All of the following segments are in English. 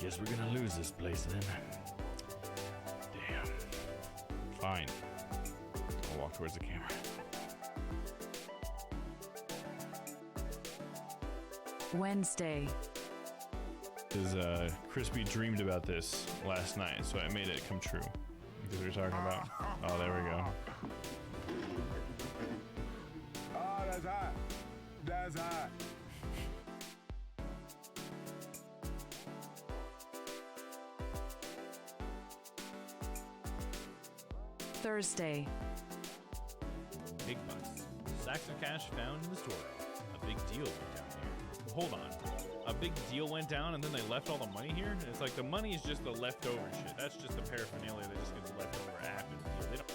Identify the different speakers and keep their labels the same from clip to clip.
Speaker 1: Guess we're gonna lose this place then. Damn. Fine. I'll walk towards the camera.
Speaker 2: Wednesday.
Speaker 1: Because Crispy dreamed about this last night, so I made it come true. Because we were talking about. Oh, there we go.
Speaker 3: Oh, that's hot. That's hot.
Speaker 2: Thursday.
Speaker 4: Big bucks. Sacks of cash found in the store. A big deal went down here. Hold on. A big deal went down and then they left all the money here? And it's like the money is just the leftover shit. That's just the paraphernalia that just gets left over after the deal. They don't...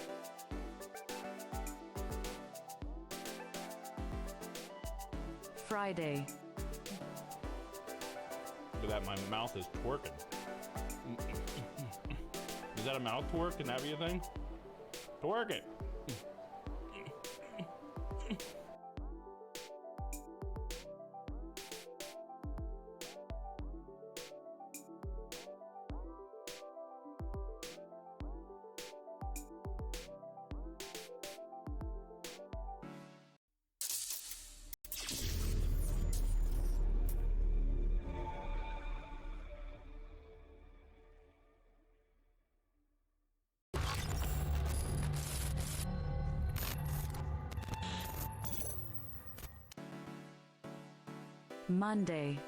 Speaker 2: Friday.
Speaker 1: Look at that, my mouth is twerking. Is that a mouth twerk? Can that be a thing? Twerk it!
Speaker 2: Monday.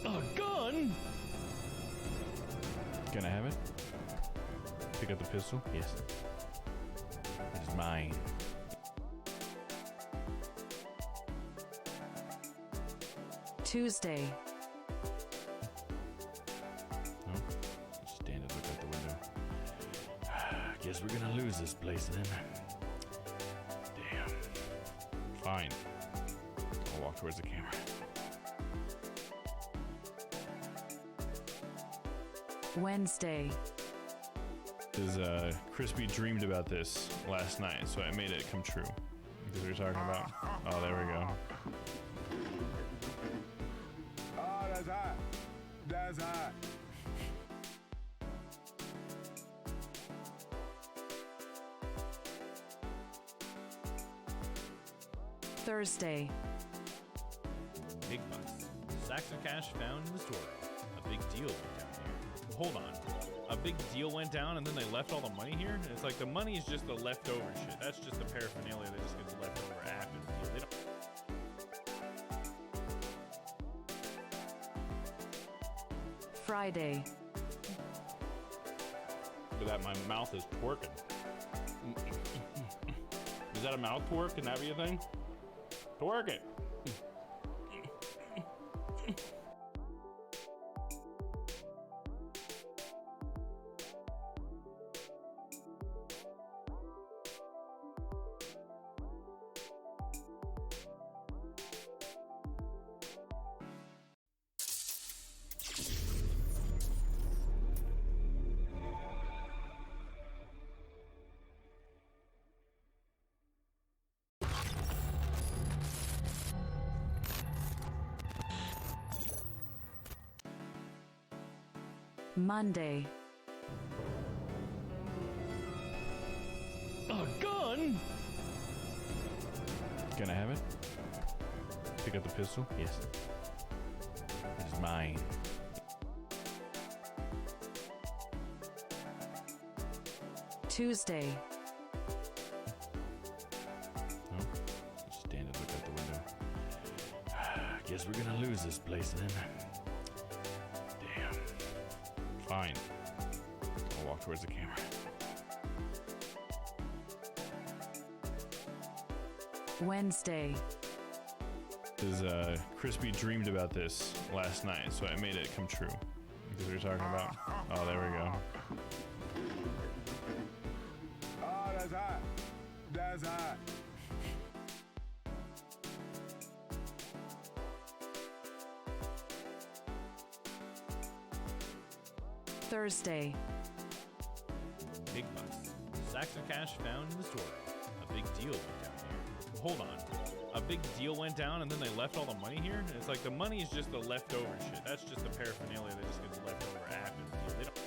Speaker 1: A gun? Can I have it? Pick up the pistol? Yes. It is mine.
Speaker 2: Tuesday.
Speaker 1: Oh, just stand and look out the window. Guess we're gonna lose this place then. Damn. Fine. I'll walk towards the camera.
Speaker 2: Wednesday.
Speaker 1: Because Crispy dreamed about this last night, so I made it come true. Because we were talking about. Oh, there we go.
Speaker 3: Oh, that's hot. That's hot.
Speaker 2: Thursday.
Speaker 4: Big bucks. Sacks of cash found in the store. A big deal went down here. Hold on. A big deal went down and then they left all the money here? And it's like the money is just the leftover shit. That's just the paraphernalia that just gets left over after the deal. They don't...
Speaker 2: Friday.
Speaker 1: Look at that, my mouth is twerking. Is that a mouth twerk? Can that be a thing? Twerk it!
Speaker 2: Monday.
Speaker 1: A gun? Can I have it? Pick up the pistol? Yes. It is mine.
Speaker 2: Tuesday.
Speaker 1: Oh, just stand and look out the window. Guess we're gonna lose this place then. Damn. Fine. I'll walk towards the camera.
Speaker 2: Wednesday.
Speaker 1: Because Crispy dreamed about this last night, so I made it come true. Because we were talking about. Oh, there we go.
Speaker 3: Oh, that's hot. That's hot.
Speaker 2: Thursday.
Speaker 4: Big bucks. Sacks of cash found in the store. A big deal went down here. Hold on. a big deal went down and then they left all the money here? It's like the money is just the leftover shit. That's just the paraphernalia that just gets left over after the deal. They don't.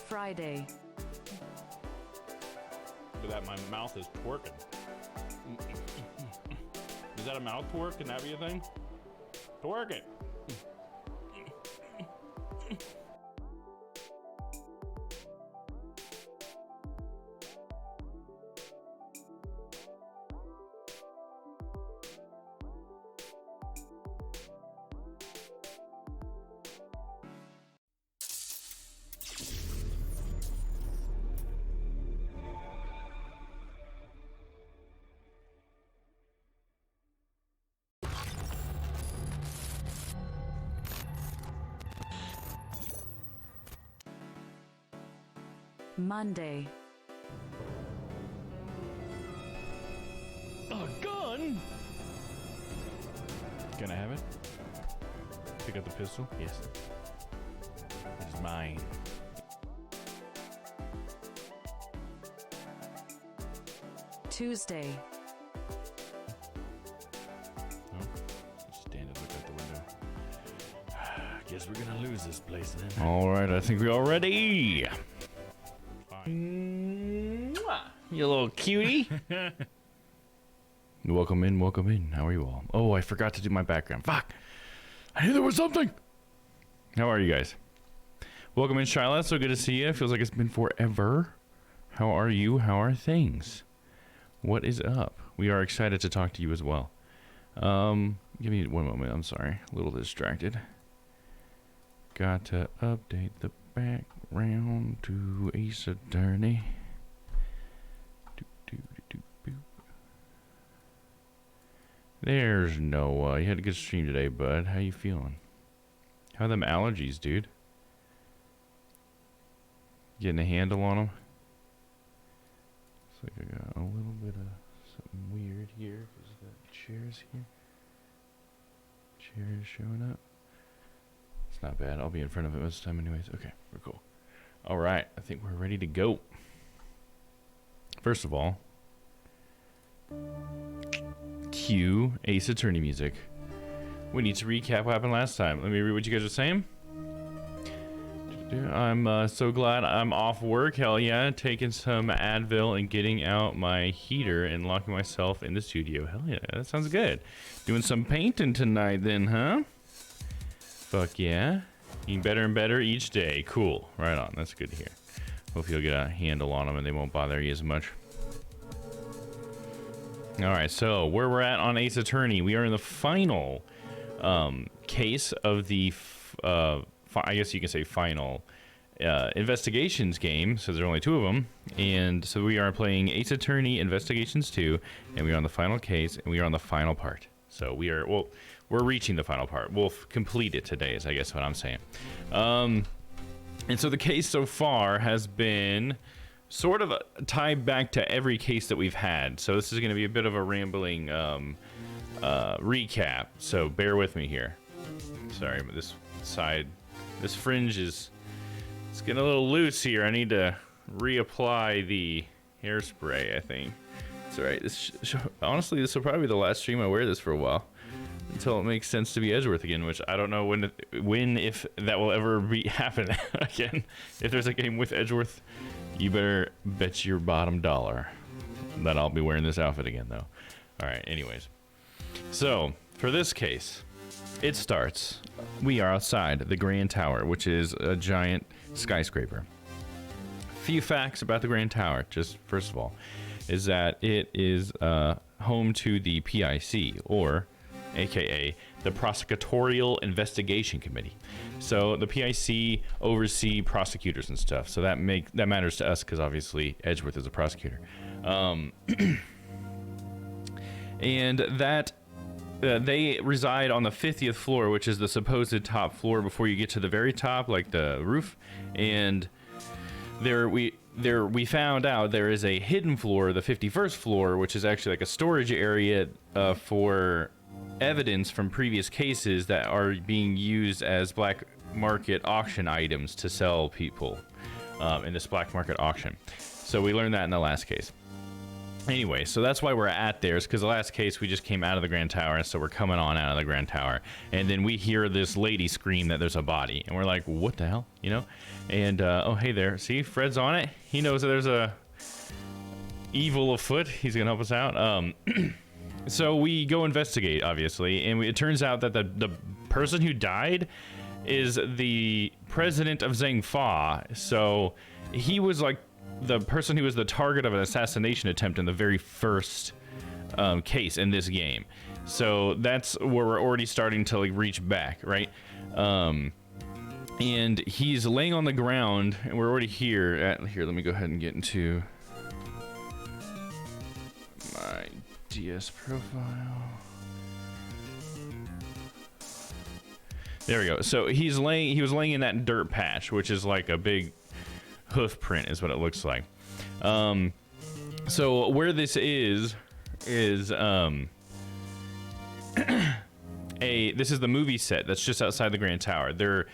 Speaker 2: Friday,
Speaker 1: Look at that, my mouth is twerking. Is that a mouth twerk? Can that be a thing? Twerk it.
Speaker 2: Monday,
Speaker 1: A gun? Can I have it? Pick up the pistol? Yes. It is mine.
Speaker 2: Tuesday,
Speaker 1: Oh, just stand and look out the window. Guess we're gonna lose this place then. All right, I think we're all ready. Fine.
Speaker 4: You little cutie.
Speaker 1: Welcome in, welcome in. How are you all? Oh, I forgot to do my background. Fuck. I knew there was something. How are you guys? Welcome in, Shyla. So good to see you. Feels like it's been forever. How are you? How are things? What is up? We are excited to talk to you as well. Give me one moment. I'm sorry. A little distracted. Got to update the background to Ace Attorney. There's Noah. You had a good stream today, bud. How you feeling? How are them allergies, dude? Getting a handle on them? Looks like I got a little bit of something weird here. Is that chairs here? Chairs showing up? It's not bad. I'll be in front of it most of the time anyways. Okay, we're cool. All right, I think we're ready to go. First of all, cue Ace Attorney music. We need to recap what happened last time. Let me read what you guys are saying. I'm so glad I'm off work. Hell yeah. Taking some Advil and getting out my heater and locking myself in the studio. Hell yeah. That sounds good. Doing some painting tonight then, huh? Fuck yeah. Getting better and better each day. Cool. Right on. That's good to hear. Hope you'll get a handle on them and they won't bother you as much. All right, so where we're at on Ace Attorney, we are in the final case of the, I guess you can say final investigations game. So there are only two of them, and so we are playing Ace Attorney Investigations 2, and we are on the final case, and we are on the final part. So we are, well, we're reaching the final part. We'll complete it today, is I guess what I'm saying. And so the case so far has been sort of tied back to every case that we've had. So this is going to be a bit of a rambling recap. So bear with me here. Sorry, but this fringe is, it's getting a little loose here. I need to reapply the hairspray, I think. It's all right. Honestly, this will probably be the last stream I wear this for a while, until it makes sense to be Edgeworth again, which I don't know if that will ever happen again. If there's a game with Edgeworth, you better bet your bottom dollar that I'll be wearing this outfit again, though. All right, anyways. So, for this case, it starts. We are outside the Grand Tower, which is a giant skyscraper. Few facts about the Grand Tower, just first of all, is that it is home to the PIC, or aka the Prosecutorial Investigation Committee. So the PIC oversee prosecutors and stuff. So that matters to us because obviously Edgeworth is a prosecutor. And that they reside on the 50th floor, which is the supposed top floor before you get to the very top, like the roof. And we found out there is a hidden floor, the 51st floor, which is actually like a storage area for evidence from previous cases that are being used as black market auction items to sell people in this black market auction. So we learned that in the last case. Anyway, so that's why we're at theirs, because the last case we just came out of the Grand Tower, and so we're coming on out of the Grand Tower, and then we hear this lady scream that there's a body, and we're like, what the hell, you know? And oh, hey there, see, Fred's on it. He knows that there's a evil afoot. He's gonna help us out. So we go investigate, obviously, and it turns out that the person who died is the president of Zhang-Fa. So he was like the person who was the target of an assassination attempt in the very first case in this game. So that's where we're already starting to like reach back, right? And he's laying on the ground, and we're already here. Here, let me go ahead and get into my DS profile. There we go. So he was laying in that dirt patch, which is like a big hoof print is what it looks like. So where this is this is the movie set that's just outside the Grand Tower. They're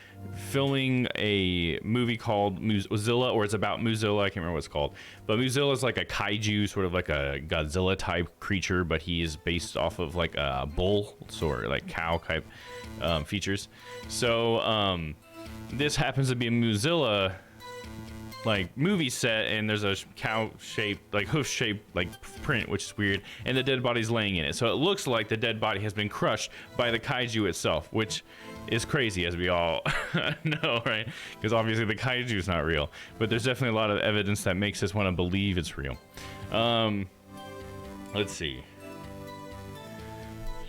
Speaker 1: filming a movie called Muzilla, or it's about Muzilla. I can't remember what it's called. But Muzilla is like a kaiju, sort of like a Godzilla type creature, but he is based off of like a bull, sort of like cow type features. So this happens to be a Muzilla like movie set, and there's a cow shaped, like hoof shaped like print, which is weird, and the dead body's laying in it. So it looks like the dead body has been crushed by the kaiju itself, which is crazy, as we all know, right? Because obviously the kaiju is not real, but there's definitely a lot of evidence that makes us want to believe it's real. Let's see.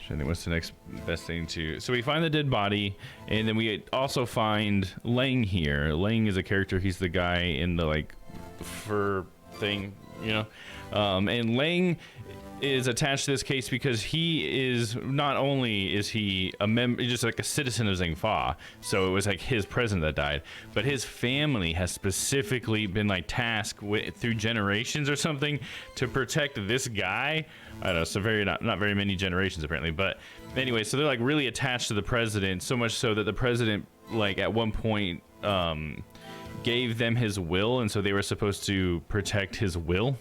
Speaker 1: I think what's the next best thing to... So we find the dead body, and then we also find Lang here. Lang is a character. He's the guy in the like fur thing, you know? And Lang is attached to this case because he is, not only is he a member, just like a citizen of Zhang-Fa, so it was like his president that died, but his family has specifically been like tasked with, through generations or something, to protect this guy. I don't know, so not very many generations apparently, but anyway, so they're like really attached to the president, so much so that the president like at one point gave them his will, and so they were supposed to protect his will.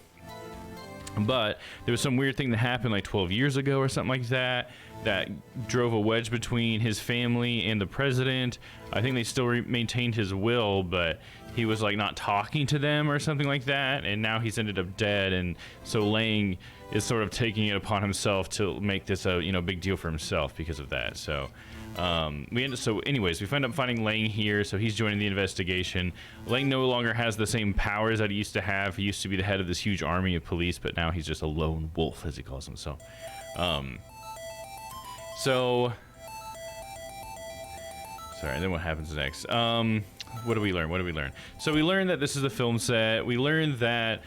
Speaker 1: But there was some weird thing that happened like 12 years ago or something like that that drove a wedge between his family and the president. I think they still maintained his will, but he was like not talking to them or something like that, and now he's ended up dead, and so Lang is sort of taking it upon himself to make this a big deal for himself because of that. So anyways, we find up finding Lang here, so he's joining the investigation. Lang no longer has the same powers that he used to have. He used to be the head of this huge army of police, but now he's just a lone wolf, as he calls himself. Sorry, then what happens next? What do we learn? So we learned that this is a film set. We learned that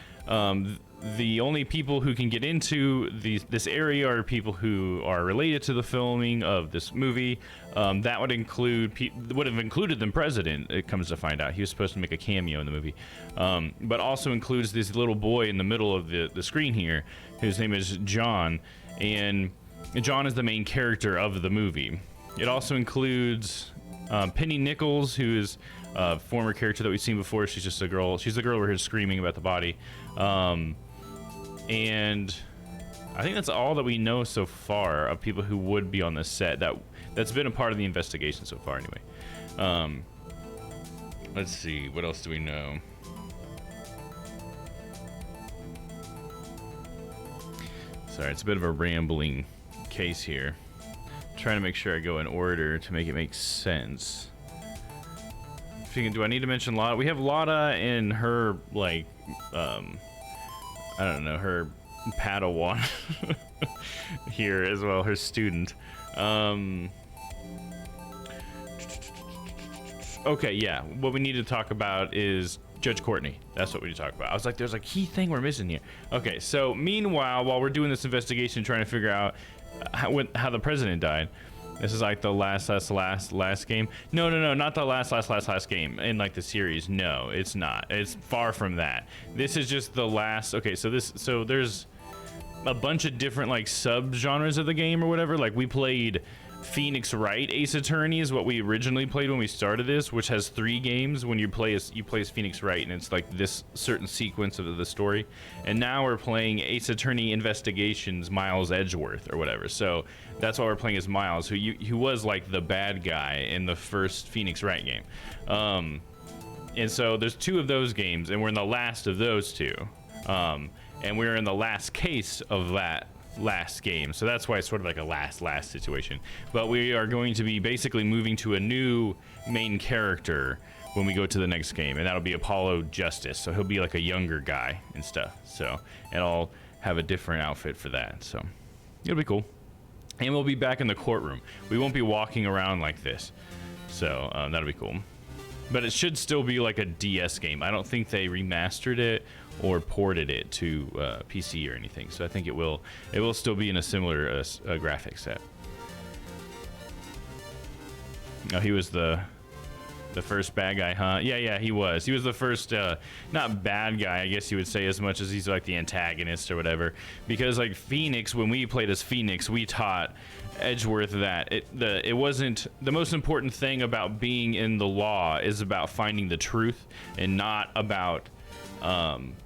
Speaker 1: the only people who can get into this area are people who are related to the filming of this movie. That would have included the president. It comes to find out he was supposed to make a cameo in the movie, but also includes this little boy in the middle of the screen here, whose name is John, and John is the main character of the movie. It also includes Penny Nichols, who is a former character that we've seen before. She's just a girl. She's the girl we're here screaming about the body. And I think that's all that we know so far of people who would be on this set that's been a part of the investigation so far anyway. Let's see, what else do we know? Sorry, it's a bit of a rambling case here. I'm trying to make sure I go in order to make it make sense. Do I need to mention Lotta? We have Lotta and her like I don't know, her Padawan here as well, her student. Okay, yeah, what we need to talk about is Judge Courtney. That's what we need to talk about. I was like, there's a key thing we're missing here. Okay, so meanwhile, while we're doing this investigation, trying to figure out how the president died, this is like the last game. No, not the last game in like the series. No, it's not. It's far from that. This is just the last. Okay, so there's a bunch of different like sub genres of the game or whatever. Like we played Phoenix Wright Ace Attorney is what we originally played when we started this, which has 3 games. When you play as Phoenix Wright, and it's like this certain sequence of the story. And now we're playing Ace Attorney Investigations Miles Edgeworth or whatever. So that's why we're playing as Miles, who was like the bad guy in the first Phoenix Wright game. And so there's 2 of those games, and we're in the last of those 2. And we're in the last case of that last game, so that's why it's sort of like a last situation. But we are going to be basically moving to a new main character when we go to the next game, and that'll be Apollo Justice. So he'll be like a younger guy and stuff, so, and I'll have a different outfit for that, so it'll be cool. And we'll be back in the courtroom. We won't be walking around like this, so that'll be cool. But it should still be like a DS game. I don't think they remastered it or ported it to PC or anything. So I think it will still be in a similar graphic set. Oh, he was the first bad guy, huh? Yeah, he was. He was the first, not bad guy, I guess you would say, as much as he's like the antagonist or whatever. Because like Phoenix, when we played as Phoenix, we taught Edgeworth that it wasn't the most important thing about being in the law is about finding the truth and not about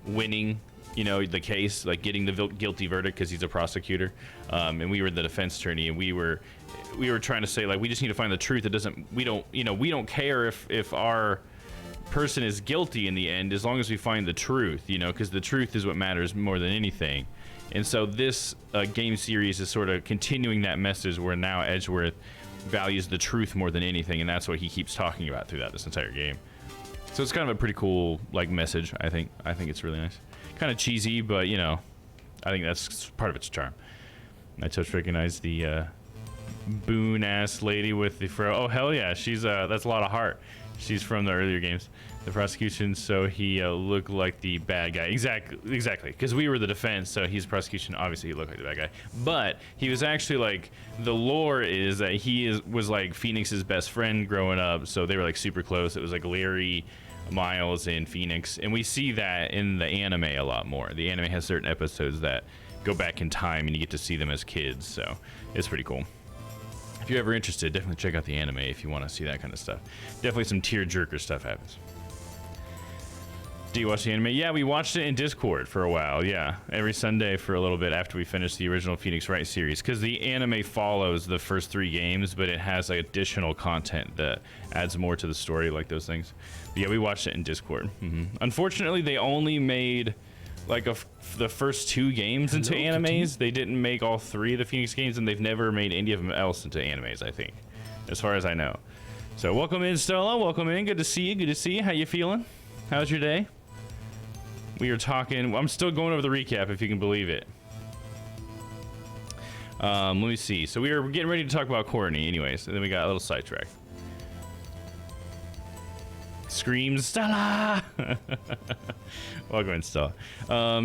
Speaker 1: winning, you know, the case, like getting the guilty verdict, because he's a prosecutor, and we were the defense attorney, and we were trying to say, like, we just need to find the truth. We don't care if our person is guilty in the end, as long as we find the truth, you know, because the truth is what matters more than anything. And so this game series is sort of continuing that message, where now Edgeworth values the truth more than anything, and that's what he keeps talking about throughout this entire game. So it's kind of a pretty cool, like, message, I think. I think it's really nice. Kind of cheesy, but, you know, I think that's part of its charm. I just recognized the Boone-ass lady with the fro. Oh, hell yeah. She's, that's a lot of heart. She's from the earlier games. The prosecution, so he looked like the bad guy. Exactly. Because we were the defense, so he's prosecution. Obviously, he looked like the bad guy. But he was actually, like, the lore is that was like Phoenix's best friend growing up, so they were like super close. It was like Larry, Miles, and Phoenix, and we see that in the anime a lot more. The anime has certain episodes that go back in time, and you get to see them as kids, so it's pretty cool. If you're ever interested, definitely check out the anime if you want to see that kind of stuff. Definitely some tear-jerker stuff happens. Do you watch the anime? Yeah, we watched it in Discord for a while, yeah. Every Sunday for a little bit after we finished the original Phoenix Wright series, because the anime follows the first 3 games, but it has like, additional content that adds more to the story, like those things. But yeah, we watched it in Discord. Unfortunately, they only made like the first 2 games into animes. They didn't make all 3 of the Phoenix games, and they've never made any of them else into animes, I think, as far as I know. So welcome in, Stella. Welcome in. Good to see you. Good to see you. How you feeling? How's your day? We are talking. I'm still going over the recap, if you can believe it. Let me see. So we were getting ready to talk about Courtney, anyways, and then we got a little sidetracked. Screams, Stella! Welcome in, Stella.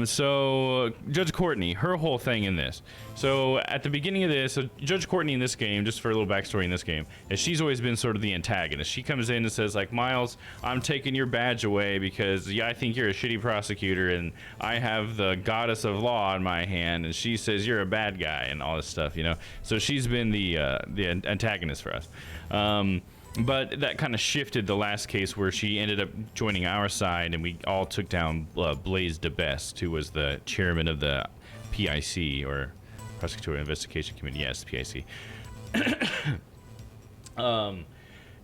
Speaker 1: So Judge Courtney, her whole thing in this. So at the beginning of this, so Judge Courtney in this game, just for a little backstory in this game, is she's always been sort of the antagonist. She comes in and says, like, Miles, I'm taking your badge away because, yeah, I think you're a shitty prosecutor, and I have the goddess of law in my hand, and she says you're a bad guy, and all this stuff, you know? So she's been the antagonist for us. But that kind of shifted the last case, where she ended up joining our side, and we all took down Blaze DeBest, who was the chairman of the PIC, or Prosecutorial Investigation Committee. Yes, PIC.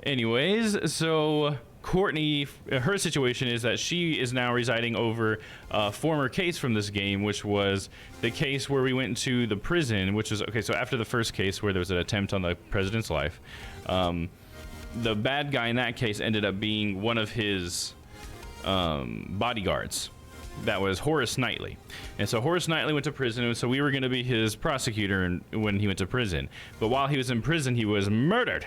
Speaker 1: Anyways, so Courtney, her situation is that she is now residing over a former case from this game, which was the case where we went into the prison, which was, okay, so after the first case where there was an attempt on the president's life, the bad guy in that case ended up being one of his bodyguards. That was Horace Knightley. And so Horace Knightley went to prison, and so we were going to be his prosecutor when he went to prison. But while he was in prison, he was murdered.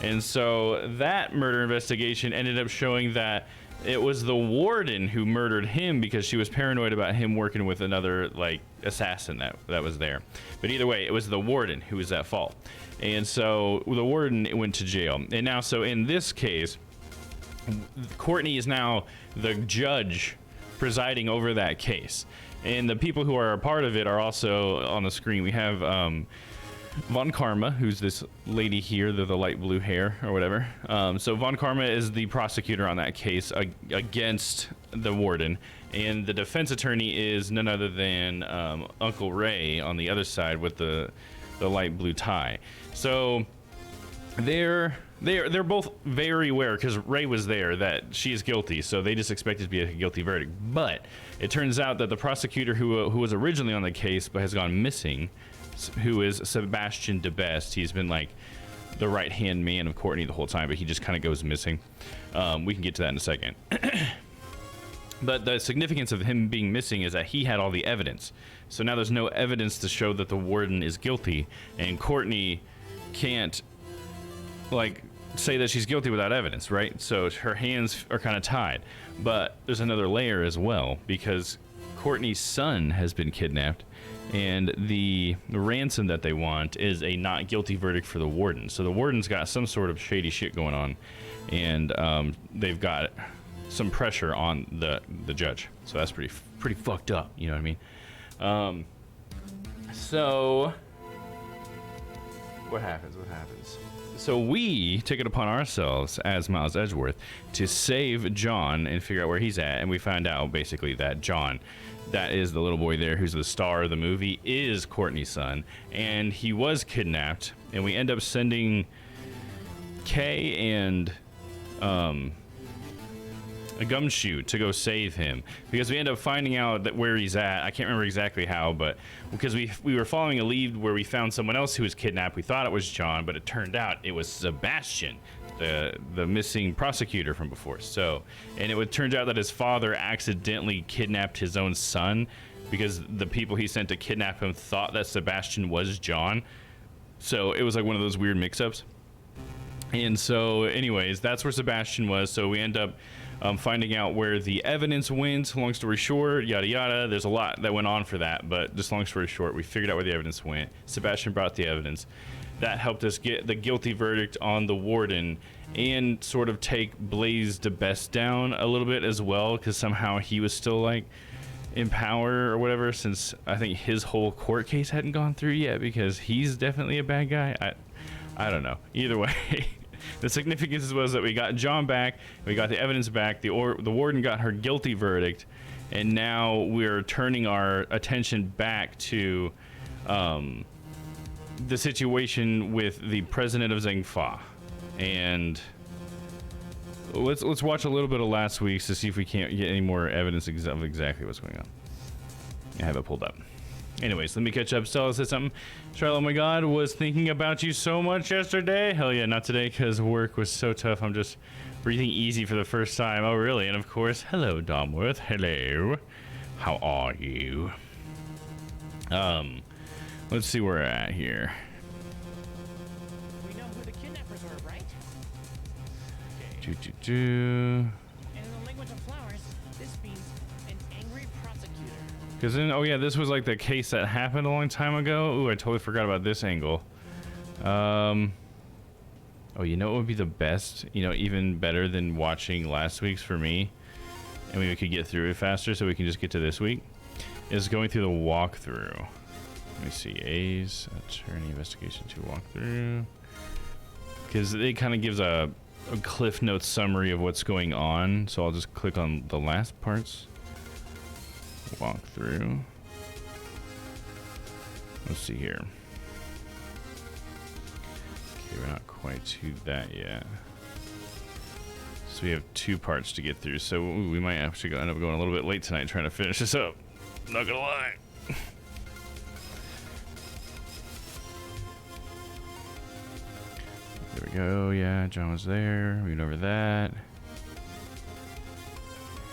Speaker 1: And so that murder investigation ended up showing that it was the warden who murdered him, because she was paranoid about him working with another, like, assassin that was there. But either way, it was the warden who was at fault. And so the warden went to jail. And now, so in this case, Courtney is now the judge presiding over that case. And the people who are a part of it are also on the screen. We have Von Karma, who's this lady here, the light blue hair or whatever. So Von Karma is the prosecutor on that case against the warden, and the defense attorney is none other than Uncle Ray on the other side with the light blue tie. So they're both very aware, because Ray was there, that she is guilty, so they just expect it to be a guilty verdict. But it turns out that the prosecutor who was originally on the case but has gone missing, who is Sebastian DeBest, he's been like the right-hand man of Courtney the whole time, but he just kind of goes missing. We can get to that in a second. But the significance of him being missing is that he had all the evidence. So now there's no evidence to show that the warden is guilty, and Courtney can't like say that she's guilty without evidence, right? So her hands are kind of tied. But there's another layer as well, because Courtney's son has been kidnapped, and the ransom that they want is a not guilty verdict for the warden. So the warden's got some sort of shady shit going on, and they've got some pressure on the judge. So that's pretty fucked up, you know what I mean? So what happens? So we took it upon ourselves as Miles Edgeworth to save John and figure out where he's at, and we found out basically that John, that is the little boy there who's the star of the movie, is Courtney's son, and he was kidnapped, and we end up sending Kay and a Gumshoe to go save him, because we end up finding out that where he's at. I can't remember exactly how, but because we were following a lead where we found someone else who was kidnapped. We thought it was John, but it turned out it was Sebastian, the missing prosecutor from before. So, and it turns out that his father accidentally kidnapped his own son, because the people he sent to kidnap him thought that Sebastian was John. So it was like one of those weird mix-ups. And so anyways, that's where Sebastian was. So we end up finding out where the evidence went. Long story short, yada yada. There's a lot that went on for that, but just long story short, we figured out where the evidence went. Sebastian brought the evidence. That helped us get the guilty verdict on the warden, and sort of take Blaze DeBest down a little bit as well, because somehow he was still like in power or whatever, since I think his whole court case hadn't gone through yet, because he's definitely a bad guy. I don't know. Either way. The significance was that we got John back, we got the evidence back, the warden got her guilty verdict, and now we're turning our attention back to the situation with the president of Zhengfa. And let's watch a little bit of last week's to see if we can't get any more evidence of exactly what's going on. I have it pulled up. Anyways, let me catch up. Stella said something. Charlotte, oh my god, was thinking about you so much yesterday. Hell yeah, not today, because work was so tough. I'm just breathing easy for the first time. Oh, really? And of course, hello, Domworth. Hello. How are you? Let's see where we're at here.
Speaker 5: We know who the kidnappers were, right?
Speaker 1: Okay.
Speaker 5: And in the language of flowers, this means an angry prosecutor.
Speaker 1: Because then, oh yeah, this was like the case that happened a long time ago. Ooh, I totally forgot about this angle. Oh, you know what would be the best? You know, even better than watching last week's for me, and we could get through it faster, so we can just get to this week, is going through the walkthrough. Let me see, A's, attorney investigation 2 walkthrough. Because it kind of gives a Cliff Notes summary of what's going on, so I'll just click on the last parts. Walk through. Let's see here. Okay, we're not quite to that yet. So we have 2 parts to get through. So we might actually end up going a little bit late tonight trying to finish this up. Not gonna lie. There we go. Yeah, John was there. We went over that.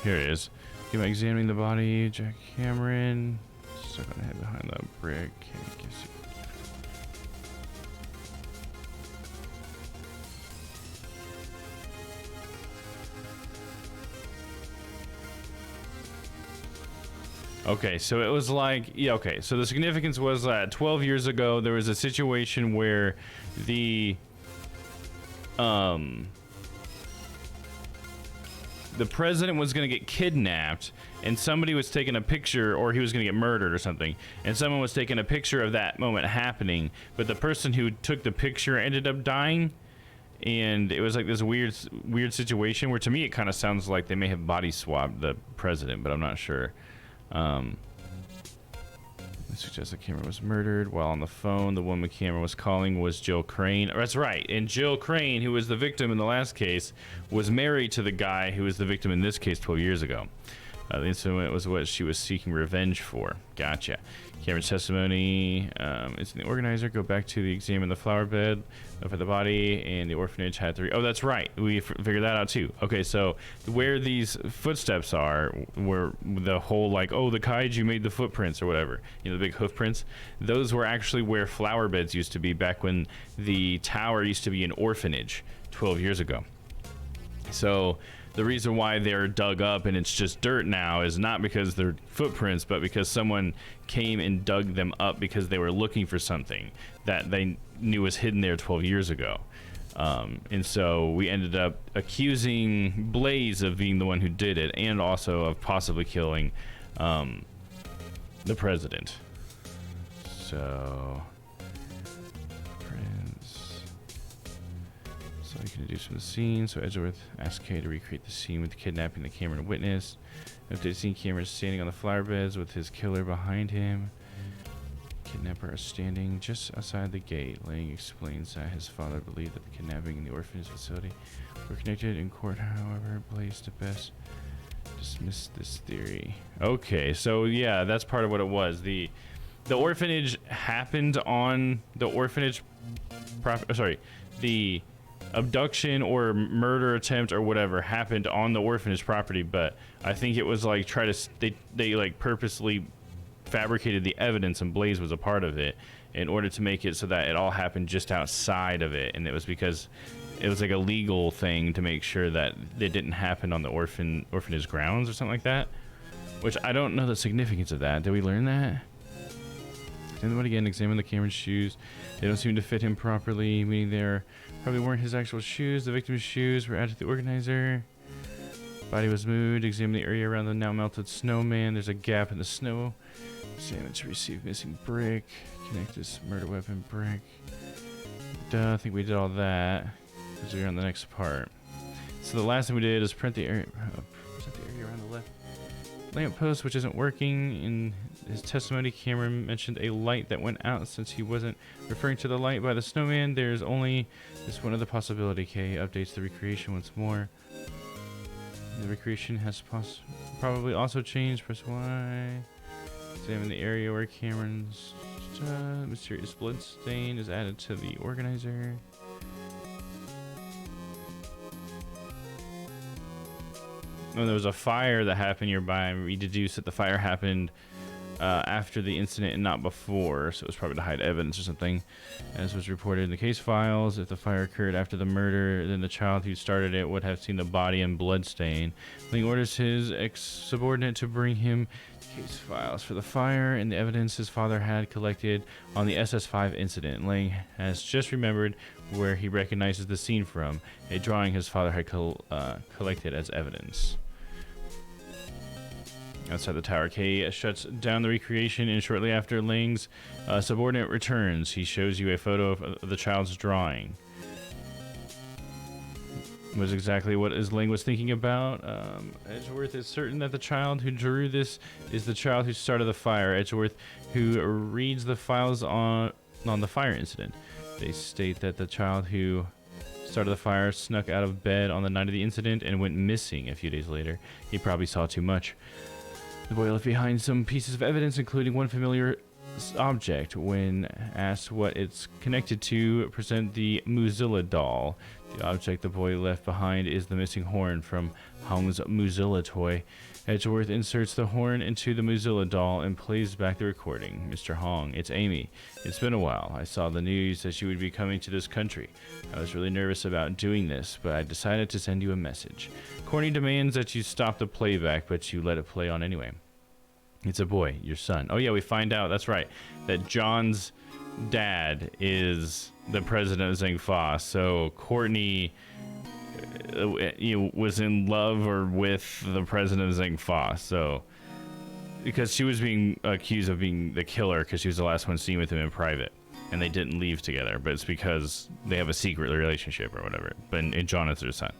Speaker 1: Here it is. Keep examining the body. Jack Cameron. Stuck on the head behind the brick. Okay, so it was like, yeah, okay. So the significance was that 12 years ago, there was a situation where the president was going to get kidnapped, and somebody was taking a picture, or he was going to get murdered or something, and someone was taking a picture of that moment happening, but the person who took the picture ended up dying, and it was like this weird situation where, to me, it kind of sounds like they may have body swapped the president, but I'm not sure. It suggests the camera was murdered while on the phone. The woman camera was calling was Jill Crane. That's right. And Jill Crane, who was the victim in the last case, was married to the guy who was the victim in this case 12 years ago. The incident was what she was seeking revenge for. Gotcha. Cameron's testimony. It's the organizer. Go back to the examine the flower bed for the body, and the orphanage had 3. Oh, that's right. We figured that out too. Okay, so where these footsteps are, where the whole like, oh, the kaiju made the footprints or whatever, you know, the big hoof prints. Those were actually where flower beds used to be back when the tower used to be an orphanage 12 years ago. So the reason why they're dug up and it's just dirt now is not because they're footprints, but because someone came and dug them up because they were looking for something that they knew was hidden there 12 years ago. And so we ended up accusing Blaze of being the one who did it, and also of possibly killing the president. So you can deduce from the scene. So Edgeworth asked Kay to recreate the scene with kidnapping the Cameron witness. After seeing Cameron standing on the flower beds with his killer behind him, kidnapper is standing just outside the gate. Lang explains that his father believed that the kidnapping in the orphanage facility were connected in court. However, Blaze to best dismiss this theory. Okay, so yeah, that's part of what it was. The orphanage happened on the orphanage. The abduction or murder attempt or whatever happened on the orphanage property, but I think it was like they like purposely fabricated the evidence, and Blaze was a part of it in order to make it so that it all happened just outside of it, and it was because it was like a legal thing to make sure that it didn't happen on the orphanage grounds or something like that, which I don't know the significance of that. Did we learn that? Then again, examine the Cameron's shoes. They don't seem to fit him properly, meaning they're probably weren't his actual shoes. The victim's shoes were added to the organizer. Body was moved. Examine the area around the now melted snowman. There's a gap in the snow. Examine to receive missing brick. Connect this murder weapon brick. Duh, I think we did all that because we're on the next part. So the last thing we did is present the area around the left lamppost, which isn't working. In his testimony, Cameron mentioned a light that went out. Since he wasn't referring to the light by the snowman, there's only this one other possibility. Kay updates the recreation once more. The recreation has probably also changed. Press Y. Examine the area where Cameron's mysterious blood stain is added to the organizer. When there was a fire that happened nearby, we deduced that the fire happened after the incident and not before, so it was probably to hide evidence or something. As was reported in the case files, if the fire occurred after the murder, then the child who started it would have seen the body and blood stain. Ling orders his ex-subordinate to bring him case files for the fire and the evidence his father had collected on the SS5 incident. Lang has just remembered where he recognizes the scene from, a drawing his father had collected as evidence. Outside the tower, Kay shuts down the recreation, and shortly after Lang's subordinate returns, he shows you a photo of the child's drawing. Was exactly what Lang was thinking about. Edgeworth is certain that the child who drew this is the child who started the fire. Edgeworth, who reads the files on the fire incident. They state that the child who started the fire snuck out of bed on the night of the incident and went missing a few days later. He probably saw too much. The boy left behind some pieces of evidence, including one familiar object. When asked what it's connected to, present the Muzilla doll. The object the boy left behind is the missing horn from Hong's Muzilla toy. Edgeworth inserts the horn into the Muzilla doll and plays back the recording. Mr. Hong, it's Amy. It's been a while. I saw the news that you would be coming to this country. I was really nervous about doing this, but I decided to send you a message. Corny demands that you stop the playback, but you let it play on anyway. It's a boy, your son. Oh yeah, we find out, that's right, that John's dad is the president of Zhang Fa. So Courtney was in love or with the president of Zhengfa. So, because she was being accused of being the killer because she was the last one seen with him in private, and they didn't leave together. But it's because they have a secret relationship or whatever. But and John is their son,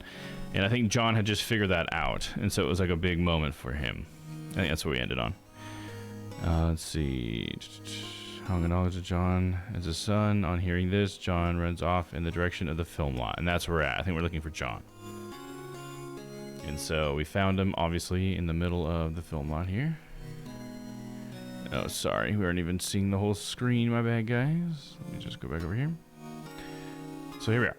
Speaker 1: and I think John had just figured that out, and so it was like a big moment for him. I think that's what we ended on. Let's see. Hung knowledge of John as a son. On hearing this, John runs off in the direction of the film lot, and that's where we're at. I think we're looking for John. And so we found him, obviously, in the middle of the film lot here. Oh, sorry, we aren't even seeing the whole screen. My bad, guys. Let me just go back over here. So here we are.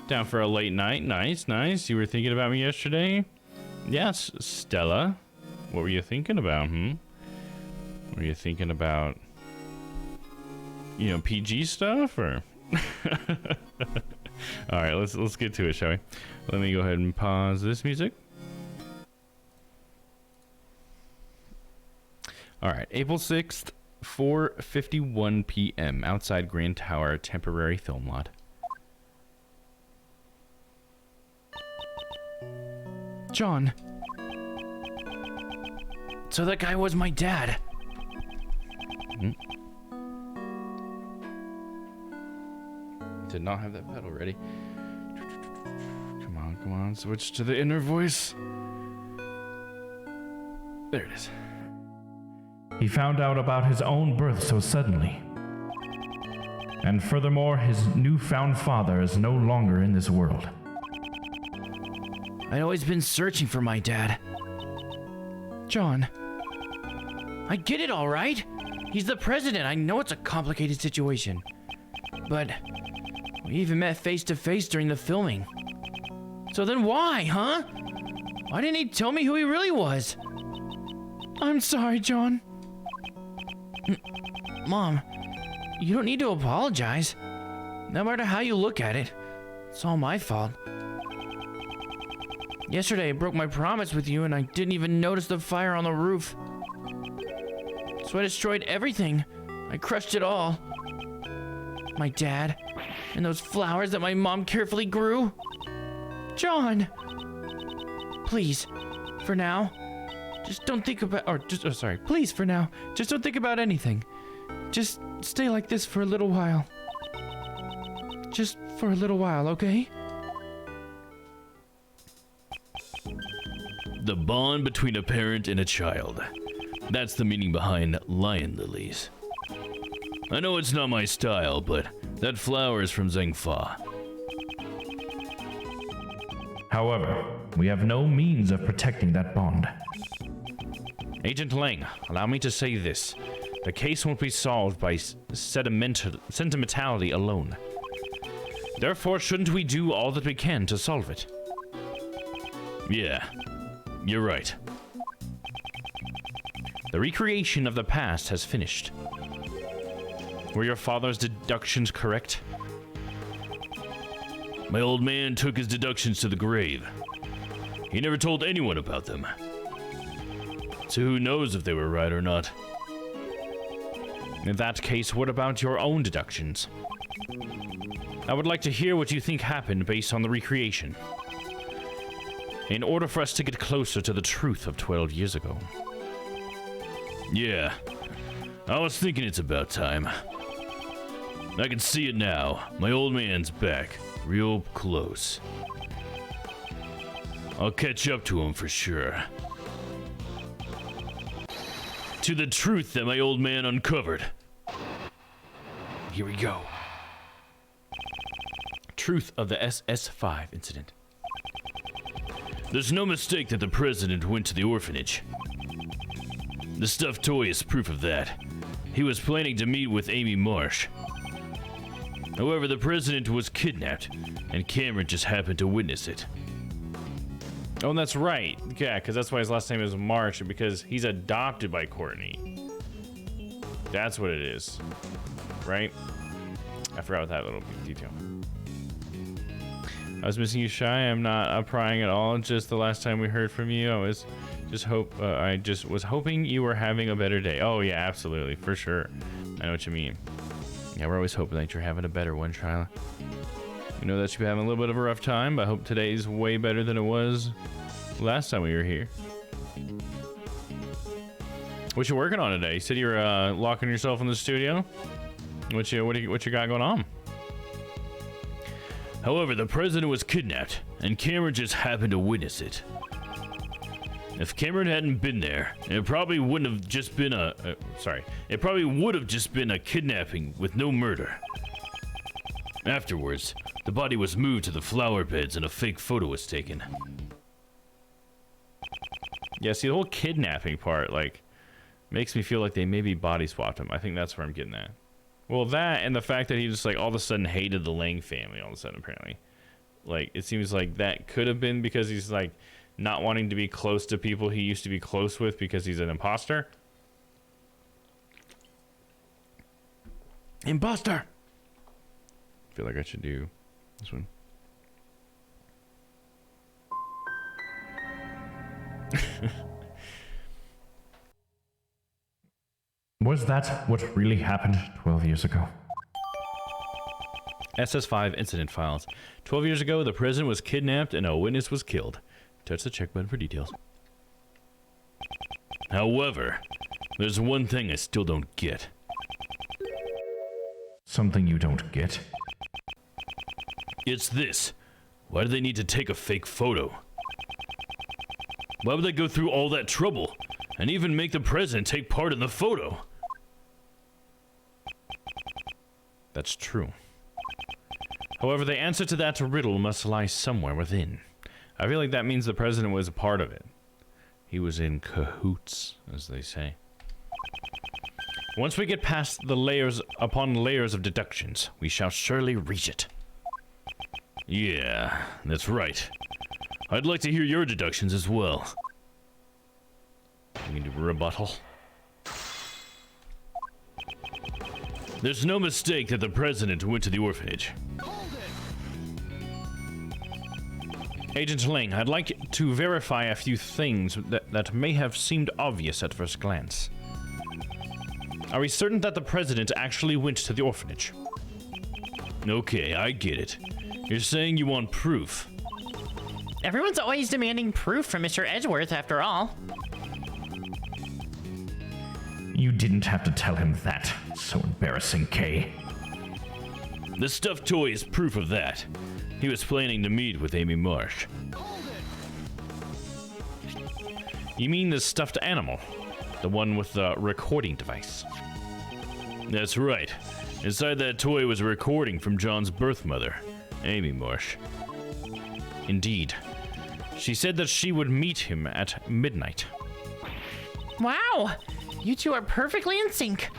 Speaker 1: Down for a late night. Nice, nice. You were thinking about me yesterday? Yes, Stella. What were you thinking about, Were you thinking about, PG stuff, or? All right, let's get to it, shall we? Let me go ahead and pause this music. All right, April 6th, 4:51 p.m. outside Grand Tower temporary film lot. John. So that guy was my dad. Did not have that pedal ready. Come on, switch to the inner voice. There it is.
Speaker 6: He found out about his own birth so suddenly. And furthermore, his newfound father is no longer in this world.
Speaker 1: I'd always been searching for my dad. John. I get it, all right. He's the president. I know it's a complicated situation. But we even met face to face during the filming. So then why, huh? Why didn't he tell me who he really was? I'm sorry, John. Mom, you don't need to apologize. No matter how you look at it, it's all my fault. Yesterday I broke my promise with you and I didn't even notice the fire on the roof. So I destroyed everything. I crushed it all. My dad, and those flowers that my mom carefully grew. John! Please, for now, just don't think about, please, for now, just don't think about anything. Just stay like this for a little while. Just for a little while, okay? The bond between a parent and a child. That's the meaning behind lion lilies. I know it's not my style, but that flower is from Zhengfa.
Speaker 6: However, we have no means of protecting that bond.
Speaker 1: Agent Lang, allow me to say this. The case won't be solved by sentimentality alone. Therefore, shouldn't we do all that we can to solve it? Yeah, you're right. The recreation of the past has finished. Were your father's deductions correct? My old man took his deductions to the grave. He never told anyone about them. So who knows if they were right or not? In that case, what about your own deductions? I would like to hear what you think happened based on the recreation. In order for us to get closer to the truth of 12 years ago. Yeah, I was thinking it's about time. I can see it now. My old man's back, real close. I'll catch up to him for sure. To the truth that my old man uncovered. Here we go. Truth of the SS5 incident. There's no mistake that the president went to the orphanage. The stuffed toy is proof of that. He was planning to meet with Amy Marsh. However, the president was kidnapped, and Cameron just happened to witness it.
Speaker 4: Oh, and that's right. Yeah, because that's why his last name is Marsh, because he's adopted by Courtney. That's what it is. Right? I forgot that little detail. I was missing you, Shy. I'm not prying at all. Just the last time we heard from you, I just was hoping you were having a better day. Oh yeah, absolutely, for sure. I know what you mean. Yeah, we're always hoping that you're having a better one, Shyla.
Speaker 1: You know that you've been having a little bit of a rough time, but I hope today's way better than it was last time we were here. What you working on today? You said you're locking yourself in the studio. What you got going on? However, the president was kidnapped, and Cameron just happened to witness it. If Cameron hadn't been there, it probably wouldn't have just been it probably would have just been a kidnapping with no murder. Afterwards, the body was moved to the flower beds and a fake photo was taken. Yeah, see, the whole kidnapping part, like, makes me feel like they maybe body swapped him. I think that's where I'm getting at. Well, that and the fact that he just, like, all of a sudden hated the Lang family all of a sudden, apparently. Like, it seems like that could have been because he's, like, not wanting to be close to people he used to be close with because he's an imposter. Imposter! I feel like I should do this one.
Speaker 6: Was that what really happened 12 years ago?
Speaker 1: SS5 incident files. 12 years ago, the president was kidnapped and a witness was killed. Touch the check button for details. However, there's one thing I still don't get.
Speaker 6: Something you don't get?
Speaker 1: It's this. Why do they need to take a fake photo? Why would they go through all that trouble and even make the president take part in the photo? That's true. However, the answer to that riddle must lie somewhere within. I feel like that means the president was a part of it. He was in cahoots, as they say. Once we get past the layers upon layers of deductions, we shall surely reach it. Yeah, that's right. I'd like to hear your deductions as well. You can do a rebuttal. There's no mistake that the president went to the orphanage. Agent Lang, I'd like to verify a few things that may have seemed obvious at first glance. Are we certain that the president actually went to the orphanage? Okay, I get it. You're saying you want proof.
Speaker 5: Everyone's always demanding proof from Mr. Edgeworth, after all.
Speaker 6: You didn't have to tell him that. So embarrassing, Kay.
Speaker 1: The stuffed toy is proof of that. He was planning to meet with Amy Marsh. You mean the stuffed animal? The one with the recording device? That's right. Inside that toy was a recording from John's birth mother, Amy Marsh. Indeed. She said that she would meet him at midnight.
Speaker 5: Wow! You two are perfectly in sync.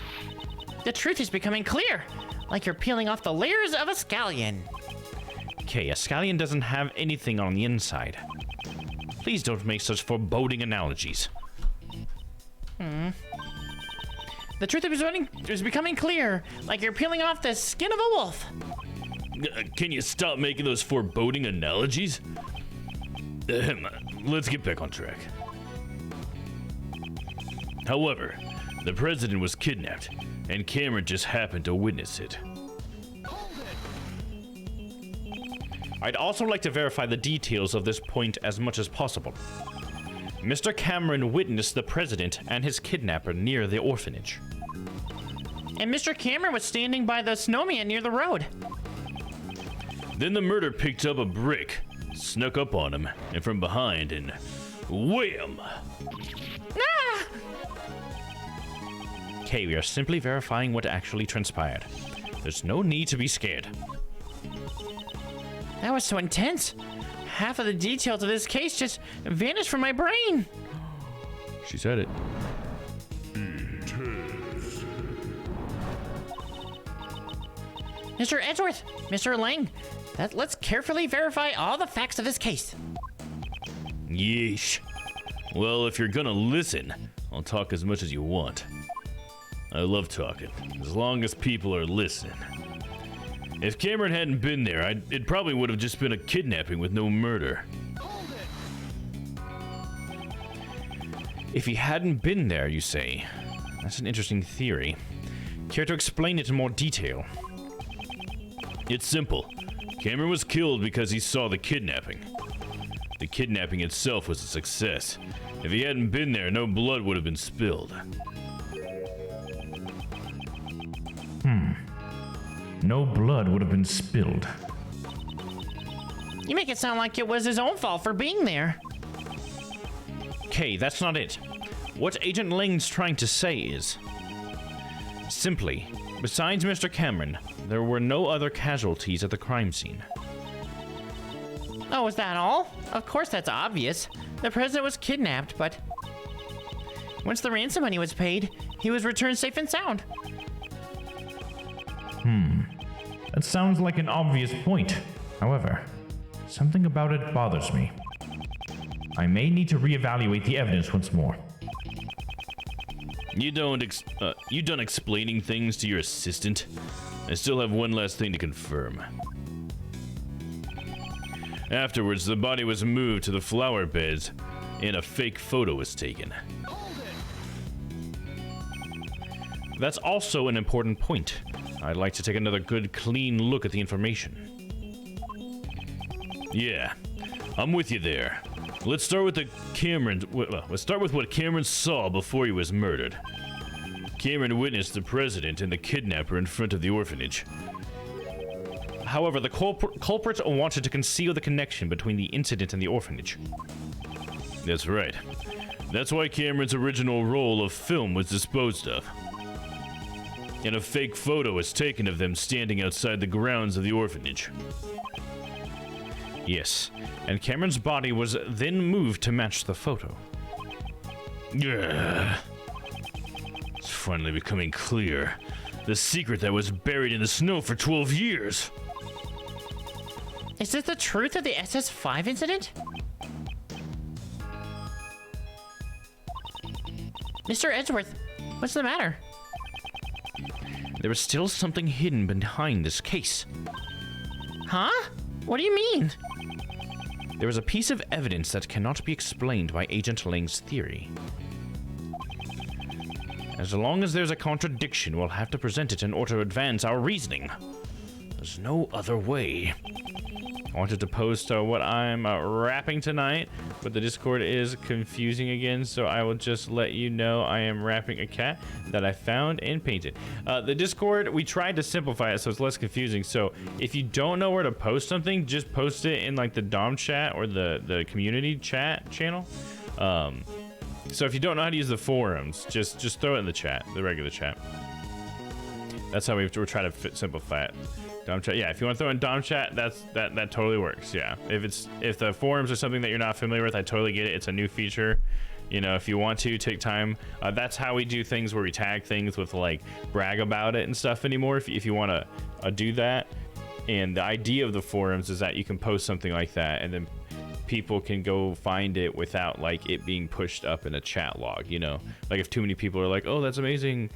Speaker 5: The truth is becoming clear, like you're peeling off the layers of a scallion.
Speaker 1: Okay, a scallion doesn't have anything on the inside. Please don't make such foreboding analogies.
Speaker 5: The truth is becoming clear, like you're peeling off the skin of a wolf.
Speaker 1: Can you stop making those foreboding analogies? Let's get back on track. However, the president was kidnapped, and Cameron just happened to witness it. I'd also like to verify the details of this point as much as possible. Mr. Cameron witnessed the president and his kidnapper near the orphanage.
Speaker 5: And Mr. Cameron was standing by the snowman near the road.
Speaker 1: Then the murderer picked up a brick, snuck up on him, and from behind, and wham!
Speaker 5: Ah!
Speaker 1: Okay, we are simply verifying what actually transpired. There's no need to be scared.
Speaker 5: That was so intense. Half of the details of this case just vanished from my brain.
Speaker 1: She said it.
Speaker 5: Mr. Edgeworth, Mr. Lang, let's carefully verify all the facts of this case.
Speaker 1: Yeesh. Well, if you're gonna listen, I'll talk as much as you want. I love talking, as long as people are listening. If Cameron hadn't been there, it probably would have just been a kidnapping with no murder. If he hadn't been there, you say? That's an interesting theory. Care to explain it in more detail? It's simple. Cameron was killed because he saw the kidnapping. The kidnapping itself was a success. If he hadn't been there, no blood would have been spilled.
Speaker 6: No blood would have been spilled.
Speaker 5: You make it sound like it was his own fault for being there.
Speaker 1: Okay, that's not it. What Agent Lang's trying to say is, simply, besides Mr. Cameron, there were no other casualties at the crime scene.
Speaker 5: Oh, is that all? Of course that's obvious. The president was kidnapped, but once the ransom money was paid, he was returned safe and sound.
Speaker 6: That sounds like an obvious point. However, something about it bothers me. I may need to reevaluate the evidence once more.
Speaker 1: You done explaining things to your assistant? I still have one last thing to confirm. Afterwards, the body was moved to the flower beds, and a fake photo was taken. That's also an important point. I'd like to take another good, clean look at the information. Yeah, I'm with you there. Let's start with let's start with what Cameron saw before he was murdered. Cameron witnessed the president and the kidnapper in front of the orphanage. However, the culprit wanted to conceal the connection between the incident and the orphanage. That's right. That's why Cameron's original roll of film was disposed of. And a fake photo was taken of them standing outside the grounds of the orphanage. Yes, and Cameron's body was then moved to match the photo. Yeah. It's finally becoming clear. The secret that was buried in the snow for 12 years.
Speaker 5: Is this the truth of the SS5 incident? Mr. Edgeworth, what's the matter?
Speaker 1: There is still something hidden behind this case.
Speaker 5: Huh? What do you mean?
Speaker 1: There is a piece of evidence that cannot be explained by Agent Lang's theory. As long as there's a contradiction, we'll have to present it in order to advance our reasoning. There's no other way. I wanted to post what I'm rapping tonight, but the Discord is confusing again, so I will just let you know I am rapping a cat that I found and painted. The Discord, we tried to simplify it so it's less confusing, so if you don't know where to post something, just post it in like the Dom chat or the community chat channel. So if you don't know how to use the forums, just throw it in the chat, the regular chat. That's how we're trying to simplify it. Dom chat, yeah. If you want to throw in Dom chat, that totally works. Yeah. If the forums are something that you're not familiar with, I totally get it. It's a new feature. You know, if you want to take time, that's how we do things where we tag things with like brag about it and stuff anymore. If you want to do that, and the idea of the forums is that you can post something like that, and then people can go find it without like it being pushed up in a chat log. You know, like if too many people are like, oh, that's amazing.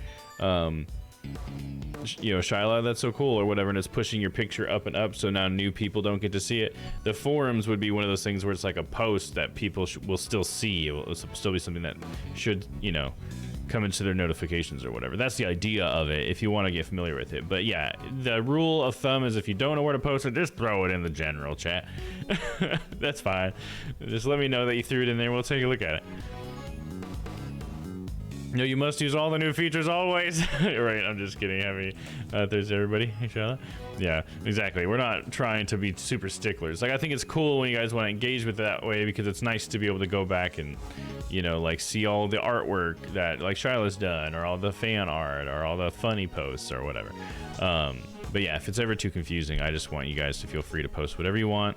Speaker 1: You know, Shyla, that's so cool or whatever, and it's pushing your picture up and up, so now new people don't get to see it. The forums would be one of those things where it's like a post that people will still see. It will still be something that should, you know, come into their notifications or whatever. That's the idea of it if you want to get familiar with it. But yeah, the rule of thumb is if you don't know where to post it, just throw it in the general chat. That's fine. Just let me know that you threw it in there. We'll take a look at it. No, you must use all the new features always. Right, I'm just kidding. Happy Thursday, everybody. Hey, Charlotte. Yeah, exactly. We're not trying to be super sticklers. Like, I think it's cool when you guys want to engage with it that way because it's nice to be able to go back and, you know, like see all the artwork that like Charlotte's done or all the fan art or all the funny posts or whatever. But yeah, if it's ever too confusing, I just want you guys to feel free to post whatever you want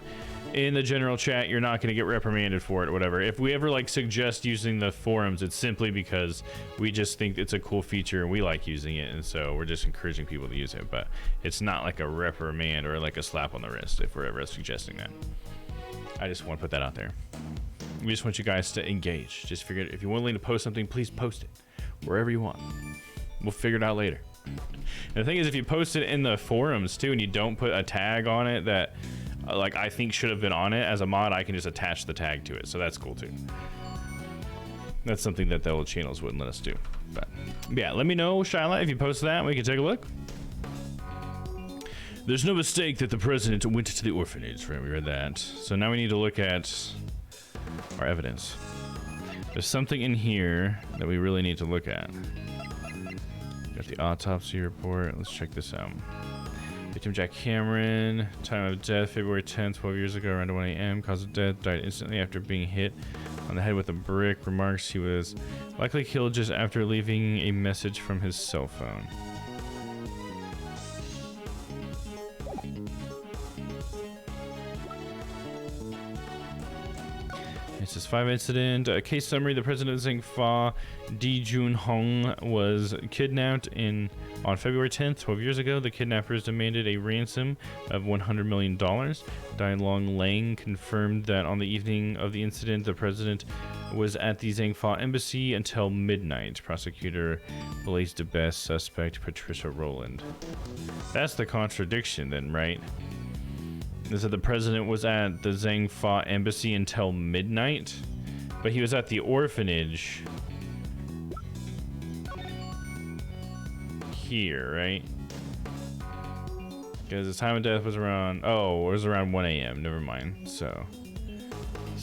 Speaker 1: in the general chat. You're not going to get reprimanded for it or whatever. If we ever like suggest using the forums, it's simply because we just think it's a cool feature and we like using it, and so we're just encouraging people to use it. But it's not like a reprimand or like a slap on the wrist if we're ever suggesting that. I just want to put that out there. We just want you guys to engage. Just figure it. If you're willing to post something, please post it wherever you want. We'll figure it out later. And the thing is, if you post it in the forums too and you don't put a tag on it that like I think should have been on it as a mod, I can just attach the tag to it, so that's cool too. That's something that the old channels wouldn't let us do. But yeah, let me know, Shyla, if you post that, we can take a look. There's no mistake that the president went to the orphanage, right? We read that. So now we need to look at our evidence. There's something in here that we really need to look at. Got the autopsy report. Let's check this out. Victim Jack Cameron. Time of death, February 10th, 12 years ago, around 1 a.m. Cause of death, died instantly after being hit on the head with a brick. Remarks he was likely killed just after leaving a message from his cell phone. This is 5 incident. Case summary: the president of Zhengfa, Di Junhong, was kidnapped on February 10th, 12 years ago. The kidnappers demanded a ransom of $100 million. Dai Long Lang confirmed that on the evening of the incident, the president was at the Zhengfa embassy until midnight. Prosecutor blazed the best suspect, Patricia Rowland. That's the contradiction then, right? Is that the president was at the Zhengfa embassy until midnight, but he was at the orphanage here, right? Because the time of death was around, oh, it was around 1 a.m. Never mind. So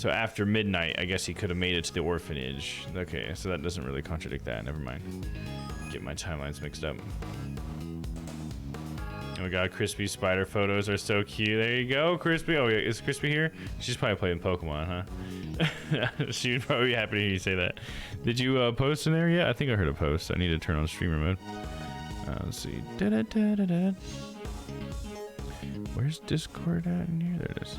Speaker 1: after midnight, I guess he could have made it to the orphanage. Okay, so that doesn't really contradict that. Never mind. Get my timelines mixed up. Oh my god, Crispy spider photos are so cute. There you go, Crispy. Oh, yeah, is Crispy here? She's probably playing Pokemon, huh? She would probably be happy to hear you say that. Did you post in there yet? I think I heard a post. I need to turn on streamer mode. Let's see. Where's Discord at in here? There it is.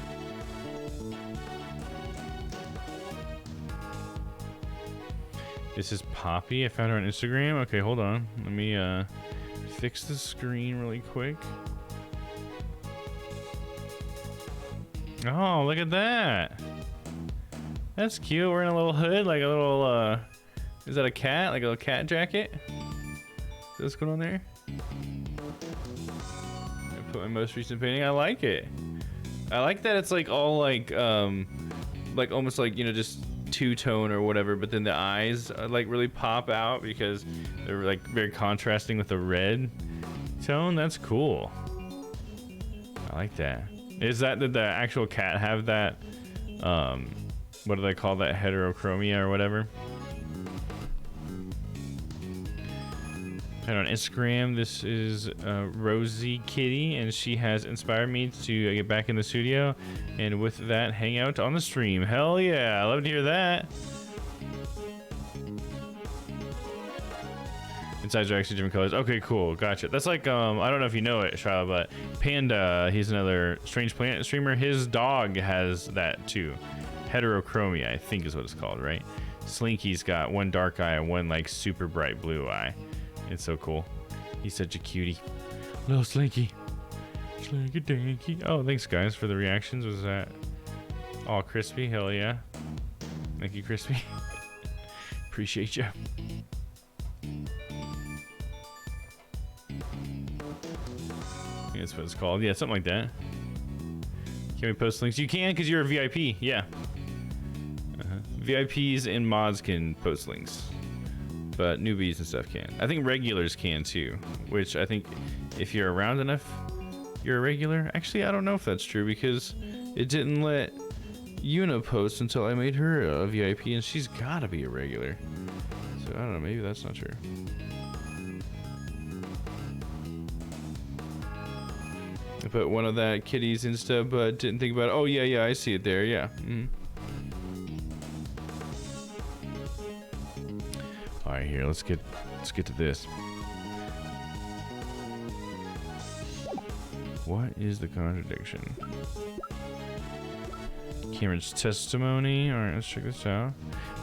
Speaker 1: This is Poppy. I found her on Instagram. Okay, hold on. Let me fix the screen really quick. Oh, look at that. That's cute. Wearing a little hood, like a little, is that a cat? Like a little cat jacket? Is this going on there? I put my most recent painting. I like it. I like that it's like all like almost like, you know, just two-tone or whatever, but then the eyes like really pop out because they're like very contrasting with the red tone. That's cool. I like that. Did the actual cat have that what do they call that, heterochromia or whatever? And on Instagram, this is Rosie Kitty, and she has inspired me to get back in the studio, and with that, hang out on the stream. Hell yeah, I love to hear that. Insides are actually different colors. Okay, cool, gotcha. That's like, I don't know if you know it, Shyla, but Panda, he's another Strange Planet streamer. His dog has that too. Heterochromia, I think is what it's called, right? Slinky's got one dark eye and one like super bright blue eye. It's so cool. He's such a cutie. Little Slinky. Slinky dinky. Oh, thanks guys for the reactions. Was that all Crispy? Hell yeah. Thank you, Crispy. Appreciate you. I think that's what it's called. Yeah, something like that. Can we post links? You can because you're a VIP. Yeah. VIPs and mods can post links, but newbies and stuff can't. I think regulars can too, which I think if you're around enough, you're a regular. Actually, I don't know if that's true because it didn't let Yuna post until I made her a VIP, and she's gotta be a regular. So I don't know, maybe that's not true. I put one of that kitty's Insta, but didn't think about it. Oh yeah, I see it there. Yeah. All right, here. Let's get to this. What is the contradiction? Cameron's testimony. All right, let's check this out.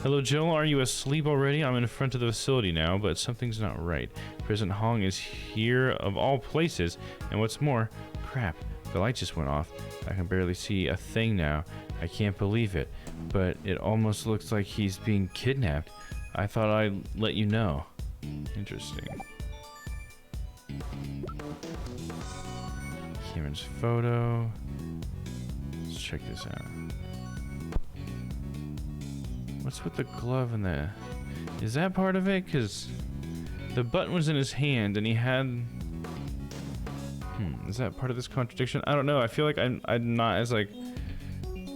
Speaker 1: Hello, Jill. Are you asleep already? I'm in front of the facility now, but something's not right. President Hong is here of all places, and what's more, crap, the light just went off. I can barely see a thing now. I can't believe it, but it almost looks like he's being kidnapped. I thought I'd let you know. Interesting. Cameron's photo. Let's check this out. What's with the glove and the... Is that part of it? Because the button was in his hand and he had... Is that part of this contradiction? I don't know. I feel like I'm not as like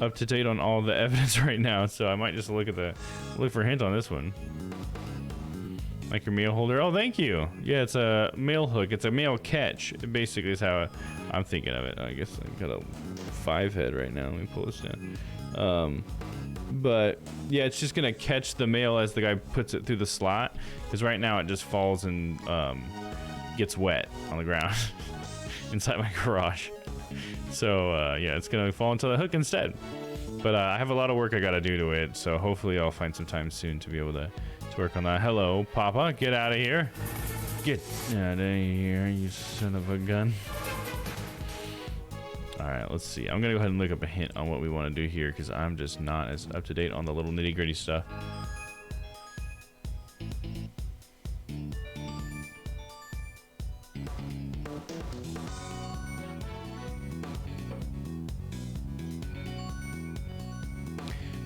Speaker 1: up to date on all the evidence right now, so I might just look for a hint on this one. Like your mail holder. Oh, thank you. Yeah, it's a mail hook. It's a mail catch. It basically is how I'm thinking of it. I guess I've got a 5 head right now. Let me pull this down. But yeah, it's just gonna catch the mail as the guy puts it through the slot, because right now it just falls and gets wet on the ground inside my garage. So yeah, it's gonna fall into the hook instead. But I have a lot of work I gotta do to it, so hopefully I'll find some time soon to be able to work on that. Hello, Papa, get out of here. Get out of here, you son of a gun. All right, let's see. I'm gonna go ahead and look up a hint on what we want to do here, because I'm just not as up to date on the little nitty gritty stuff.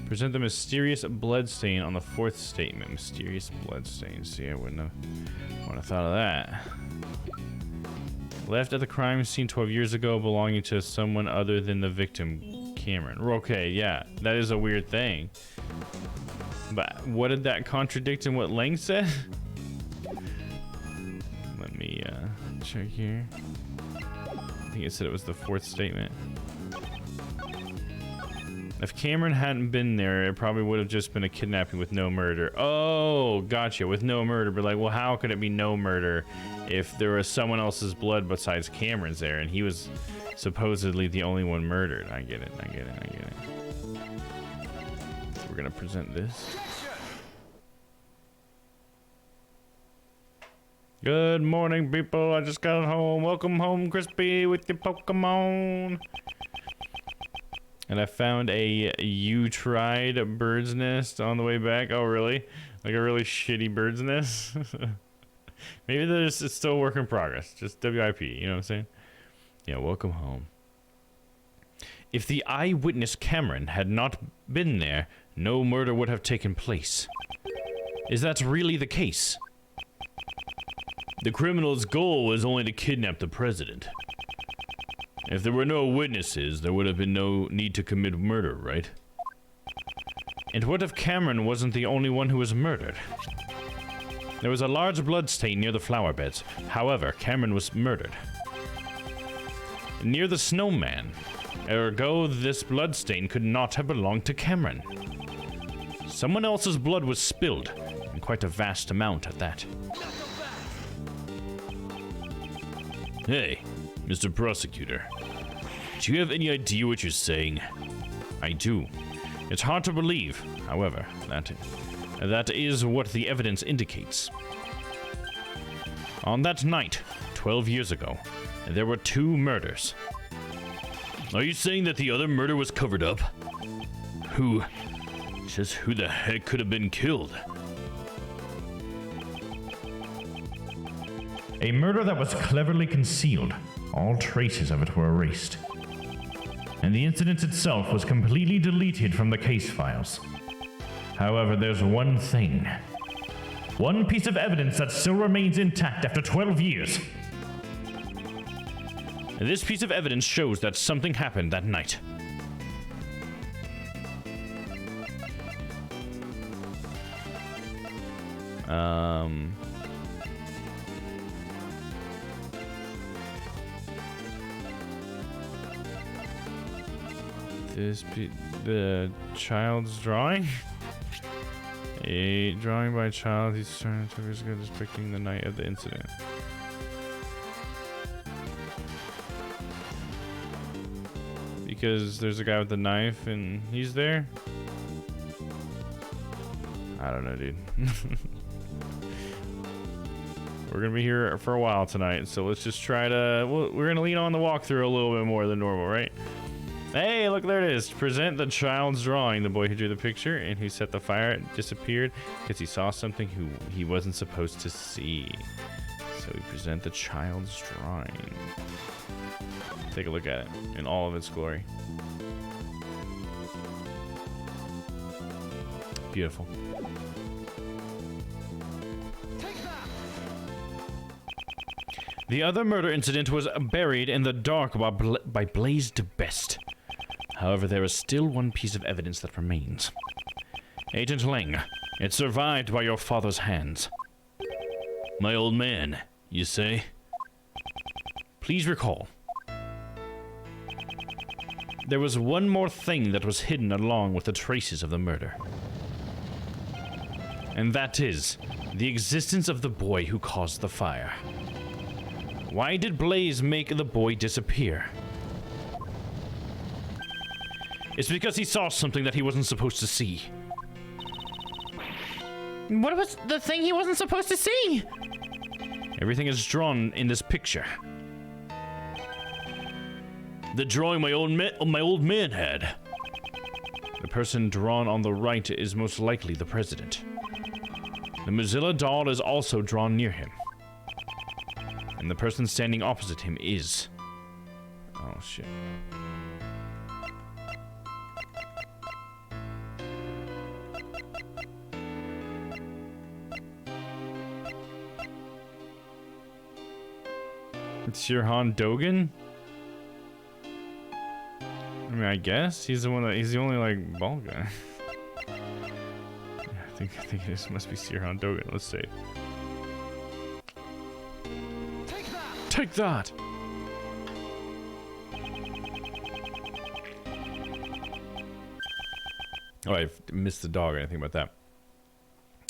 Speaker 1: Present the mysterious bloodstain on the 4th statement. Mysterious bloodstain. See, I wouldn't have thought of that. Left at the crime scene 12 years ago, belonging to someone other than the victim, Cameron. Okay, yeah, that is a weird thing. But what did that contradict in what Lang said? Let me check here. I think it said it was the 4th statement. If Cameron hadn't been there, it probably would have just been a kidnapping with no murder. Oh, gotcha, with no murder. But like, well, how could it be no murder if there was someone else's blood besides Cameron's there, and he was supposedly the only one murdered? I get it, I get it, I get it. We're gonna present this. Good morning, people. I just got home. Welcome home, Crispy, with your Pokemon. And I found a "you tried" bird's nest on the way back. Oh, really? Like a really shitty bird's nest? Maybe it's still a work in progress. Just WIP, you know what I'm saying? Yeah, welcome home. If the eyewitness Cameron had not been there, no murder would have taken place. Is that really the case? The criminal's goal was only to kidnap the president. If there were no witnesses, there would have been no need to commit murder, right? And what if Cameron wasn't the only one who was murdered? There was a large blood stain near the flower beds. However, Cameron was murdered near the snowman. Ergo, this blood stain could not have belonged to Cameron. Someone else's blood was spilled, and quite a vast amount at that. Hey, Mr. Prosecutor. Do you have any idea what you're saying? I do. It's hard to believe, however, that is what the evidence indicates. On that night, 12 years ago, there were 2 murders. Are you saying that the other murder was covered up? Who the heck could have been killed?
Speaker 6: A murder that was cleverly concealed. All traces of it were erased. And the incident itself was completely deleted from the case files. However, there's one thing. One piece of evidence that still remains intact after 12 years.
Speaker 1: And this piece of evidence shows that something happened that night. The child's drawing? A drawing by a child. He's trying to depicting the night of the incident. Because there's a guy with a knife and he's there? I don't know, dude. We're gonna be here for a while tonight, so let's just try to... we're gonna lean on the walkthrough a little bit more than normal, right? Hey, look, there it is. Present the child's drawing. The boy who drew the picture and who set the fire disappeared because he saw something he wasn't supposed to see. So we present the child's drawing. Take a look at it in all of its glory. Beautiful. The other murder incident was buried in the dark by Blaze de Best. However, there is still one piece of evidence that remains. Agent Lang, it survived by your father's hands. My old man, you say? Please recall. There was one more thing that was hidden along with the traces of the murder. And that is the existence of the boy who caused the fire. Why did Blaze make the boy disappear? It's because he saw something that he wasn't supposed to see.
Speaker 5: What was the thing he wasn't supposed to see?
Speaker 1: Everything is drawn in this picture. The drawing my old man had. The person drawn on the right is most likely the president. The Mozilla doll is also drawn near him. And the person standing opposite him is... Oh, shit. It's Sirhan Dogan? I mean, I guess he's the one that he's the only like bald guy. I think this must be Sirhan Dogan. Let's see. Take that! Oh, I missed the dog or anything about that.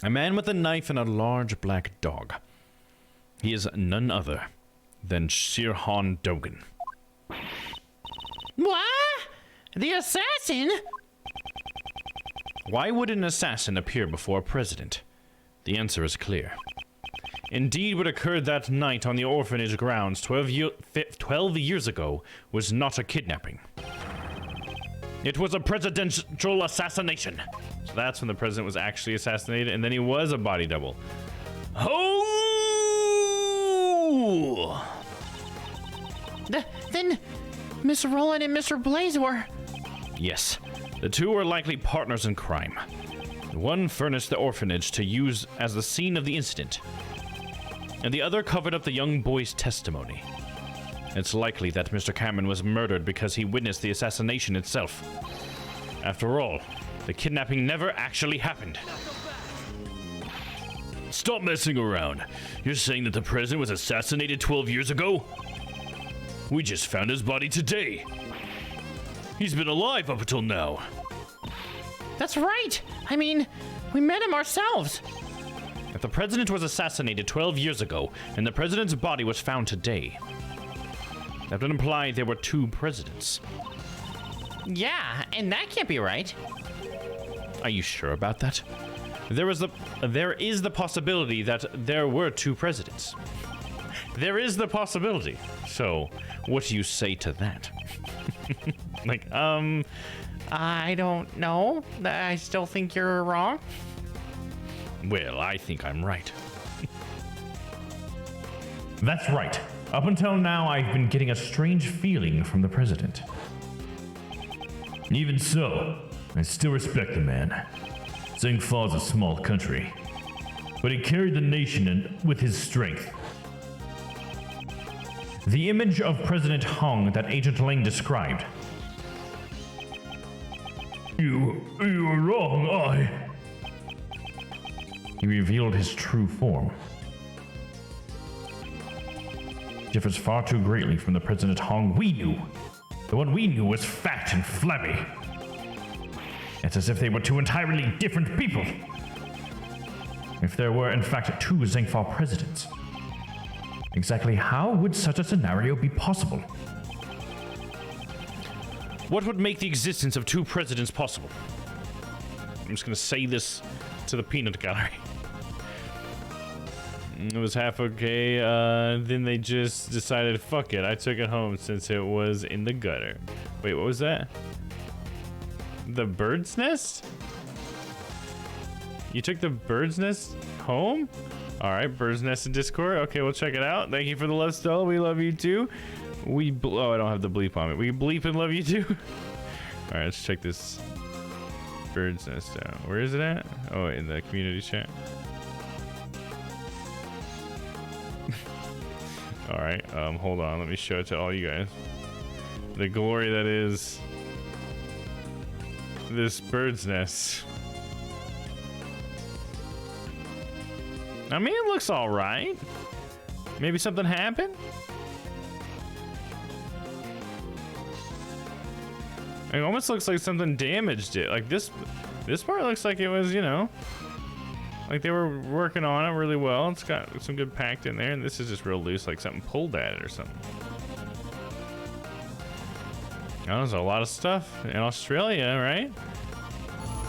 Speaker 1: A man with a knife and a large black dog. He is none other than Sirhan Dogan.
Speaker 5: What? The assassin?
Speaker 1: Why would an assassin appear before a president? The answer is clear. Indeed, what occurred that night on the orphanage grounds 12 years ago was not a kidnapping. It was a presidential assassination. So that's when the president was actually assassinated, and then he was a body double. Oh!
Speaker 5: Then Miss Roland and Mr. Blaze were...
Speaker 1: Yes, the two were likely partners in crime. One furnished the orphanage to use as the scene of the incident, and the other covered up the young boy's testimony. It's likely that Mr. Cameron was murdered because he witnessed the assassination itself. After all, the kidnapping never actually happened. Stop messing around. You're saying that the president was assassinated 12 years ago? We just found his body today. He's been alive up until now.
Speaker 5: That's right. I mean, we met him ourselves.
Speaker 1: If the president was assassinated 12 years ago, and the president's body was found today, that would imply there were two presidents.
Speaker 5: Yeah, and that can't be right.
Speaker 1: Are you sure about that? There is the possibility that there were two presidents. There is the possibility. So, what do you say to that?
Speaker 5: I don't know. I still think you're wrong.
Speaker 1: Well, I think I'm right.
Speaker 6: That's right. Up until now, I've been getting a strange feeling from the president. Even so, I still respect the man. Zhengfa's a small country, but he carried the nation with his strength. The image of President Hong that Agent Lang described. You are wrong, He revealed his true form. Differs far too greatly from the President Hong we knew. The one we knew was fat and flabby. It's as if they were two entirely different people. If there were, in fact, two Zhengfa presidents, exactly how would such a scenario be possible?
Speaker 1: What would make the existence of two presidents possible? I'm just gonna say this to the peanut gallery. It was half okay, then they just decided, fuck it, I took it home since it was in the gutter. Wait, what was that? The bird's nest? You took the bird's nest home? Alright, bird's nest in Discord. Okay, we'll check it out. Thank you for the love, Stella. We love you too. Oh, I don't have the bleep on it. We bleep and love you too. Alright, let's check this bird's nest out. Where is it at? Oh, in the community chat. All right, hold on. Let me show it to all you guys. The glory that is this bird's nest. I mean, it looks all right. Maybe something happened? It almost looks like something damaged it. Like this part looks like it was, you know, like they were working on it really well. It's got some good packed in there, and this is just real loose, like something pulled at it or something. Oh, there's a lot of stuff in Australia, right?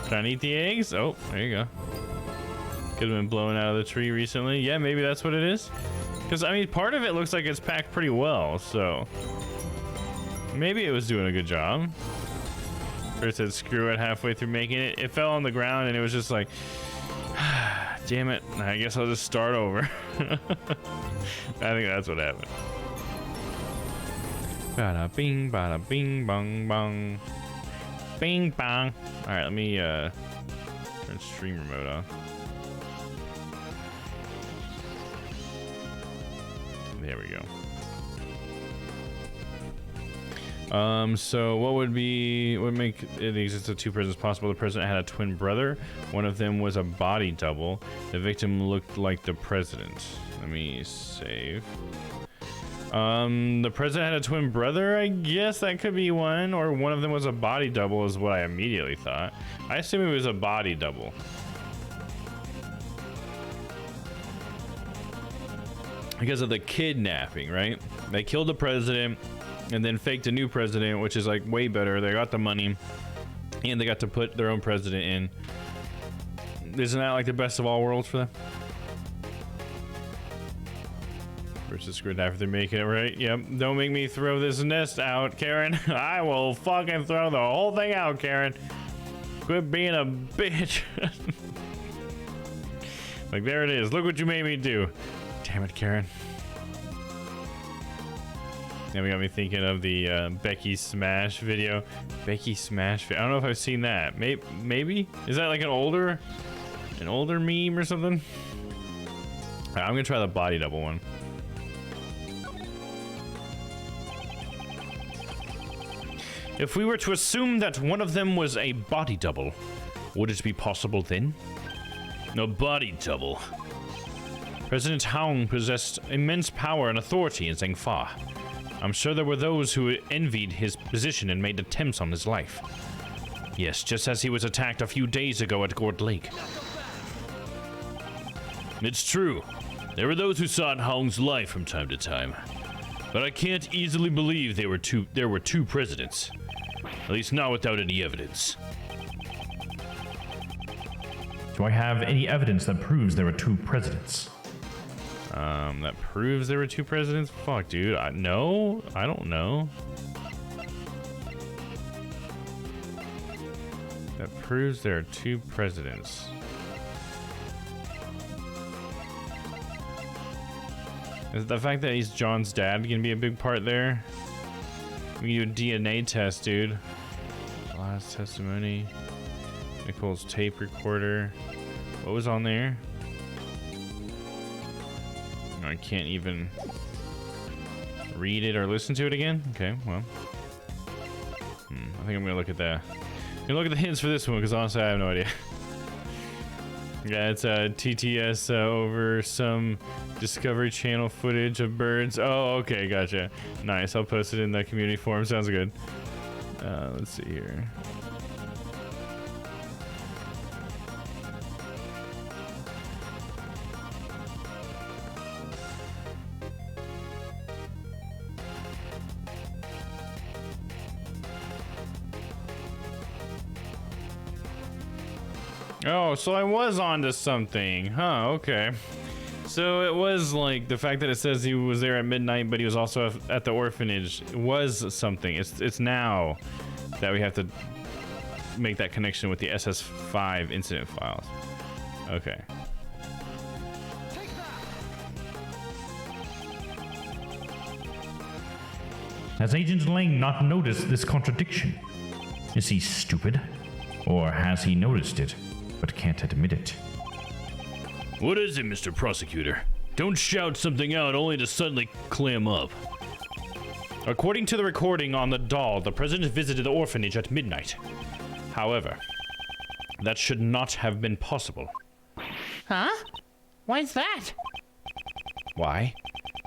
Speaker 1: Trying to eat the eggs? Oh, there you go. Could have been blown out of the tree recently. Yeah, maybe that's what it is. Because, I mean, part of it looks like it's packed pretty well, so maybe it was doing a good job. First said screw it halfway through making it. It fell on the ground and it was just like, damn it. I guess I'll just start over. I think that's what happened. Bada bing, bada bing, bong, bong. Bing, bong. All right, let me turn stream remote off. There we go. So what would make it exist of two presidents possible? The president had a twin brother. One of them was a body double. The victim looked like the president. Let me save. The president had a twin brother. I guess that could be one, or one of them was a body double is what I immediately thought. I assume it was a body double. Because of the kidnapping, right? They killed the president and then faked a new president, which is like way better. They got the money and they got to put their own president in. Isn't that like the best of all worlds for them? Versus screwed after they're making it, right? Yep. Don't make me throw this nest out, Karen. I will fucking throw the whole thing out, Karen. Quit being a bitch. Like, there it is. Look what you made me do. Damn it, Karen. Now we got me thinking of the Becky Smash video. Becky Smash video. I don't know if I've seen that. Maybe? Is that like an older meme or something? All right, I'm gonna try the body double one. If we were to assume that one of them was a body double, would it be possible then? No body double. President Hong possessed immense power and authority in Zhengfa. I'm sure there were those who envied his position and made attempts on his life. Yes, just as he was attacked a few days ago at Gourd Lake. It's true. There were those who sought Hong's life from time to time. But I can't easily believe there were two presidents. At least not without any evidence.
Speaker 6: Do I have any evidence that proves there were two presidents?
Speaker 1: That proves there were two presidents? Fuck, dude. No, I don't know. That proves there are two presidents. Is the fact that he's John's dad gonna be a big part there? We can do a DNA test, dude. Last testimony. Nicole's tape recorder. What was on there? I can't even read it or listen to it again. Okay, well, I think I'm gonna look at that. I'm gonna look at the hints for this one because honestly, I have no idea. Yeah, it's TTS over some Discovery Channel footage of birds. Oh, okay, gotcha. Nice. I'll post it in the community forum. Sounds good. Let's see here. Oh, so I was onto something. Huh, okay. So it was like the fact that it says he was there at midnight, but he was also at the orphanage was something. It's now that we have to make that connection with the SS5 incident files. Okay.
Speaker 6: Has Agent Lang not noticed this contradiction? Is he stupid? Or has he noticed it, but can't admit it?
Speaker 1: What is it, Mr. Prosecutor? Don't shout something out only to suddenly clam up.
Speaker 4: According to the recording on the doll, the president visited the orphanage at midnight. However, that should not have been possible.
Speaker 5: Huh? Why's that?
Speaker 4: Why?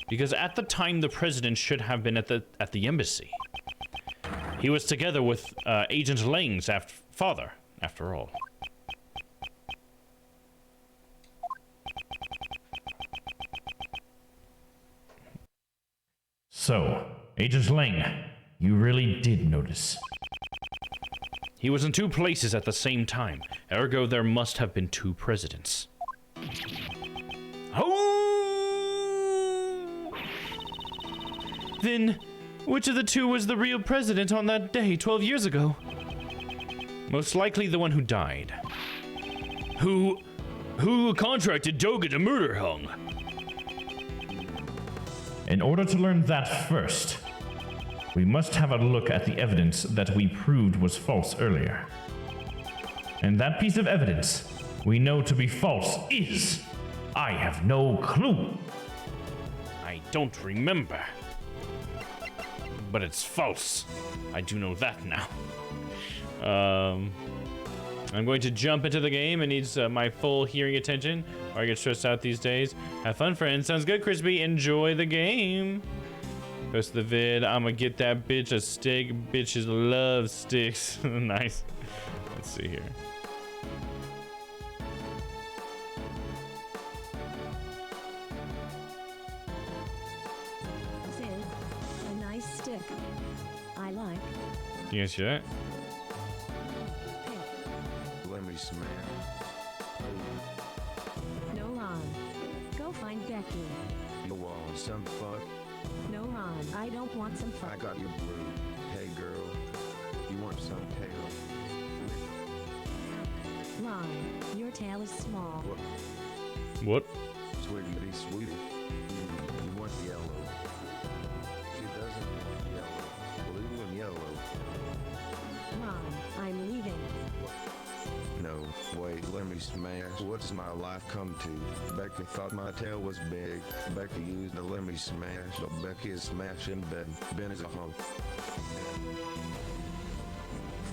Speaker 4: Because at the time, the president should have been at the embassy. He was together with Agent Lang's father, after all.
Speaker 6: So, Agent Lang, you really did notice.
Speaker 4: He was in two places at the same time. Ergo, there must have been two presidents. Oh!
Speaker 5: Then, which of the two was the real president on that day 12 years ago?
Speaker 4: Most likely the one who died.
Speaker 1: Who contracted Doga to murder Hung?
Speaker 6: In order to learn that first, we must have a look at the evidence that we proved was false earlier. And that piece of evidence we know to be false is... I have no clue.
Speaker 4: I don't remember. But it's false. I do know that now. I'm going to jump into the game. It needs my full hearing attention, or I get stressed out these days. Have fun, friends. Sounds good, Crispy. Enjoy the game. Post the vid. I'm gonna get that bitch a stick. Bitches love sticks. Nice. Let's see here.
Speaker 7: This is a nice stick. I like.
Speaker 4: Do you guys hear that?
Speaker 3: Let me smash.
Speaker 7: No Ron. Go find Becky.
Speaker 3: You want some fuck?
Speaker 7: No Ron. I don't want some
Speaker 3: I
Speaker 7: fun.
Speaker 3: got your blue. Hey girl, you want some tail?
Speaker 7: Ron, your tail is small.
Speaker 4: What?
Speaker 3: Sweetie, sweetie. You want yellow? She doesn't want yellow. Blue and yellow.
Speaker 7: Ron, I'm leaving.
Speaker 3: No, wait, let me smash. What's my life come to? Becky thought my tail was big. Becky used the let me smash, but Becky is smashing Ben. Ben is a hoe.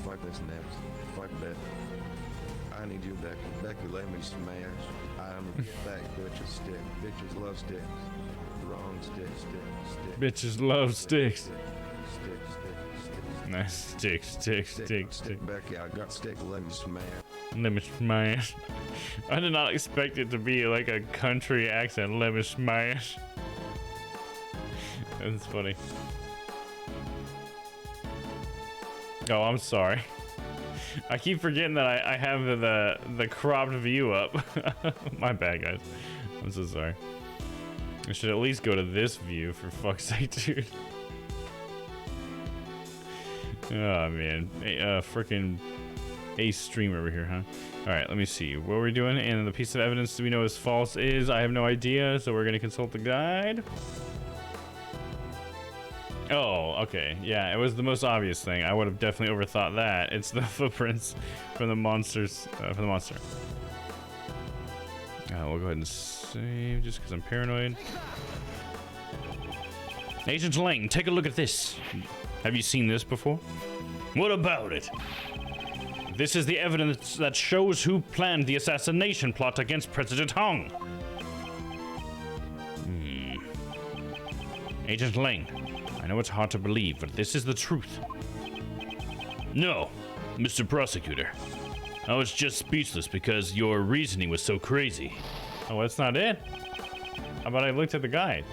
Speaker 3: Fuck this next. Fuck that. I need you, Becky. Becky, let me smash. I'm gonna get back, bitches stick. Bitches love sticks. Wrong stick, stick, stick.
Speaker 4: Bitches love sticks.
Speaker 3: Stick, stick, stick.
Speaker 4: Nice. Stick.
Speaker 3: Becky, I got stick, let me smash.
Speaker 4: Let me smash. I did not expect it to be like a country accent. Let me smash. That's funny. Oh, I'm sorry. I keep forgetting that I have the cropped view up. My bad, guys. I'm so sorry. I should at least go to this view, for fuck's sake, dude. Oh, man. Freaking ace stream over here, huh? Alright, let me see. What are we doing? And the piece of evidence we know is false is... I have no idea, so we're going to consult the guide. Oh, okay. Yeah, it was the most obvious thing. I would have definitely overthought that. It's the footprints from the monsters, from the monster. We'll go ahead and save just because I'm paranoid. Agent Lang, take a look at this. Have you seen this before?
Speaker 1: What about it?
Speaker 4: This is the evidence that shows who planned the assassination plot against President Hong. Agent Lang, I know it's hard to believe, but this is the truth.
Speaker 1: No, Mr. Prosecutor. I was just speechless because your reasoning was so crazy.
Speaker 4: Oh, that's not it? How about I looked at the guide?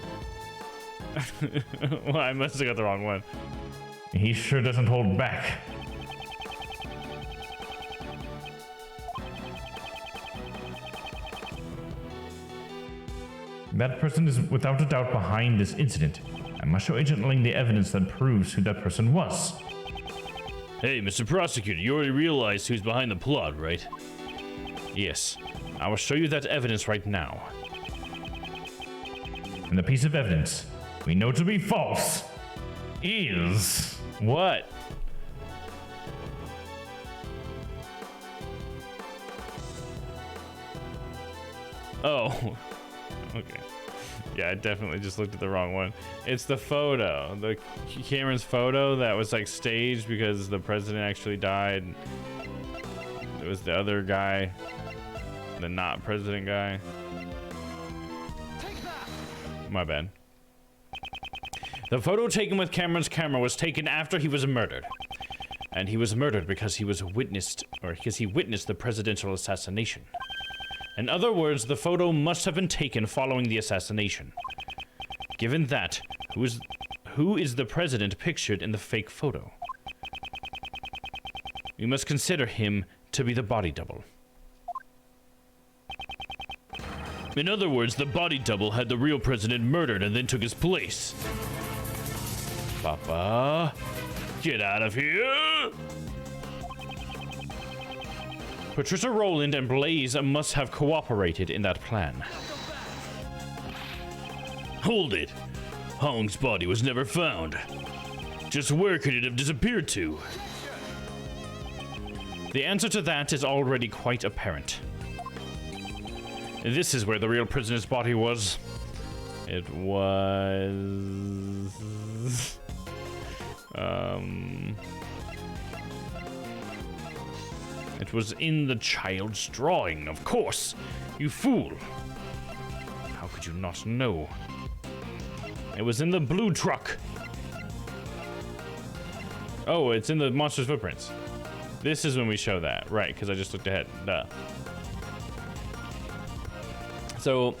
Speaker 4: Well, I must have got the wrong one.
Speaker 6: He sure doesn't hold back. That person is without a doubt behind this incident. I must show Agent Ling the evidence that proves who that person was.
Speaker 1: Hey, Mr. Prosecutor, you already realized who's behind the plot, right?
Speaker 4: Yes, I will show you that evidence right now.
Speaker 6: And the piece of evidence we know to be false is...
Speaker 4: What? Oh. Okay. Yeah, I definitely just looked at the wrong one. It's the photo. The Cameron's photo that was like staged because the president actually died. It was the other guy. The not president guy. My bad. The photo taken with Cameron's camera was taken after he was murdered. And he was murdered because he witnessed the presidential assassination. In other words, the photo must have been taken following the assassination. Given that, who is the president pictured in the fake photo? We must consider him to be the body double. In other words, the body double had the real president murdered and then took his place. Papa, get out of here! Patricia Rowland and Blaze must have cooperated in that plan. Hold it! Hong's body was never found. Just where could it have disappeared to? The answer to that is already quite apparent. This is where the real prisoner's body was. It was... It was in the child's drawing, of course. You fool. How could you not know? It was in the blue truck. Oh, it's in the monster's footprints. This is when we show that. Right, because I just looked ahead. Duh. So,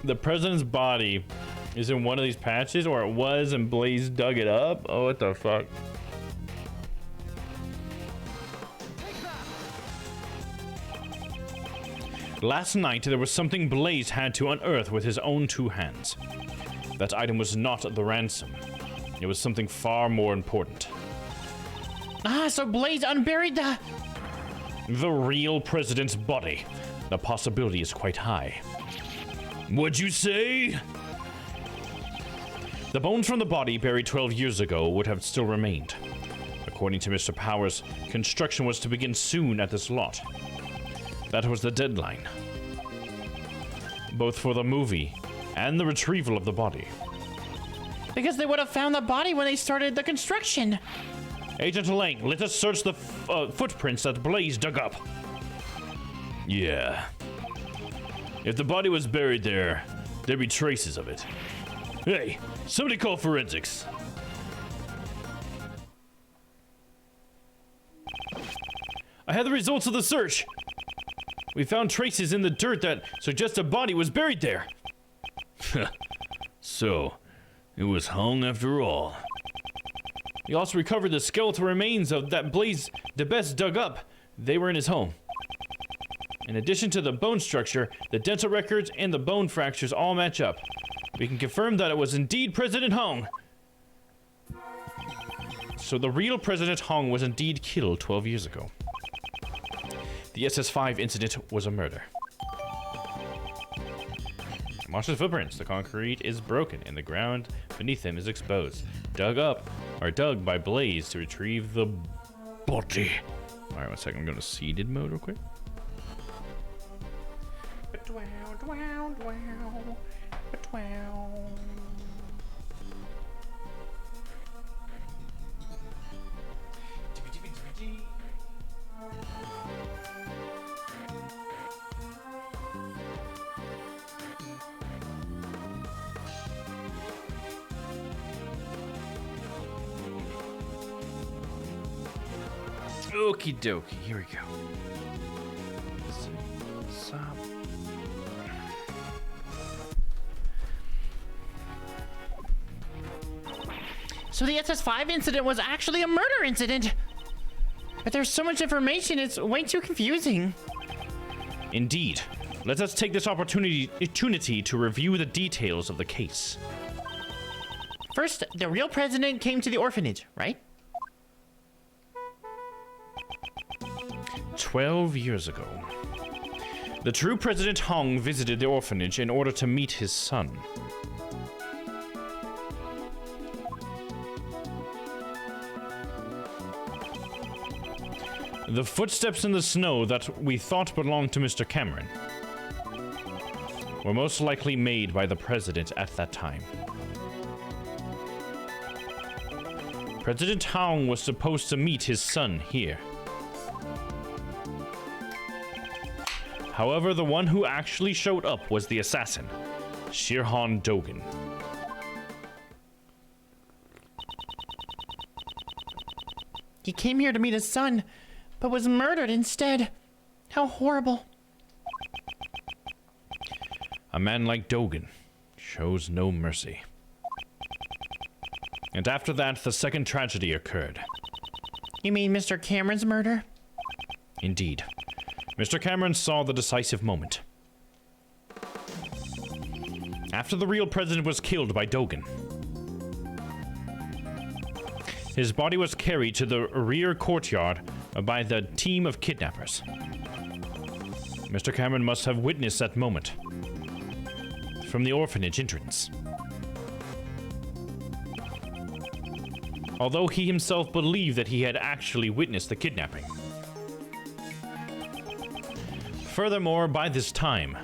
Speaker 4: the president's body is in one of these patches, or it was, and Blaze dug it up? Oh, what the fuck? Last night, there was something Blaze had to unearth with his own two hands. That item was not the ransom. It was something far more important.
Speaker 5: Ah, so Blaze unburied
Speaker 4: the real president's body. The possibility is quite high. What'd you say? The bones from the body buried 12 years ago would have still remained. According to Mr. Powers, construction was to begin soon at this lot. That was the deadline. Both for the movie and the retrieval of the body.
Speaker 5: Because they would have found the body when they started the construction.
Speaker 4: Agent Lang, let us search the footprints that Blaze dug up. Yeah. If the body was buried there, there'd be traces of it. Hey, somebody call forensics. I have the results of the search. We found traces in the dirt that suggest a body was buried there. So, it was Hong after all. We also recovered the skeletal remains of that Blaze DeBest dug up. They were in his home. In addition to the bone structure, the dental records and the bone fractures all match up. We can confirm that it was indeed President Hong. So the real President Hong was indeed killed 12 years ago. The SS5 incident was a murder. Monster's footprints. The concrete is broken and the ground beneath them is exposed. Dug by Blaze to retrieve the body. Alright, 1 second. I'm going to seeded mode real quick. Okie dokie, here we go. Stop.
Speaker 5: So the SS5 incident was actually a murder incident. But there's so much information, it's way too confusing.
Speaker 4: Indeed. Let us take this opportunity to review the details of the case.
Speaker 5: First, the real president came to the orphanage, right?
Speaker 4: 12 years ago. The true President Hong visited the orphanage in order to meet his son. The footsteps in the snow that we thought belonged to Mr. Cameron.
Speaker 1: were most likely made by the president at that time. President Hong was supposed to meet his son here. However, the one who actually showed up was the assassin, Shirhan Dogan.
Speaker 5: He came here to meet his son, but was murdered instead. How horrible.
Speaker 1: A man like Dogan shows no mercy. And after that, the second tragedy occurred.
Speaker 5: You mean Mr. Cameron's murder?
Speaker 1: Indeed. Mr. Cameron saw the decisive moment. After the real president was killed by Dogan, his body was carried to the rear courtyard by the team of kidnappers. Mr. Cameron must have witnessed that moment from the orphanage entrance. Although he himself believed that he had actually witnessed the kidnapping. Furthermore, by this time,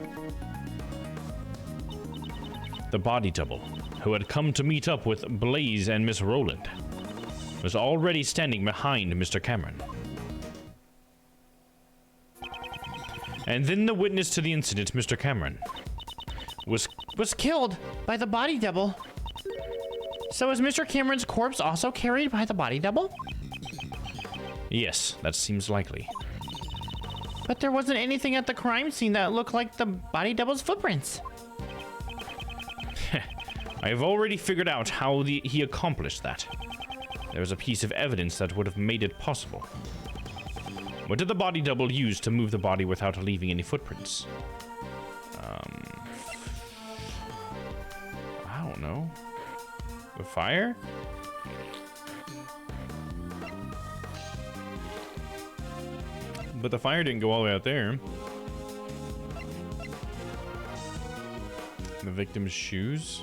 Speaker 1: the body double, who had come to meet up with Blaze and Miss Rowland, was already standing behind Mr. Cameron. And then the witness to the incident, Mr. Cameron, was
Speaker 5: killed by the body double. So is Mr. Cameron's corpse also carried by the body double?
Speaker 1: Yes, that seems likely.
Speaker 5: But there wasn't anything at the crime scene that looked like the body double's footprints.
Speaker 1: I have already figured out how he accomplished that. There was a piece of evidence that would have made it possible. What did the body double use to move the body without leaving any footprints? I don't know. The fire? But the fire didn't go all the way out there. The victim's shoes.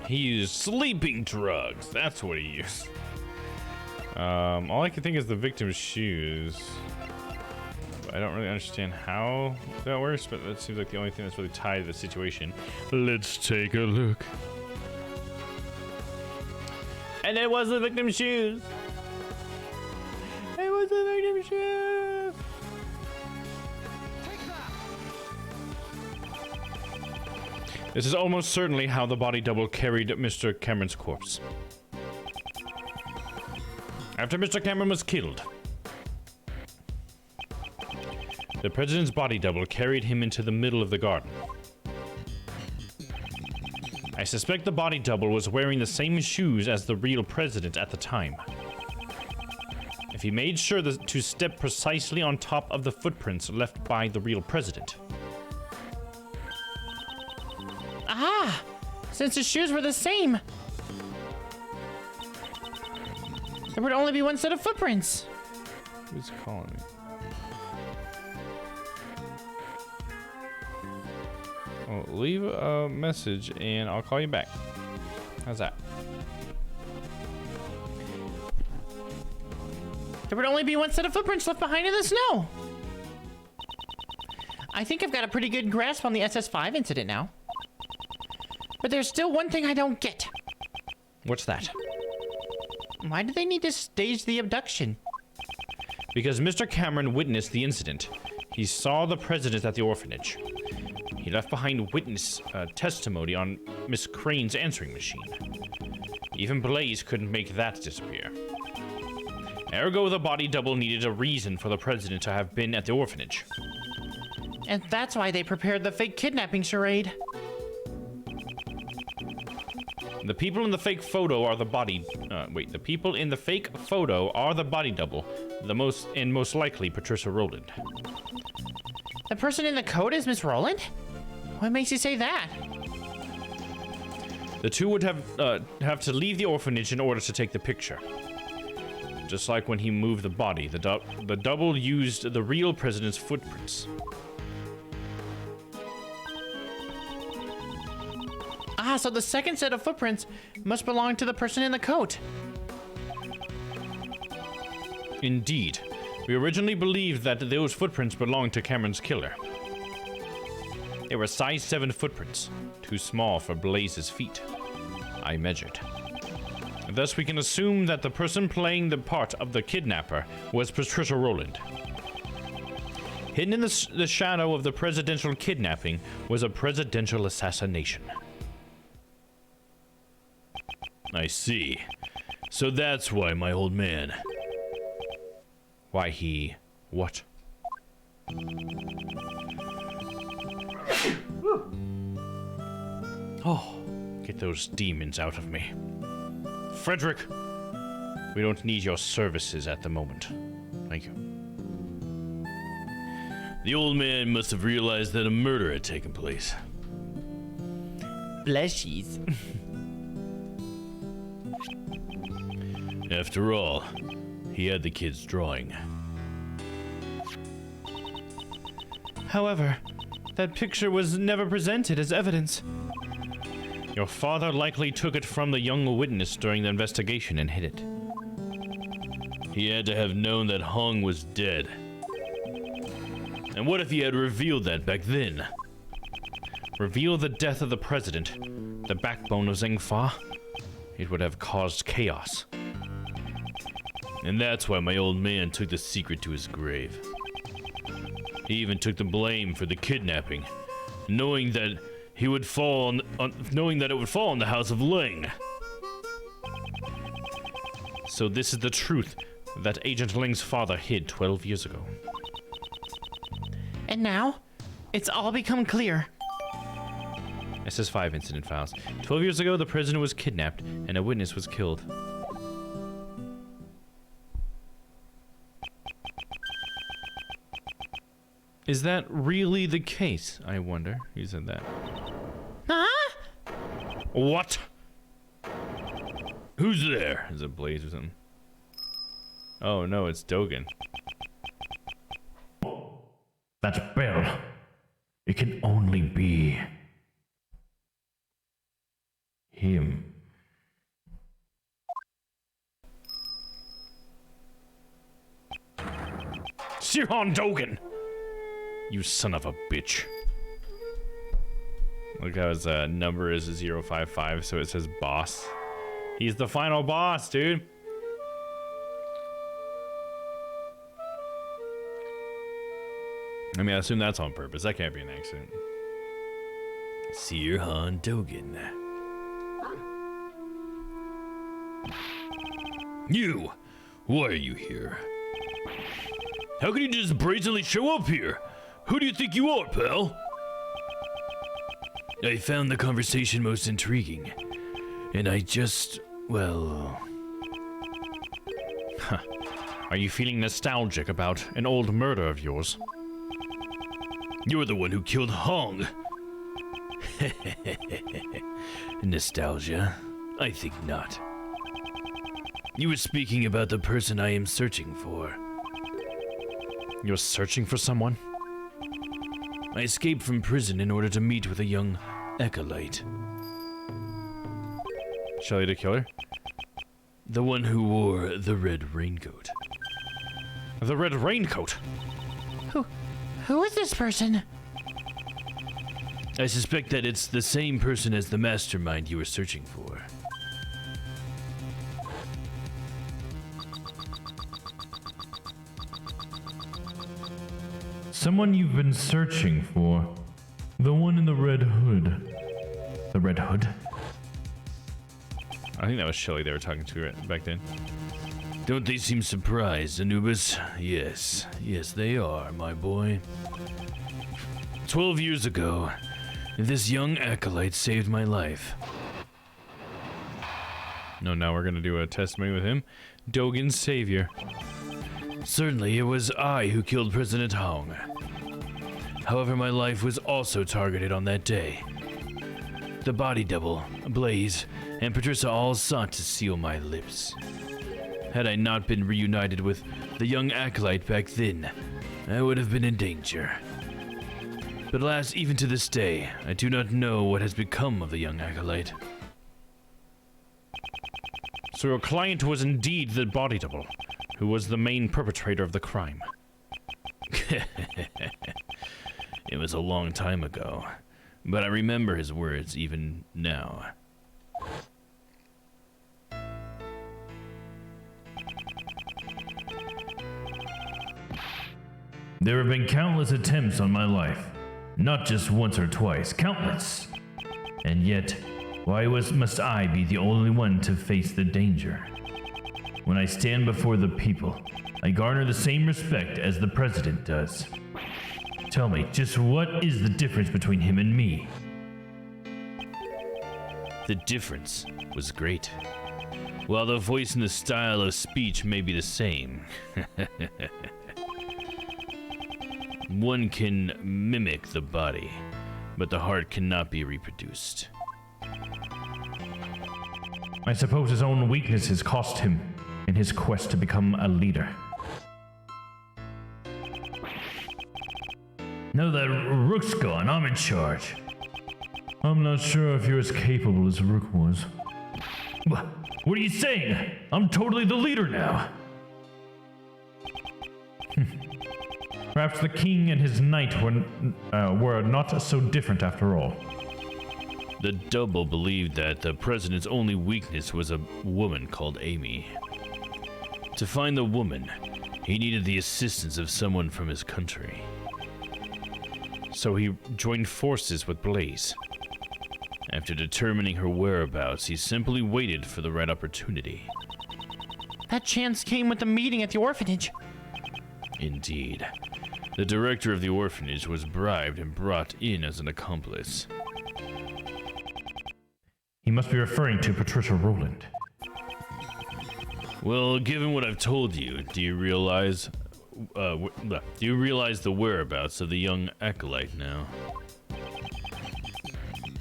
Speaker 1: He used sleeping drugs. That's what he used. All I can think is the victim's shoes. I don't really understand how that works, but that seems like the only thing that's really tied to the situation. Let's take a look. And it was the victim's shoes. It was the victim's shoes. This is almost certainly how the body double carried Mr. Cameron's corpse. After Mr. Cameron was killed, the president's body double carried him into the middle of the garden. I suspect the body double was wearing the same shoes as the real president at the time. If he made sure to step precisely on top of the footprints left by the real president.
Speaker 5: Ah! Since his shoes were the same, there would only be one set of footprints.
Speaker 1: Who's calling me? Well, leave a message and I'll call you back. How's that?
Speaker 5: There would only be one set of footprints left behind in the snow. I think I've got a pretty good grasp on the SS5 incident now. But there's still one thing I don't get.
Speaker 1: What's that?
Speaker 5: Why do they need to stage the abduction?
Speaker 1: Because Mr. Cameron witnessed the incident. He saw the president at the orphanage. He left behind witness testimony on Miss Crane's answering machine. Even Blaze couldn't make that disappear. Ergo, the body double needed a reason for the president to have been at the orphanage.
Speaker 5: And that's why they prepared the fake kidnapping charade.
Speaker 1: The people in the fake photo are the body... the people in the fake photo are the body double. Most likely Patricia Rowland.
Speaker 5: The person in the coat is Miss Rowland? What makes you say that?
Speaker 1: The two would have to leave the orphanage in order to take the picture. Just like when he moved the body, the double used the real president's footprints.
Speaker 5: Ah, so the second set of footprints must belong to the person in the coat.
Speaker 1: Indeed. We originally believed that those footprints belonged to Cameron's killer. They were size 7 footprints, too small for Blaze's feet. I measured. Thus, we can assume that the person playing the part of the kidnapper was Patricia Rowland. Hidden in the shadow of the presidential kidnapping was a presidential assassination. I see. So that's why my old man... Why he... what? Oh, get those demons out of me. Frederick! We don't need your services at the moment. Thank you. The old man must have realized that a murder had taken place.
Speaker 5: Blushies.
Speaker 1: After all, he had the kid's drawing.
Speaker 5: However, that picture was never presented as evidence.
Speaker 1: Your father likely took it from the young witness during the investigation and hid it. He had to have known that Hong was dead. And what if he had revealed that back then? Reveal the death of the president, the backbone of Zhengfa? It would have caused chaos. And that's why my old man took the secret to his grave. He even took the blame for the kidnapping, knowing that he would fall knowing that it would fall on the House of Ling. So this is the truth that Agent Ling's father hid 12 years ago.
Speaker 5: And now, it's all become clear.
Speaker 1: SS5 incident files. 12 years ago, the president was kidnapped and a witness was killed. Is that really the case? I wonder. Who said that?
Speaker 5: Huh?
Speaker 1: What? Who's there? Is it Blaze or something? Oh no, it's Dogen.
Speaker 6: That bell. It can only be him.
Speaker 1: Sirhan Dogen! You son of a bitch. Look how his number is 055, so it says boss. He's the final boss, dude. I mean, I assume that's on purpose. That can't be an accident. Sirhan Dogen. You! Why are you here? How can you just brazenly show up here? Who do you think you are, pal? I found the conversation most intriguing. And I just, well... Huh. Are you feeling nostalgic about an old murder of yours? You're the one who killed Hong. Nostalgia? I think not. You were speaking about the person I am searching for. You're searching for someone? I escaped from prison in order to meet with a young acolyte. Shelley the killer? The one who wore the red raincoat. The red raincoat?
Speaker 5: Who is this person?
Speaker 1: I suspect that it's the same person as the mastermind you were searching for.
Speaker 6: Someone you've been searching for. The one in the red hood. The red hood?
Speaker 1: I think that was Shelley they were talking to back then. Don't they seem surprised, Anubis? Yes, they are, my boy. 12 years ago, this young acolyte saved my life. No, now we're gonna do a testimony with him. Dogen's savior. Certainly, it was I who killed President Hong. However, my life was also targeted on that day. The body double, Blaze, and Patricia all sought to seal my lips. Had I not been reunited with the young acolyte back then, I would have been in danger. But alas, even to this day, I do not know what has become of the young acolyte. So your client was indeed the body double. who was the main perpetrator of the crime. It was a long time ago, but I remember his words even now.
Speaker 6: There have been countless attempts on my life. Not just once or twice, countless. And yet, why must I be the only one to face the danger? When I stand before the people, I garner the same respect as the president does. Tell me, just what is the difference between him and me?
Speaker 1: The difference was great. While the voice and the style of speech may be the same, one can mimic the body, but the heart cannot be reproduced.
Speaker 6: I suppose his own weaknesses cost him in his quest to become a leader. Now that Rook's gone, I'm in charge. I'm not sure if you're as capable as Rook was. What are you saying? I'm totally the leader now. Perhaps the king and his knight were not so different after all.
Speaker 1: The double believed that the president's only weakness was a woman called Amy. To find the woman, he needed the assistance of someone from his country. So he joined forces with Blaze. After determining her whereabouts, he simply waited for the right opportunity.
Speaker 5: That chance came with the meeting at the orphanage.
Speaker 1: Indeed. The director of the orphanage was bribed and brought in as an accomplice.
Speaker 6: He must be referring to Patricia Rowland.
Speaker 1: Well, given what I've told you, do you realize the whereabouts of the young acolyte now?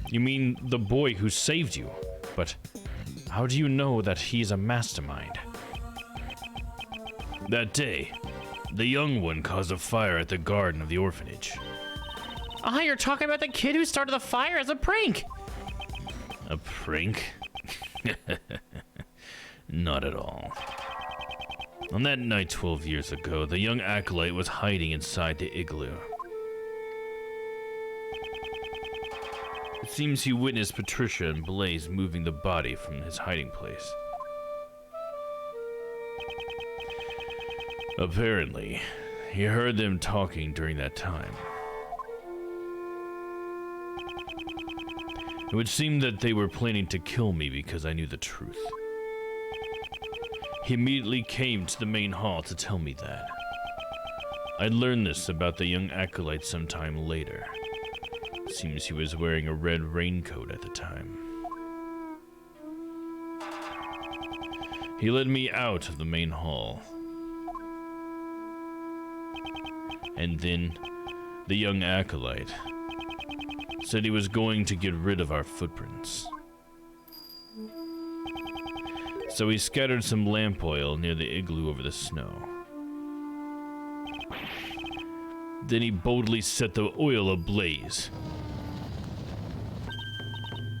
Speaker 1: You mean the boy who saved you? But how do you know that he's a mastermind? That day, the young one caused a fire at the garden of the orphanage.
Speaker 5: Ah, you're talking about the kid who started the fire as a prank.
Speaker 1: A prank? Not at all. On that night 12 years ago, the young acolyte was hiding inside the igloo. It seems he witnessed Patricia and Blaze moving the body from his hiding place. Apparently, he heard them talking during that time. It would seem that they were planning to kill me because I knew the truth. He immediately came to the main hall to tell me that. I learned this about the young acolyte sometime later. Seems he was wearing a red raincoat at the time. He led me out of the main hall. And then, the young acolyte said he was going to get rid of our footprints. So he scattered some lamp oil near the igloo over the snow. Then he boldly set the oil ablaze.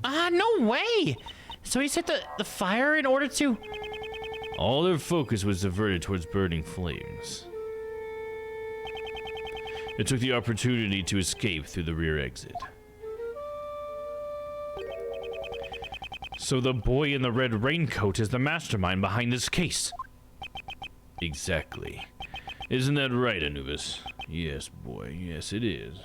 Speaker 5: Ah, no way! So he set the fire in order to...
Speaker 1: All their focus was diverted towards burning flames. It took the opportunity to escape through the rear exit. So the boy in the red raincoat is the mastermind behind this case. Exactly. Isn't that right, Anubis? Yes, boy. Yes, it is.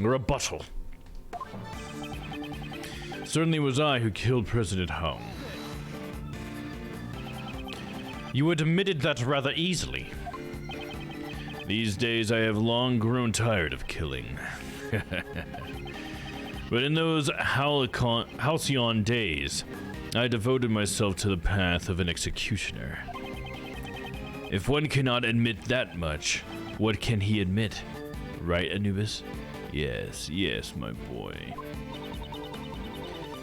Speaker 1: Rebuttal. Certainly was I who killed President Home. You admitted that rather easily. These days I have long grown tired of killing. But in those halcyon days, I devoted myself to the path of an executioner. If one cannot admit that much, what can he admit? Right, Anubis? Yes, yes, my boy.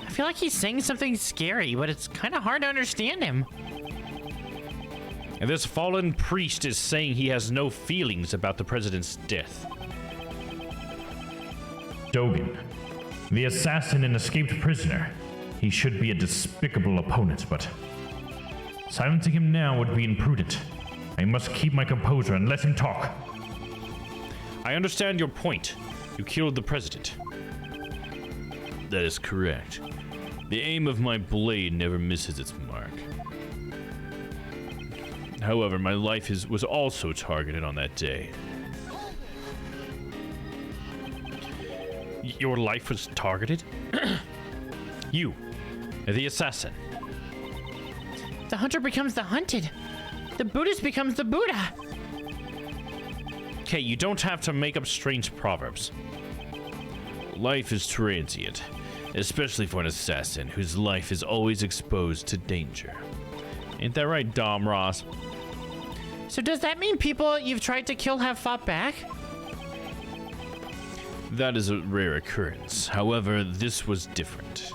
Speaker 5: I feel like he's saying something scary, but it's kind of hard to understand him.
Speaker 1: And this fallen priest is saying he has no feelings about the president's death.
Speaker 6: Dogen, the assassin and escaped prisoner. He should be a despicable opponent, but silencing him now would be imprudent. I must keep my composure and let him talk.
Speaker 1: I understand your point. You killed the president. That is correct. The aim of my blade never misses its mark. However, my life was also targeted on that day.
Speaker 6: Your life was targeted?
Speaker 1: You, the assassin.
Speaker 5: The hunter becomes the hunted. The Buddhist becomes the Buddha.
Speaker 1: Okay, you don't have to make up strange proverbs. Life is transient, especially for an assassin whose life is always exposed to danger. Ain't that right, Dom Ross?
Speaker 5: So does that mean people you've tried to kill have fought back?
Speaker 1: That is a rare occurrence. However, this was different.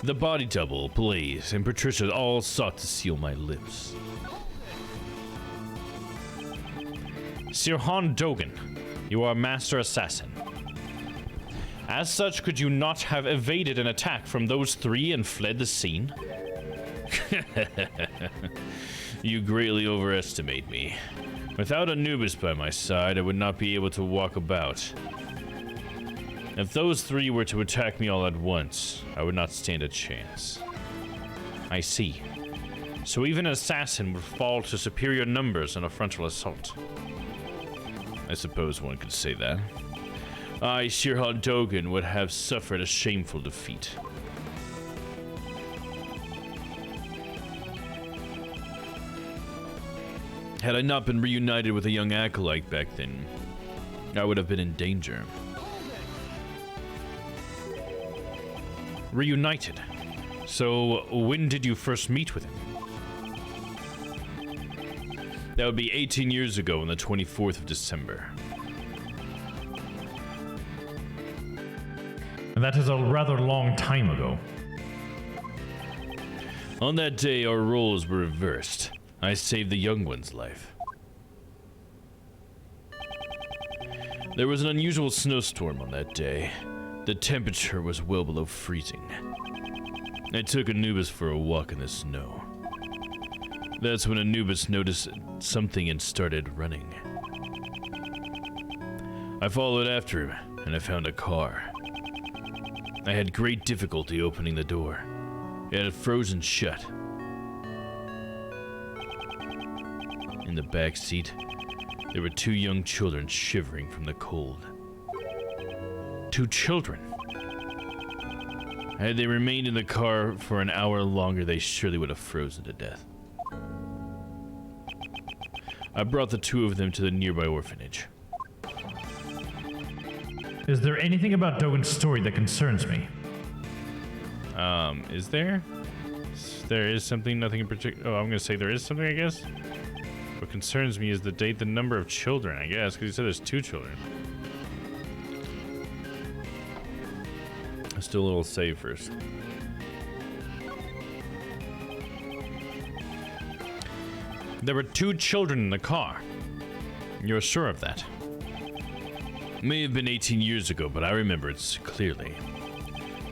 Speaker 1: The body double, Blaze, and Patricia all sought to seal my lips. Sirhan Dogan, you are a master assassin. As such, could you not have evaded an attack from those three and fled the scene? You greatly overestimate me. Without Anubis by my side, I would not be able to walk about. If those three were to attack me all at once, I would not stand a chance. I see. So even an assassin would fall to superior numbers in a frontal assault. I suppose one could say that. I, Sirhan Dogan, would have suffered a shameful defeat. Had I not been reunited with a young acolyte back then, I would have been in danger. Reunited? So, when did you first meet with him? That would be 18 years ago on the 24th of December.
Speaker 6: That is a rather long time ago.
Speaker 1: On that day, our roles were reversed. I saved the young one's life. There was an unusual snowstorm on that day. The temperature was well below freezing. I took Anubis for a walk in the snow. That's when Anubis noticed something and started running. I followed after him, and I found a car. I had great difficulty opening the door. It had frozen shut. In the back seat, there were two young children shivering from the cold. 2 children. Had they remained in the car for an hour longer, they surely would have frozen to death. I brought the 2 of them to the nearby orphanage.
Speaker 6: Is there anything about Dogan's story that concerns me?
Speaker 1: Is there? There is something, nothing in particular. Oh, I'm gonna say there is something, I guess. What concerns me is the date, the number of children, I guess, because you said there's 2 children. Let's do a little save first. There were 2 children in the car. You're sure of that? May have been 18 years ago, but I remember it clearly.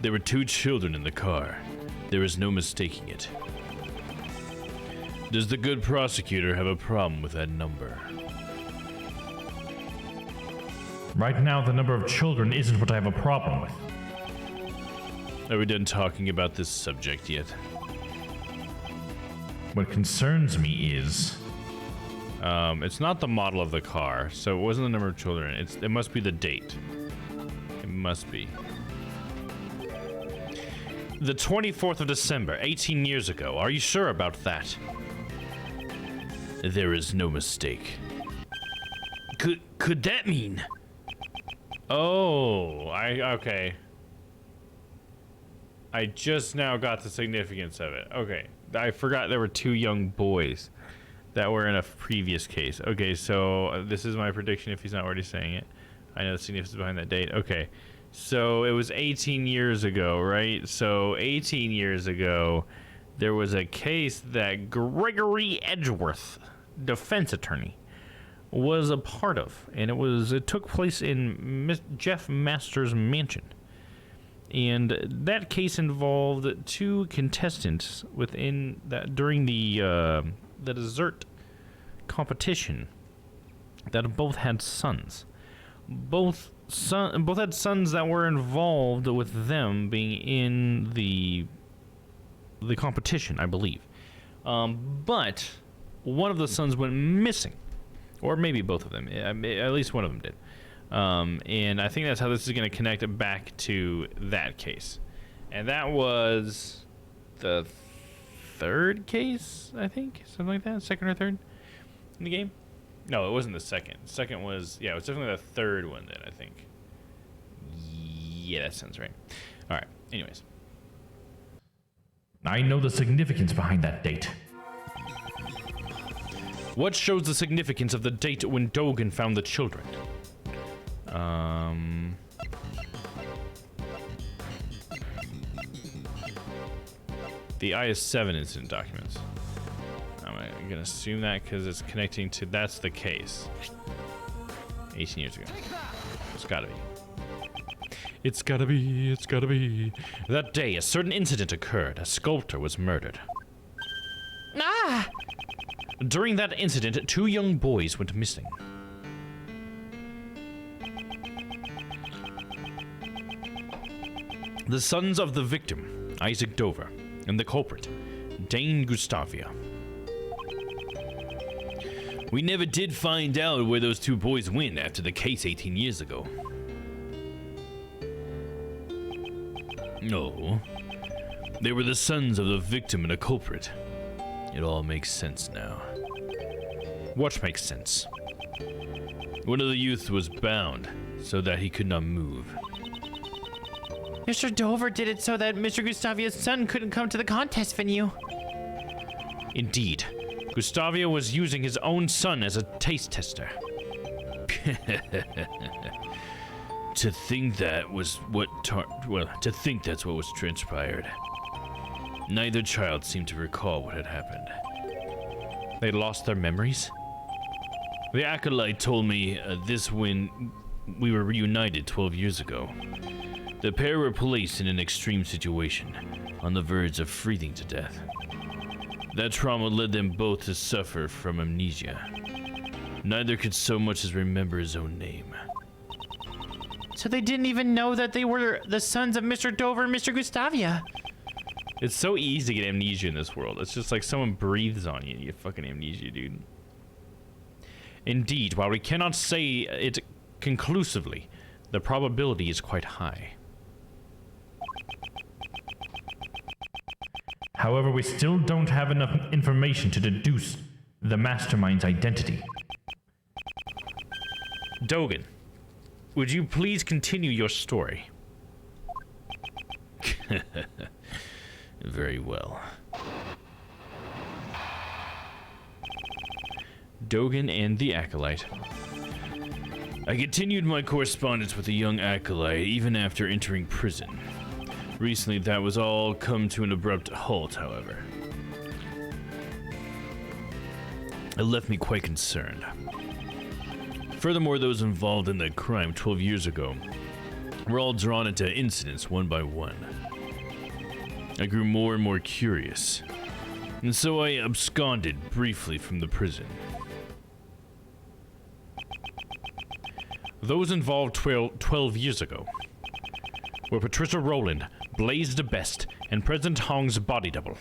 Speaker 1: There were 2 children in the car. There is no mistaking it. Does the good prosecutor have a problem with that number?
Speaker 6: Right now, the number of children isn't what I have a problem with.
Speaker 1: Are we done talking about this subject yet?
Speaker 6: What concerns me is...
Speaker 1: it's not the model of the car, so it wasn't the number of children. It must be the date. It must be. The 24th of December, 18 years ago. Are you sure about that? There is no mistake. Could that mean? Oh, okay. I just now got the significance of it. Okay, I forgot there were 2 young boys that were in a previous case. Okay, so this is my prediction if he's not already saying it. I know the significance behind that date. Okay, so it was 18 years ago, right? So 18 years ago, there was a case that Gregory Edgeworth, defense attorney, was a part of, and it took place in Jeff Masters' mansion
Speaker 4: And that case involved two contestants within that during the dessert competition that both had sons. Both had sons that were involved with them being in the competition, I believe. But one of the sons went missing, or maybe both of them. At least one of them did. And I think that's how this is going to connect it back to that case. And that was the third case, I think, something like that, second or third in the game. No, it wasn't the second. The second was, yeah, it was definitely the third one then, I think. Yeah, that sounds right. All right, anyways.
Speaker 6: I know the significance behind that date.
Speaker 4: What shows the significance of the date when Dogen found the children? The IS-7 incident documents. I'm gonna assume that because it's connecting to, that's the case. 18 years ago. It's gotta be. It's gotta be, it's gotta be. That day, a certain incident occurred. A sculptor was murdered.
Speaker 5: Ah!
Speaker 4: During that incident, two young boys went missing. The sons of the victim, Isaac Dover, and the culprit, Dane Gustavia. We never did find out where those two boys went after the case 18 years ago. No. They were the sons of the victim and a culprit. It all makes sense now. What makes sense? One of the youths was bound so that he could not move.
Speaker 5: Mr. Dover did it so that Mr. Gustavia's son couldn't come to the contest venue.
Speaker 4: Indeed. Gustavia was using his own son as a taste tester. To think that was what to think that's what was transpired. Neither child seemed to recall what had happened. They lost their memories? The acolyte told me this when we were reunited 12 years ago. The pair were placed in an extreme situation, on the verge of freezing to death. That trauma led them both to suffer from amnesia. Neither could so much as remember his own name.
Speaker 5: So they didn't even know that they were the sons of Mr. Dover and Mr. Gustavia.
Speaker 4: It's so easy to get amnesia in this world. It's just like someone breathes on you and you get fucking amnesia, dude. Indeed, while we cannot say it conclusively, the probability is quite high.
Speaker 6: However, we still don't have enough information to deduce the mastermind's identity.
Speaker 4: Dogen, would you please continue your story? Very well. Dogen and the Acolyte. I continued my correspondence with the young Acolyte even after entering prison. Recently, that was all come to an abrupt halt, however. It left me quite concerned. Furthermore, those involved in that crime 12 years ago were all drawn into incidents one by one. I grew more and more curious, and so I absconded briefly from the prison. Those involved 12 years ago were Patricia Rowland, Blaze DeBest, and President Hong's body double.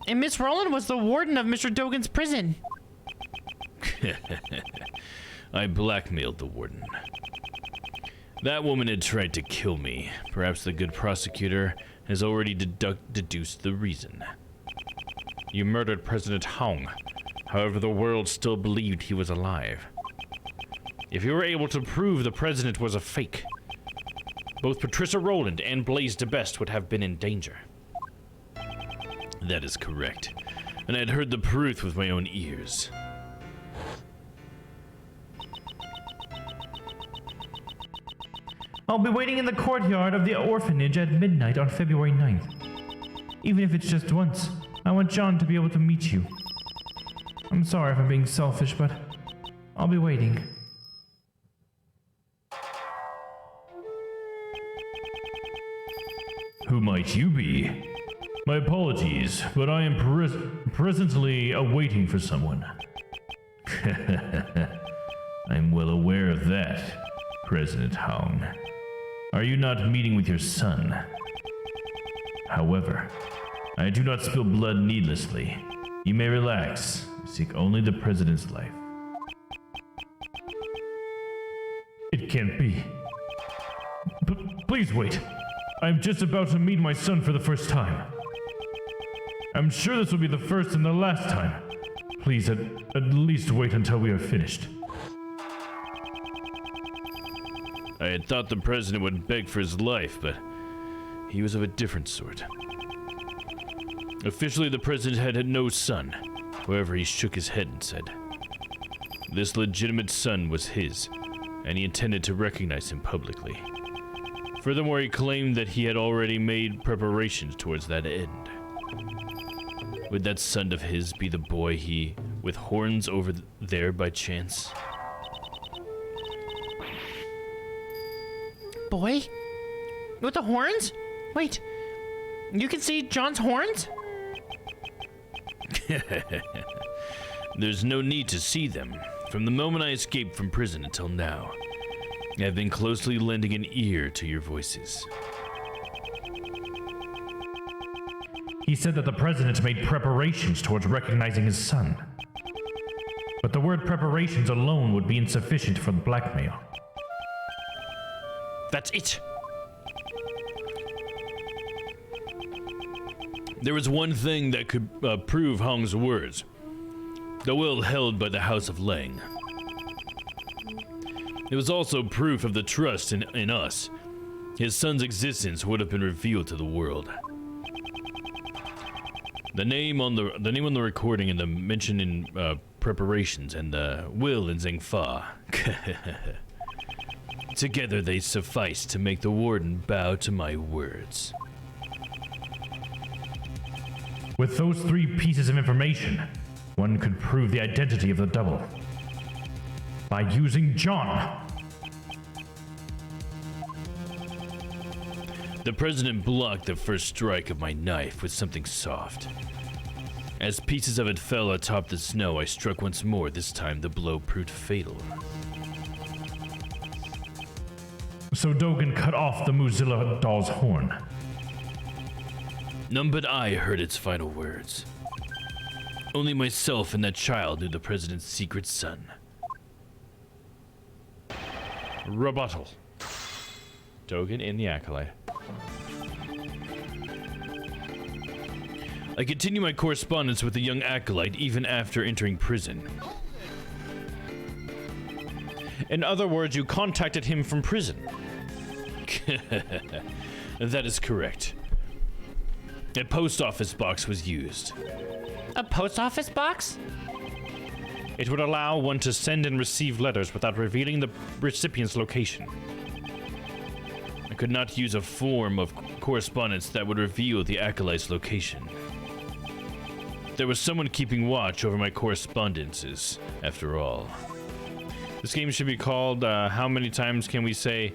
Speaker 5: And Miss Rowland was the warden of Mr. Dogen's prison.
Speaker 4: I blackmailed the warden. That woman had tried to kill me. Perhaps the good prosecutor has already deduced the reason. You murdered President Hong. However, the world still believed he was alive. If you were able to prove the president was a fake, both Patricia Rowland and Blaze DeBest would have been in danger. That is correct. And I had heard the truth with my own ears.
Speaker 6: I'll be waiting in the courtyard of the orphanage at midnight on February 9th. Even if it's just once, I want John to be able to meet you. I'm sorry if I'm being selfish, but I'll be waiting. Who might you be? My apologies, but I am presently awaiting for someone. I'm well aware of that, President Hong. Are you not meeting with your son? However, I do not spill blood needlessly. You may relax. Seek only the President's life. It can't be. Please wait. I'm just about to meet my son for the first time. I'm sure this will be the first and the last time. Please, at least wait until we are finished.
Speaker 1: I had thought the president would beg for his life, but he was of a different sort. Officially, the president had no son. However, he shook his head and said, this legitimate son was his, and he intended to recognize him publicly. Furthermore, he claimed that he had already made preparations towards that end. Would that son of his be the boy with horns over there by chance?
Speaker 5: Boy? With the horns? Wait, you can see John's horns?
Speaker 1: There's no need to see them. From the moment I escaped from prison until now, I have been closely lending an ear to your voices.
Speaker 6: He said that the president made preparations towards recognizing his son. But the word preparations alone would be insufficient for the blackmail.
Speaker 1: That's it! There was one thing that could prove Hong's words. The will held by the House of Lang. It was also proof of the trust in us. His son's existence would have been revealed to the world. The name on the recording and the mention in preparations and the will in Zhengfa. Together they suffice to make the warden bow to my words.
Speaker 6: With those 3 pieces of information, one could prove the identity of the double. By using John.
Speaker 1: The president blocked the first strike of my knife with something soft. As pieces of it fell atop the snow, I struck once more. This time the blow proved fatal.
Speaker 6: So Dogen cut off the Muzilla doll's horn.
Speaker 1: None but I heard its final words. Only myself and that child knew the president's secret son.
Speaker 4: Rebuttal. Dogen in the Acolyte.
Speaker 1: I continue my correspondence with the young acolyte even after entering prison.
Speaker 4: In other words, you contacted him from prison.
Speaker 1: That is correct. A post office box was used.
Speaker 5: A post office box?
Speaker 4: It would allow one to send and receive letters without revealing the recipient's location.
Speaker 1: I could not use a form of correspondence that would reveal the acolyte's location. There was someone keeping watch over my correspondences, after all.
Speaker 4: This game should be called, how many times can we say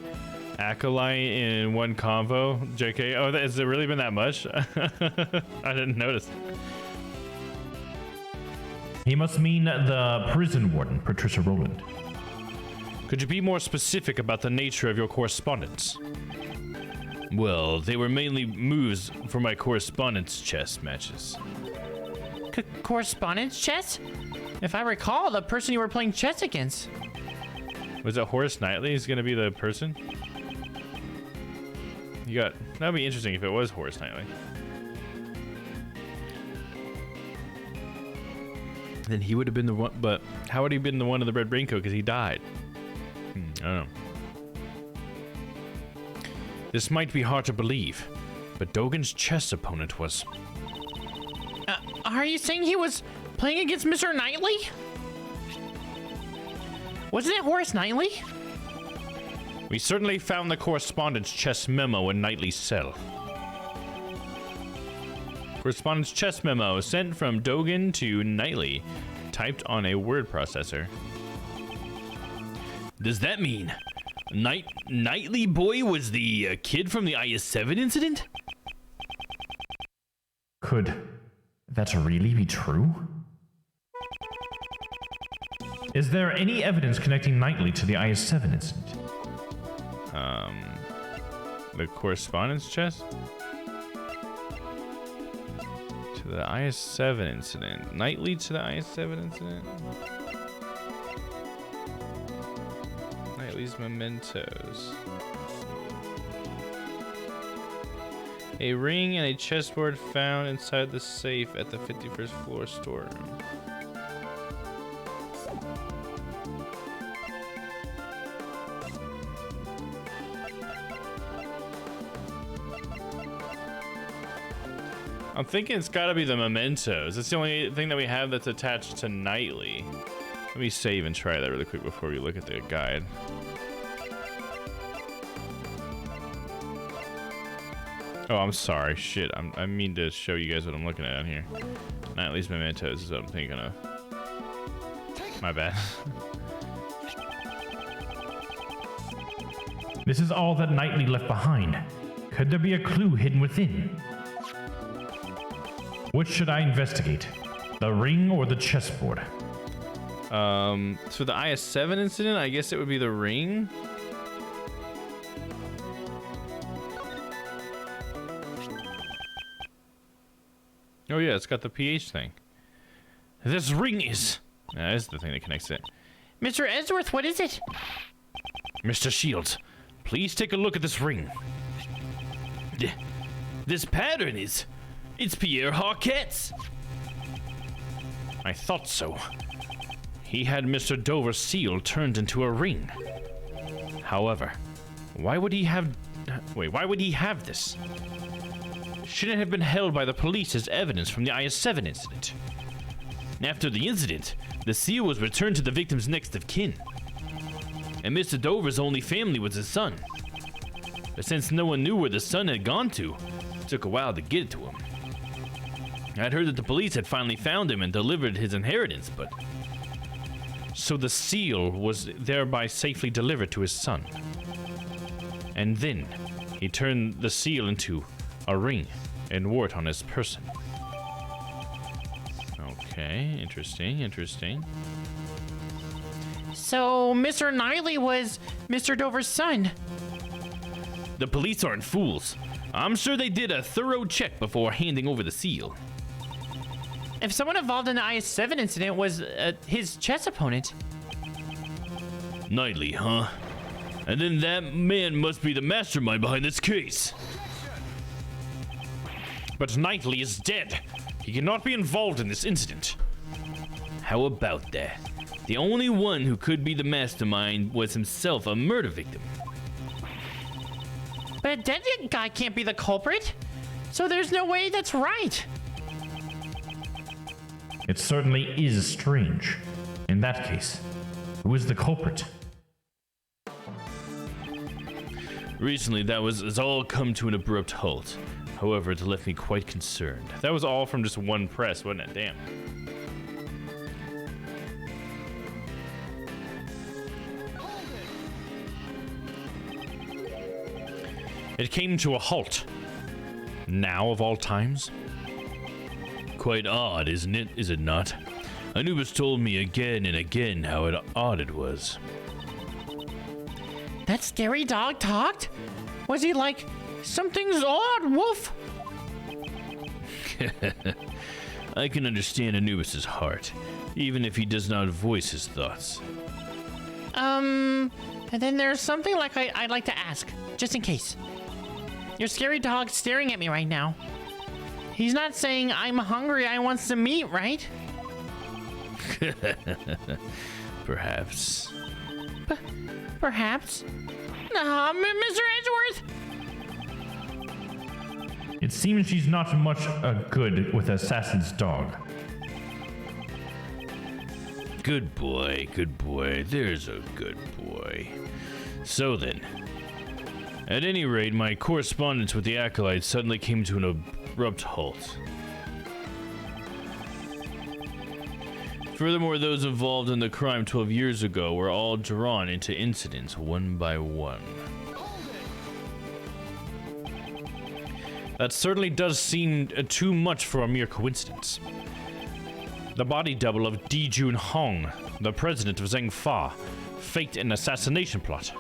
Speaker 4: Acolyte in one convo? JK, oh, has it really been that much? I didn't notice.
Speaker 6: He must mean the prison warden, Patricia Rowland.
Speaker 4: Could you be more specific about the nature of your correspondence?
Speaker 1: Well, they were mainly moves for my correspondence chess matches.
Speaker 5: Correspondence chess? If I recall, the person you were playing chess against.
Speaker 4: Was it Horace Knightley who's gonna be the person? That'd be interesting if it was Horace Knightley. Then he would have been the one, but how would he have been the one in the red raincoat? Because he died. I don't know. This might be hard to believe, but Dogen's chess opponent was...
Speaker 5: Are you saying he was playing against Mr. Knightley? Wasn't it Horace Knightley?
Speaker 4: We certainly found the correspondence chess memo in Knightley's cell. Correspondence chess memo sent from Dogen to Knightley, typed on a word processor.
Speaker 1: Does that mean Knightley boy was the kid from the IS-7 incident?
Speaker 6: Could that really be true? Is there any evidence connecting Knightley to the IS-7 incident?
Speaker 4: The correspondence chest? To the IS-7 incident. Knightley to the IS-7 incident? Knightley's mementos. A ring and a chessboard found inside the safe at the 51st floor storeroom. I'm thinking it's gotta be the mementos. It's the only thing that we have that's attached to Knightley. Let me save and try that really quick before we look at the guide. Oh, I'm sorry. Shit, I mean to show you guys what I'm looking at on here. Knightley's mementos is what I'm thinking of. My bad.
Speaker 6: This is all that Knightley left behind. Could there be a clue hidden within? Which should I investigate? The ring or the chessboard?
Speaker 4: So the IS-7 incident, I guess it would be the ring. Oh yeah, it's got the PH thing. This ring is... that's the thing that connects it.
Speaker 5: Mr. Edgeworth, what is it?
Speaker 1: Mr. Shields, please take a look at this ring. This pattern is... it's Pierre Harquette's. I thought so. He had Mr. Dover's seal turned into a ring. However, why would he have... wait, why would he have this? Shouldn't have been held by the police as evidence from the IS-7 incident. After the incident, the seal was returned to the victim's next of kin. And Mr. Dover's only family was his son. But since no one knew where the son had gone to, it took a while to get it to him. I'd heard that the police had finally found him and delivered his inheritance, but... so the seal was thereby safely delivered to his son. And then, he turned the seal into a ring and wore it on his person. Okay, interesting, interesting.
Speaker 5: So, Mr. Knightley was Mr. Dover's son.
Speaker 1: The police aren't fools. I'm sure they did a thorough check before handing over the seal.
Speaker 5: If someone involved in the IS-7 incident was his chess opponent...
Speaker 1: Knightley, huh? And then that man must be the mastermind behind this case. But Knightley is dead. He cannot be involved in this incident. How about that? The only one who could be the mastermind was himself a murder victim.
Speaker 5: But a dead guy can't be the culprit. So there's no way that's right.
Speaker 6: It certainly is strange. In that case, who is the culprit?
Speaker 1: Recently, that has all come to an abrupt halt. However, it left me quite concerned.
Speaker 4: That was all from just one press, wasn't it? Damn.
Speaker 1: It came to a halt. Now, of all times? Quite odd, isn't it? Is it not? Anubis told me again and again how odd it was.
Speaker 5: That scary dog talked? Was he like, something's odd, woof?
Speaker 1: I can understand Anubis's heart, even if he does not voice his thoughts.
Speaker 5: And then there's something like I'd like to ask, just in case. Your scary dog's staring at me right now. He's not saying, I'm hungry, I want some meat, right?
Speaker 1: Perhaps.
Speaker 5: Perhaps. Mr. Edgeworth!
Speaker 6: It seems she's not much good with Assassin's dog.
Speaker 1: Good boy, there's a good boy. So then, at any rate, my correspondence with the Acolytes suddenly came to an abrupt halt. Furthermore, those involved in the crime 12 years ago were all drawn into incidents one by one. That certainly does seem too much for a mere coincidence. The body double of Di Jun Hong, the president of Zheng Fa, faked an assassination plot.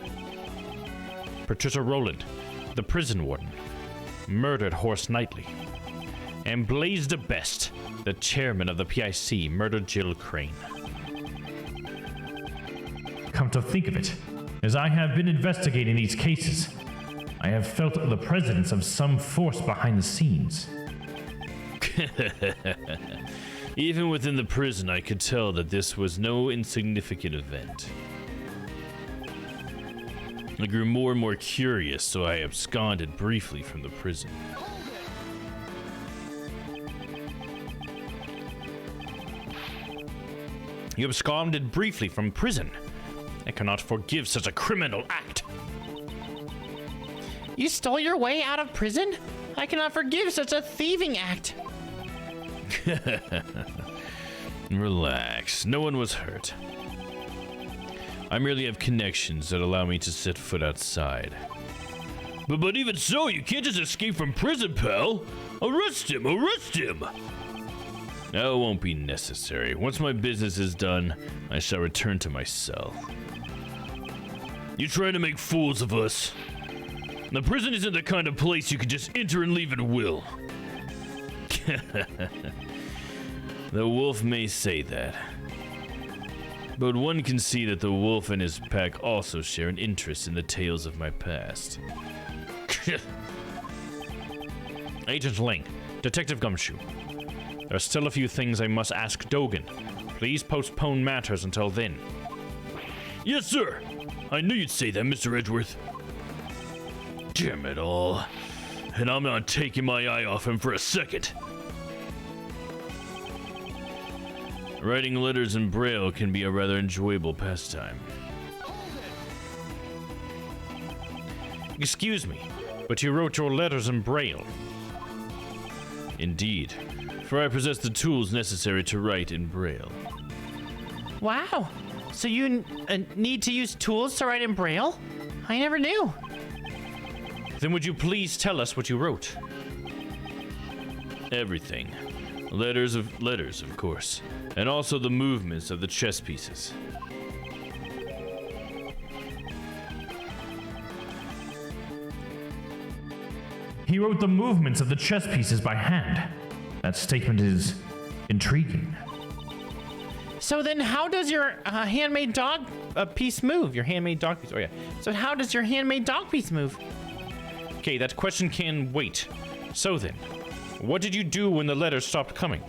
Speaker 1: Patricia Rowland, the prison warden, murdered Horst Knightley. And Blaise de Best, the chairman of the PIC, murdered Jill Crane.
Speaker 6: Come to think of it, as I have been investigating these cases, I have felt the presence of some force behind the scenes.
Speaker 1: Even within the prison, I could tell that this was no insignificant event. I grew more and more curious, so I absconded briefly from the prison. You absconded briefly from prison. I cannot forgive such a criminal act.
Speaker 5: You stole your way out of prison? I cannot forgive such a thieving act.
Speaker 1: Relax, no one was hurt. I merely have connections that allow me to set foot outside. But even so, you can't just escape from prison, pal. Arrest him, arrest him! No, it won't be necessary. Once my business is done, I shall return to my cell. You trying to make fools of us? The prison isn't the kind of place you can just enter and leave at will. The wolf may say that. But one can see that the wolf and his pack also share an interest in the tales of my past. Agent Ling, Detective Gumshoe. There are still a few things I must ask Dogen. Please postpone matters until then. Yes, sir. I knew you'd say that, Mr. Edgeworth. Damn it all. And I'm not taking my eye off him for a second. Writing letters in Braille can be a rather enjoyable pastime. Excuse me, but you wrote your letters in Braille. Indeed, for I possess the tools necessary to write in Braille.
Speaker 5: Wow. So you need to use tools to write in Braille? I never knew.
Speaker 1: Then would you please tell us what you wrote? Everything. Letters, of course. And also the movements of the chess pieces.
Speaker 6: He wrote the movements of the chess pieces by hand. That statement is intriguing.
Speaker 5: So then how does your handmade dog piece move? Your handmade dog piece, oh yeah. So how does your handmade dog piece move?
Speaker 1: Okay, that question can wait. So then, what did you do when the letters stopped coming?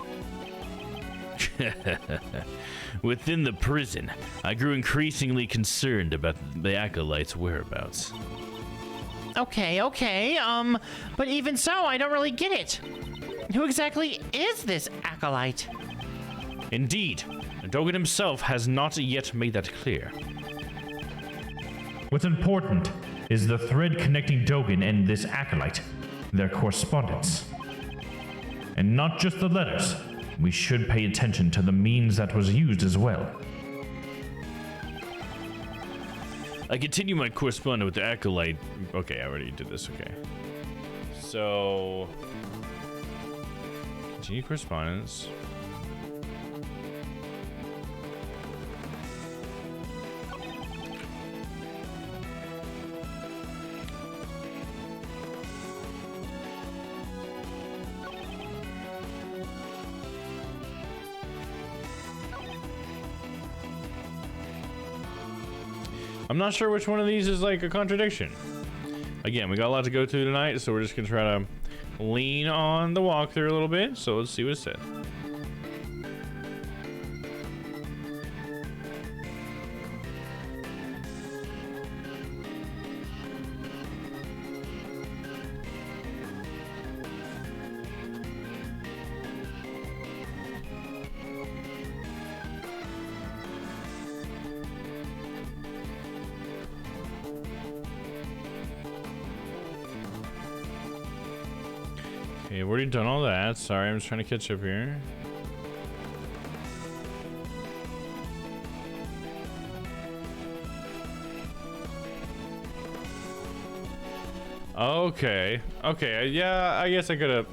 Speaker 1: Within the prison, I grew increasingly concerned about the acolyte's whereabouts.
Speaker 5: Okay, but even so, I don't really get it. Who exactly is this acolyte?
Speaker 1: Indeed, Dogen himself has not yet made that clear.
Speaker 6: What's important is the thread connecting Dogen and this acolyte, their correspondence. And not just the letters. We should pay attention to the means that was used as well.
Speaker 1: I continue my correspondence with the acolyte. Okay, I already did this, okay. So... continue correspondence. I'm not sure which one of these is like a contradiction. Again, we got a lot to go through tonight, so we're just gonna try to lean on the walkthrough a little bit. So let's see what it said. Okay, I've already done all that. Sorry, I'm just trying to catch up here.
Speaker 4: Okay. Okay. Yeah, I guess I could have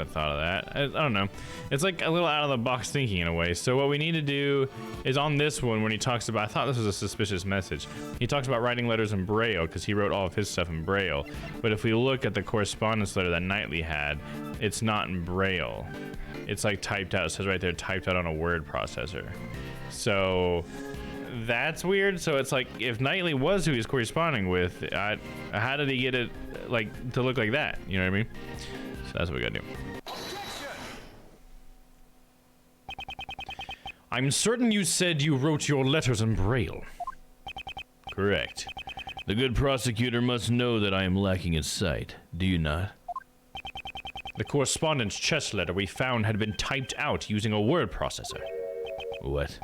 Speaker 4: thought of that. I don't know. It's like a little out of the box thinking in a way. So what we need to do is on this one when he talks about, I thought this was a suspicious message. He talks about writing letters in Braille because he wrote all of his stuff in Braille. But if we look at the correspondence letter that Knightley had, it's not in Braille. It's like typed out. It says right there, typed out on a word processor. So that's weird. So it's like if Knightley was who he's corresponding with, how did he get it like to look like that? You know what I mean? So that's what we gotta do. I'm certain you said you wrote your letters in Braille. Correct. The good prosecutor must know that I am lacking in sight, do you not? The correspondence chest letter we found had been typed out using a word processor. What?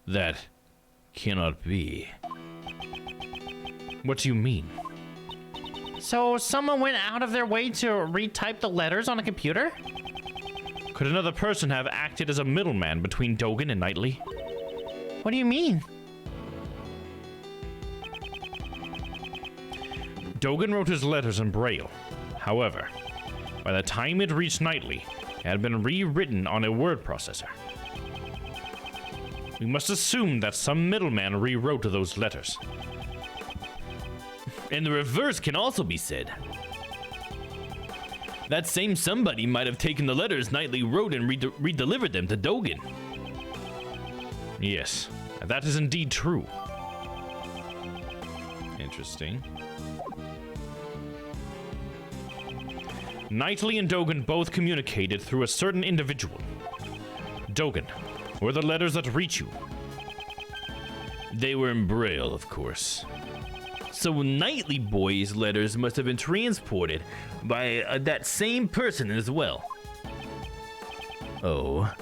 Speaker 4: That cannot be. What do you mean?
Speaker 5: So someone went out of their way to retype the letters on a computer?
Speaker 4: Could another person have acted as a middleman between Dogen and Knightley?
Speaker 5: What do you mean?
Speaker 4: Dogen wrote his letters in Braille. However, by the time it reached Knightley, it had been rewritten on a word processor. We must assume that some middleman rewrote those letters. And the reverse can also be said. That same somebody might have taken the letters Knightley wrote and redelivered them to Dogen. Yes, that is indeed true. Interesting. Knightley and Dogen both communicated through a certain individual. Dogen, were the letters that reach you? They were in Braille, of course. So Knightley boy's letters must have been transported by that same person as well. Oh,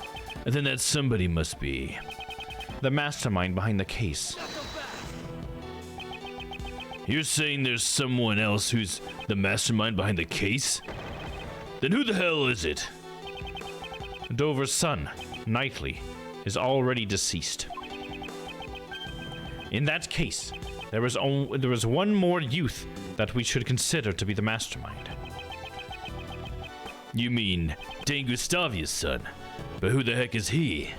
Speaker 4: then that somebody must be the mastermind behind the case. You're saying there's someone else who's the mastermind behind the case? Then who the hell is it? Dover's son, Knightley, is already deceased. In that case, there was one more youth that we should consider to be the mastermind. You mean Dane Gustavia's son? But who the heck is he?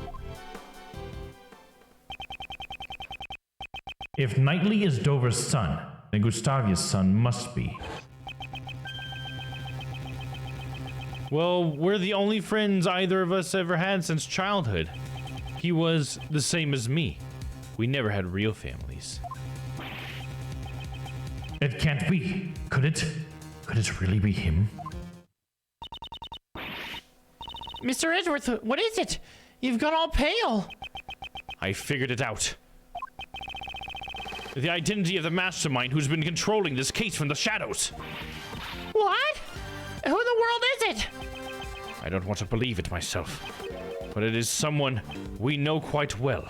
Speaker 6: If Knightley is Dover's son, then Gustavia's son must be.
Speaker 4: Well, we're the only friends either of us ever had since childhood. He was the same as me. We never had real families.
Speaker 6: It can't be. Could it? Could it really be him?
Speaker 5: Mr. Edgeworth, what is it? You've gone all pale.
Speaker 4: I figured it out. The identity of the mastermind who's been controlling this case from the shadows.
Speaker 5: What? Who in the world is it?
Speaker 4: I don't want to believe it myself, but it is someone we know quite well.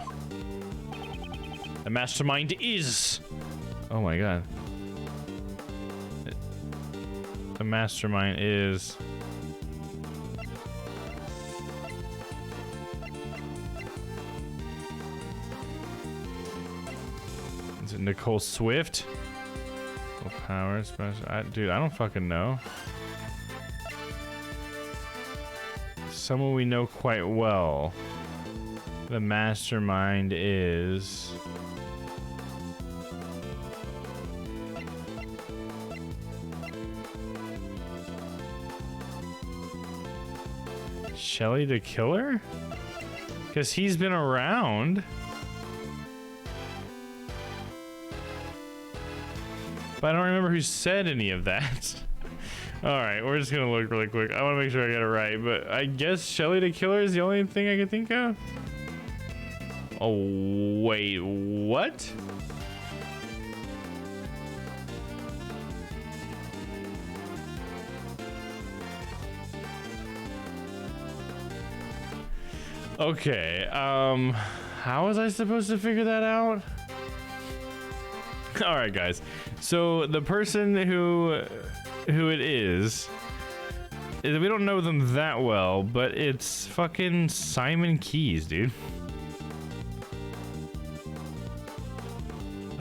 Speaker 4: The mastermind is... Oh my god. The mastermind is... Is it Nicole Swift? Nicole Power special... dude, I don't fucking know. Someone we know quite well. The mastermind is... Shelly the Killer? Because he's been around. But I don't remember who said any of that. Alright, we're just gonna look really quick. I want to make sure I get it right, but I guess Shelly the Killer is the only thing I can think of. Oh, wait, what? Okay, how was I supposed to figure that out? Alright, guys. So, the person who it is, we don't know them that well, but it's fucking Simon Keys, dude.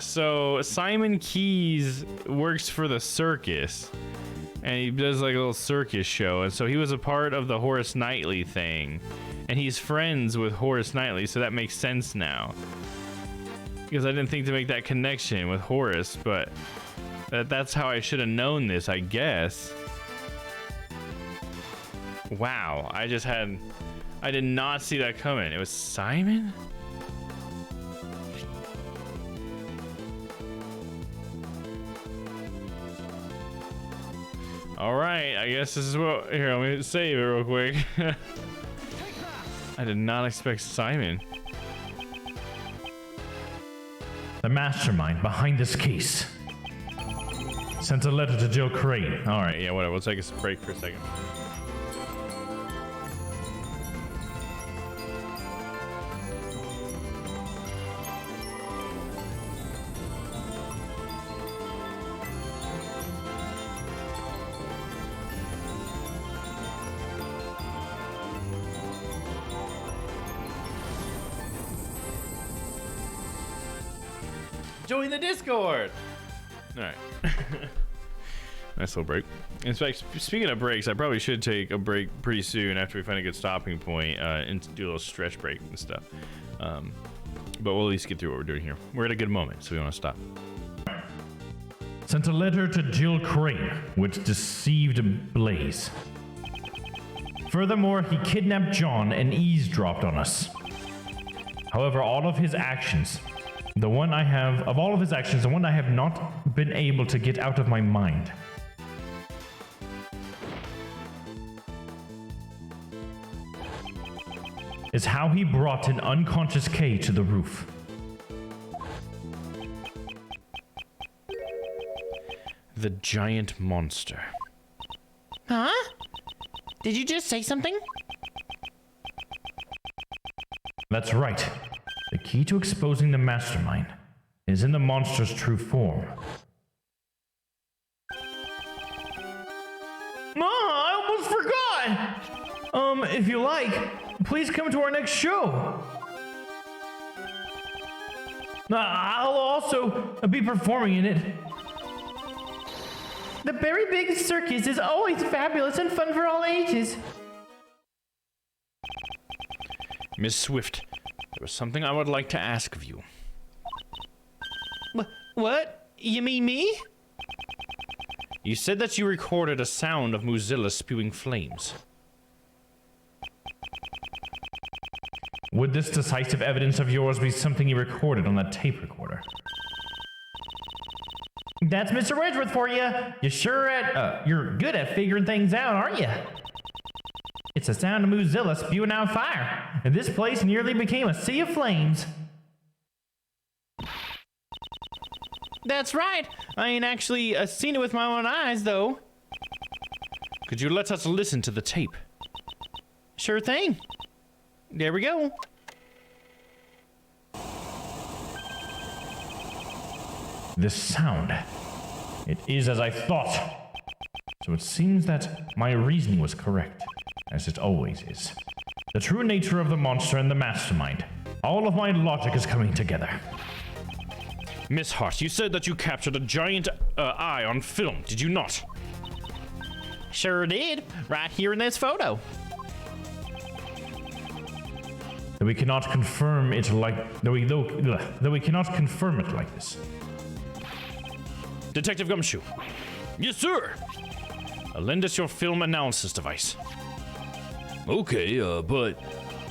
Speaker 4: So Simon Keys works for the circus, and he does like a little circus show, and so he was a part of the Horace Knightley thing, and he's friends with Horace Knightley, so that makes sense now. Because I didn't think to make that connection with Horace, but that's how I should have known this, I guess. Wow, I did not see that coming. It was Simon? All right, I guess this is what, here, let me save it real quick. I did not expect Simon.
Speaker 6: The mastermind behind this case sent a letter to Jill Crane.
Speaker 4: All right, yeah, whatever. We'll take a break for a second. Join the Discord! Alright. Nice little break. In fact, speaking of breaks, I probably should take a break pretty soon after we find a good stopping point and do a little stretch break and stuff. But we'll at least get through what we're doing here. We're at a good moment, so we want to stop.
Speaker 6: Sent a letter to Jill Crane, which deceived Blaze. Furthermore, he kidnapped John and eavesdropped on us. However, all of his actions, the one I have not been able to get out of my mind. Is how he brought an unconscious Kay to the roof.
Speaker 4: The giant monster.
Speaker 5: Huh? Did you just say something?
Speaker 6: That's right. The key to exposing the mastermind is in the monster's true form. I almost forgot! If you like, please come to our next show. I'll also be performing in it. The Berry Big Circus is always fabulous and fun for all ages.
Speaker 4: Miss Swift, there was something I would like to ask of you.
Speaker 5: What? You mean me?
Speaker 4: You said that you recorded a sound of Mozilla spewing flames.
Speaker 6: Would this decisive evidence of yours be something you recorded on that tape recorder? That's Mr. Edgeworth for you. You're good at figuring things out, aren't you? It's the sound of Mozilla spewing out fire, and this place nearly became a sea of flames.
Speaker 5: That's right. I ain't actually seen it with my own eyes, though.
Speaker 4: Could you let us listen to the tape?
Speaker 5: Sure thing. There we go.
Speaker 6: This sound. It is as I thought. So it seems that my reasoning was correct, as it always is. The true nature of the monster and the mastermind. All of my logic is coming together.
Speaker 4: Miss Hart, you said that you captured a giant eye on film, did you not?
Speaker 5: Sure did. Right here in this photo.
Speaker 6: Though we cannot confirm it like this.
Speaker 4: Detective Gumshoe. Yes, sir. Lend us your film analysis device.
Speaker 1: Okay, but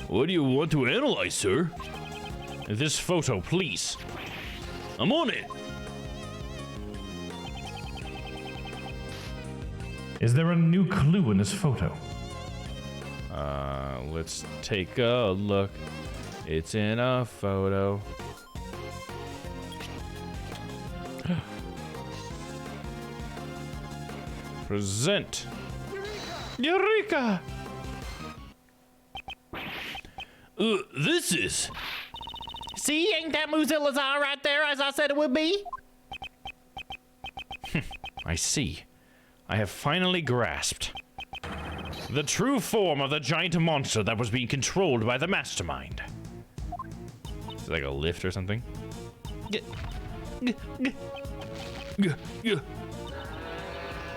Speaker 1: what do you want to analyze, sir?
Speaker 4: This photo, please.
Speaker 1: I'm on it.
Speaker 6: Is there a new clue in this photo?
Speaker 4: Let's take a look. It's in a photo. Present.
Speaker 5: Eureka!
Speaker 1: This is...
Speaker 5: See, ain't that Mozilla's eye right there as I said it would be?
Speaker 4: I see. I have finally grasped the true form of the giant monster that was being controlled by the mastermind. Is it like a lift or something?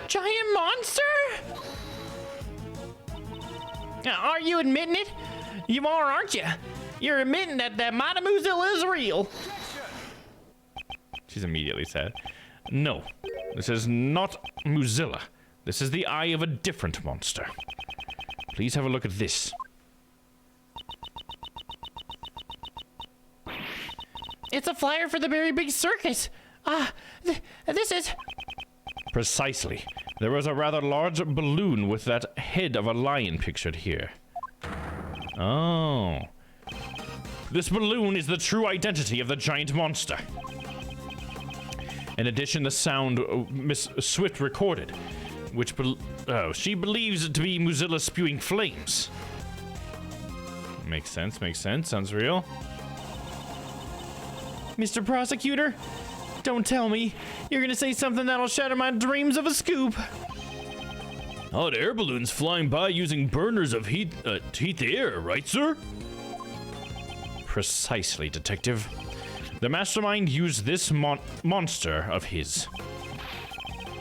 Speaker 5: Giant monster? Are you admitting it? You are, aren't you? You're admitting that Mademoiselle is real.
Speaker 1: She's immediately sad. No, this is not Muzilla. This is the eye of a different monster. Please have a look at this.
Speaker 5: It's a flyer for the very big circus. This is...
Speaker 1: Precisely. There was a rather large balloon with that head of a lion pictured here. Oh. This balloon is the true identity of the giant monster. In addition, the sound Miss Swift recorded, which she believes it to be Muzilla spewing flames. Makes sense, sounds real.
Speaker 5: Mr. Prosecutor, don't tell me you're gonna say something that'll shatter my dreams of a scoop.
Speaker 1: Hot air balloons flying by using burners of heat the air, right, sir? Precisely, Detective. The mastermind used this monster of his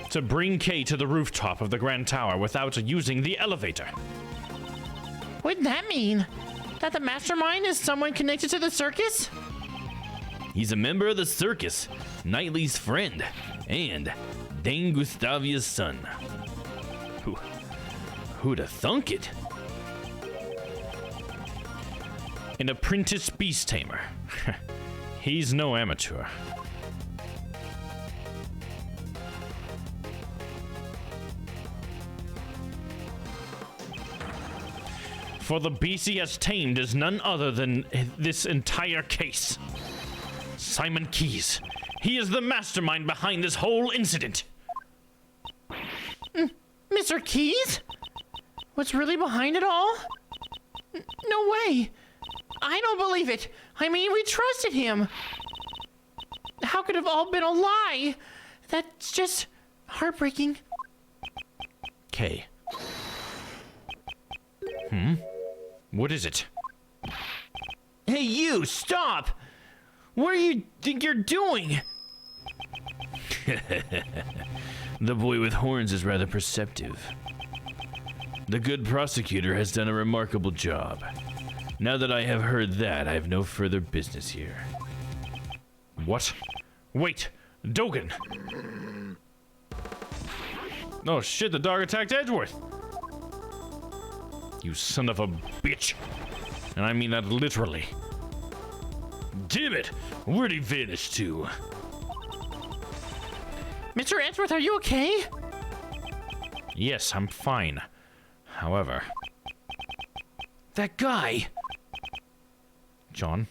Speaker 1: to bring Kay to the rooftop of the Grand Tower without using the elevator.
Speaker 5: What'd that mean? That the mastermind is someone connected to the circus?
Speaker 1: He's a member of the circus, Knightley's friend, and Dane Gustavia's son. Who'd have thunk it? An apprentice beast tamer. He's no amateur. For the beast he has tamed is none other than this entire case. Simon Keyes. He is the mastermind behind this whole incident.
Speaker 5: Mr. Keyes? What's really behind it all? No way. I don't believe it. I mean, we trusted him. How could it have all been a lie? That's just heartbreaking.
Speaker 1: Kay. What is it?
Speaker 5: Hey, you, stop! What do you think you're doing?
Speaker 1: The boy with horns is rather perceptive. The good prosecutor has done a remarkable job. Now that I have heard that, I have no further business here. What? Wait! Dogen! Oh shit, the dog attacked Edgeworth! You son of a bitch! And I mean that literally. Damn it! Where'd he vanish to?
Speaker 5: Mr. Edgeworth, are you okay?
Speaker 1: Yes, I'm fine. However... That guy! John?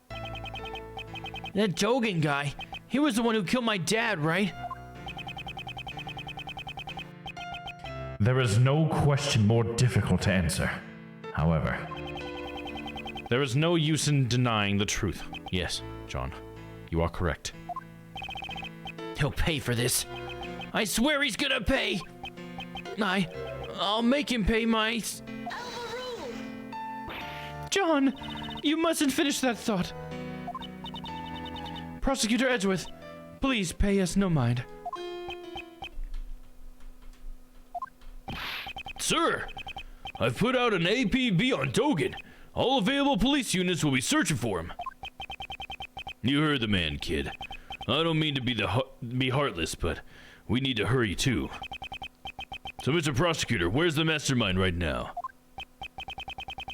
Speaker 5: That Dogen guy. He was the one who killed my dad, right?
Speaker 6: There is no question more difficult to answer. However,
Speaker 1: There is no use in denying the truth. Yes, John, you are correct.
Speaker 5: He'll pay for this. I swear he's gonna pay. I'll make him pay my... John, you mustn't finish that thought. Prosecutor Edgeworth, please pay us no mind.
Speaker 1: Sir, I've put out an APB on Dogen. All available police units will be searching for him. You heard the man, kid. I don't mean to be heartless, but we need to hurry too. So, Mr. Prosecutor, where's the mastermind right now?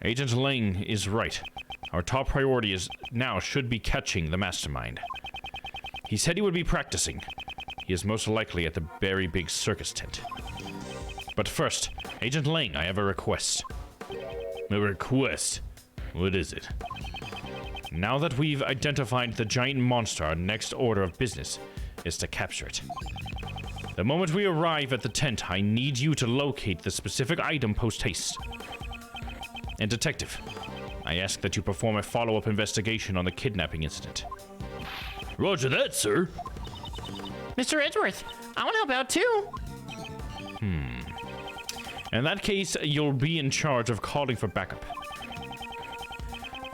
Speaker 1: Agent Lang is right. Our top priority should be catching the mastermind. He said he would be practicing. He is most likely at the very big circus tent. But first, Agent Lang, I have a request. A request? What is it? Now that we've identified the giant monster, our next order of business is to capture it. The moment we arrive at the tent, I need you to locate the specific item post-haste. And Detective, I ask that you perform a follow-up investigation on the kidnapping incident. Roger that, sir.
Speaker 5: Mr. Edgeworth, I want to help out too.
Speaker 1: In that case, you'll be in charge of calling for backup.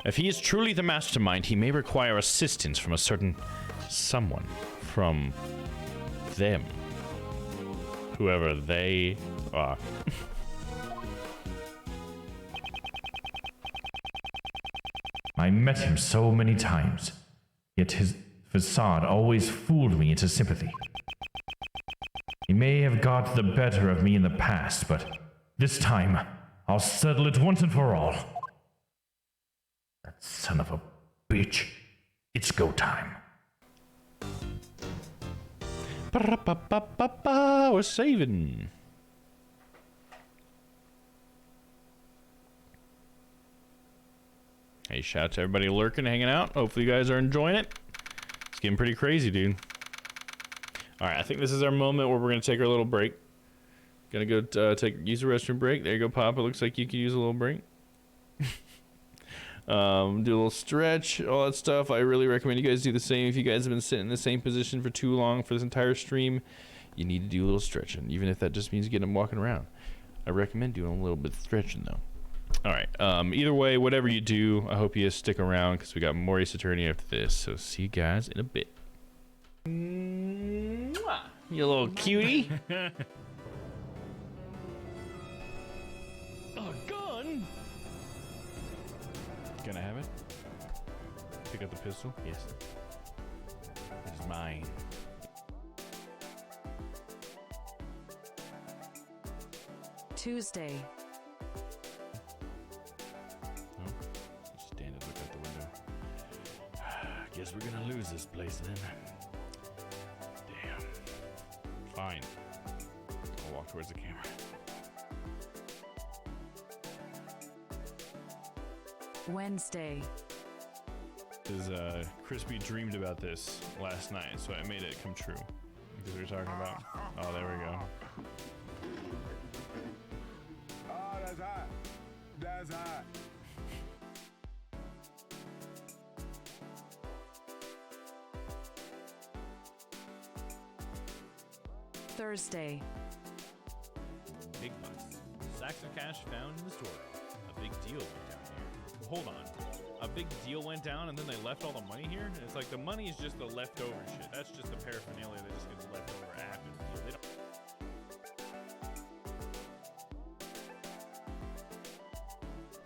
Speaker 1: If he is truly the mastermind, he may require assistance from a certain someone. From them. Whoever they are.
Speaker 6: I met him so many times, yet his facade always fooled me into sympathy. He may have got the better of me in the past, but this time, I'll settle it once and for all. That son of a bitch. It's go time.
Speaker 1: Ba-ra-ba-ba-ba-ba, we're saving. Hey, shout out to everybody lurking, hanging out. Hopefully you guys are enjoying it. It's getting pretty crazy, dude. Alright, I think this is our moment where we're going to take our little break. Gonna go use a restroom break. There you go, Papa. Looks like you could use a little break. Do a little stretch, all that stuff. I really recommend you guys do the same. If you guys have been sitting in the same position for too long for this entire stream, you need to do a little stretching, even if that just means getting them walking around. I recommend doing a little bit of stretching, though. All right. Either way, whatever you do, I hope you stick around because we got more Ace Attorney after this. So see you guys in a bit. Mwah, you little cutie. A gun? Can I have it? Pick up the pistol? Yes. It is mine.
Speaker 2: Tuesday,
Speaker 1: Oh, just stand and look out the window. Guess we're gonna lose this place then. Damn. Fine. I'll walk towards the camera.
Speaker 2: Wednesday,
Speaker 1: Because Crispy dreamed about this last night, so I made it come true. Because we were talking about. Oh, there we go.
Speaker 8: Oh, that's hot. That's hot.
Speaker 2: Thursday,
Speaker 4: Big bucks. Sacks of cash found in the store. A big deal went down here. Hold on. A big deal went down and then they left all the money here? It's like the money is just the leftover shit. That's just the paraphernalia that just gets left over after the deal. They don't.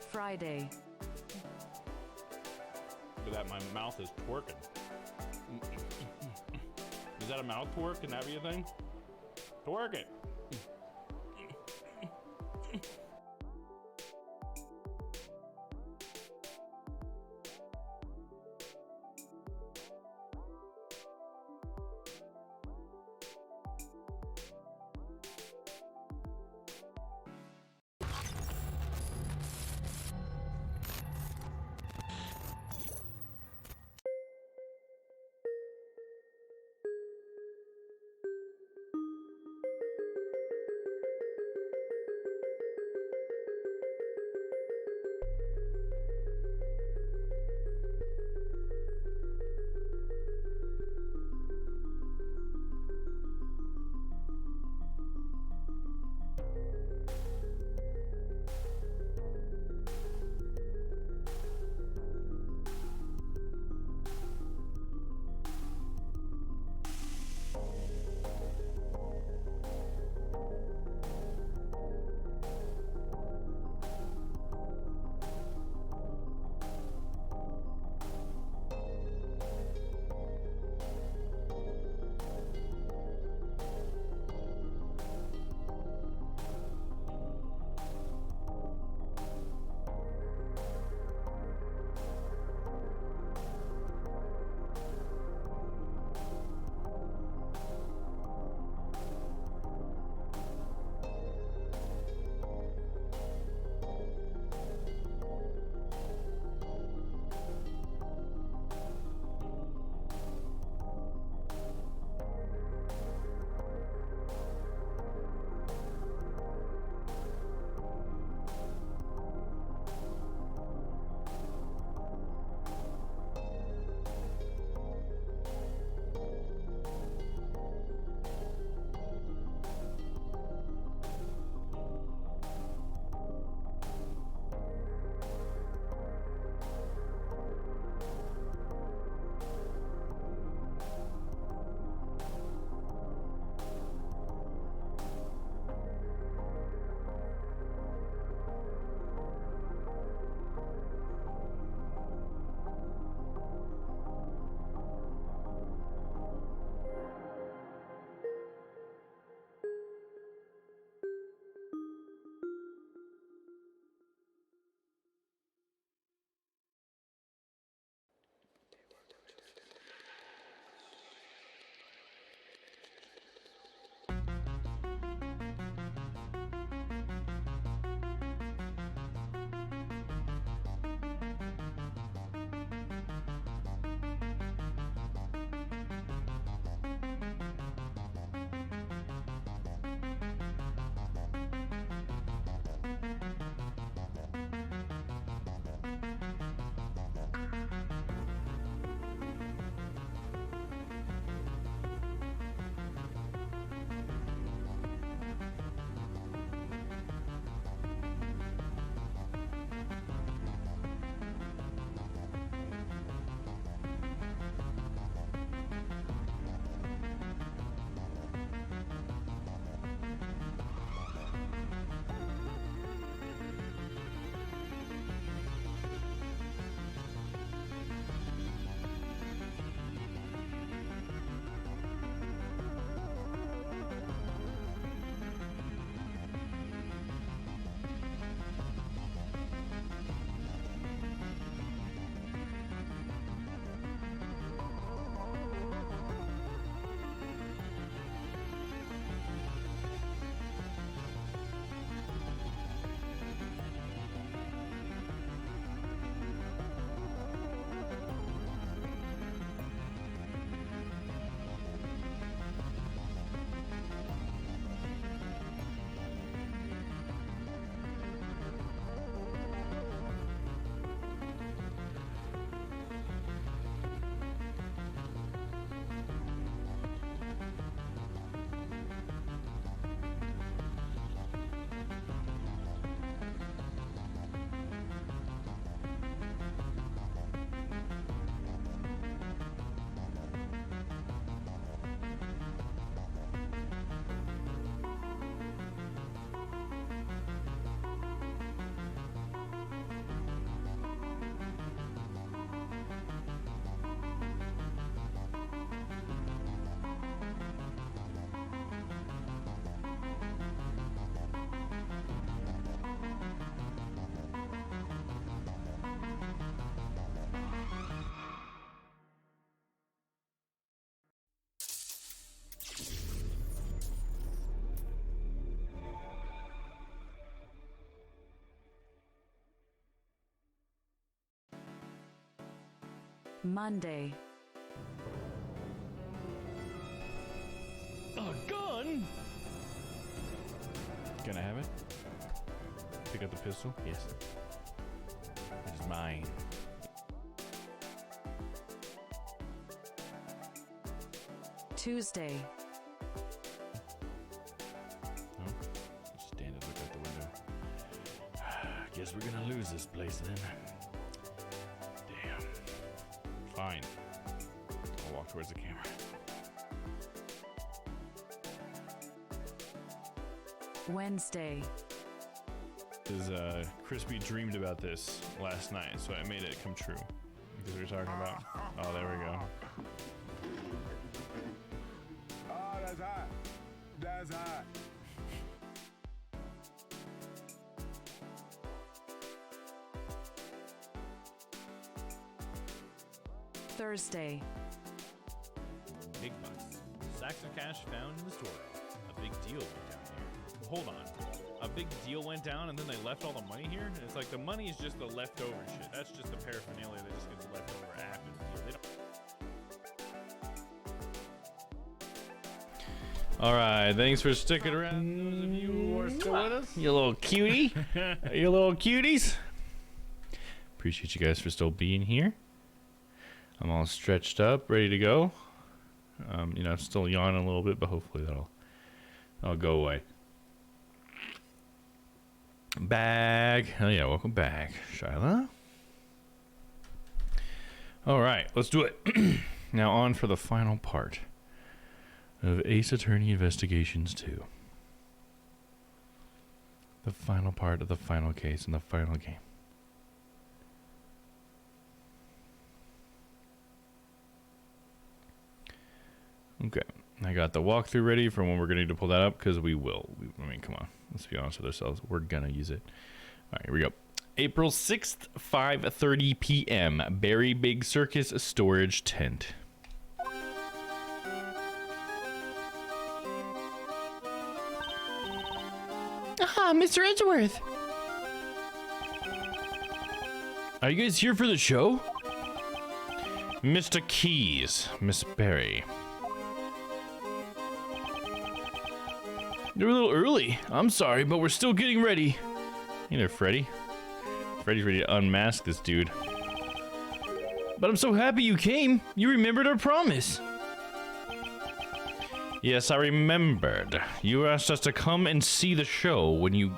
Speaker 2: Friday,
Speaker 1: Look at that, my mouth is twerking. Is that a mouth twerk? Can that be a thing? Twerk it.
Speaker 2: Monday.
Speaker 6: A gun?
Speaker 1: Can I have it? Pick up the pistol? Yes. It is mine.
Speaker 2: Tuesday.
Speaker 1: Oh, stand and look out the window. Guess we're gonna lose this place then. Damn. Fine. I'll walk towards the camera.
Speaker 2: Wednesday.
Speaker 1: Crispy dreamed about this last night, so I made it come true. Because we were talking about. Oh, there we go.
Speaker 8: Oh, that's hot. That's hot.
Speaker 2: Thursday.
Speaker 4: Big bucks. Sacks of cash found in the storeroom. A big deal went down here. Hold on. A big deal went down and then they left all the money here? And it's like the money is just the leftover shit. That's just the paraphernalia that just gets left over after the deal. They don't...
Speaker 1: Alright, thanks for sticking around. Those of you who are still with us.
Speaker 6: You little cutie. You little cuties.
Speaker 1: Appreciate you guys for still being here. I'm all stretched up, ready to go. You know, still yawning a little bit, but hopefully that'll go away. Back. Oh yeah, welcome back, Shyla. All right, let's do it. Now on for the final part of Ace Attorney Investigations 2. The final part of the final case in the final game. Okay, I got the walkthrough ready for when we're going to need to pull that up, because we will. I mean, come on. Let's be honest with ourselves. We're going to use it. All right, here we go. April 6th, 5:30 p.m. Berry Big Circus Storage Tent.
Speaker 5: Ah, Mr. Edgeworth.
Speaker 1: Are you guys here for the show? Mr. Keys, Miss Berry. They're a little early. I'm sorry, but we're still getting ready. Hey there, Freddy. Freddy's ready to unmask this dude. But I'm so happy you came. You remembered our promise. Yes, I remembered. You asked us to come and see the show when you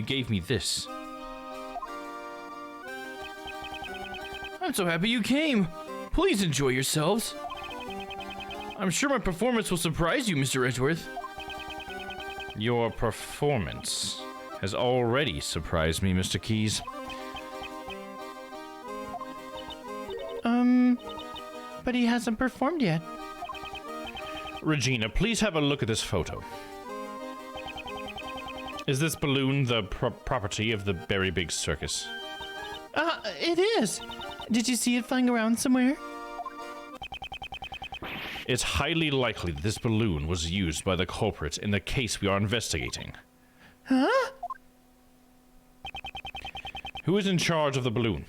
Speaker 1: gave me this. I'm so happy you came. Please enjoy yourselves. I'm sure my performance will surprise you, Mr. Edgeworth. Your performance has already surprised me, Mr. Keys.
Speaker 5: But he hasn't performed yet.
Speaker 1: Regina, please have a look at this photo. Is this balloon the property of the Berry Big Circus?
Speaker 5: It is. Did you see it flying around somewhere?
Speaker 1: It's highly likely that this balloon was used by the culprit in the case we are investigating.
Speaker 5: Huh?
Speaker 1: Who is in charge of the balloon?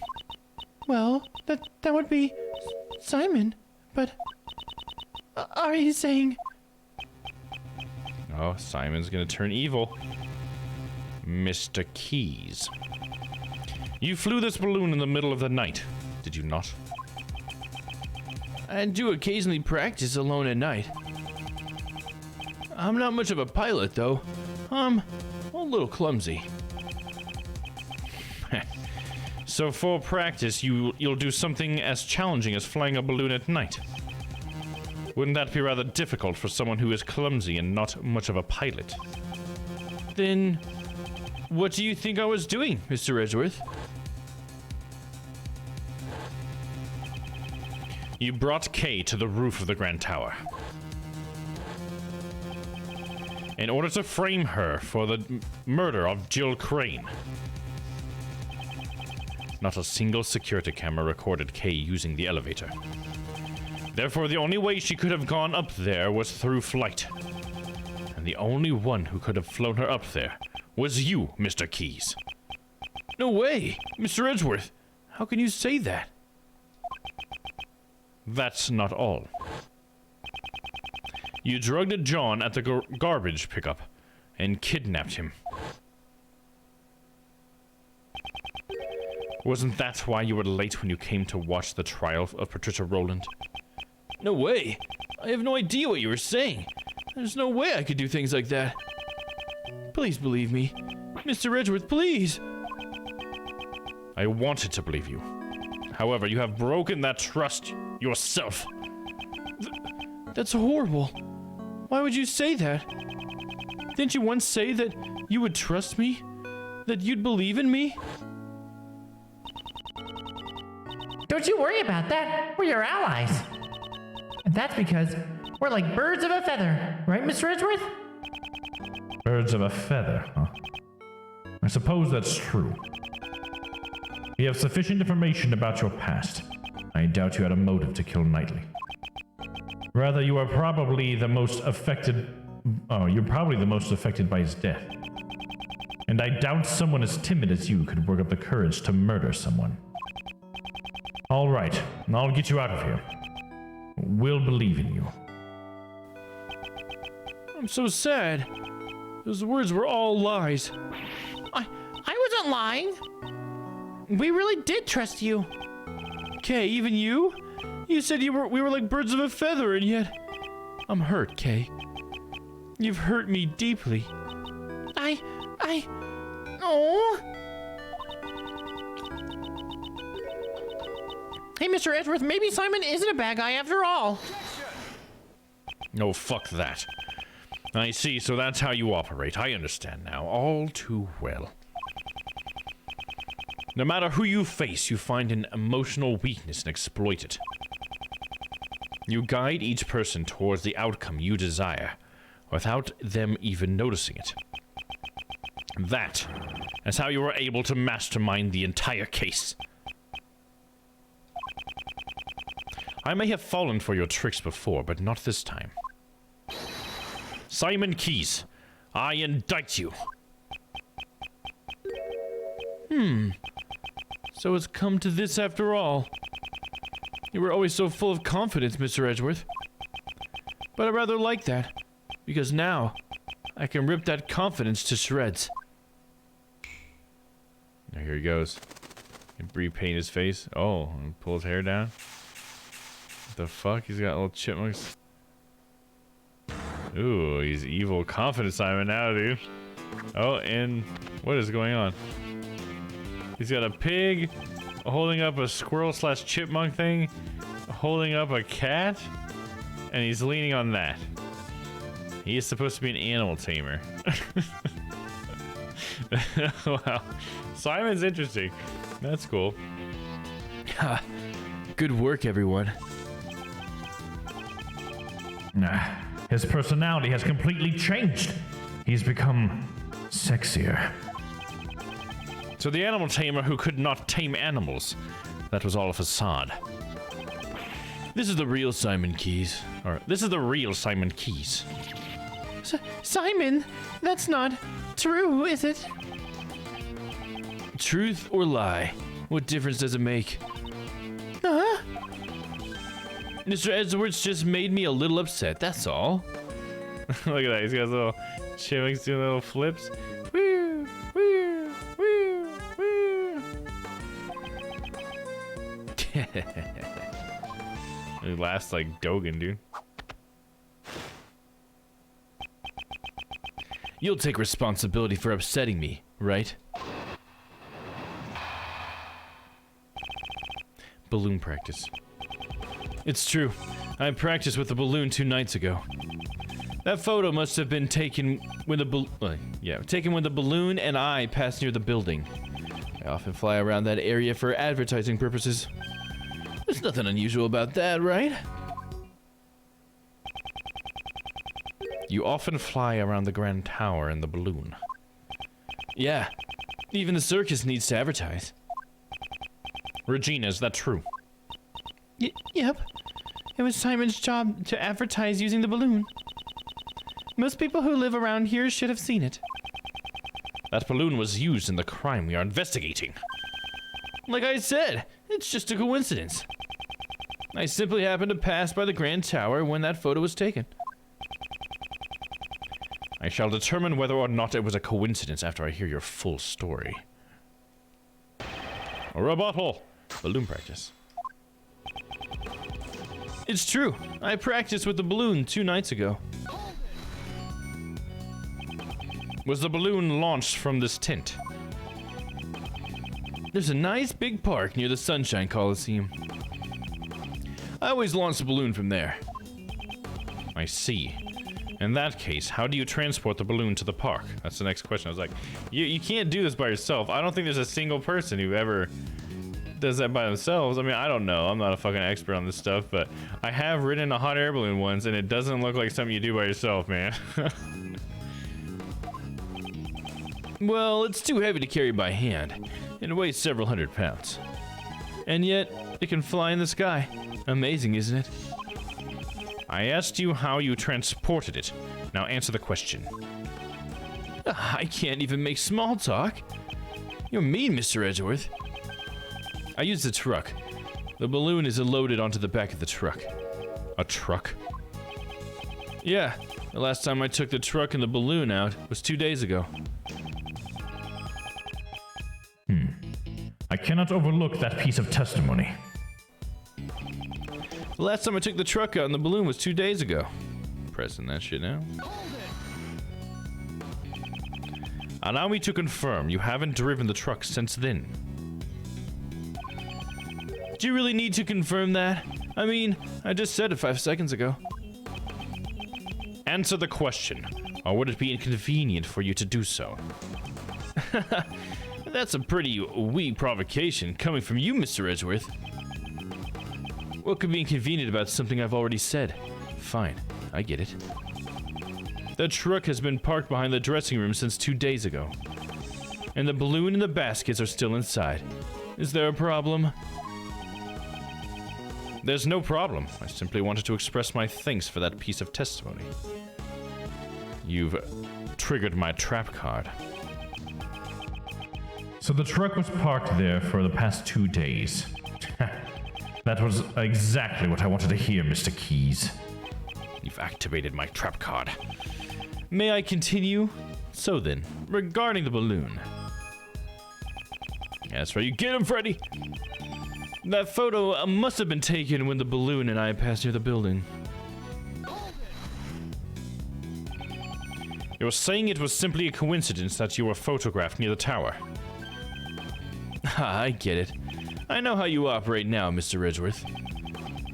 Speaker 5: Well, that would be Simon, but are you saying...
Speaker 1: Oh, Simon's gonna turn evil. Mr. Keys. You flew this balloon in the middle of the night, did you not?
Speaker 5: I do occasionally practice alone at night. I'm not much of a pilot, though. A little clumsy.
Speaker 1: So for practice, you'll do something as challenging as flying a balloon at night. Wouldn't that be rather difficult for someone who is clumsy and not much of a pilot?
Speaker 5: Then, what do you think I was doing, Mr. Edgeworth?
Speaker 1: You brought Kay to the roof of the Grand Tower in order to frame her for the murder of Jill Crane. Not a single security camera recorded Kay using the elevator. Therefore, the only way she could have gone up there was through flight. And the only one who could have flown her up there was you, Mr. Keys.
Speaker 5: No way, Mr. Edgeworth. How can you say that?
Speaker 1: That's not all. You drugged John at the garbage pickup and kidnapped him. Wasn't that why you were late when you came to watch the trial of Patricia Rowland? No way! I have no idea what you were saying. There's no way I could do things like that. Please believe me. Mr. Edgeworth, please! I wanted to believe you. However, you have broken that trust yourself. That's horrible. Why would you say that? Didn't you once say that you would trust me? That you'd believe in me?
Speaker 5: Don't you worry about that. We're your allies. And that's because we're like birds of a feather. Right, Mr. Edgeworth?
Speaker 6: Birds of a feather, huh? I suppose that's true. We have sufficient information about your past. I doubt you had a motive to kill Knightley. Rather, you are probably the most affected... Oh, you're probably the most affected by his death. And I doubt someone as timid as you could work up the courage to murder someone. All right, I'll get you out of here. We'll believe in you.
Speaker 1: I'm so sad. Those words were all lies.
Speaker 5: I wasn't lying. We really did trust you.
Speaker 1: Kay, even you? You said we were like birds of a feather, and yet... I'm hurt, Kay. You've hurt me deeply.
Speaker 5: Oh. Hey, Mr. Edgeworth, maybe Simon isn't a bad guy after all.
Speaker 1: No, fuck that. I see, so that's how you operate. I understand now, all too well. No matter who you face, you find an emotional weakness and exploit it. You guide each person towards the outcome you desire, without them even noticing it. That is how you were able to mastermind the entire case. I may have fallen for your tricks before, but not this time. Simon Keyes, I indict you. So it's come to this after all. You were always so full of confidence, Mr. Edgeworth. But I rather like that, because now I can rip that confidence to shreds. Now here he goes. And repaint his face. Oh, and pull his hair down. What the fuck? He's got little chipmunks. Ooh, he's evil confident Simon now, dude. Oh, and what is going on? He's got a pig holding up a squirrel slash chipmunk thing, holding up a cat, and he's leaning on that. He is supposed to be an animal tamer. Wow. Simon's interesting. That's cool. Good work, everyone.
Speaker 6: His personality has completely changed. He's become sexier.
Speaker 1: So the animal tamer who could not tame animals, that was all a facade. This is the real Simon Keyes. Or, this is the real Simon Keyes.
Speaker 5: Simon, that's not true, is it?
Speaker 1: Truth or lie? What difference does it make?
Speaker 5: Huh?
Speaker 1: Mr. Edgeworth just made me a little upset, that's all. Look at that, he's got his little chipmunks doing little flips. Woo, woo, woo, woo. He laughs like Dogen, dude. You'll take responsibility for upsetting me, right? Balloon practice. It's true. I practiced with the balloon 2 nights ago. That photo must have been taken when the balloon and I passed near the building. I often fly around that area for advertising purposes. There's nothing unusual about that, right? You often fly around the Grand Tower in the balloon. Yeah, even the circus needs to advertise. Regina, is that true?
Speaker 5: Yep. It was Simon's job to advertise using the balloon. Most people who live around here should have seen it.
Speaker 1: That balloon was used in the crime we are investigating. Like I said, it's just a coincidence.
Speaker 4: I simply happened to pass by the Grand Tower when that photo was taken. I shall determine whether or not it was a coincidence after I hear your full story. A rebuttal. Balloon practice. It's true. I practiced with the balloon 2 nights ago. Was the balloon launched from this tent? There's a nice big park near the Sunshine Coliseum. I always launch the balloon from there. I see. In that case, how do you transport the balloon to the park? That's the next question. I was like, you can't do this by yourself. I don't think there's a single person who ever does that by themselves. I mean, I don't know. I'm not a fucking expert on this stuff, but I have ridden a hot air balloon once, and it doesn't look like something you do by yourself, man. Well, it's too heavy to carry by hand. It weighs several hundred pounds. And yet, it can fly in the sky. Amazing, isn't it? I asked you how you transported it. Now answer the question. I can't even make small talk. You're mean, Mr. Edgeworth. I used the truck. The balloon is loaded onto the back of the truck. A truck? Yeah, the last time I took the truck and the balloon out was 2 days ago.
Speaker 6: I cannot overlook that piece of testimony.
Speaker 4: The last time I took the truck out and the balloon was 2 days ago. Pressing that shit now. Allow me to confirm you haven't driven the truck since then. Do you really need to confirm that? I mean, I just said it 5 seconds ago. Answer the question, or would it be inconvenient for you to do so? That's a pretty weak provocation coming from you, Mr. Edgeworth. What could be inconvenient about something I've already said? Fine, I get it. The truck has been parked behind the dressing room since 2 days ago. And the balloon and the baskets are still inside. Is there a problem? There's no problem. I simply wanted to express my thanks for that piece of testimony. You've triggered my trap card.
Speaker 6: So the truck was parked there for the past 2 days. That was exactly what I wanted to hear, Mr. Keys.
Speaker 4: You've activated my trap card. May I continue? So then, regarding the balloon. That's right, you get him, Freddy! That photo must have been taken when the balloon and I passed near the building. You're saying it was simply a coincidence that you were photographed near the tower. I get it. I know how you operate now, Mr. Edgeworth.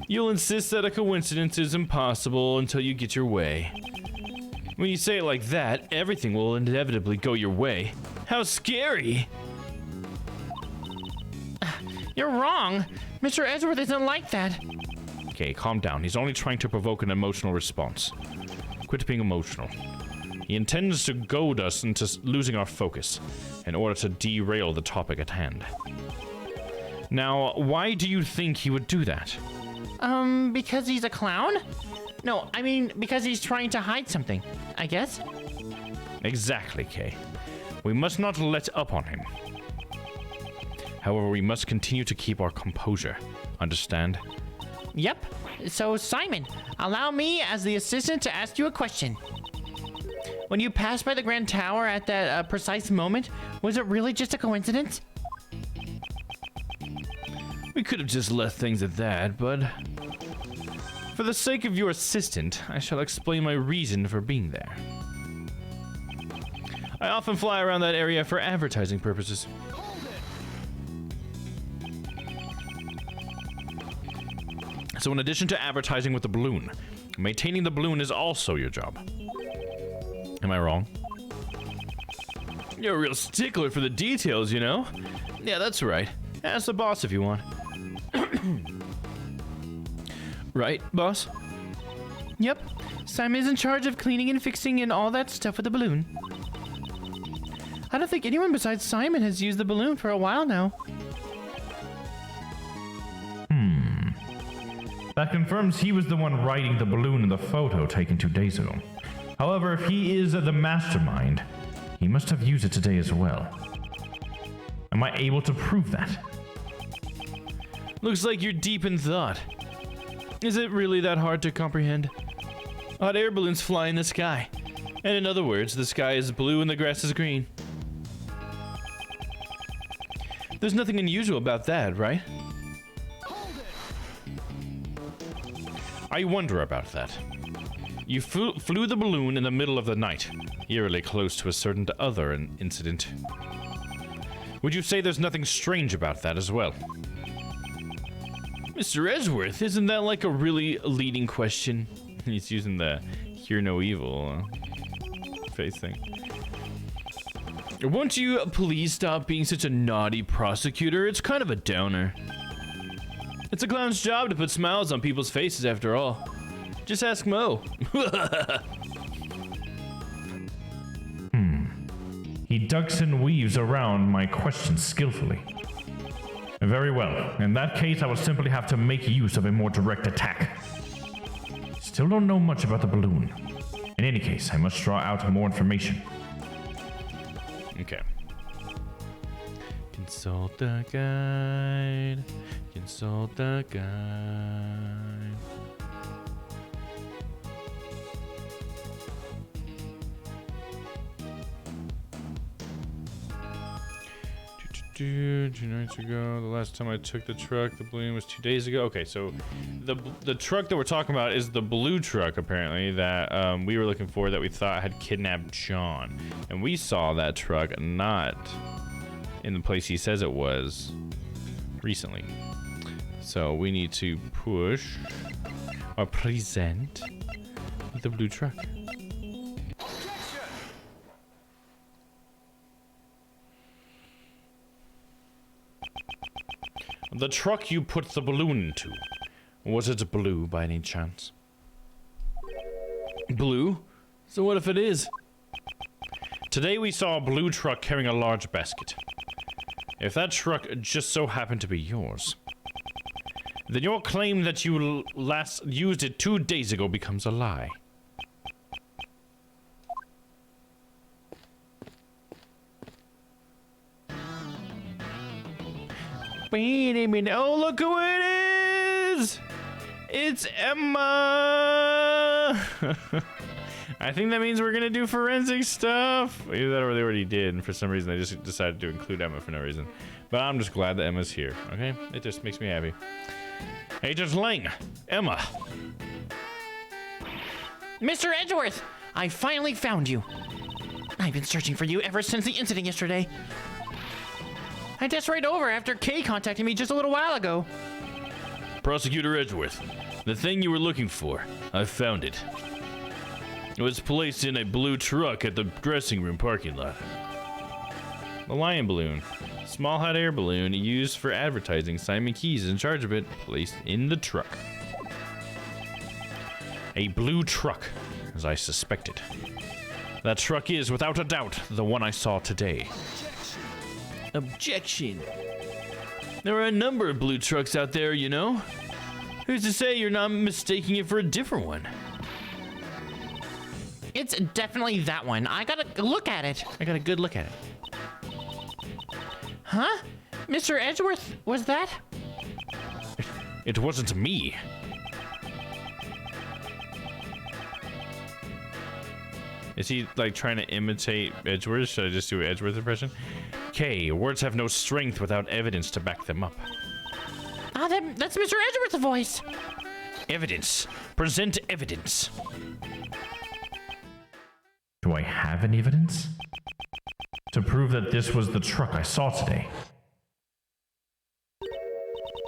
Speaker 4: You'll insist that a coincidence is impossible until you get your way. When you say it like that, everything will inevitably go your way. How scary!
Speaker 5: You're wrong. Mr. Edgeworth isn't like that.
Speaker 4: Okay, calm down. He's only trying to provoke an emotional response. Quit being emotional. He intends to goad us into losing our focus in order to derail the topic at hand. Now, why do you think he would do that?
Speaker 5: Because he's a clown? No, I mean, because he's trying to hide something, I guess.
Speaker 4: Exactly, Kay. We must not let up on him. However, we must continue to keep our composure. Understand?
Speaker 5: Yep. So, Simon, allow me as the assistant to ask you a question. When you passed by the Grand Tower at that precise moment, was it really just a coincidence?
Speaker 4: We could have just left things at that, but for the sake of your assistant, I shall explain my reason for being there. I often fly around that area for advertising purposes. So in addition to advertising with the balloon, maintaining the balloon is also your job. Am I wrong? You're a real stickler for the details, you know? Yeah, that's right. Ask the boss if you want. Right, boss?
Speaker 5: Yep. Simon's in charge of cleaning and fixing and all that stuff with the balloon. I don't think anyone besides Simon has used the balloon for a while now.
Speaker 6: That confirms he was the one riding the balloon in the photo taken 2 days ago. However, if he is the mastermind, he must have used it today as well. Am I able to prove that?
Speaker 4: Looks like you're deep in thought.
Speaker 1: Is it really that hard to comprehend? Hot air balloons fly in the sky. And in other words, the sky is blue and the grass is green. There's nothing unusual about that, right? I wonder about that. You flew the balloon in the middle of the night, eerily close to a certain other incident. Would you say there's nothing strange about that as well? Mr. Edgeworth, isn't that like a really leading question? He's using the hear no evil face thing. Won't you please stop being such a naughty prosecutor? It's kind of a downer. It's a clown's job to put smiles on people's faces after all. Just ask Mo.
Speaker 6: He ducks and weaves around my questions skillfully. Very well. In that case, I will simply have to make use of a more direct attack. Still don't know much about the balloon. In any case, I must draw out more information.
Speaker 1: Okay. Consult the guide. Consult the guide. Two nights ago, the last time I took the truck, the balloon was 2 days ago. Okay, so the truck that we're talking about is the blue truck, apparently, that we were looking for, that we thought had kidnapped John. And we saw that truck not in the place he says it was recently. So we need to push or present the blue truck. The truck you put the balloon into, was it blue by any chance? Blue? So what if it is? Today we saw a blue truck carrying a large basket. If that truck just so happened to be yours, then your claim that you last used it 2 days ago becomes a lie. Wait a minute. Oh, look who it is! It's Emma! I think that means we're gonna do forensic stuff. Either that or they already did, and for some reason they just decided to include Emma for no reason. But I'm just glad that Emma's here, okay? It just makes me happy. Agent Lang! Emma!
Speaker 5: Mr. Edgeworth, I finally found you. I've been searching for you ever since the incident yesterday. I dashed right over after Kay contacted me just a little while ago.
Speaker 1: Prosecutor Edgeworth, the thing you were looking for, I found it. It was placed in a blue truck at the dressing room parking lot. The lion balloon. Small hot air balloon used for advertising. Simon Keyes is in charge of it, placed in the truck. A blue truck, as I suspected. That truck is, without a doubt, the one I saw today. Objection. There are a number of blue trucks out there, you know. Who's to say you're not mistaking it for a different one?
Speaker 5: It's definitely that one. I got a look at it. I got a good look at it. Huh? Mr. Edgeworth, was that?
Speaker 1: It wasn't me. Is he like trying to imitate Edgeworth? Should I just do an Edgeworth impression? Kay, words have no strength without evidence to back them up.
Speaker 5: Ah, that's Mr. Edgeworth's voice.
Speaker 1: Evidence. Present evidence.
Speaker 6: Do I have any evidence? To prove that this was the truck I saw today.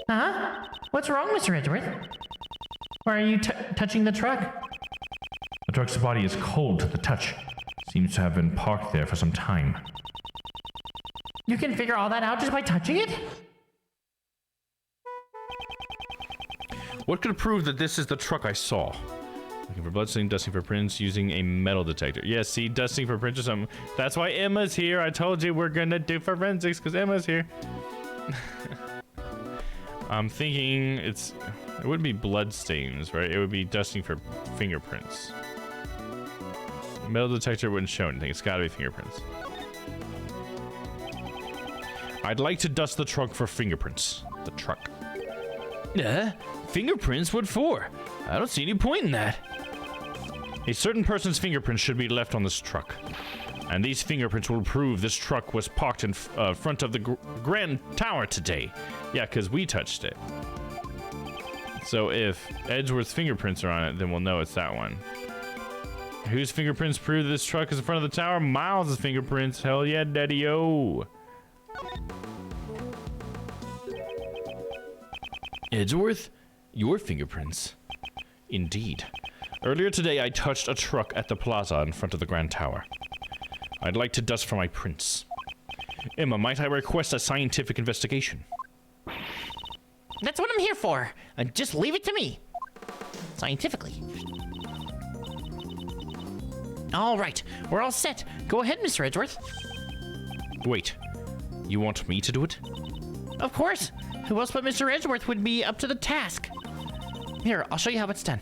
Speaker 5: Huh? What's wrong, Mr. Edgeworth? Why are you touching the truck?
Speaker 6: The truck's body is cold to the touch. Seems to have been parked there for some time.
Speaker 5: You can figure all that out just by touching it?
Speaker 1: What could prove that this is the truck I saw? Looking for bloodstain, dusting for prints, using a metal detector. Yeah, see, dusting for prints or something. That's why Emma's here. I told you we're gonna do forensics because Emma's here. I'm thinking it wouldn't be bloodstains, right? It would be dusting for fingerprints. Metal detector wouldn't show anything. It's gotta be fingerprints. I'd like to dust the truck for fingerprints. The truck. Fingerprints? What for? I don't see any point in that. A certain person's fingerprints should be left on this truck. And these fingerprints will prove this truck was parked in front of the Grand Tower today. Yeah, because we touched it. So if Edgeworth's fingerprints are on it, then we'll know it's that one. Whose fingerprints prove this truck is in front of the tower? Miles' fingerprints. Hell yeah, daddy-o. Edgeworth? Your fingerprints? Indeed. Earlier today, I touched a truck at the plaza in front of the Grand Tower. I'd like to dust for my prints. Emma, might I request a scientific investigation?
Speaker 5: That's what I'm here for. Just leave it to me. Scientifically. All right, we're all set. Go ahead, Mr. Edgeworth.
Speaker 1: Wait, you want me to do it?
Speaker 5: Of course. Who else but Mr. Edgeworth would be up to the task? Here, I'll show you how it's done.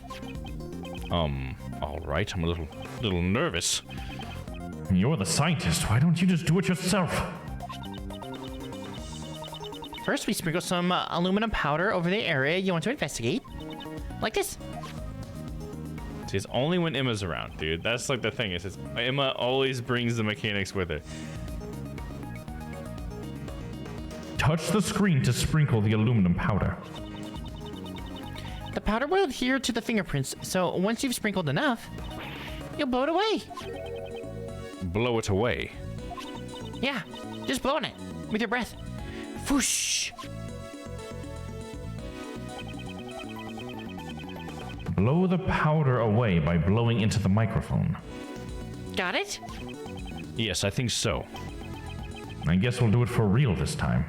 Speaker 1: All right, I'm a little nervous.
Speaker 6: You're the scientist. Why don't you just do it yourself?
Speaker 5: First, we sprinkle some aluminum powder over the area you want to investigate. Like this.
Speaker 1: See, it's only when Emma's around, dude. That's like the thing. Is Emma always brings the mechanics with her.
Speaker 6: Touch the screen to sprinkle the aluminum powder.
Speaker 5: The powder will adhere to the fingerprints, so once you've sprinkled enough, you'll blow it away.
Speaker 1: Blow it away?
Speaker 5: Yeah, just blow on it with your breath. Whoosh!
Speaker 6: Blow the powder away by blowing into the microphone.
Speaker 5: Got it?
Speaker 1: Yes, I think so.
Speaker 6: I guess we'll do it for real this time.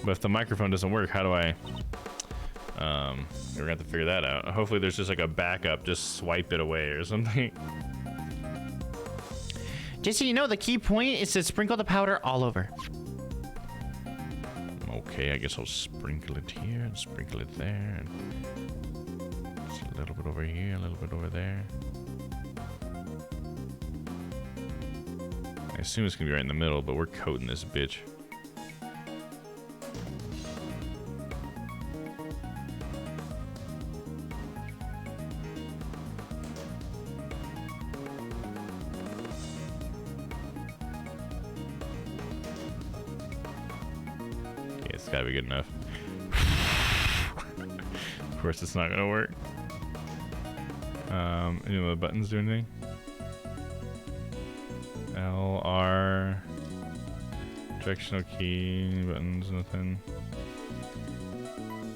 Speaker 1: But if the microphone doesn't work, how do I... we're gonna have to figure that out. Hopefully there's just like a backup, just swipe it away or something.
Speaker 5: Just so you know, the key point is to sprinkle the powder all over.
Speaker 1: Okay, I guess I'll sprinkle it here and sprinkle it there. And just a little bit over here, a little bit over there. I assume it's gonna be right in the middle, but we're coating this bitch. Gotta be good enough. Of course it's not gonna work. Any of the buttons do anything? L, R, directional key, buttons, nothing.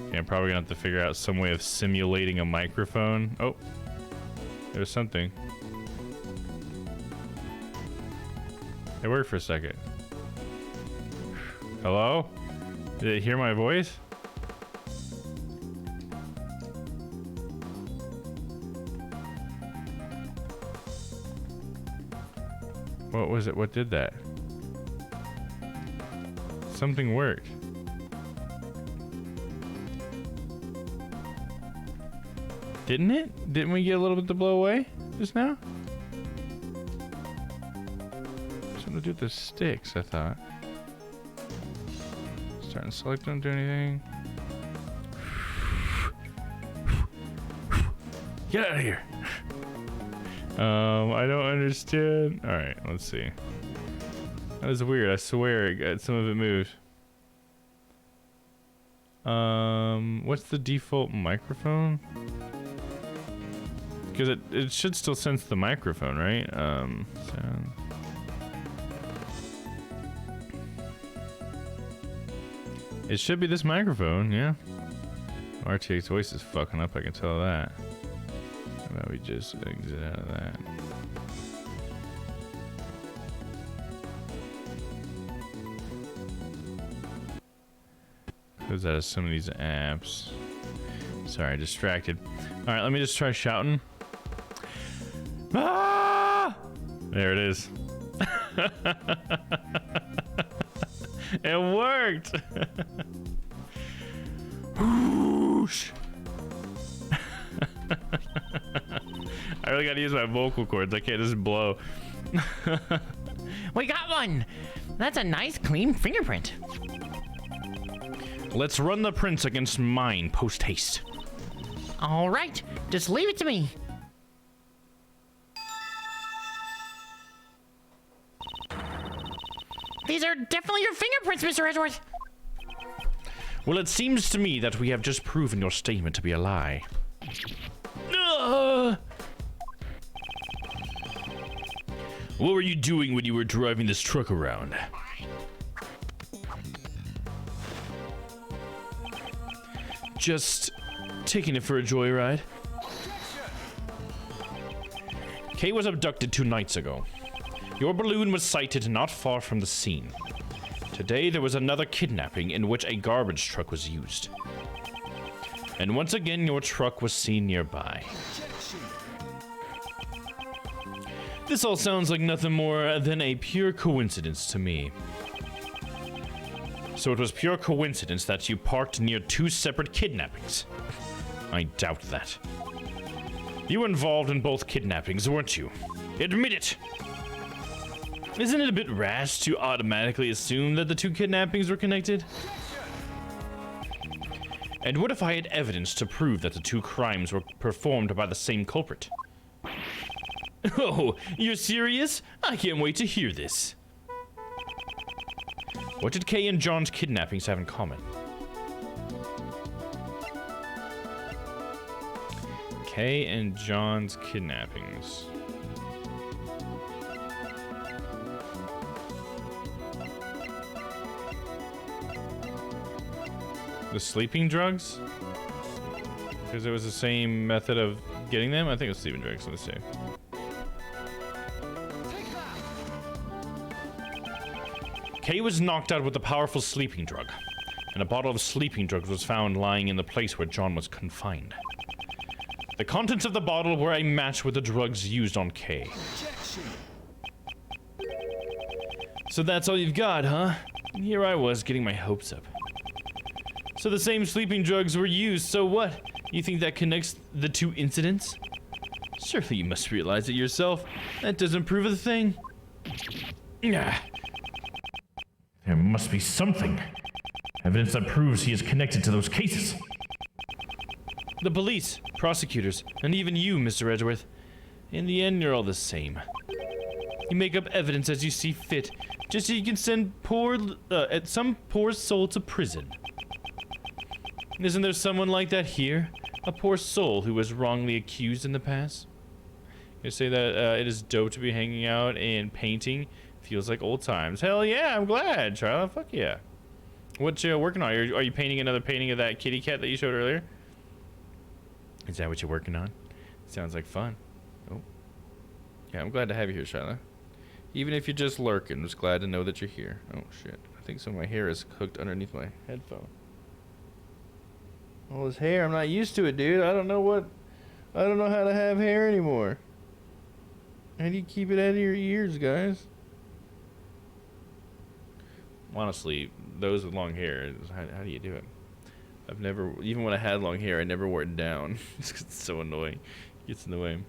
Speaker 1: Okay, I'm probably gonna have to figure out some way of simulating a microphone. Oh, there's something. It worked for a second. Hello? Did they hear my voice? What was it? What did that? Something worked. Didn't it? Didn't we get a little bit to blow away just now? Something to do with the sticks, I thought. Starting to select, don't do anything. Get out of here. I don't understand. All right, let's see. That was weird. I swear, some of it moved. What's the default microphone? Because it should still sense the microphone, right? Sound. It should be this microphone, yeah. RTX voice is fucking up, I can tell that. How about we just exit out of that? Close out of some of these apps. Sorry, distracted. Alright, let me just try shouting. Ah! There it is. It worked! Whoosh! I really gotta use my vocal cords. I can't just blow.
Speaker 5: We got one! That's a nice clean fingerprint.
Speaker 1: Let's run the prince against mine post haste.
Speaker 5: All right, just leave it to me. These are definitely your fingerprints, Mr. Edgeworth.
Speaker 1: Well, it seems to me that we have just proven your statement to be a lie. What were you doing when you were driving this truck around? Just taking it for a joyride. Kay was abducted 2 nights ago. Your balloon was sighted not far from the scene. Today there was another kidnapping in which a garbage truck was used. And once again your truck was seen nearby. This all sounds like nothing more than a pure coincidence to me. So it was pure coincidence that you parked near 2 separate kidnappings? I doubt that. You were involved in both kidnappings, weren't you? Admit it! Isn't it a bit rash to automatically assume that the 2 kidnappings were connected? And what if I had evidence to prove that the 2 crimes were performed by the same culprit? Oh, you're serious? I can't wait to hear this. What did Kay and John's kidnappings have in common? Kay and John's kidnappings. The sleeping drugs? Because it was the same method of getting them? I think it was sleeping drugs, let's see. Kay was knocked out with a powerful sleeping drug, and a bottle of sleeping drugs was found lying in the place where John was confined. The contents of the bottle were a match with the drugs used on Kay. So that's all you've got, huh? And here I was getting my hopes up. So the same sleeping drugs were used, so what? You think that connects the 2 incidents? Surely you must realize it yourself. That doesn't prove a thing. Nah.
Speaker 6: There must be something. Evidence that proves he is connected to those cases.
Speaker 1: The police, prosecutors, and even you, Mr. Edgeworth. In the end, you're all the same. You make up evidence as you see fit, just so you can send some poor soul to prison. Isn't there someone like that here? A poor soul who was wrongly accused in the past? You say that it is dope to be hanging out and painting. Feels like old times. Hell yeah, I'm glad, Charlotte. Fuck yeah. What you working on? Are you painting another painting of that kitty cat that you showed earlier? Is that what you're working on? Sounds like fun. Oh. Yeah, I'm glad to have you here, Charlotte. Even if you're just lurking, I'm just glad to know that you're here. Oh, shit. I think some of my hair is hooked underneath my headphone. All this hair, I'm not used to it, dude. I don't know how to have hair anymore. How do you keep it out of your ears, guys? Honestly, those with long hair, how do you do it? I've never, even when I had long hair, I never wore it down. It's so annoying. It gets in the way.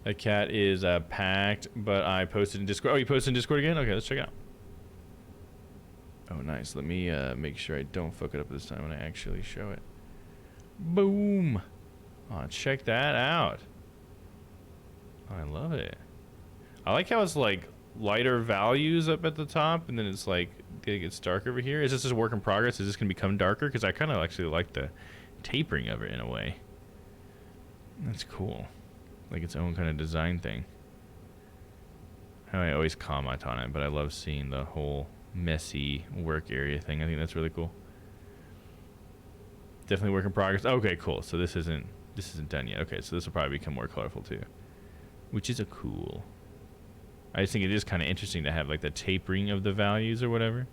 Speaker 1: The cat is packed, but I posted in Discord. Oh, you posted in Discord again? Okay, let's check it out. Oh, nice. Let me make sure I don't fuck it up this time when I actually show it. Boom. Oh, check that out. Oh, I love it. I like how it's like lighter values up at the top, and then it's like it gets dark over here. Is this just a work in progress? Is this gonna become darker? Because I kind of actually like the tapering of it in a way. That's cool. Like its own kind of design thing. I always comment on it, but I love seeing the whole messy work area thing. I think that's really cool. Definitely work in progress. Okay, cool. So this isn't done yet. Okay, so this will probably become more colorful too, which is a cool. I just think it is kind of interesting to have like the tapering of the values or whatever.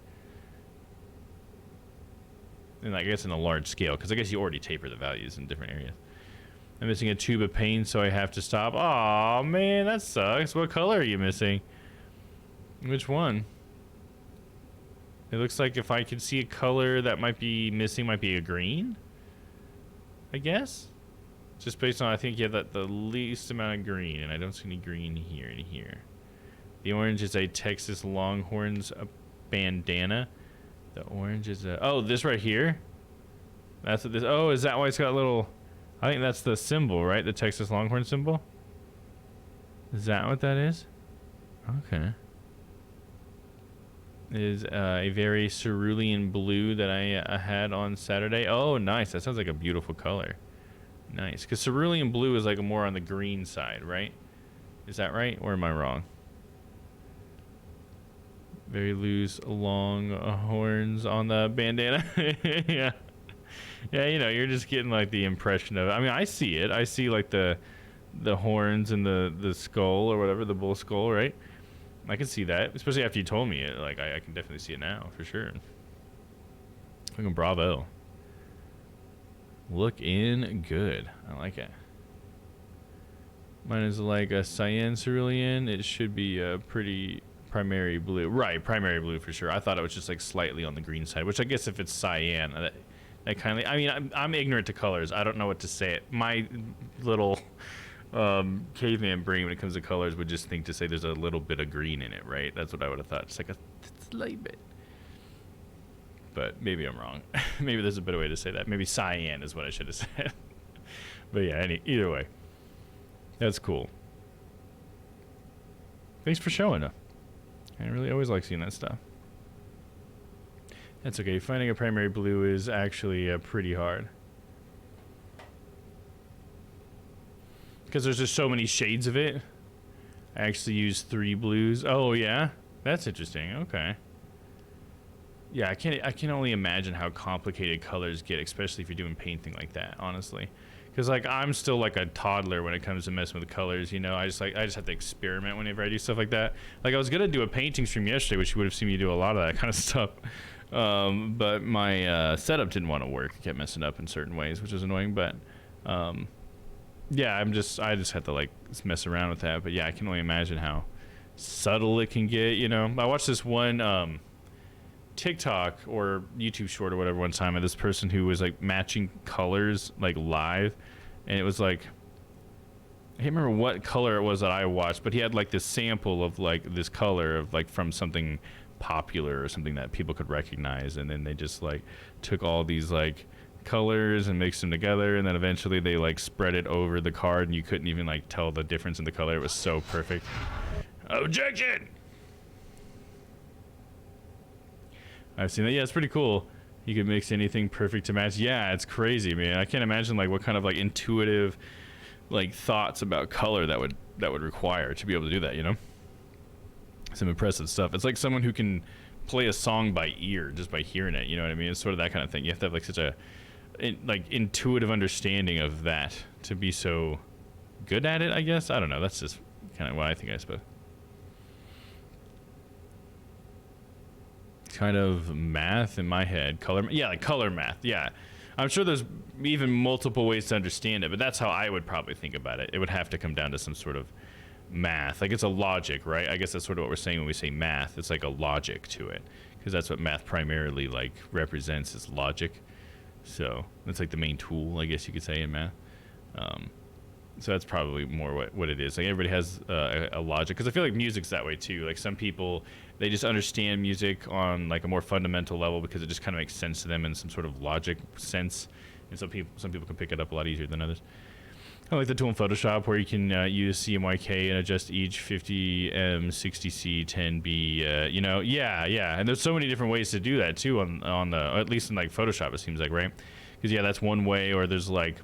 Speaker 1: And I guess in a large scale, because I guess you already taper the values in different areas. I'm missing a tube of paint, so I have to stop. Aw, man, that sucks. What color are you missing? Which one? It looks like if I could see a color that might be missing, might be a green, I guess. Just based on, I think you have the least amount of green, and I don't see any green here and here. The orange is a Texas Longhorns
Speaker 4: bandana. The orange is oh, this right here. That's what this. Oh, is that why it's got a little? I think that's the symbol, right? The Texas Longhorn symbol. Is that what that is? Okay. It is a very cerulean blue that I had on Saturday. Oh, nice. That sounds like a beautiful color. Nice. Because cerulean blue is like more on the green side, right? Is that right? Or am I wrong? Very loose, long horns on the bandana. Yeah. Yeah, you know, you're just getting like the impression of it. I mean, I see it. I see like the horns and the skull or whatever, the bull skull, right? I can see that, especially after you told me it. Like, I can definitely see it now, for sure. Fucking bravo. Looking good. I like it. Mine is like a cyan cerulean. It should be a pretty primary blue. Right, primary blue for sure. I thought it was just like slightly on the green side, which I guess if it's cyan, that kind of... I mean, I'm ignorant to colors. I don't know what to say it. My little caveman brain when it comes to colors would just think to say there's a little bit of green in it, right? That's what I would have thought. Just like a slight bit. But maybe I'm wrong. Maybe there's a better way to say that. Maybe cyan is what I should have said. But yeah, either way. That's cool. Thanks for showing it. I really always like seeing that stuff. That's okay. Finding a primary blue is actually pretty hard. Because there's just so many shades of it. I actually use 3 blues. Oh, yeah? That's interesting. Okay. Yeah, I can only imagine how complicated colors get, especially if you're doing painting like that, honestly. Because, like, I'm still like a toddler when it comes to messing with colors, you know? I just have to experiment whenever I do stuff like that. Like, I was going to do a painting stream yesterday, which you would have seen me do a lot of that kind of stuff. But my setup didn't want to work. It kept messing up in certain ways, which is annoying. But yeah, I just had to like mess around with that. But yeah, I can only imagine how subtle it can get. You know, I watched this one TikTok or YouTube short or whatever one time of this person who was like matching colors like live, and it was like, I can't remember what color it was that I watched, but he had like this sample of like this color of like from something popular or something that people could recognize, and then they just like took all these like colors and mixed them together, and then eventually they like spread it over the card and you couldn't even like tell the difference in the color. It was so perfect. Objection! I've seen that. Yeah, it's pretty cool. You could mix anything perfect to match. Yeah, it's crazy, man. I can't imagine like what kind of like intuitive like thoughts about color that would require to be able to do that, you know? Some impressive stuff. It's like someone who can play a song by ear just by hearing it, you know what I mean? It's sort of that kind of thing. You have to have like such a like intuitive understanding of that to be so good at it, I guess. I don't know. That's just kind of what I think, I suppose. Kind of math in my head. Color, yeah, like color math. Yeah. I'm sure there's even multiple ways to understand it, but that's how I would probably think about it. It would have to come down to some sort of math. Like it's a logic, right? I guess that's sort of what we're saying when we say math. It's like a logic to it, because that's what math primarily like represents, is logic. So that's like the main tool, I guess you could say, in math. So that's probably more what it is. Like everybody has a logic, because I feel like music's that way too. Like some people, they just understand music on like a more fundamental level because it just kind of makes sense to them in some sort of logic sense, and some people can pick it up a lot easier than others. I like the tool in Photoshop where you can use CMYK and adjust each 50M, 60C, 10B. You know, yeah, and there's so many different ways to do that too on the, at least in like Photoshop, it seems like, right? Because yeah, that's one way. Or there's like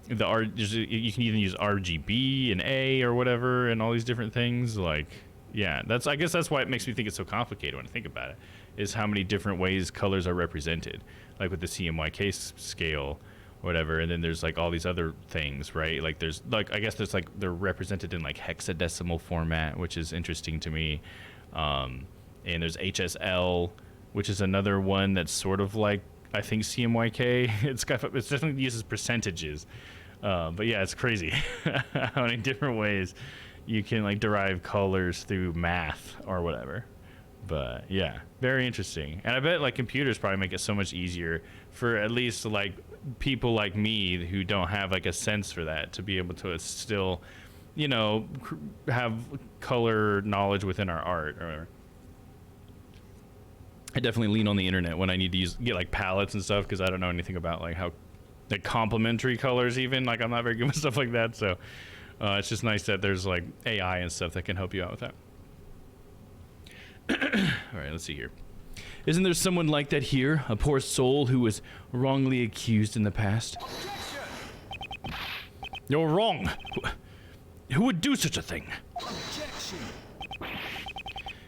Speaker 4: you can even use RGB and A or whatever, and all these different things. Like, yeah, I guess that's why it makes me think it's so complicated when I think about it, is how many different ways colors are represented, like with the CMYK scale. Whatever, and then there's like all these other things, right? Like there's like, I guess there's like, they're represented in like hexadecimal format, which is interesting to me. And there's HSL, which is another one that's sort of like, I think, CMYK. It's definitely uses percentages. But yeah, it's crazy how many different ways you can like derive colors through math or whatever. But yeah, very interesting. And I bet like computers probably make it so much easier for at least like people like me who don't have like a sense for that to be able to still, you know, have color knowledge within our art or whatever.
Speaker 1: I definitely lean on the internet when I need to get like palettes and stuff, because I don't know anything about like how like complementary colors even. Like I'm not very good with stuff like that, so it's just nice that there's like AI and stuff that can help you out with that. All right, let's see here. Isn't there someone like that here? A poor soul who was wrongly accused in the past? You're wrong. Who would do such a thing?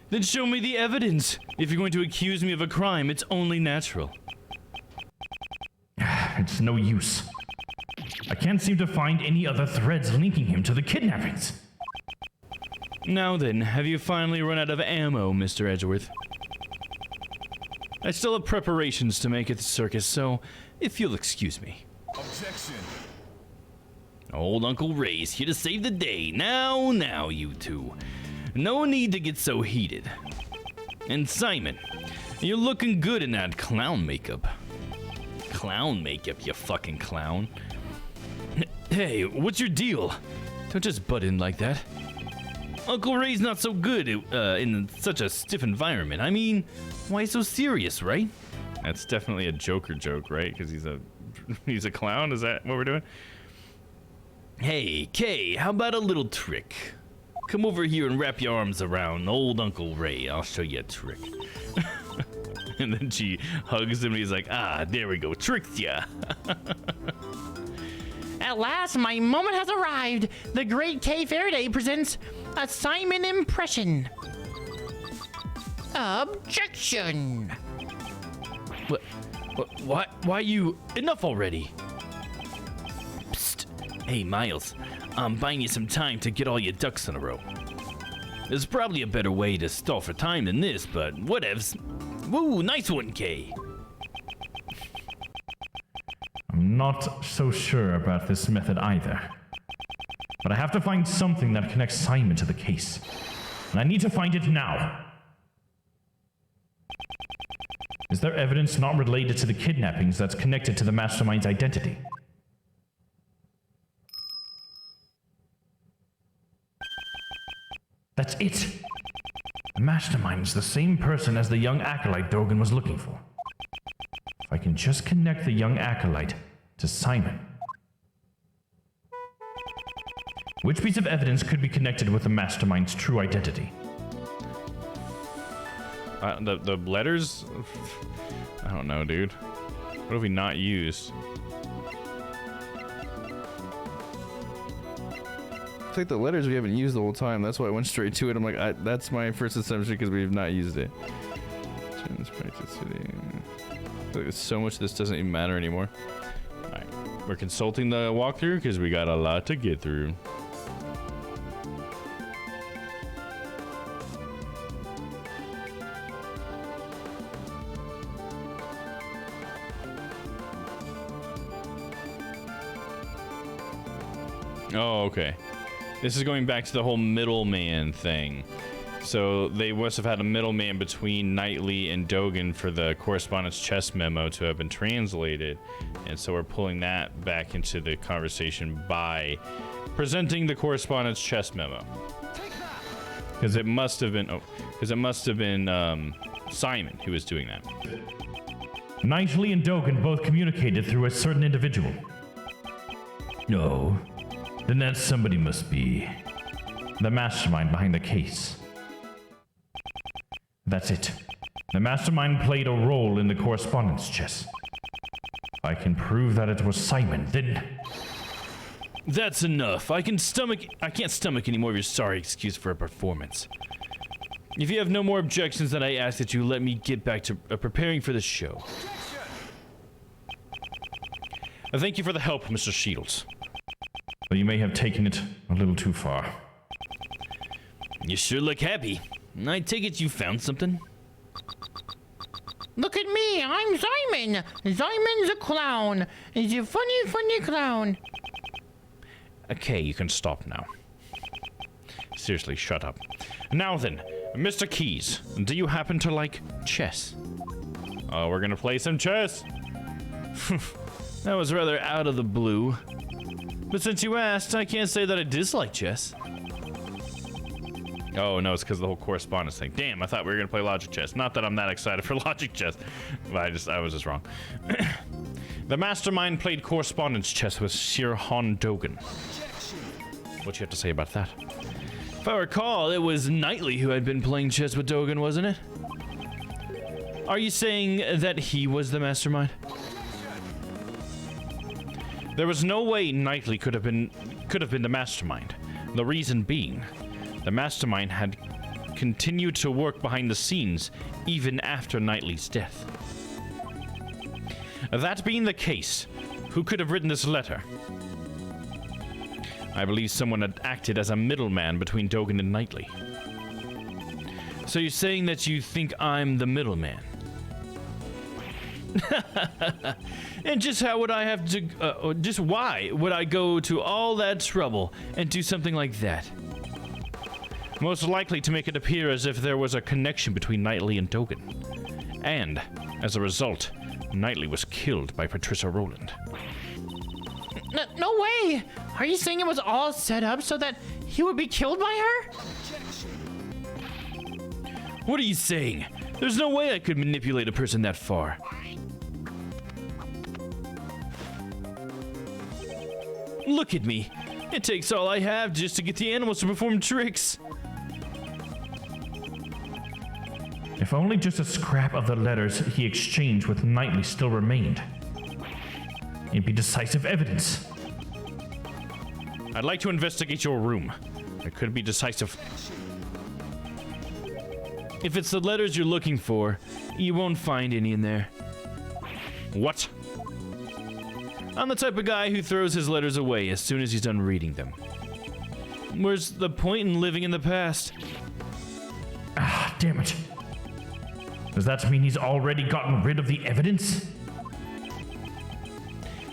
Speaker 1: Then show me the evidence. If you're going to accuse me of a crime, it's only natural.
Speaker 6: It's no use. I can't seem to find any other threads linking him to the kidnappings.
Speaker 1: Now then, have you finally run out of ammo, Mr. Edgeworth? I still have preparations to make at the circus, so if you'll excuse me.
Speaker 8: Objection.
Speaker 1: Old Uncle Ray's here to save the day. Now, you two. No need to get so heated. And Simon, you're looking good in that clown makeup. Clown makeup, you fucking clown. Hey, what's your deal? Don't just butt in like that. Uncle Ray's not so good in such a stiff environment. I mean, why so serious, right? That's definitely a Joker joke, right? Because he's a clown. Is that what we're doing? Hey, Kay, how about a little trick? Come over here and wrap your arms around old Uncle Ray. I'll show you a trick. And then she hugs him and he's like, ah, there we go, tricked ya.
Speaker 5: At last, my moment has arrived. The great Kay Faraday presents a Simon impression. Objection.
Speaker 1: What? Why you? Enough already. Psst. Hey, Miles. I'm buying you some time to get all your ducks in a row. There's probably a better way to stall for time than this, but whatevs. Woo, nice one, Kay.
Speaker 6: I'm not so sure about this method either. But I have to find something that connects Simon to the case. And I need to find it now. Is there evidence not related to the kidnappings that's connected to the mastermind's identity? That's it! The mastermind is the same person as the young acolyte Dogen was looking for. If I can just connect the young acolyte to Simon. Which piece of evidence could be connected with the mastermind's true identity?
Speaker 1: The letters? I don't know, dude. What have we not used? It's like the letters we haven't used the whole time. That's why I went straight to it. I'm like, that's my first assumption because we've not used it. There's so much this doesn't even matter anymore. Alright, we're consulting the walkthrough because we got a lot to get through. Oh, okay. This is going back to the whole middleman thing. So they must have had a middleman between Knightley and Dogen for the correspondence chess memo to have been translated. And so we're pulling that back into the conversation by presenting the correspondence chess memo. Because it must have been, Simon who was doing that.
Speaker 6: Knightley and Dogen both communicated through a certain individual. No. Then that somebody must be the mastermind behind the case. That's it. The mastermind played a role in the correspondence chess. If I can prove that it was Simon, then...
Speaker 1: That's enough. I can't stomach any more of your sorry excuse for a performance. If you have no more objections, then I ask that you let me get back to preparing for the show. Thank you for the help, Mr. Shields.
Speaker 6: But you may have taken it a little too far.
Speaker 1: You sure look happy. I take it you found something?
Speaker 5: Look at me, I'm Simon. Simon's a clown. He's a funny clown.
Speaker 1: Okay, you can stop now. Seriously, shut up. Now then, Mr. Keys, do you happen to like chess? Oh, we're gonna play some chess. That was rather out of the blue. But since you asked, I can't say that I dislike chess. Oh, no, it's because of the whole correspondence thing. Damn, I thought we were going to play Logic Chess. Not that I'm that excited for Logic Chess, but I was just wrong. The mastermind played correspondence chess with Sir Han Dogan. What do you have to say about that? If I recall, it was Knightley who had been playing chess with Dogan, wasn't it? Are you saying that he was the mastermind? There was no way Knightley could have been the mastermind. The reason being, the mastermind had continued to work behind the scenes even after Knightley's death. That being the case, who could have written this letter? I believe someone had acted as a middleman between Dogan and Knightley. So you're saying that you think I'm the middleman? And just how would I have to, just why would I go to all that trouble and do something like that? Most likely to make it appear as if there was a connection between Knightley and Dogan. And, as a result, Knightley was killed by Patricia Rowland.
Speaker 5: No way! Are you saying it was all set up so that he would be killed by her?
Speaker 1: What are you saying? There's no way I could manipulate a person that far. Look at me. It takes all I have just to get the animals to perform tricks.
Speaker 6: If only just a scrap of the letters he exchanged with Knightley still remained. It'd be decisive evidence.
Speaker 1: I'd like to investigate your room. It could be decisive. If it's the letters you're looking for, you won't find any in there. What? I'm the type of guy who throws his letters away as soon as he's done reading them. Where's the point in living in the past?
Speaker 6: Ah, damn it. Does that mean he's already gotten rid of the evidence?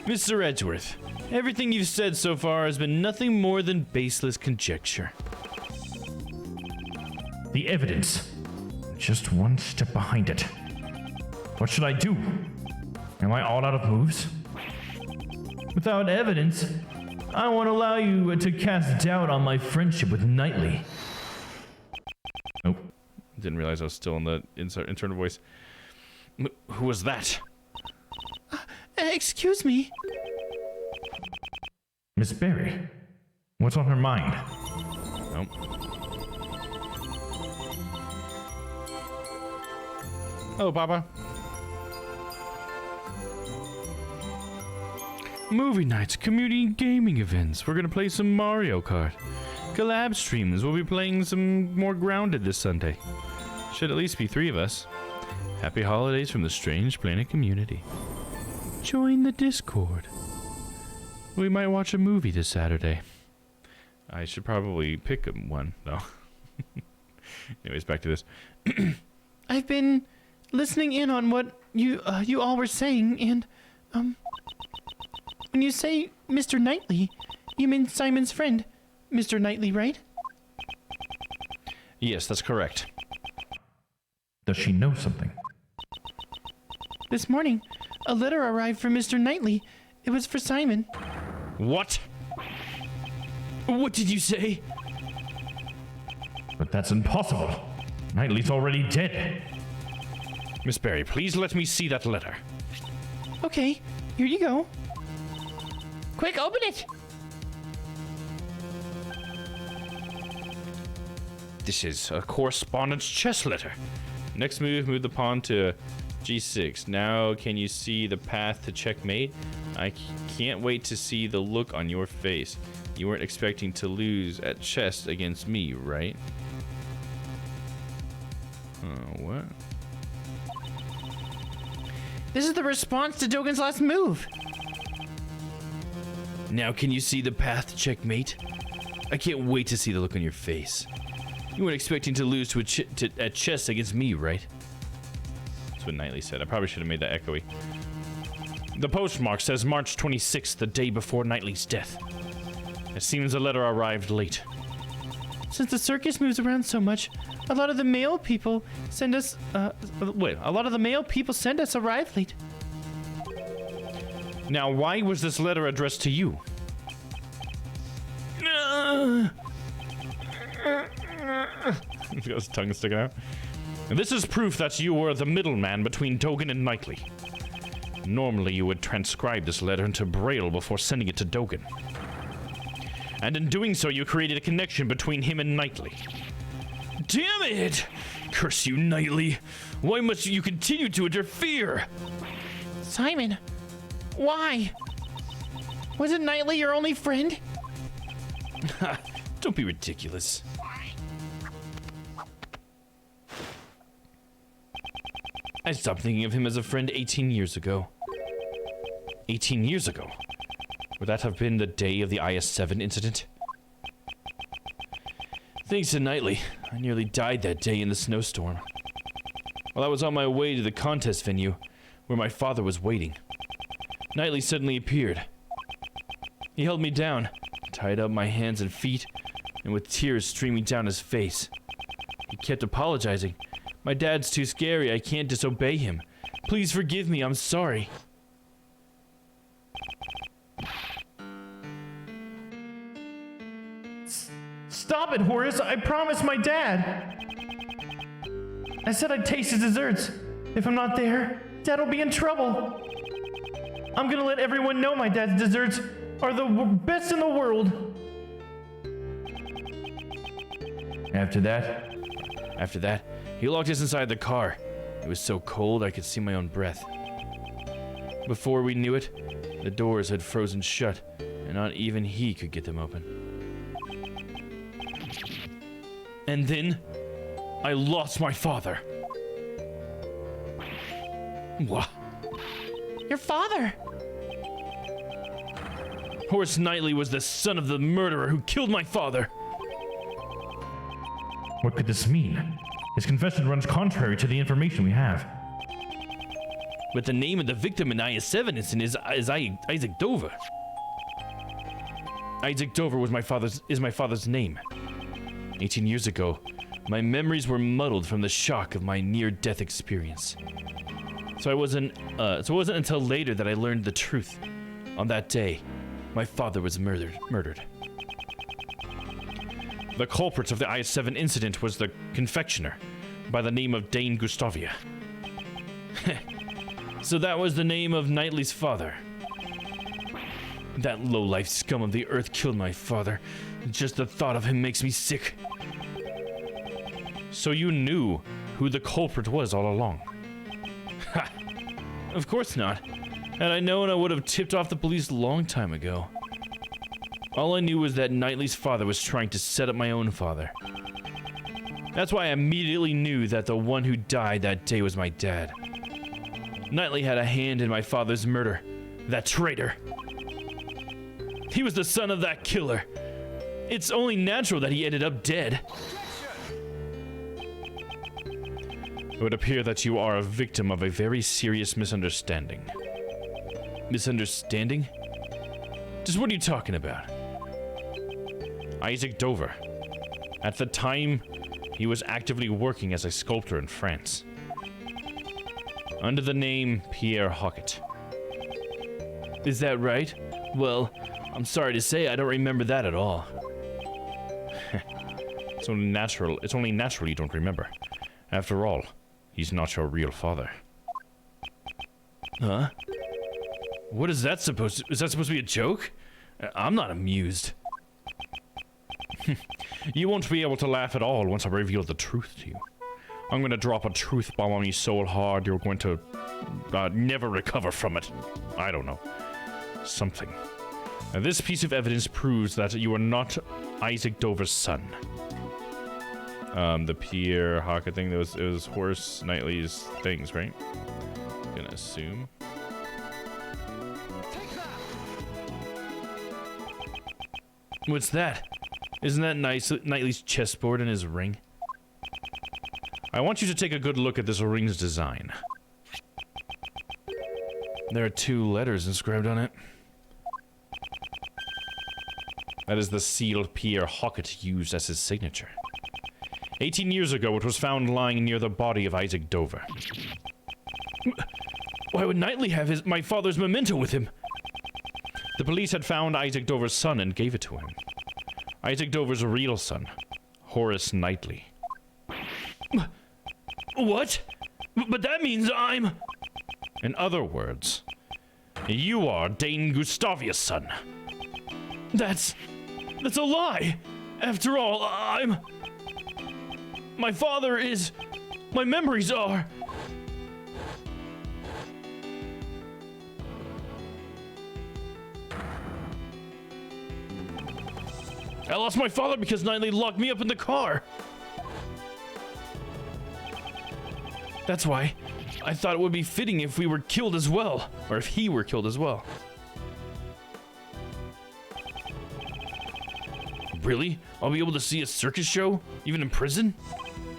Speaker 1: Mr. Edgeworth, everything you've said so far has been nothing more than baseless conjecture.
Speaker 6: The evidence. Just one step behind it. What should I do? Am I all out of moves? Without evidence, I won't allow you to cast doubt on my friendship with Knightley.
Speaker 1: Nope. Didn't realize I was still in the internal voice. Who was that?
Speaker 5: Excuse me.
Speaker 6: Miss Berry, what's on her mind?
Speaker 1: Nope. Hello, Papa. Movie nights, community gaming events. We're gonna play some Mario Kart. Collab streams. We'll be playing some more Grounded this Sunday. Should at least be 3 of us. Happy holidays from the Strange Planet community. Join the Discord. We might watch a movie this Saturday. I should probably pick one, though. Anyways, back to this.
Speaker 5: I've been listening in on what you all were saying, and when you say Mr. Knightley, you mean Simon's friend, Mr. Knightley, right?
Speaker 1: Yes, that's correct.
Speaker 6: Does she know something?
Speaker 5: This morning, a letter arrived from Mr. Knightley. It was for Simon.
Speaker 1: What? What did you say?
Speaker 6: But that's impossible. Knightley's already dead.
Speaker 1: Miss Berry, please let me see that letter.
Speaker 5: Okay, here you go. Quick, open it!
Speaker 1: This is a correspondence chess letter. Next move the pawn to g6. Now can you see the path to checkmate? I can't wait to see the look on your face. You weren't expecting to lose at chess against me, right? What?
Speaker 5: This is the response to Dogan's last move.
Speaker 1: Now can you see the path to checkmate? I can't wait to see the look on your face. You weren't expecting to lose at chess against me, right? That's what Knightley said. I probably should have made that echoey. The postmark says March 26th, the day before Knightley's death. It seems the letter arrived late.
Speaker 5: Since the circus moves around so much, a lot of the mail people send us, arrive late.
Speaker 1: Now, why was this letter addressed to you? He's got his tongue sticking out. And this is proof that you were the middleman between Dogen and Knightley. Normally, you would transcribe this letter into Braille before sending it to Dogen. And in doing so, you created a connection between him and Knightley. Damn it! Curse you, Knightley. Why must you continue to interfere?
Speaker 5: Simon, why? Wasn't Knightley your only friend?
Speaker 1: Don't be ridiculous. I stopped thinking of him as a friend 18 years ago. 18 years ago? Would that have been the day of the IS-7 incident? Thanks to Knightley, I nearly died that day in the snowstorm. While I was on my way to the contest venue, where my father was waiting, Knightley suddenly appeared. He held me down, tied up my hands and feet, and with tears streaming down his face. He kept apologizing. My dad's too scary, I can't disobey him. Please forgive me, I'm sorry.
Speaker 6: Stop it, Horace! I promised my dad! I said I'd taste his desserts. If I'm not there, Dad'll be in trouble. I'm gonna let everyone know my dad's desserts are the best in the world. After that, he locked us inside the car. It was so cold I could see my own breath. Before we knew it, the doors had frozen shut, and not even he could get them open. And then, I lost my father. What?
Speaker 5: Your father?
Speaker 1: Horace Knightley was the son of the murderer who killed my father.
Speaker 6: What could this mean? His confession runs contrary to the information we have.
Speaker 1: But the name of the victim in IS-7 incident is Isaac Dover. Isaac Dover was my father's name. 18 years ago, my memories were muddled from the shock of my near-death experience. So it wasn't until later that I learned the truth. On that day, my father was murdered. The culprit of the IS-7 incident was the confectioner, by the name of Dane Gustavia. So that was the name of Knightley's father. That low-life scum of the earth killed my father. Just the thought of him makes me sick. So you knew who the culprit was all along? Ha! Of course not. Had I known, I would have tipped off the police a long time ago. All I knew was that Knightley's father was trying to set up my own father. That's why I immediately knew that the one who died that day was my dad. Knightley had a hand in my father's murder. That traitor. He was the son of that killer. It's only natural that he ended up dead. It would appear that you are a victim of a very serious misunderstanding. Misunderstanding? Just what are you talking about? Isaac Dover. At the time, he was actively working as a sculptor in France. Under the name Pierre Hockett. Is that right? Well, I'm sorry to say I don't remember that at all. It's only natural you don't remember. After all, he's not your real father. Huh? What is that supposed to... Is that supposed to be a joke? I'm not amused. You won't be able to laugh at all once I reveal the truth to you. I'm gonna drop a truth bomb on you so hard you're going to never recover from it. I don't know. Something. Now, this piece of evidence proves that you are not Isaac Dover's son. The Pierre Hockett thing, it was Horace Knightley's things, right? Gonna assume. What's that? Isn't that Knightley's chessboard and his ring? I want you to take a good look at this ring's design. There are 2 letters inscribed on it. That is the seal Pierre Hockett used as his signature. 18 years ago, it was found lying near the body of Isaac Dover. Why would Knightley have my father's memento with him? The police had found Isaac Dover's son and gave it to him. Isaac Dover's real son, Horace Knightley. What? But that means I'm... In other words, you are Dane Gustavius' son. That's a lie. After all, my father is... My memories are... I lost my father because Knightley locked me up in the car. That's why I thought it would be fitting if we were killed as well, or if he were killed as well. Really? I'll be able to see a circus show, even in prison?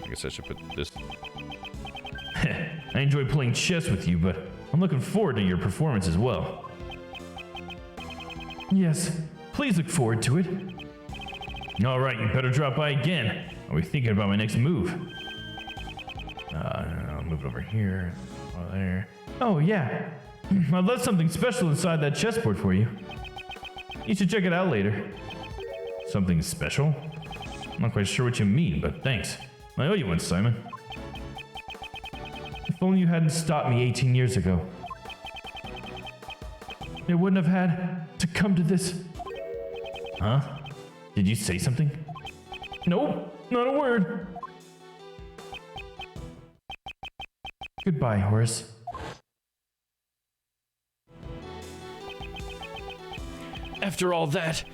Speaker 1: I guess I should put this.
Speaker 6: I enjoy playing chess with you, but I'm looking forward to your performance as well. Yes, please look forward to it. All right, you better drop by again. I'll be thinking about my next move. I'll move it over here. Over there. Oh, yeah. I left something special inside that chessboard for you. You should check it out later. Something special? I'm not quite sure what you mean, but thanks. I owe you one, Simon. If only you hadn't stopped me 18 years ago. It wouldn't have had to come to this. Huh? Did you say something? Nope, not a word. Goodbye, Horace.
Speaker 1: After all that,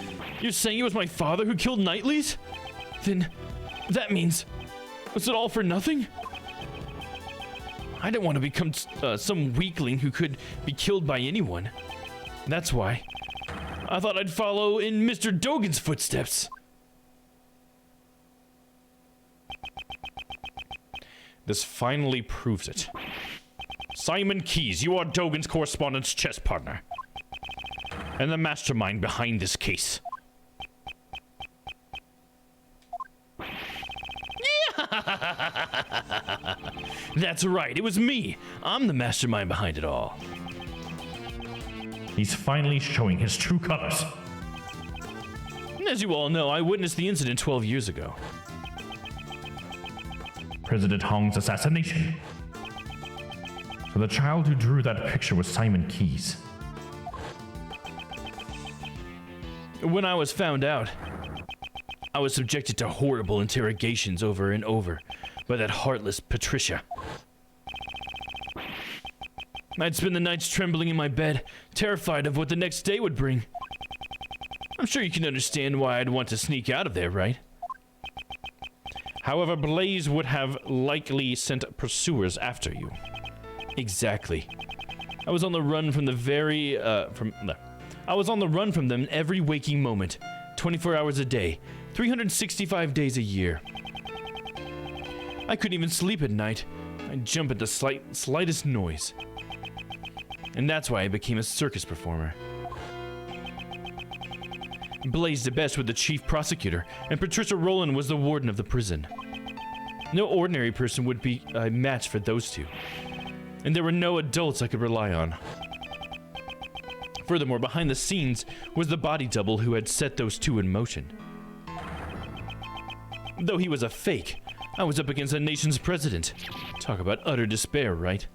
Speaker 1: you're saying it was my father who killed Knightley's? Then that means... Was it all for nothing? I didn't want to become some weakling who could be killed by anyone. That's why I thought I'd follow in Mr. Dogan's footsteps. This finally proves it. Simon Keyes, you are Dogan's correspondence chess partner. And the mastermind behind this case. That's right, it was me. I'm the mastermind behind it all.
Speaker 6: He's finally showing his true colors.
Speaker 1: As you all know, I witnessed the incident 12 years ago.
Speaker 6: President Hong's assassination. So the child who drew that picture was Simon Keyes.
Speaker 1: When I was found out, I was subjected to horrible interrogations over and over by that heartless Patricia. I'd spend the nights trembling in my bed, terrified of what the next day would bring. I'm sure you can understand why I'd want to sneak out of there, right? However, Blaze would have likely sent pursuers after you. Exactly. I was on the run from I was on the run from them every waking moment, 24 hours a day, 365 days a year. I couldn't even sleep at night. I'd jump at the slightest noise. And that's why I became a circus performer. Blaze DeBesch was the chief prosecutor, and Patricia Rowland was the warden of the prison. No ordinary person would be a match for those two. And there were no adults I could rely on. Furthermore, behind the scenes was the body double who had set those two in motion. Though he was a fake, I was up against a nation's president. Talk about utter despair, right?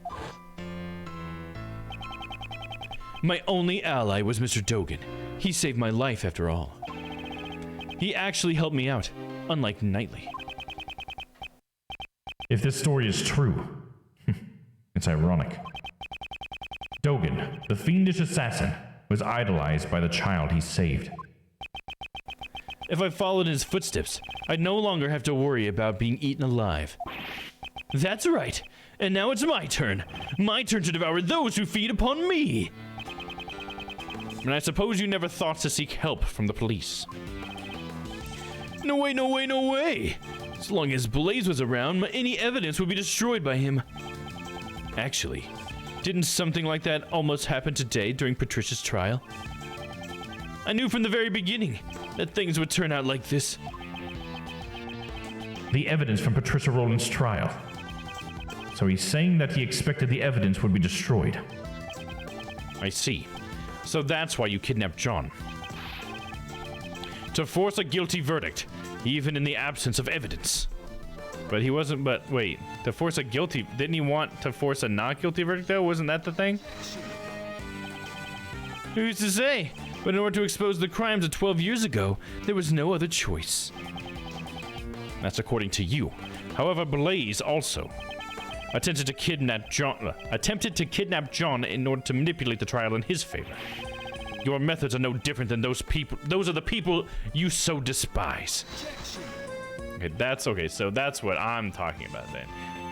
Speaker 1: My only ally was Mr. Dogan. He saved my life after all. He actually helped me out, unlike Knightley.
Speaker 6: If this story is true, it's ironic. Dogan, the fiendish assassin, was idolized by the child he saved.
Speaker 1: If I followed in his footsteps, I'd no longer have to worry about being eaten alive. That's right, and now it's my turn. My turn to devour those who feed upon me. And I suppose you never thought to seek help from the police. No way, no way, no way! As long as Blaze was around, any evidence would be destroyed by him. Actually, didn't something like that almost happen today during Patricia's trial? I knew from the very beginning that things would turn out like this.
Speaker 6: The evidence from Patricia Rowland's trial. So he's saying that he expected the evidence would be destroyed.
Speaker 1: I see. So that's why you kidnapped John. To force a guilty verdict, even in the absence of evidence.
Speaker 4: But he wasn't, but wait, to force a guilty, didn't he want to force a not guilty verdict though? Wasn't that the thing? Who's to say? But in order to expose the crimes of 12 years ago, there was no other choice. That's according to you. However, Blaze also attempted to kidnap John in order to manipulate the trial in his favor. Your methods are no different than those people. Those are the people you so despise. Okay, so that's what I'm talking about then.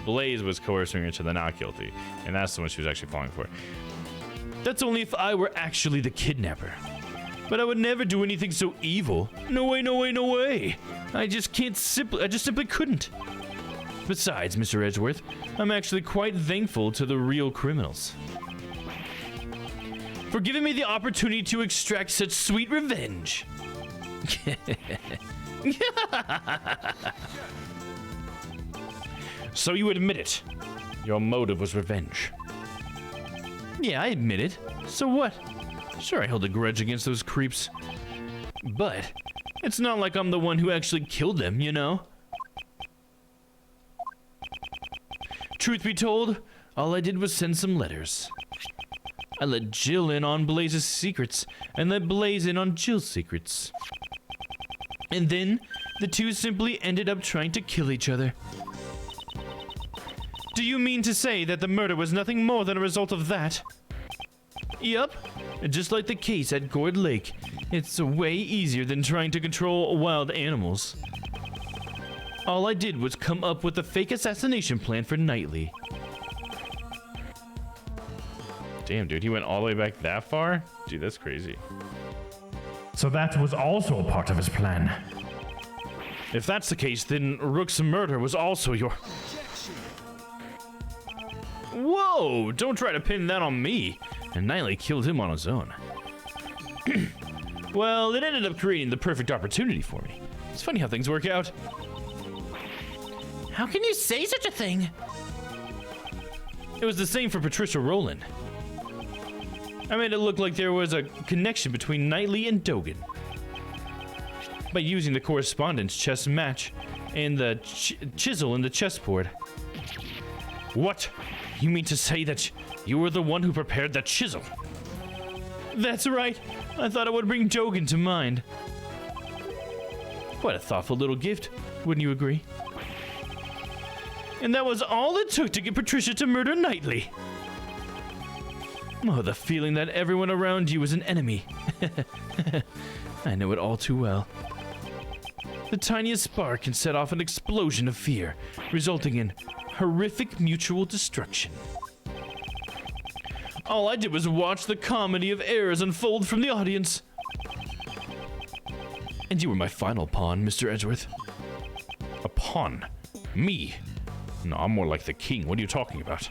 Speaker 4: Blaze was coercing her to the not guilty, and that's the one she was actually falling for. That's only if I were actually the kidnapper. But I would never do anything so evil. No way, no way, no way. I just simply couldn't. Besides, Mr. Edgeworth, I'm actually quite thankful to the real criminals for giving me the opportunity to extract such sweet revenge. So you admit it. Your motive was revenge. Yeah, I admit it. So what? Sure, I held a grudge against those creeps. But it's not like I'm the one who actually killed them, you know? Truth be told, all I did was send some letters. I let Jill in on Blaze's secrets, and let Blaze in on Jill's secrets. And then, the two simply ended up trying to kill each other. Do you mean to say that the murder was nothing more than a result of that? Yup. Just like the case at Gourd Lake, it's way easier than trying to control wild animals. All I did was come up with a fake assassination plan for Knightley. Damn, dude, he went all the way back that far? Dude, that's crazy.
Speaker 6: So that was also a part of his plan.
Speaker 4: If that's the case, then Rook's murder was also your... Whoa! Don't try to pin that on me. And Knightley killed him on his own. Well, it ended up creating the perfect opportunity for me. It's funny how things work out.
Speaker 5: How can you say such a thing?
Speaker 4: It was the same for Patricia Rowland. I made it look like there was a connection between Knightley and Dogan by using the correspondence chess match and the chisel in the chessboard. What? You mean to say that you were the one who prepared that chisel? That's right. I thought it would bring Dogan to mind. Quite a thoughtful little gift, wouldn't you agree? And that was all it took to get Patricia to murder Knightley. Oh, the feeling that everyone around you was an enemy. I know it all too well. The tiniest spark can set off an explosion of fear, resulting in horrific mutual destruction. All I did was watch the comedy of errors unfold from the audience. And you were my final pawn, Mr. Edgeworth. A pawn? Me? No, I'm more like the king. What are you talking about?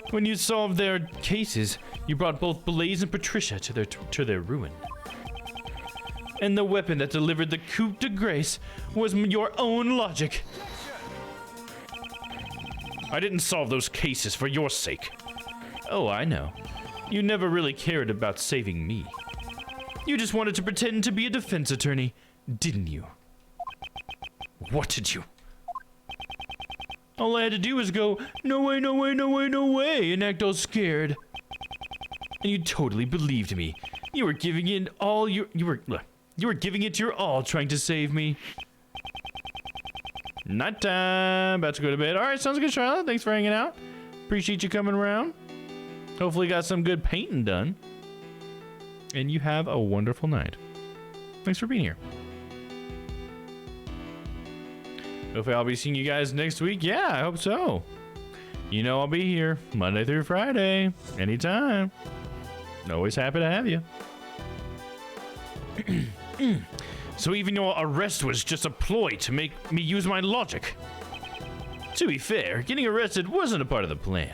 Speaker 4: When you solved their cases, you brought both Blaze and Patricia to their ruin. And the weapon that delivered the coup de grace was your own logic. I didn't solve those cases for your sake. Oh, I know. You never really cared about saving me. You just wanted to pretend to be a defense attorney, didn't you? What did you? All I had to do was go, no way, no way, no way, no way, and act all scared. And you totally believed me. You were giving it all you were giving it your all trying to save me. Night time. About to go to bed. All right, sounds good, Charlotte. Thanks for hanging out. Appreciate you coming around. Hopefully you got some good painting done. And you have a wonderful night. Thanks for being here. Hopefully I'll be seeing you guys next week. Yeah, I hope so. You know I'll be here Monday through Friday. Anytime. Always happy to have you. So even your arrest was just a ploy to make me use my logic. To be fair, getting arrested wasn't a part of the plan.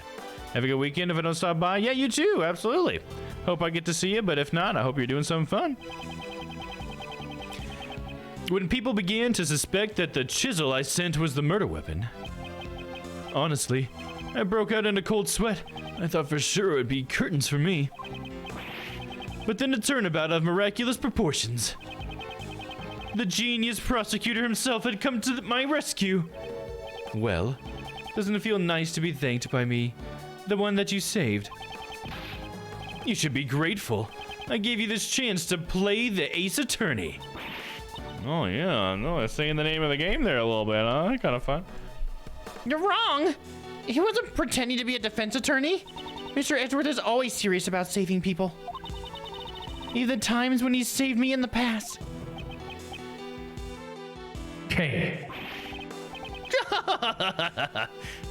Speaker 4: Have a good weekend if I don't stop by. Yeah, you too. Absolutely. Hope I get to see you, but if not, I hope you're doing something fun. When people began to suspect that the chisel I sent was the murder weapon, honestly, I broke out in a cold sweat. I thought for sure it would be curtains for me. But then a turnabout of miraculous proportions. The genius prosecutor himself had come to my rescue. Well, doesn't it feel nice to be thanked by me? The one that you saved. You should be grateful. I gave you this chance to play the Ace Attorney. Oh yeah, no, they're saying the name of the game there a little bit, huh? Kind of fun.
Speaker 5: You're wrong. He wasn't pretending to be a defense attorney. Mr. Edgeworth is always serious about saving people. Even the times when he's saved me in the past.
Speaker 6: K.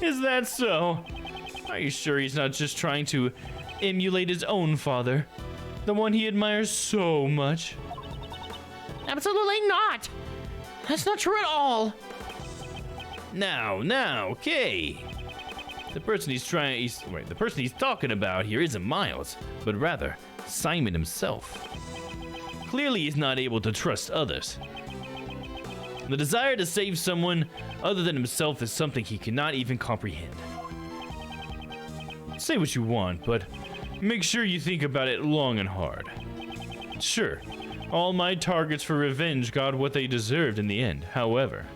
Speaker 4: Is that so? Are you sure he's not just trying to emulate his own father? The one he admires so much?
Speaker 5: Absolutely not. That's not true at all.
Speaker 4: Now, Kay. The person he's talking about here isn't Miles, but rather Simon himself. Clearly he's not able to trust others. The desire to save someone other than himself is something he cannot even comprehend. Say what you want, but make sure you think about it long and hard. Sure, all my targets for revenge got what they deserved in the end. However,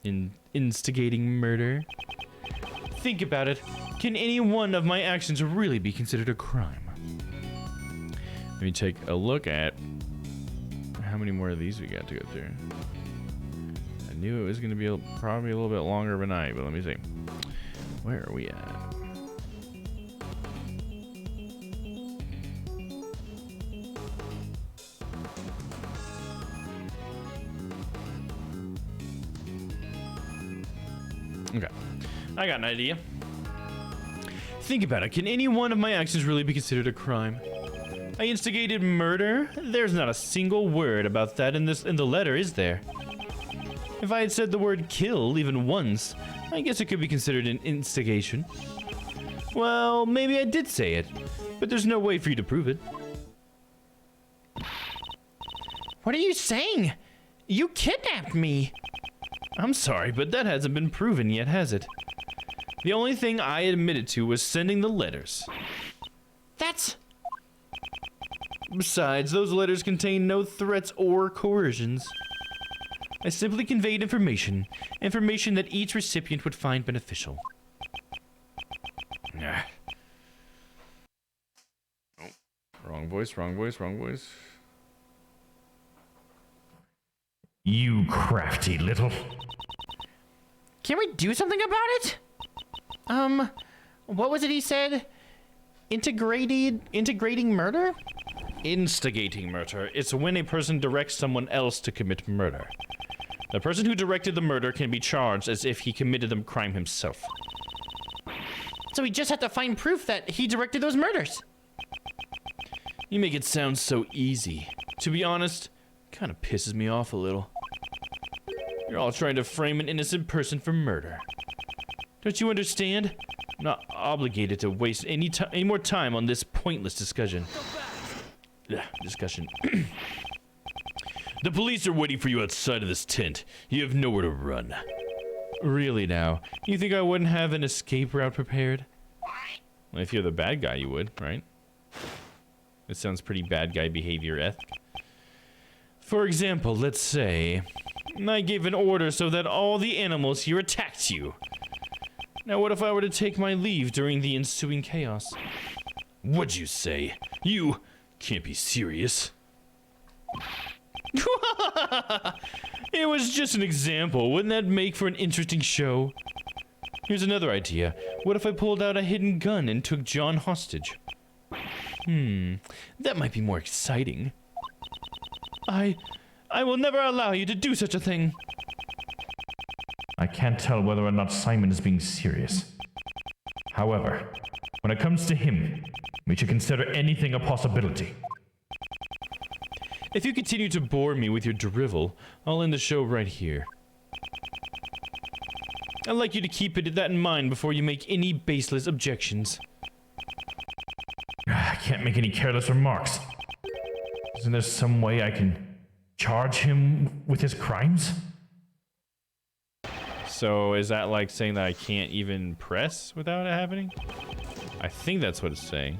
Speaker 4: in instigating murder, think about it. Can any one of my actions really be considered a crime? Let me take a look at how many more of these we got to go through. I knew it was going to be probably a little bit longer of a night, but let me see. Where are we at? Okay, I got an idea. Think about it. Can any one of my actions really be considered a crime? I instigated murder? There's not a single word about that in the letter, is there? If I had said the word kill even once, I guess it could be considered an instigation. Well, maybe I did say it, but there's no way for you to prove it.
Speaker 5: What are you saying? You kidnapped me.
Speaker 4: I'm sorry, but that hasn't been proven yet, has it? The only thing I admitted to was sending the letters.
Speaker 5: That's...
Speaker 4: Besides, those letters contain no threats or coercions. I simply conveyed information that each recipient would find beneficial. Oh, wrong voice.
Speaker 6: You crafty little...
Speaker 5: Can we do something about it? What was it he said? Integrating murder?
Speaker 4: Instigating murder. It's when a person directs someone else to commit murder. The person who directed the murder can be charged as if he committed the crime himself.
Speaker 5: So we just have to find proof that he directed those murders.
Speaker 4: You make it sound so easy. To be honest, kind of pisses me off a little. You're all trying to frame an innocent person for murder. Don't you understand? I'm not obligated to waste any more time on this pointless discussion. The police are waiting for you outside of this tent. You have nowhere to run. Really now? You think I wouldn't have an escape route prepared? Well, if you're the bad guy, you would, right? It sounds pretty bad guy behavior-esque. For example, let's say I gave an order so that all the animals here attacked you. Now what if I were to take my leave during the ensuing chaos? What'd you say? You can't be serious. It was just an example. Wouldn't that make for an interesting show? Here's another idea. What if I pulled out a hidden gun and took John hostage? That might be more exciting. I will never allow you to do such a thing.
Speaker 6: I can't tell whether or not Simon is being serious. However, when it comes to him, we should consider anything a possibility.
Speaker 4: If you continue to bore me with your drivel, I'll end the show right here. I'd like you to keep that in mind before you make any baseless objections.
Speaker 6: I can't make any careless remarks. Isn't there some way I can charge him with his crimes?
Speaker 4: So is that like saying that I can't even press without it happening? I think that's what it's saying.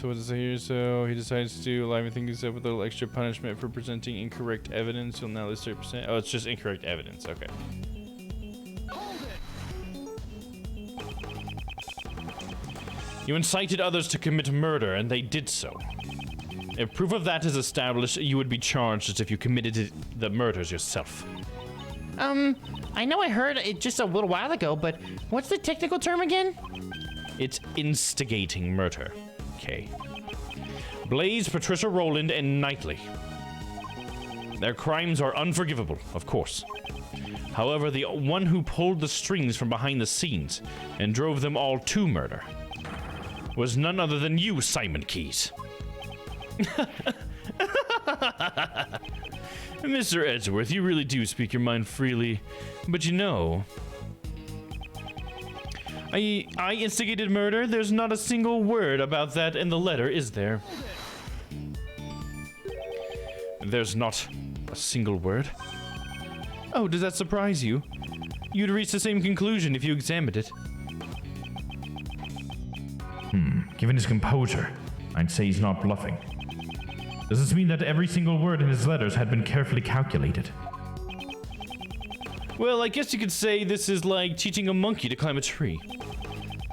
Speaker 4: So what does it say here? So he decides to liven things up with a little extra punishment for presenting incorrect evidence. You'll now list 30%. Oh, it's just incorrect evidence. Okay. You incited others to commit murder, and they did so. If proof of that is established, you would be charged as if you committed the murders yourself.
Speaker 5: I know I heard it just a little while ago, but what's the technical term again?
Speaker 4: It's instigating murder. Okay. Blaze, Patricia Rowland, and Knightley. Their crimes are unforgivable, of course. However, the one who pulled the strings from behind the scenes and drove them all to murder was none other than you, Simon Keyes. Mr. Edgeworth, you really do speak your mind freely, but you know, I instigated murder. There's not a single word about that in the letter, is there? There's not a single word? Oh, does that surprise you? You'd reach the same conclusion if you examined it.
Speaker 6: Given his composure, I'd say he's not bluffing. Does this mean that every single word in his letters had been carefully calculated?
Speaker 4: Well, I guess you could say this is like teaching a monkey to climb a tree.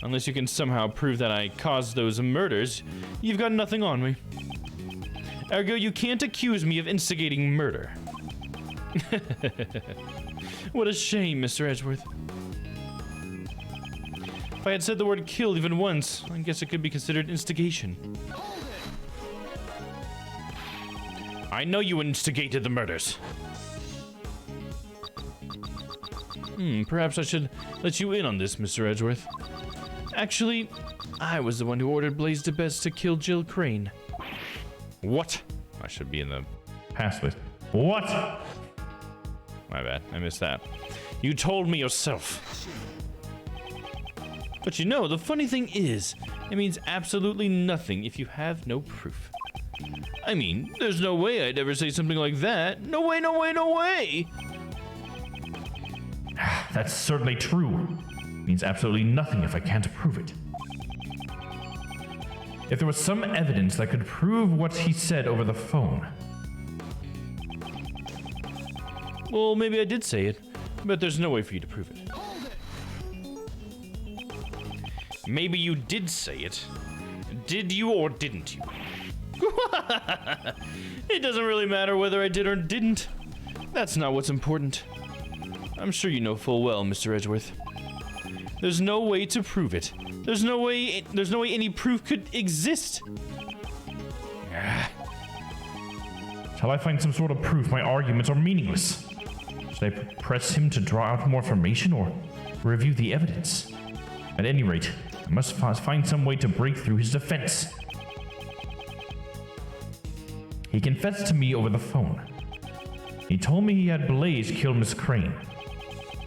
Speaker 4: Unless you can somehow prove that I caused those murders, you've got nothing on me. Ergo, you can't accuse me of instigating murder. What a shame, Mr. Edgeworth. If I had said the word kill even once, I guess it could be considered instigation. I know you instigated the murders. Perhaps I should let you in on this, Mr. Edgeworth. Actually, I was the one who ordered Blaze de Best to kill Jill Crane. What? I should be in the
Speaker 6: Pass with. What?
Speaker 4: My bad, I missed that. You told me yourself. But you know, the funny thing is, it means absolutely nothing if you have no proof. I mean, there's no way I'd ever say something like that. No way, no way, no way!
Speaker 6: That's certainly true. Means absolutely nothing if I can't prove it. If there was some evidence that could prove what he said over the phone.
Speaker 4: Well, maybe I did say it, but there's no way for you to prove it. Maybe you did say it. Did you or didn't you? It doesn't really matter whether I did or didn't. That's not what's important. I'm sure you know full well, Mr. Edgeworth. There's no way to prove it. There's no way any proof could exist.
Speaker 6: Shall I find some sort of proof my arguments are meaningless? Should I press him to draw out more information or review the evidence? At any rate, I must find some way to break through his defense. He confessed to me over the phone. He told me he had Blaze kill Miss Crane.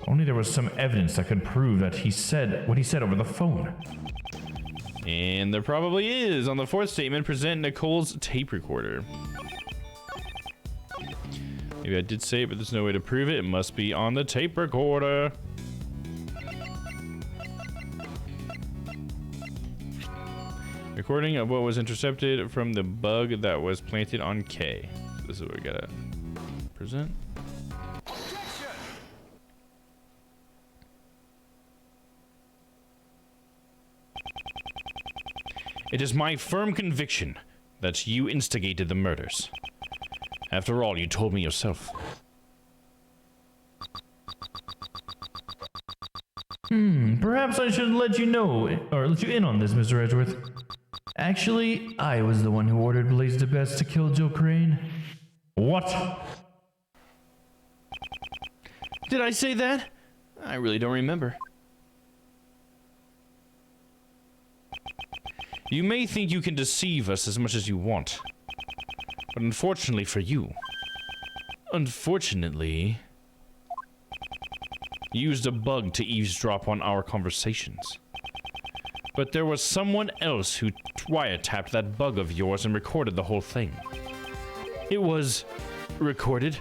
Speaker 6: Only there was some evidence that could prove that he said what he said over the phone.
Speaker 4: And there probably is. On the fourth statement, present Nicole's tape recorder. Maybe I did say it, but there's no way to prove it. It must be on the tape recorder. Recording of what was intercepted from the bug that was planted on K. So this is what we gotta present. It is my firm conviction that you instigated the murders. After all, you told me yourself.
Speaker 6: Perhaps I should let you know, or let you in on this, Mr. Edgeworth. Actually, I was the one who ordered Blaze de Best to kill Jill Crane. What?
Speaker 4: Did I say that? I really don't remember. You may think you can deceive us as much as you want. But unfortunately for you, you used a bug to eavesdrop on our conversations. But there was someone else who wiretapped that bug of yours and recorded the whole thing. It was recorded.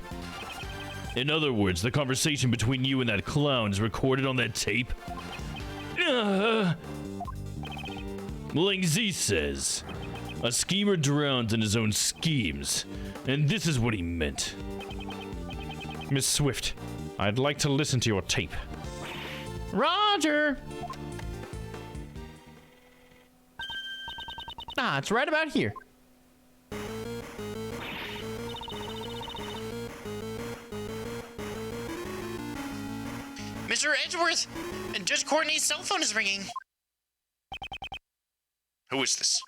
Speaker 4: In other words, the conversation between you and that clown is recorded on that tape. Like Z says,
Speaker 1: A schemer drowns in his own schemes. And this is what he meant.
Speaker 6: Miss Swift, I'd like to listen to your tape.
Speaker 5: Roger! Ah, it's right about here.
Speaker 9: Mr. Edgeworth, Judge Courtney's cell phone is ringing.
Speaker 10: Who is this?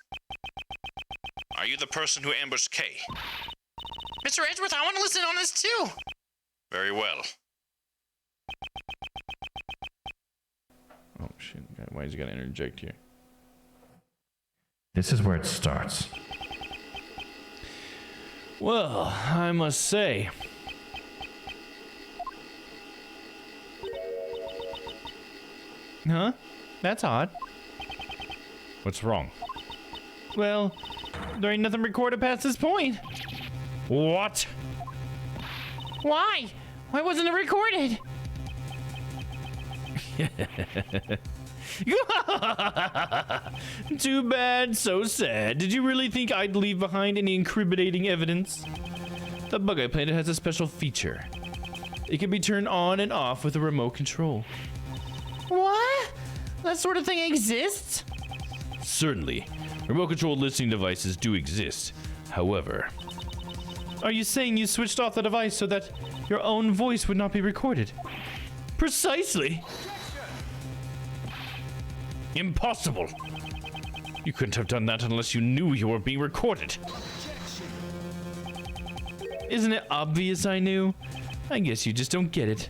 Speaker 10: Are you the person who ambushed Kay?
Speaker 9: Mr. Edgeworth, I want to listen on this too.
Speaker 10: Very well.
Speaker 1: Oh shit, why is he gonna interject here?
Speaker 6: This is where it starts.
Speaker 1: Well, I must say,
Speaker 5: Huh? That's odd.
Speaker 1: what's wrong?
Speaker 5: Well, there ain't nothing recorded past this point.
Speaker 1: What?
Speaker 5: Why? Why wasn't it recorded?
Speaker 1: Too bad, so sad. Did you really think I'd leave behind any incriminating evidence? The bug I planted has a special feature. It can be turned on and off with a remote control.
Speaker 5: What? That sort of thing exists?
Speaker 1: Certainly, remote control listening devices do exist. However,
Speaker 5: Are you saying you switched off the device so that your own voice would not be recorded?
Speaker 1: precisely. Impossible. You couldn't have done that unless you knew you were being recorded. Isn't it obvious I knew? I guess you just don't get it.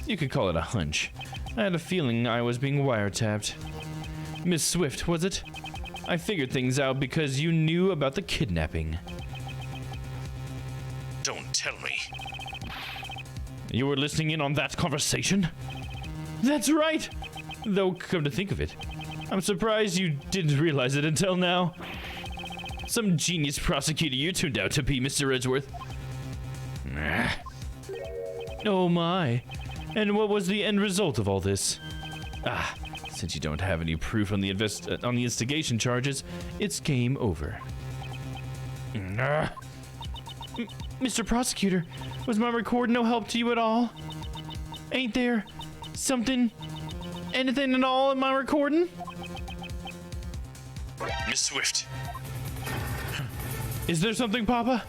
Speaker 1: You could call it a hunch. I had a feeling I was being wiretapped. Miss Swift, was it? I figured things out because you knew about the kidnapping.
Speaker 10: Don't tell me.
Speaker 1: You were listening in on that conversation? That's right! Though, come to think of it, I'm surprised you didn't realize it until now. Some genius prosecutor you turned out to be, Mr. Edgeworth. Ah. Oh my. And what was the end result of all this? Ah, since you don't have any proof on the instigation charges, it's game over. Ah.
Speaker 5: Mr. Prosecutor, was my record no help to you at all? Ain't there something, anything at all in my recording?
Speaker 10: Miss Swift.
Speaker 1: Is there something, Papa?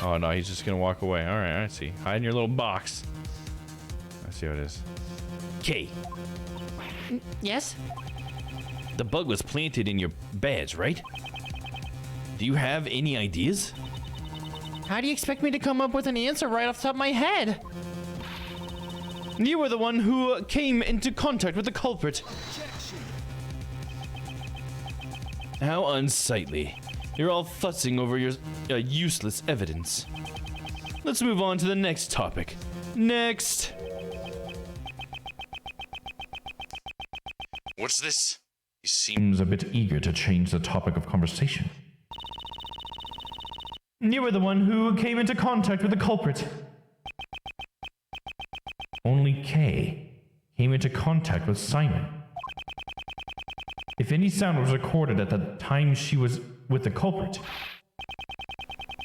Speaker 1: Oh no, he's just gonna walk away. Alright, I see. Hide in your little box. I see what it is. Kay,
Speaker 5: Yes?
Speaker 1: the bug was planted in your badge, right? Do you have any ideas?
Speaker 5: How do you expect me to come up with an answer right off the top of my head? You were the one who came into contact with the culprit.
Speaker 1: How unsightly. You're all fussing over your useless evidence. Let's move on to the next topic. Next.
Speaker 10: What's this? You seem
Speaker 6: Seems a bit eager to change the topic of conversation. You were the one who came into contact with the culprit. Only Kay came into contact with Simon. If any sound was recorded at the time she was with the culprit.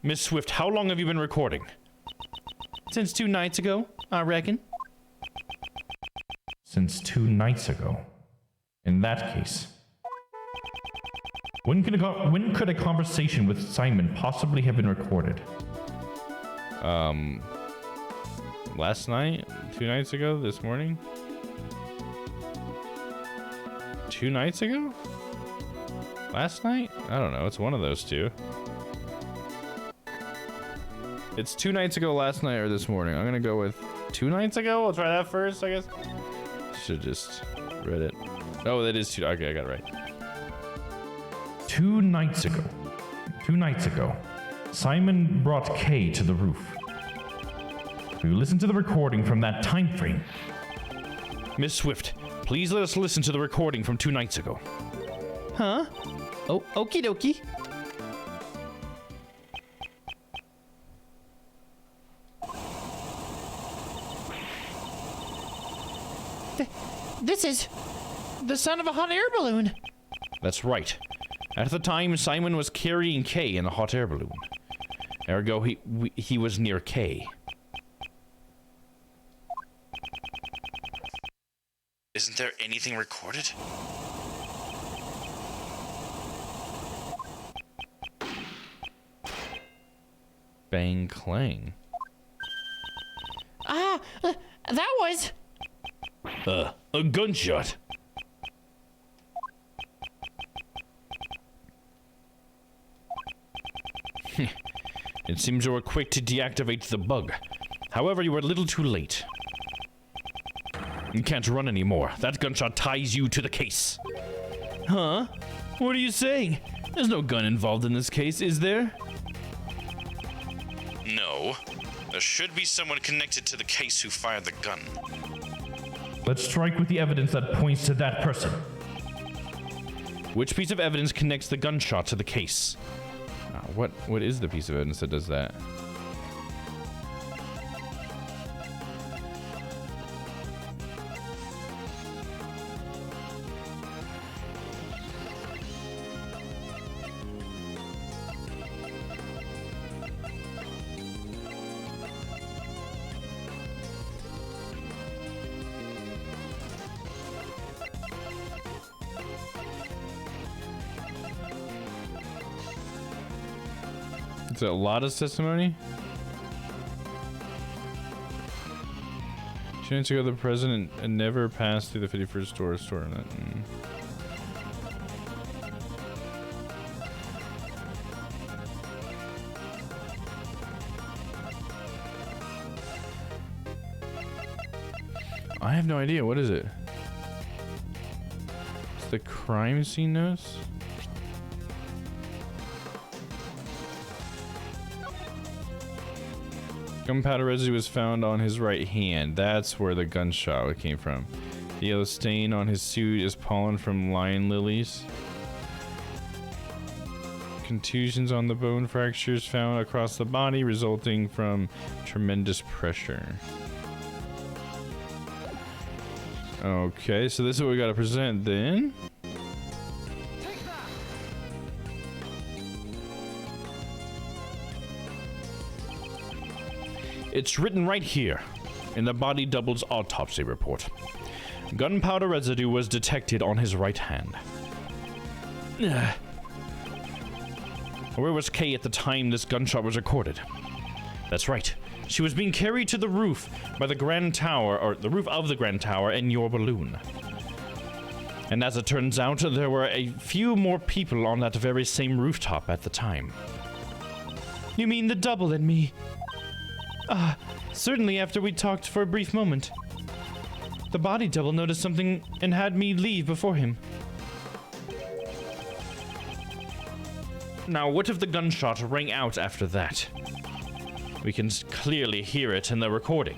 Speaker 1: Miss Swift, how long have you been recording?
Speaker 5: Since 2 nights ago, I reckon.
Speaker 6: Since 2 nights ago. In that case, when could a conversation with Simon possibly have been recorded?
Speaker 1: Last night? 2 nights ago? This morning? 2 nights ago? Last night? I don't know. It's one of those two. It's 2 nights ago, last night, or this morning. I'm gonna go with 2 nights ago. I'll try that first, I guess. Should just read it. Oh, that is 2. Okay, I got it right.
Speaker 6: 2 nights ago. 2 nights ago, Simon brought Kay to the roof. We listen to the recording from that time frame.
Speaker 1: Miss Swift, please let us listen to the recording from 2 nights ago.
Speaker 5: Huh? Oh, okie dokie. This is the sound of a hot air balloon.
Speaker 1: That's right. At the time, Simon was carrying Kay in a hot air balloon. Ergo, he was near Kay.
Speaker 10: Isn't there anything recorded?
Speaker 1: Bang clang.
Speaker 5: That was...
Speaker 1: A gunshot. It seems you were quick to deactivate the bug. However, you were a little too late. You can't run anymore. That gunshot ties you to the case. Huh? What are you saying? There's no gun involved in this case, is there?
Speaker 10: No. There should be someone connected to the case who fired the gun.
Speaker 6: Let's strike with the evidence that points to that person.
Speaker 1: Which piece of evidence connects the gunshot to the case? What is the piece of evidence that does that? It's a lot of testimony. Chance to go to the president and never pass through the 51st store. I have no idea. What is it? It's the crime scene notes. Gunpowder residue was found on his right hand. That's where the gunshot came from. The yellow stain on his suit is pollen from lion lilies. Contusions on the bone fractures found across the body resulting from tremendous pressure. Okay, so this is what we gotta present then. It's written right here in the body double's autopsy report. Gunpowder residue was detected on his right hand. Where was Kay at the time this gunshot was recorded? That's right. She was being carried to the roof by the Grand Tower, or the roof of the Grand Tower, in your balloon. And as it turns out, there were a few more people on that very same rooftop at the time. You mean the double and me? Certainly after we talked for a brief moment. The body double noticed something and had me leave before him. Now, what if the gunshot rang out after that? We can clearly hear it in the recording.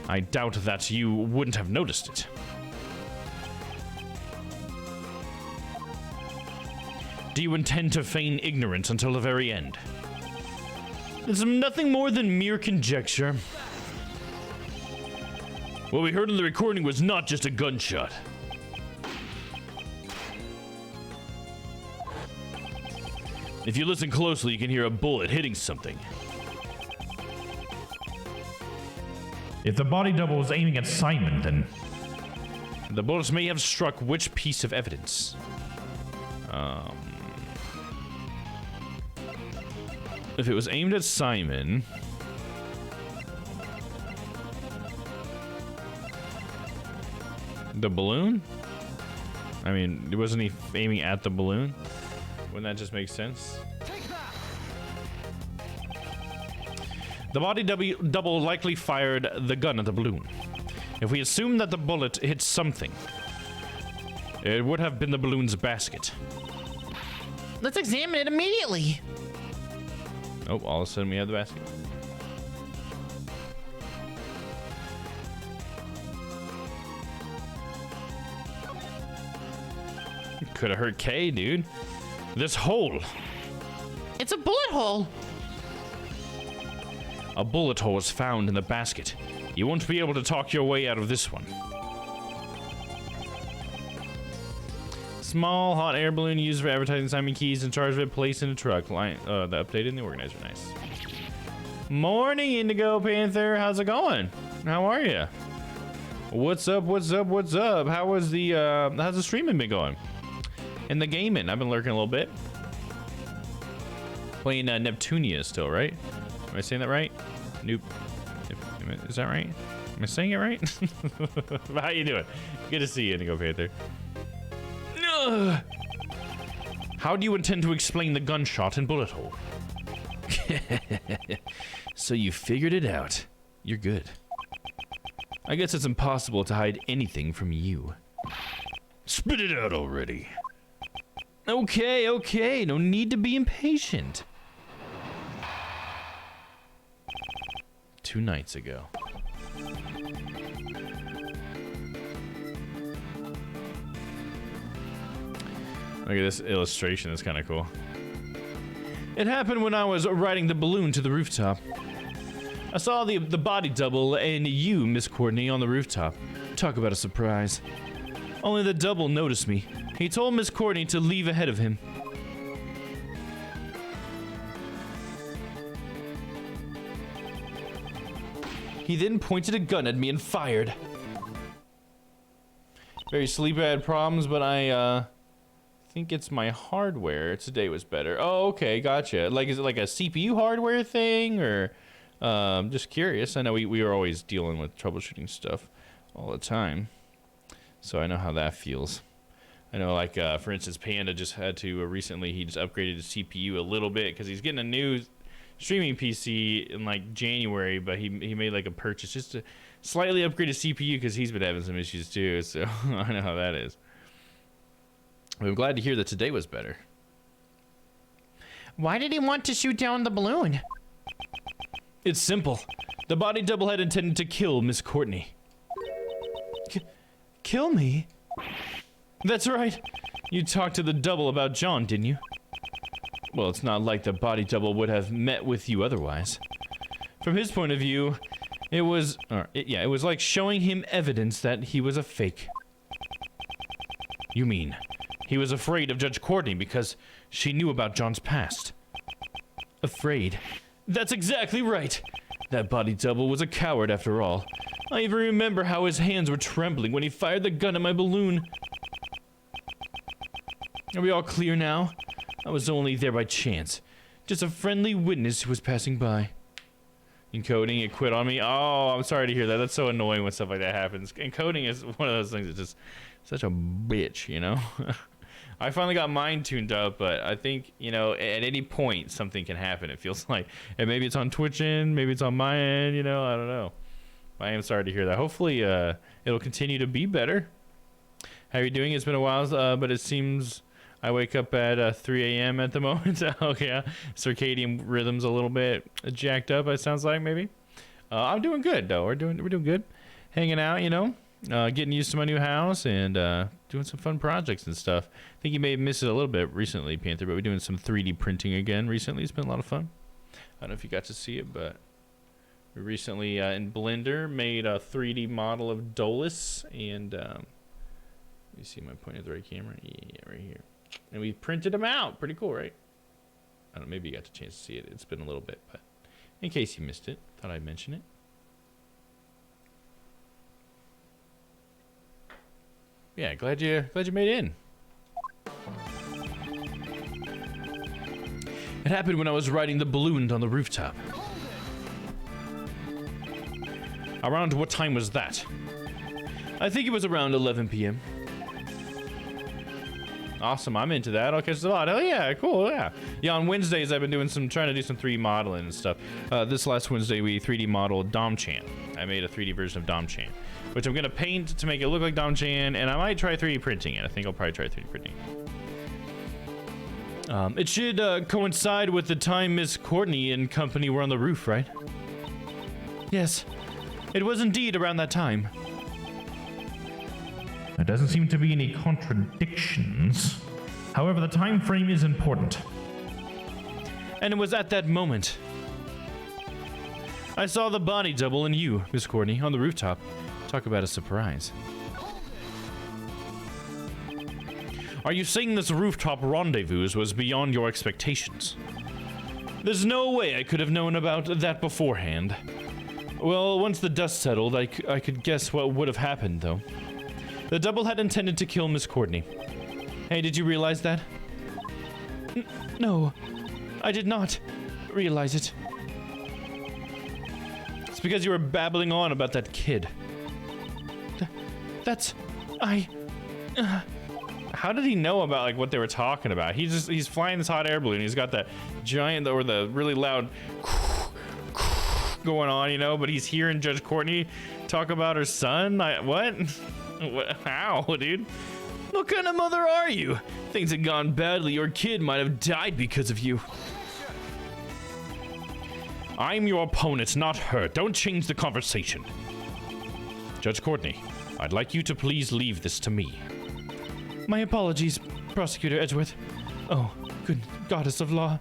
Speaker 1: I doubt that you wouldn't have noticed it. Do you intend to feign ignorance until the very end? It's nothing more than mere conjecture. What we heard in the recording was not just a gunshot. If you listen closely, you can hear a bullet hitting something.
Speaker 6: If the body double was aiming at Simon, then...
Speaker 1: The bullets may have struck which piece of evidence? If it was aimed at Simon... The balloon? I mean, wasn't he aiming at the balloon? Wouldn't that just make sense? The body double likely fired the gun at the balloon. If we assume that the bullet hit something, it would have been the balloon's basket.
Speaker 5: Let's examine it immediately.
Speaker 1: Oh, all of a sudden we have the basket. Could have hurt Kay, dude. This hole.
Speaker 5: It's a bullet hole.
Speaker 1: A bullet hole was found in the basket. You won't be able to talk your way out of this one.
Speaker 4: Small hot air balloon used for advertising. Simon Keys in charge of it. Placed in a truck. Line. The updated in the organizer. Nice. Morning, Indigo Panther. How's it going? How are you? What's up? What's up? What's up? How was the how's the streaming been going? And the gaming. I've been lurking a little bit. Playing Neptunia still, right? Am I saying that right? Nope. Is that right? Am I saying it right? How you doing? Good to see you, Indigo Panther. Ugh. How do you intend to explain the gunshot and bullet hole? So you figured it out. You're good. I guess it's impossible to hide anything from you. Spit it out already. Okay, okay. No need to be impatient. 2 nights ago. Look at this illustration, it's kind of cool. It happened when I was riding the balloon to the rooftop. I saw the body double and you, Miss Courtney, on the rooftop. Talk about a surprise. Only the double noticed me. He told Miss Courtney to leave ahead of him. He then pointed a gun at me and fired. Very sleepy, I had problems, but I think it's my hardware. Today was better. Oh, okay, gotcha. Like, is it like a CPU hardware thing, or just curious? I know we are always dealing with troubleshooting stuff all the time, so I know how that feels. I know, like, for instance, Panda just had to recently, he just upgraded his CPU a little bit because he's getting a new streaming PC in like January, but he made like a purchase just to slightly upgrade his CPU because he's been having some issues too, so I know how that is. But I'm glad to hear that today was better.
Speaker 5: Why did he want to shoot down the balloon?
Speaker 4: It's simple. The body double had intended to kill Miss Courtney. Kill me? That's right. You talked to the double about John, didn't you? Well, it's not like the body double would have met with you otherwise. From his point of view, it was like showing him evidence that he was a fake. You mean, he was afraid of Judge Courtney because she knew about John's past? Afraid? That's exactly right. That body double was a coward after all. I even remember how his hands were trembling when he fired the gun at my balloon. Are we all clear now? I was only there by chance. Just a friendly witness who was passing by. Encoding, it quit on me. Oh, I'm sorry to hear that. That's so annoying when stuff like that happens. Encoding is one of those things that's just such a bitch, you know? I finally got mine tuned up, but I think, you know, at any point something can happen, it feels like. And maybe it's on Twitch end, maybe it's on my end, you know, I don't know. I am sorry to hear that. Hopefully it'll continue to be better. How are you doing? It's been a while, but it seems I wake up at 3 a.m. at the moment. Oh, yeah. Circadian rhythm's a little bit jacked up, it sounds like, maybe. I'm doing good, though. We're doing good. Hanging out, you know. Getting used to my new house and doing some fun projects and stuff. I think you may have missed it a little bit recently, Panther, but we're doing some 3D printing again recently. It's been a lot of fun. I don't know if you got to see it, but we recently, in Blender, made a 3D model of Dolus. And let me see, am I pointing at the right camera? Yeah, right here. And we printed them out. Pretty cool, right? I don't know, maybe you got the chance to see it. It's been a little bit, but in case you missed it, thought I'd mention it. Yeah, glad you made it in. It happened when I was riding the balloon on the rooftop. Around what time was that? I think it was around 11 p.m. Awesome, I'm into that. Okay, so a lot. Oh yeah, cool. Yeah, yeah. On Wednesdays, I've been trying to do some 3D modeling and stuff. This last Wednesday, we 3D modeled Dom-chan. I made a 3D version of Dom-chan, which I'm gonna paint to make it look like Dom-chan, and I might try 3D printing it. I think I'll probably try 3D printing. It should coincide with the time Miss Courtney and company were on the roof, right? Yes, it was indeed around that time.
Speaker 6: There doesn't seem to be any contradictions. However, the time frame is important.
Speaker 4: And it was at that moment I saw the body double and you, Miss Courtney, on the rooftop. Talk about a surprise.
Speaker 1: Are you saying this rooftop rendezvous was beyond your expectations? There's no way I could have known about that beforehand. Well, once the dust settled, I could guess what would have happened, though. The double had intended to kill Miss Courtney. Hey, did you realize that? No, I did not realize it. It's because you were babbling on about that kid. How did he know about like what they were talking about? He's flying this hot air balloon. He's got that giant or the really loud going on, you know, but he's hearing Judge Courtney talk about her son. What? How, dude? What kind of mother are you? Things had gone badly. Your kid might have died because of you. I'm your opponent, not her. Don't change the conversation. Judge Courtney, I'd like you to please leave this to me. My apologies, Prosecutor Edgeworth. Oh, good goddess of law.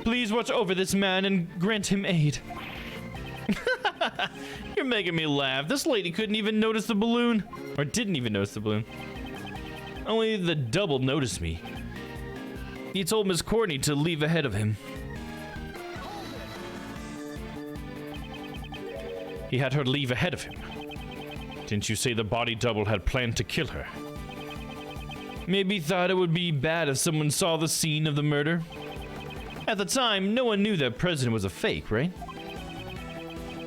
Speaker 1: Please watch over this man and grant him aid. You're making me laugh. This lady couldn't even notice the balloon. Or didn't even notice the balloon. Only the double noticed me. He told Miss Courtney to leave ahead of him. He had her leave ahead of him. Didn't you say the body double had planned to kill her? Maybe thought it would be bad if someone saw the scene of the murder. At the time, no one knew that President was a fake, right?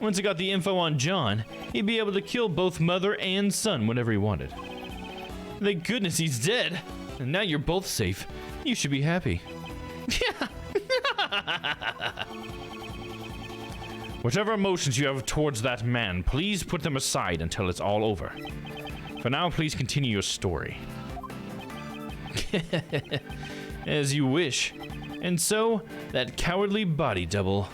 Speaker 1: Once he got the info on John, he'd be able to kill both mother and son whenever he wanted. Thank goodness he's dead. And now you're both safe. You should be happy. Yeah. Whatever emotions you have towards that man, please put them aside until it's all over. For now, please continue your story. As you wish. And so, that cowardly body double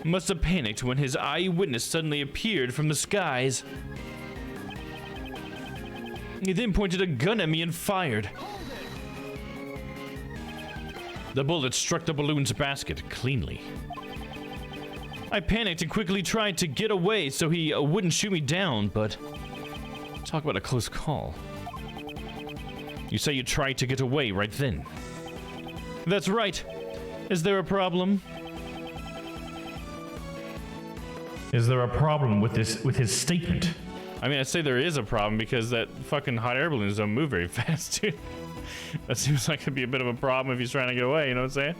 Speaker 1: must have panicked when his eyewitness suddenly appeared from the skies. He then pointed a gun at me and fired. The bullet struck the balloon's basket cleanly. I panicked and quickly tried to get away so he wouldn't shoot me down, but talk about a close call. You say you tried to get away right then. That's right. Is there a problem?
Speaker 6: Is there a problem with his statement?
Speaker 1: I mean, I'd say there is a problem because that fucking hot air balloons don't move very fast, dude. That seems like it'd be a bit of a problem if he's trying to get away, you know what I'm saying?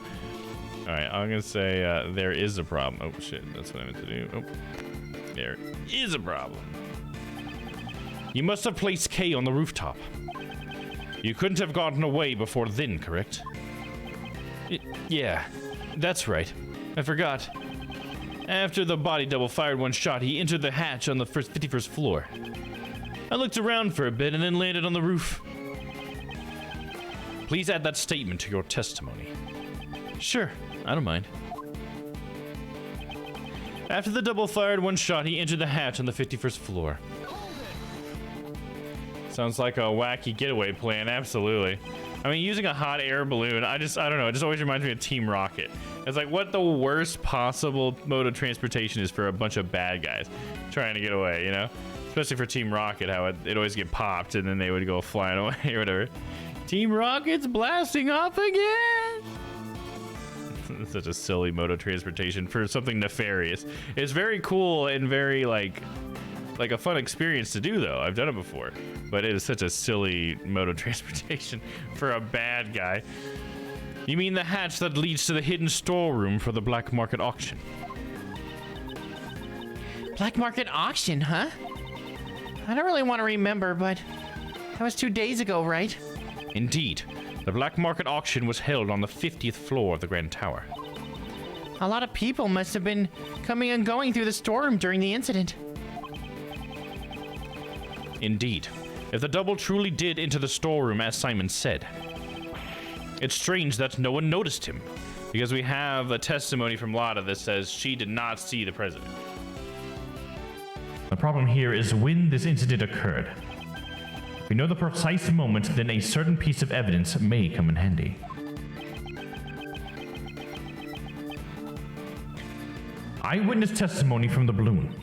Speaker 1: Alright, I'm gonna say there is a problem. Oh shit, that's what I meant to do. Oh, there is a problem. You must have placed K on the rooftop. You couldn't have gotten away before then, correct? Yeah, that's right. I forgot. After the body double fired one shot, he entered the hatch on the 51st floor. I looked around for a bit and then landed on the roof. Please add that statement to your testimony. Sure, I don't mind. After the double fired one shot, he entered the hatch on the 51st floor. Sounds like a wacky getaway plan, absolutely. I mean, using a hot air balloon, I don't know, it just always reminds me of Team Rocket. It's like what the worst possible mode of transportation is for a bunch of bad guys trying to get away, you know? Especially for Team Rocket, how it always get popped and then they would go flying away or whatever. Team Rocket's blasting off again! It's such a silly mode of transportation for something nefarious. It's very cool and very like a fun experience to do, though. I've done it before, but it is such a silly mode of transportation for a bad guy. You mean the hatch that leads to the hidden storeroom for the black market auction?
Speaker 5: Black market auction, huh? I don't really want to remember, but that was 2 days ago, right?
Speaker 1: Indeed. The black market auction was held on the 50th floor of the Grand Tower.
Speaker 5: A lot of people must have been coming and going through the storeroom during the incident.
Speaker 1: Indeed. If the double truly did enter the storeroom as Simon said, it's strange that no one noticed him, because we have a testimony from Lotta that says she did not see the president.
Speaker 6: The problem here is when this incident occurred. If we know the precise moment, then a certain piece of evidence may come in handy. Eyewitness testimony from the balloon.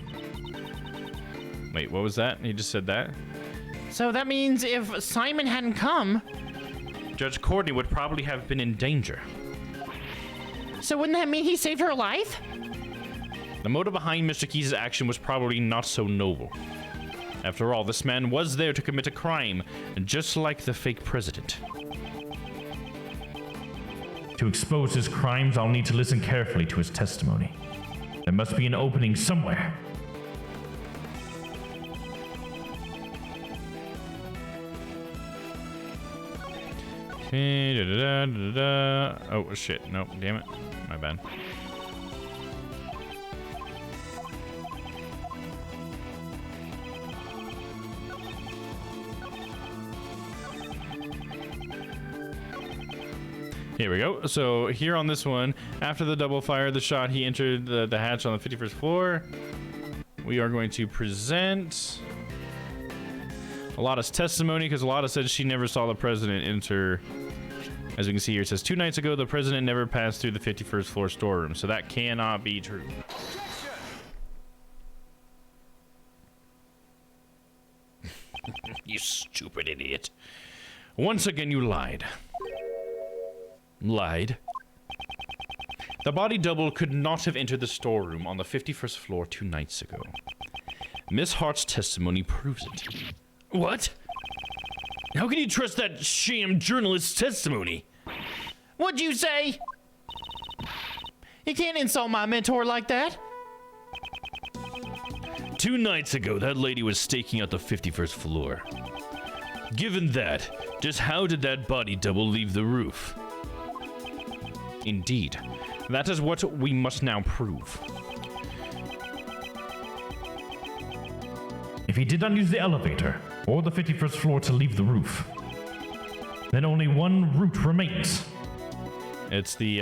Speaker 1: Wait, what was that? He just said that?
Speaker 5: So that means if Simon hadn't come...
Speaker 6: Judge Courtney would probably have been in danger.
Speaker 5: So wouldn't that mean he saved her life?
Speaker 6: The motive behind Mr. Keys' action was probably not so noble. After all, this man was there to commit a crime, just like the fake president. To expose his crimes, I'll need to listen carefully to his testimony. There must be an opening somewhere.
Speaker 4: Okay, Oh, shit. Nope, damn it. My bad. Here we go. So here on this one, after the double fire the shot, he entered the hatch on the 51st floor. We are going to present Alada's testimony, because Alada said she never saw the president enter. As we can see here, it says 2 nights ago, the president never passed through the 51st floor storeroom. So that cannot be true.
Speaker 6: You stupid idiot. Once again, you lied. Lied? The body double could not have entered the storeroom on the 51st floor 2 nights ago. Miss Hart's testimony proves it. What? How can you trust that sham journalist's testimony?
Speaker 5: What'd you say? You can't insult my mentor like that.
Speaker 6: 2 nights ago, that lady was staking out the 51st floor. Given that, just how did that body double leave the roof? Indeed, that is what we must now prove. If he did not use the elevator or the 51st floor to leave the roof, then only one route remains.
Speaker 4: It's the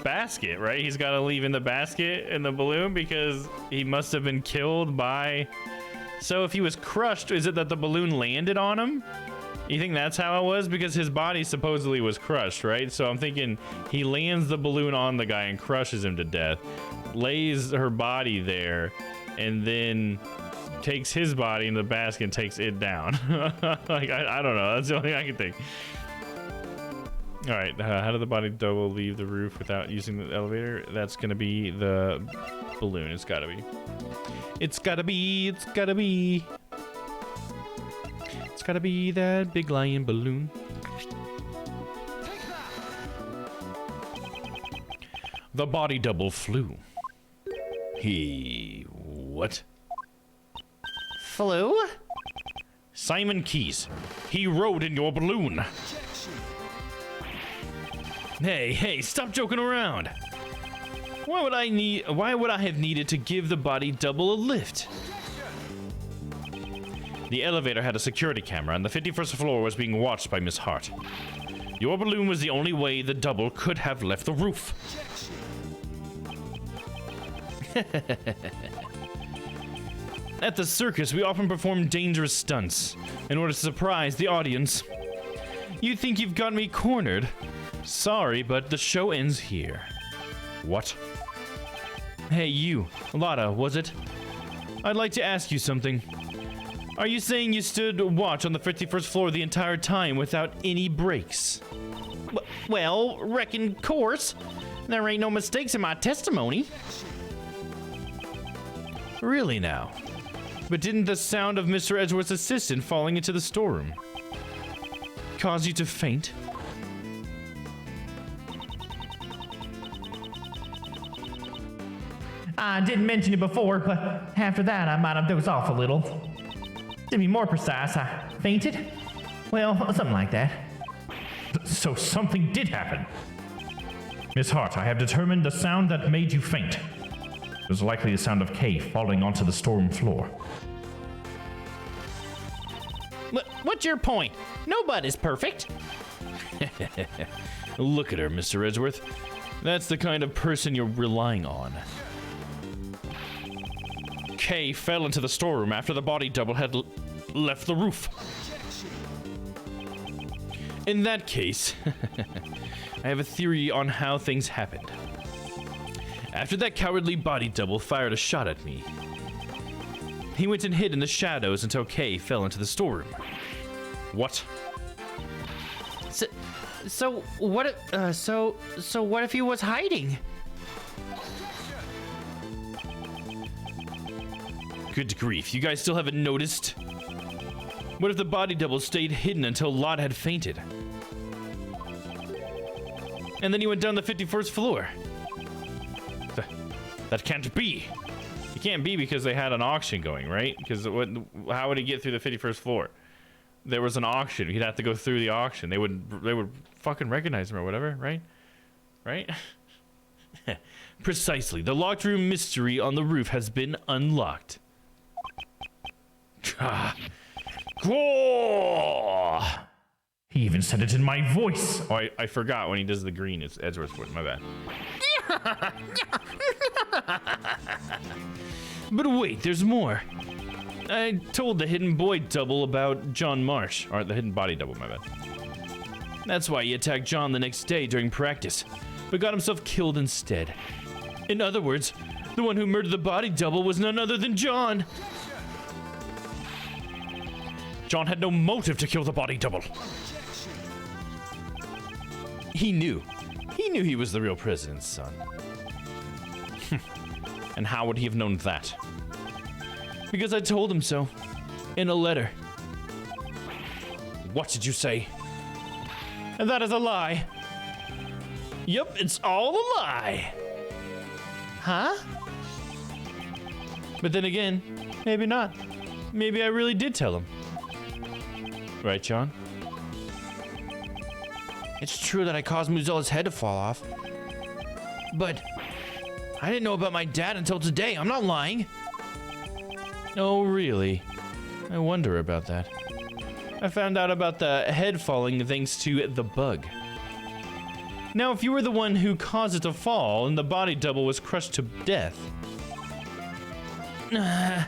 Speaker 4: basket, right? He's got to leave in the basket in the balloon because he must have been killed by... So if he was crushed, is it that the balloon landed on him? You think that's how it was? Because his body supposedly was crushed, right? So I'm thinking he lands the balloon on the guy and crushes him to death, lays her body there, and then takes his body in the basket and takes it down. Like, I don't know. That's the only thing I can think. All right, how did the body double leave the roof without using the elevator? That's gonna be the balloon. It's gotta be. It's gotta be. It's gotta be. It's gotta be that big lion balloon. The body double flew. He... what?
Speaker 5: Flew?
Speaker 6: Simon Keys. He rode in your balloon. Hey, stop joking around. Why would I have needed to give the body double a lift? The elevator had a security camera, and the 51st floor was being watched by Miss Hart. Your balloon was the only way the double could have left the roof. At the circus, we often perform dangerous stunts in order to surprise the audience. You think you've got me cornered? Sorry, but the show ends here. What? Hey, you. Alada, was it? I'd like to ask you something. Are you saying you stood watch on the 51st floor the entire time without any breaks?
Speaker 5: Well, reckon course. There ain't no mistakes in my testimony.
Speaker 6: Really now? But didn't the sound of Mr. Edgeworth's assistant falling into the storeroom cause you to faint?
Speaker 5: I didn't mention it before, but after that I might have dozed off a little. To be more precise, I fainted. Well, something like that.
Speaker 6: So something did happen. Miss Hart, I have determined the sound that made you faint. It was likely the sound of Kay falling onto the storeroom floor.
Speaker 5: What's your point? Nobody's perfect.
Speaker 6: Look at her, Mr. Edgeworth. That's the kind of person you're relying on. Kay fell into the storeroom after the body double had left the roof. In that case, I have a theory on how things happened. After that cowardly body double fired a shot at me, he went and hid in the shadows until Kay fell into the storeroom.
Speaker 1: What?
Speaker 5: So what? So what if he was hiding?
Speaker 1: Good grief, you guys still haven't noticed? What if the body double stayed hidden until Lot had fainted? And then he went down the 51st floor. That can't be. It can't be because they had an auction going, right? Because how would he get through the 51st floor? There was an auction. He'd have to go through the auction. They would fucking recognize him or whatever, right? Right? Precisely. The locked room mystery on the roof has been unlocked.
Speaker 6: He even said it in my voice.
Speaker 1: Oh, I forgot when he does the green. It's Edgeworth's voice. My bad. But wait, there's more. I told the hidden boy double about John Marsh. Or the hidden body double, my bad. That's why he attacked John the next day during practice, but got himself killed instead. In other words, the one who murdered the body double was none other than John. John had no motive to kill the body double. He knew. He knew he was the real president's son. And how would he have known that? Because I told him so. In a letter. What did you say? And that is a lie. Yep, it's all a lie.
Speaker 5: Huh?
Speaker 1: But then again, maybe not. Maybe I really did tell him. Right, John?
Speaker 5: It's true that I caused Muzella's head to fall off. But I didn't know about my dad until today. I'm not lying.
Speaker 1: Oh, really? I wonder about that. I found out about the head falling thanks to the bug. Now, if you were the one who caused it to fall and the body double was crushed to death... that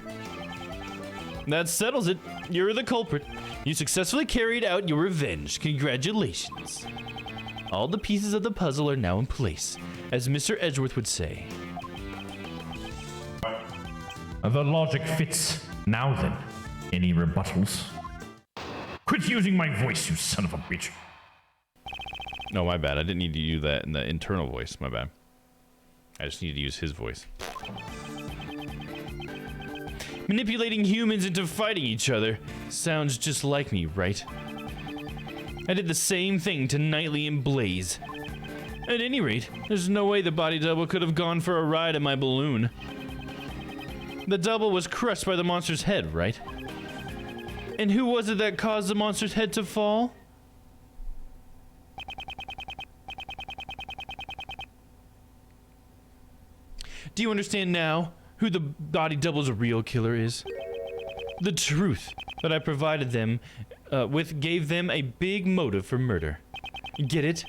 Speaker 1: settles it. You're the culprit. You successfully carried out your revenge. Congratulations. All the pieces of the puzzle are now in place, as Mr. Edgeworth would say.
Speaker 6: The logic fits. Now then, any rebuttals? Quit using my voice, you son of a bitch.
Speaker 1: No, my bad. I didn't need to use that in the internal voice. My bad. I just need to use his voice. Manipulating humans into fighting each other sounds just like me, right? I did the same thing to Knightley and Blaze. At any rate, there's no way the body double could have gone for a ride in my balloon. The double was crushed by the monster's head, right? And who was it that caused the monster's head to fall? Do you understand now who the body double's real killer is? The truth that I provided them with gave them a big motive for murder. Get it?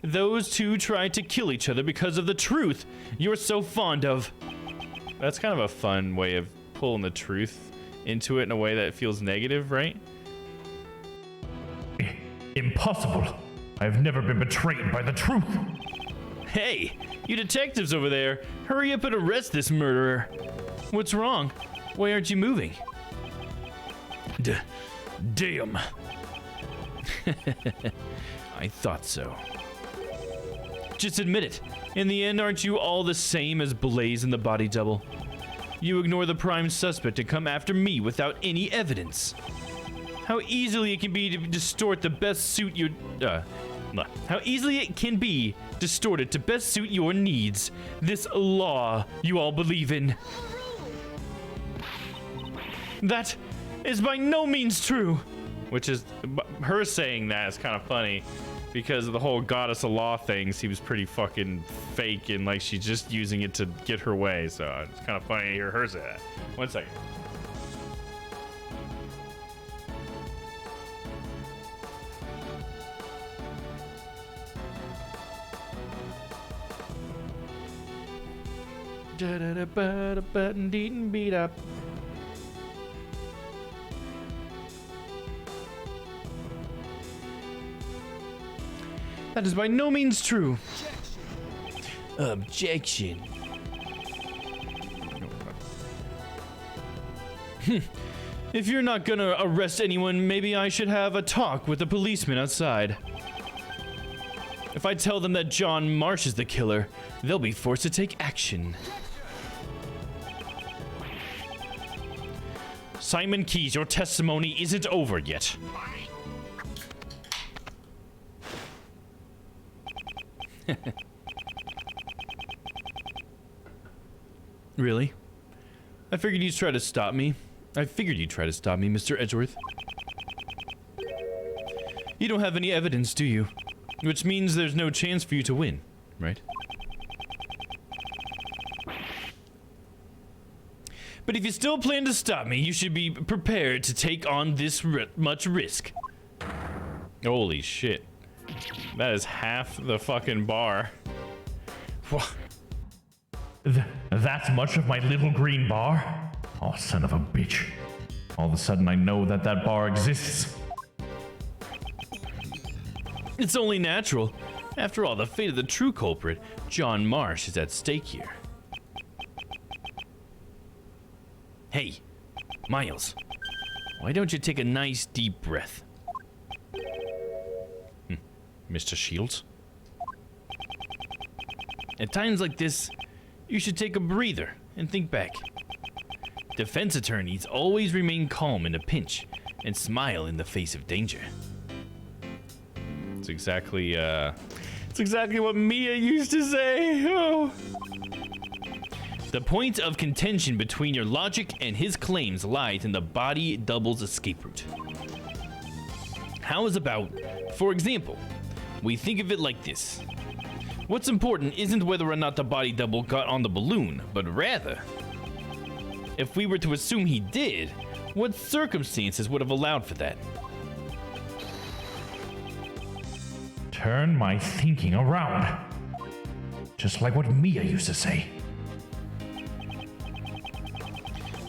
Speaker 1: Those two tried to kill each other because of the truth you're so fond of. That's kind of a fun way of pulling the truth into it in a way that feels negative, right?
Speaker 6: Impossible. I've never been betrayed by the truth.
Speaker 1: Hey, you detectives over there, hurry up and arrest this murderer. What's wrong? Why aren't you moving? Damn. I thought so. Just admit it. In the end, aren't you all the same as Blaze and the body double? You ignore the prime suspect and come after me without any evidence. How easily it can be to distort the best suit your... how easily it can be distorted to best suit your needs. This law you all believe in. That is by no means true. Which is... her saying that is kind of funny. Because the whole goddess of law thing seems pretty fucking fake and like she's just using it to get her way. So it's kind of funny to hear her say that. 1 second. Beat up. That is by no means true. Objection. If you're not gonna arrest anyone, maybe I should have a talk with the policeman outside. If I tell them that John Marsh is the killer, they'll be forced to take action. Simon Keyes, your testimony isn't over yet. Really? I figured you'd try to stop me. Mr. Edgeworth. You don't have any evidence, do you? Which means there's no chance for you to win, right? But if you still plan to stop me, you should be prepared to take on this much risk. Holy shit. That is half the fucking bar.
Speaker 6: That's much of my little green bar? Oh, son of a bitch. All of a sudden I know that that bar exists.
Speaker 1: It's only natural. After all, the fate of the true culprit, John Marsh, is at stake here. Hey, Miles, why don't you take a nice deep breath? Mr. Shields? At times like this, you should take a breather and think back. Defense attorneys always remain calm in a pinch and smile in the face of danger. It's exactly what Mia used to say. Oh. The point of contention between your logic and his claims lies in the body double's escape route. How is about, for example, we think of it like this. What's important isn't whether or not the body double got on the balloon, but rather, if we were to assume he did, what circumstances would have allowed for that?
Speaker 6: Turn my thinking around. Just like what Mia used to say.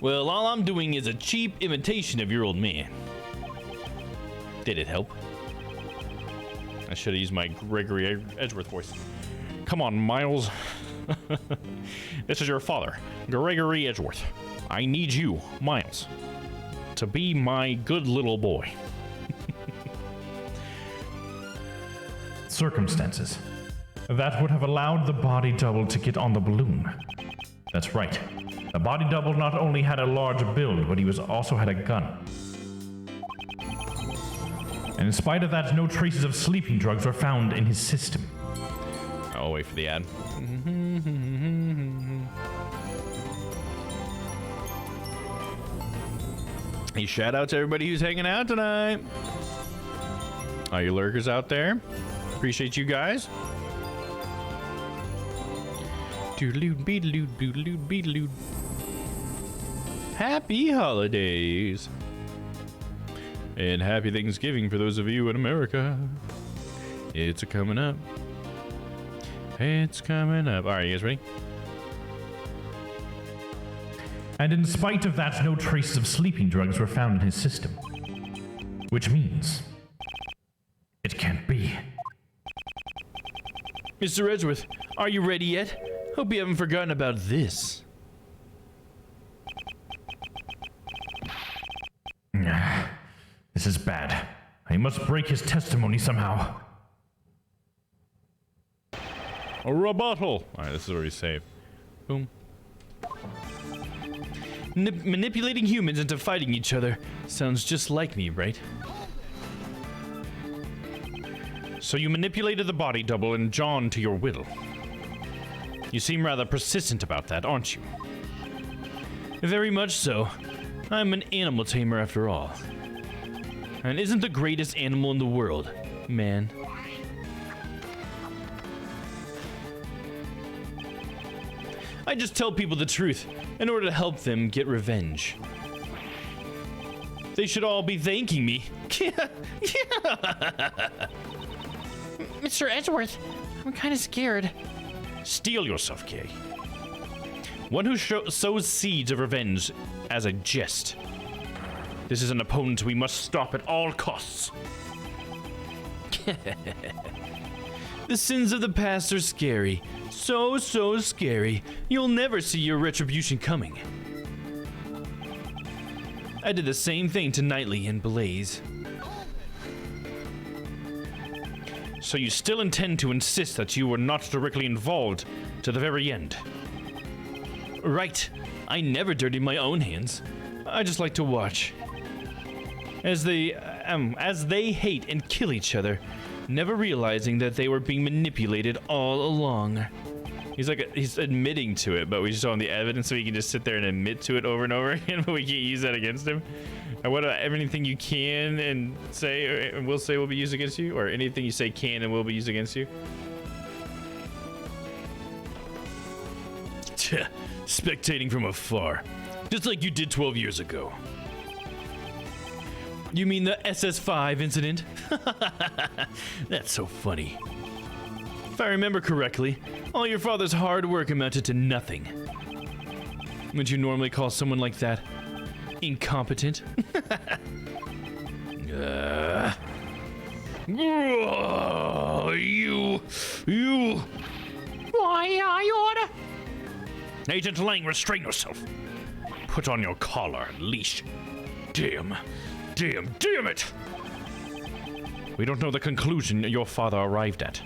Speaker 1: Well, all I'm doing is a cheap imitation of your old man. Did it help? I should have used my Gregory Edgeworth voice. Come on, Miles. This is your father, Gregory Edgeworth. I need you, Miles, to be my good little boy.
Speaker 6: Circumstances. That would have allowed the body double to get on the balloon. That's right. The body double not only had a large build, but he also had a gun. And in spite of that, no traces of sleeping drugs were found in his system.
Speaker 1: I'll wait for the ad. Hey, shout out to everybody who's hanging out tonight. All you lurkers out there. Appreciate you guys. Doodaloo, beadaloo, doodaloo, beadaloo. Happy holidays. And happy Thanksgiving for those of you in America. It's coming up. It's coming up. All right, you guys ready?
Speaker 6: And in spite of that, no traces of sleeping drugs were found in his system. Which means it can't be.
Speaker 1: Mr. Edgeworth, are you ready yet? Hope you haven't forgotten about this.
Speaker 6: This is bad. I must break his testimony somehow.
Speaker 1: A rebuttal. All right, this is already saved. Boom. Manipulating humans into fighting each other sounds just like me, right? So you manipulated the body double and John to your will. You seem rather persistent about that, aren't you? Very much so. I'm an animal tamer after all. And isn't the greatest animal in the world, man? I just tell people the truth in order to help them get revenge. They should all be thanking me.
Speaker 5: Mr. Edgeworth, I'm kind of scared.
Speaker 1: Steel yourself, Kay. One who sows seeds of revenge as a jest. This is an opponent we must stop at all costs. The sins of the past are scary. So scary. You'll never see your retribution coming. I did the same thing to Knightley and Blaze. So you still intend to insist that you were not directly involved to the very end? Right. I never dirtied my own hands. I just like to watch. As they hate and kill each other, never realizing that they were being manipulated all along. He's admitting to it, but we just don't have the evidence, so he can just sit there and admit to it over and over again, but we can't use that against him. And what about everything you can and say and will say will be used against you? Or anything you say can and will be used against you? Spectating from afar. Just like you did 12 years ago. You mean the SS5 incident? That's so funny. If I remember correctly, all your father's hard work amounted to nothing. Would you normally call someone like that incompetent? You.
Speaker 5: Why, your order?
Speaker 1: Agent Lang, restrain yourself. Put on your collar and leash. Damn it! We don't know the conclusion your father arrived at.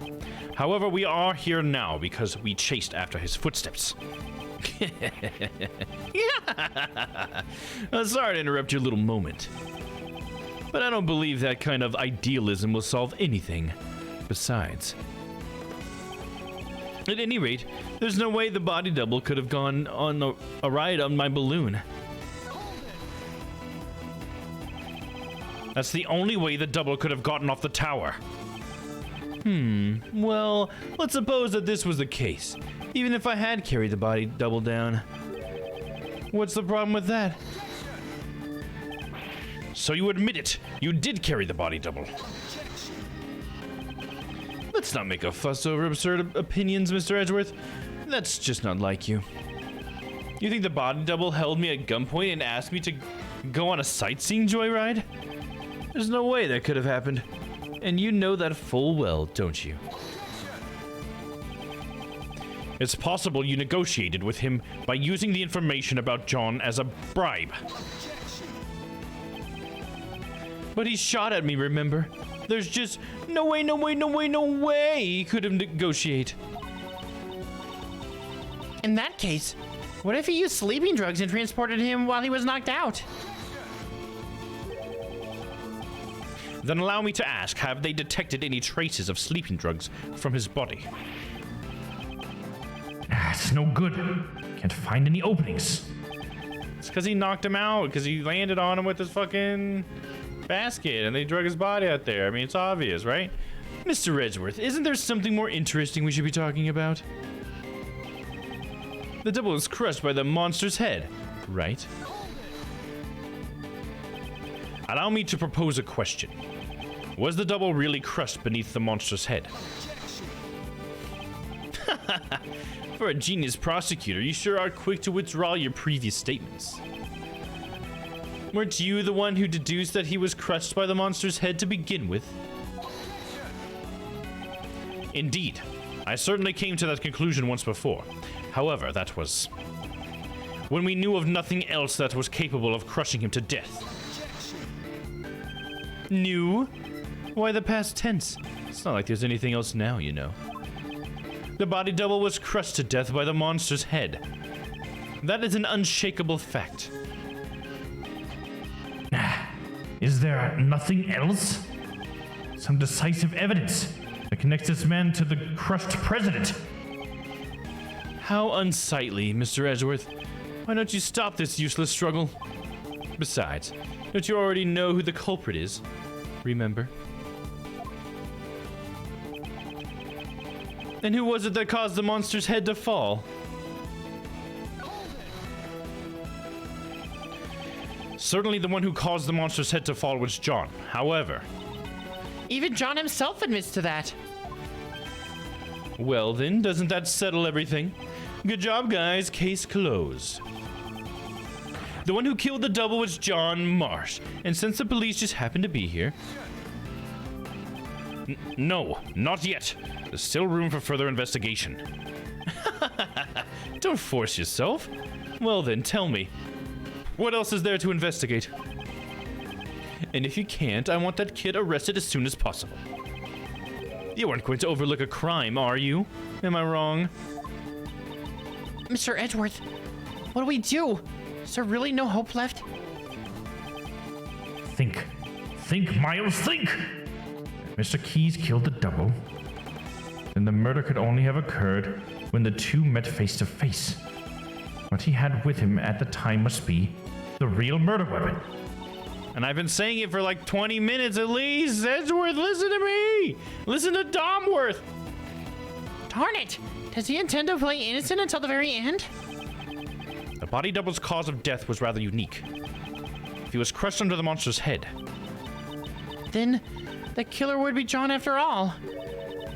Speaker 1: However, we are here now because we chased after his footsteps. Sorry to interrupt your little moment. But I don't believe that kind of idealism will solve anything. Besides, at any rate, there's no way the body double could have gone on a ride on my balloon. That's the only way the double could have gotten off the tower. Well, let's suppose that this was the case. Even if I had carried the body double down. What's the problem with that? So you admit it. You did carry the body double. Let's not make a fuss over absurd opinions, Mr. Edgeworth. That's just not like you. You think the body double held me at gunpoint and asked me to go on a sightseeing joyride? There's no way that could have happened. And you know that full well, don't you? It's possible you negotiated with him by using the information about John as a bribe. But he shot at me, remember? There's just no way he could have negotiated.
Speaker 5: In that case, what if he used sleeping drugs and transported him while he was knocked out?
Speaker 1: Then allow me to ask, have they detected any traces of sleeping drugs from his body?
Speaker 6: It's no good. Can't find any openings.
Speaker 1: It's because he knocked him out, because he landed on him with his fucking basket, and they drug his body out there. I mean, it's obvious, right? Mr. Edgeworth, isn't there something more interesting we should be talking about? The double was crushed by the monster's head, right? Allow me to propose a question. Was the double really crushed beneath the monster's head? For a genius prosecutor, you sure are quick to withdraw your previous statements. Weren't you the one who deduced that he was crushed by the monster's head to begin with? Indeed. I certainly came to that conclusion once before. However, that was when we knew of nothing else that was capable of crushing him to death. Knew? Why the past tense? It's not like there's anything else now, you know. The body double was crushed to death by the monster's head. That is an unshakable fact.
Speaker 6: Is there nothing else? Some decisive evidence that connects this man to the crushed president?
Speaker 1: How unsightly, Mr. Edgeworth. Why don't you stop this useless struggle? Besides, don't you already know who the culprit is? Remember? And who was it that caused the monster's head to fall? Certainly the one who caused the monster's head to fall was John. However...
Speaker 5: Even John himself admits to that.
Speaker 1: Well then, doesn't that settle everything? Good job, guys. Case closed. The one who killed the double was John Marsh. And since the police just happened to be here... No, not yet. There's still room for further investigation. Don't force yourself. Well then, tell me.
Speaker 4: What else is there to investigate? And if you can't, I want that kid arrested as soon as possible. You aren't going to overlook a crime, are you? Am I wrong?
Speaker 5: Mr. Edgeworth, what do we do? Is there really no hope left?
Speaker 6: Think. Think, Miles, think! Mr. Keyes killed the double. Then the murder could only have occurred when the two met face to face. What he had with him at the time must be the real murder weapon.
Speaker 4: And I've been saying it for like 20 minutes at least. Edgeworth, listen to me! Listen to Domworth!
Speaker 5: Darn it! Does he intend to play innocent until the very end?
Speaker 4: The body double's cause of death was rather unique. He was crushed under the monster's head.
Speaker 5: Then the killer would be John after all.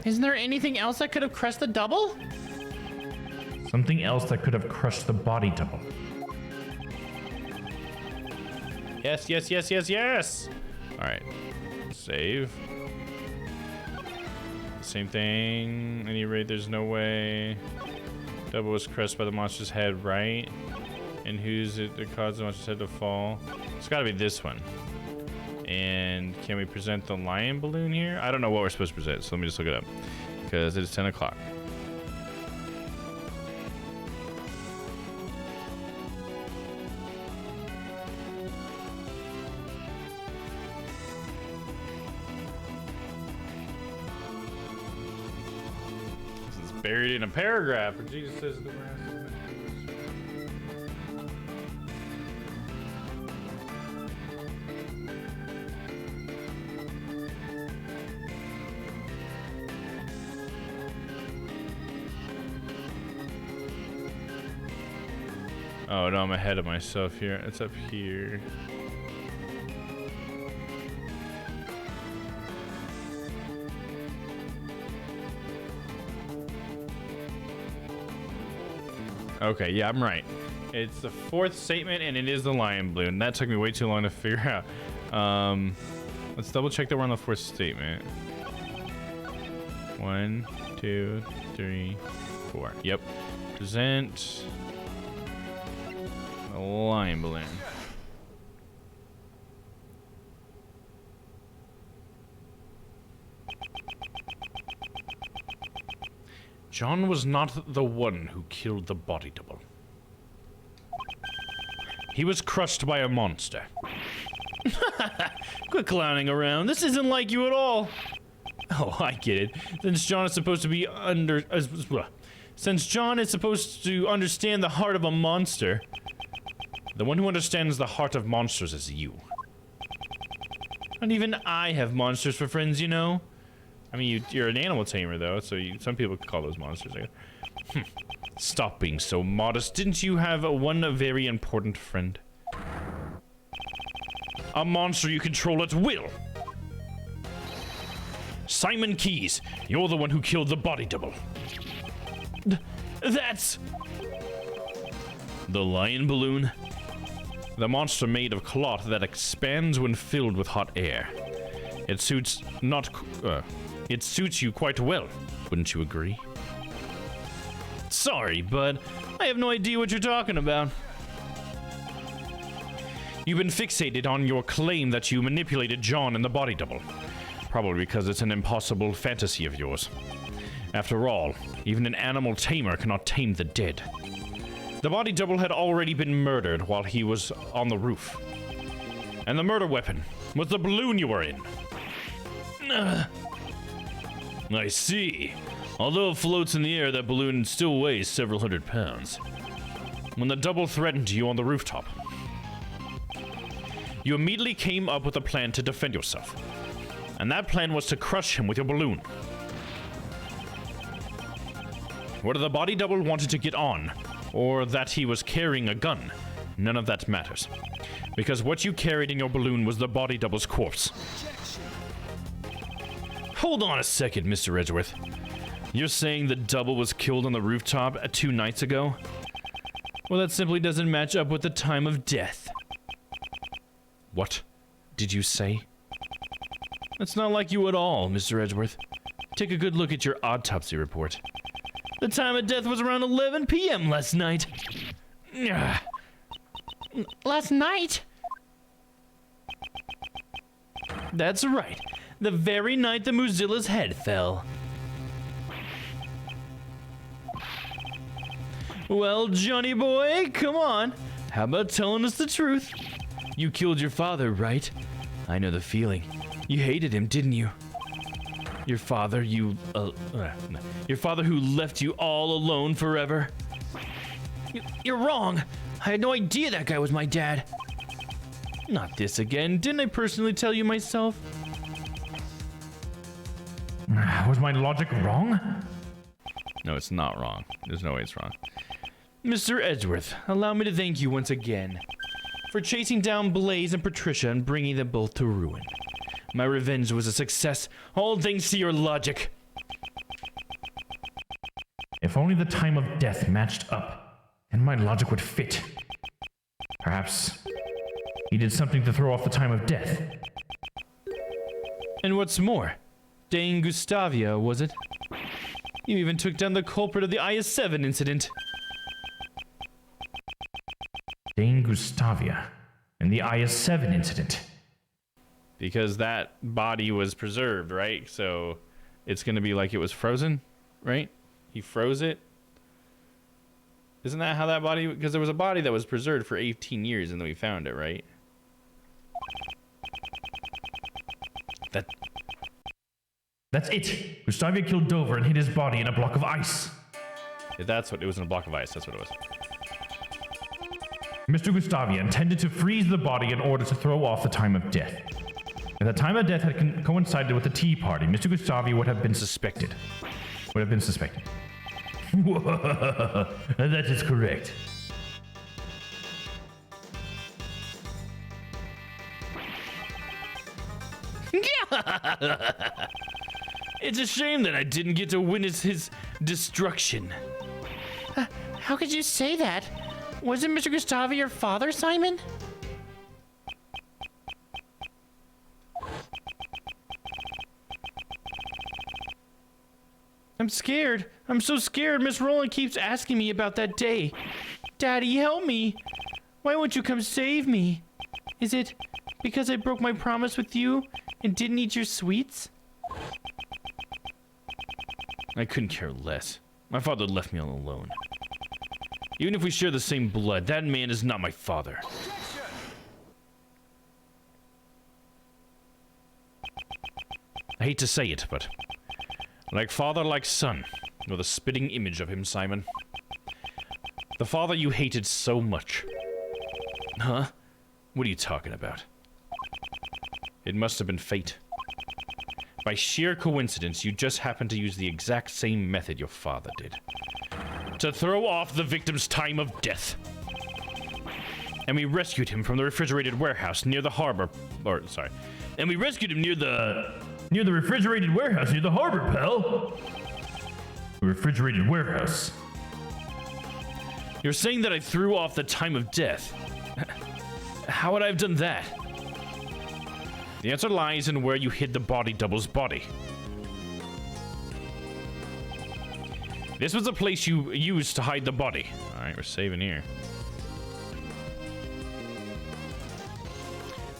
Speaker 5: Isn't there anything else that could have crushed the double?
Speaker 6: Something else that could have crushed the body double.
Speaker 4: Yes, yes, yes, yes, yes! Alright. Save. Same thing. Any rate, there's no way. Double was crushed by the monster's head, right? And who's it that caused the monster's head to fall? It's gotta be this one. And can we present the lion balloon here? I don't know what we're supposed to present, so let me just look it up. Because it's 10 o'clock. This is buried in a paragraph. Where Jesus says the rest. Oh no, I'm ahead of myself here. It's up here. Okay, yeah, I'm right. It's the fourth statement and it is the lion balloon. That took me way too long to figure out. Let's double check that we're on the fourth statement. 1, 2, 3, 4. Yep. Present a lion balloon. John was not the one who killed the body double. He was crushed by a monster. Quit clowning around. This isn't like you at all. Oh, I get it. Since John is supposed to be Since John is supposed to understand the heart of a monster, the one who understands the heart of monsters is you. And even I have monsters for friends, you know? I mean, you're an animal tamer, though, so some people call those monsters. Stop being so modest. Didn't you have one very important friend? A monster you control at will. Simon Keyes, you're the one who killed the body double. That's... The lion balloon? The monster made of cloth that expands when filled with hot air. It suits you quite well, wouldn't you agree? Sorry, but I have no idea what you're talking about. You've been fixated on your claim that you manipulated John and the body double. Probably because it's an impossible fantasy of yours. After all, even an animal tamer cannot tame the dead. The body double had already been murdered while he was on the roof. And the murder weapon was the balloon you were in. I see. Although it floats in the air, that balloon still weighs several hundred pounds. When the double threatened you on the rooftop, you immediately came up with a plan to defend yourself. And that plan was to crush him with your balloon. Whether the body double wanted to get on, or that he was carrying a gun, none of that matters. Because what you carried in your balloon was the body double's corpse. Hold on a second, Mr. Edgeworth. You're saying the double was killed on the rooftop 2 nights ago? Well, that simply doesn't match up with the time of death. What did you say? That's not like you at all, Mr. Edgeworth. Take a good look at your autopsy report. The time of death was around 11 p.m. last night.
Speaker 5: Last night?
Speaker 1: That's right. The very night the Mozilla's head fell. Well, Johnny boy, come on. How about telling us the truth? You killed your father, right? I know the feeling. You hated him, didn't you? Your father, your father who left you all alone forever? You're wrong. I had no idea that guy was my dad. Not this again. Didn't I personally tell you myself?
Speaker 6: Was my logic wrong?
Speaker 1: No, it's not wrong. There's no way it's wrong. Mr. Edgeworth, allow me to thank you once again for chasing down Blaze and Patricia and bringing them both to ruin. My revenge was a success, all thanks to your logic.
Speaker 6: If only the time of death matched up, then my logic would fit. Perhaps he did something to throw off the time of death.
Speaker 1: And what's more, Dane Gustavia, was it? You even took down the culprit of the IS-7 incident.
Speaker 6: Dane Gustavia and the IS-7 incident.
Speaker 1: Because that body was preserved, right? So it's going to be like it was frozen, right? He froze it. Isn't that how that body... Because there was a body that was preserved for 18 years and then we found it, right?
Speaker 6: That's it. Gustavia killed Dover and hid his body in a block of ice.
Speaker 1: Yeah, that's what... It was in a block of ice. That's what it was.
Speaker 6: Mr. Gustavia intended to freeze the body in order to throw off the time of death. If the time of death had coincided with the tea party, Mr. Gustavia would have been suspected. That is correct.
Speaker 1: It's a shame that I didn't get to witness his destruction.
Speaker 5: How could you say that? Wasn't Mr. Gustavia your father, Simon?
Speaker 1: I'm scared. I'm so scared. Miss Rowland keeps asking me about that day. Daddy, help me. Why won't you come save me? Is it because I broke my promise with you and didn't eat your sweets? I couldn't care less. My father left me all alone. Even if we share the same blood, that man is not my father. I hate to say it, but like father, like son. You're the spitting image of him, Simon. The father you hated so much. Huh? What are you talking about? It must have been fate. By sheer coincidence, you just happened to use the exact same method your father did. To throw off the victim's time of death. And we rescued him from the refrigerated warehouse near the harbor. And we rescued him near the
Speaker 6: refrigerated warehouse near the harbor, pal. The refrigerated warehouse.
Speaker 1: You're saying that I threw off the time of death. How would I have done that? The answer lies in where you hid the body double's body. This was the place you used to hide the body. Alright, we're saving here.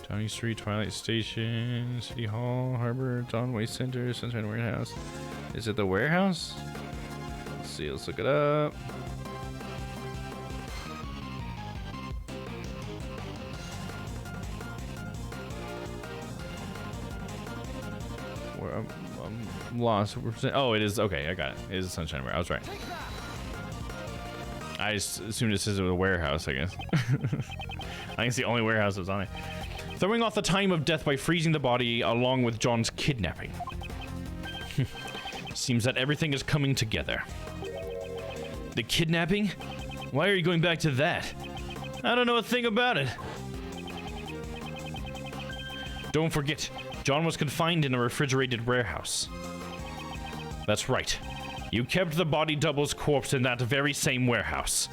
Speaker 1: Downing Street, Twilight Station, City Hall, Harbor, Dawn Waste Center, Sunshine Warehouse. Is it the warehouse? Let's see, let's look it up. I'm lost. Oh, it is. Okay, I got it. It is Sunshine Warehouse. I was right. I just assumed it says it was a warehouse, I guess. I think it's the only warehouse that was on it. Throwing off the time of death by freezing the body along with John's kidnapping. Seems that everything is coming together. The kidnapping? Why are you going back to that? I don't know a thing about it. Don't forget, John was confined in a refrigerated warehouse. That's right. You kept the body double's corpse in that very same warehouse.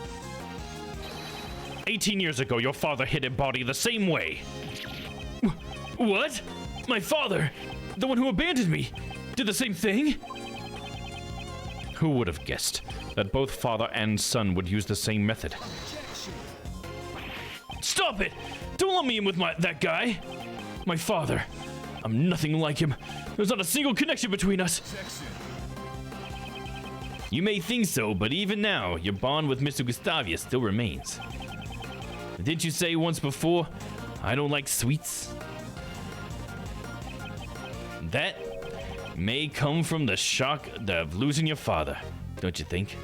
Speaker 1: 18 years ago, your father hid a body the same way. What? My father, the one who abandoned me, did the same thing? Who would have guessed that both father and son would use the same method? Stop it! Don't let me in with that guy! My father. I'm nothing like him. There's not a single connection between us. You may think so, but even now, your bond with Mr. Gustavia still remains. Didn't you say once before, I don't like sweets? That may come from the shock of losing your father, don't you think?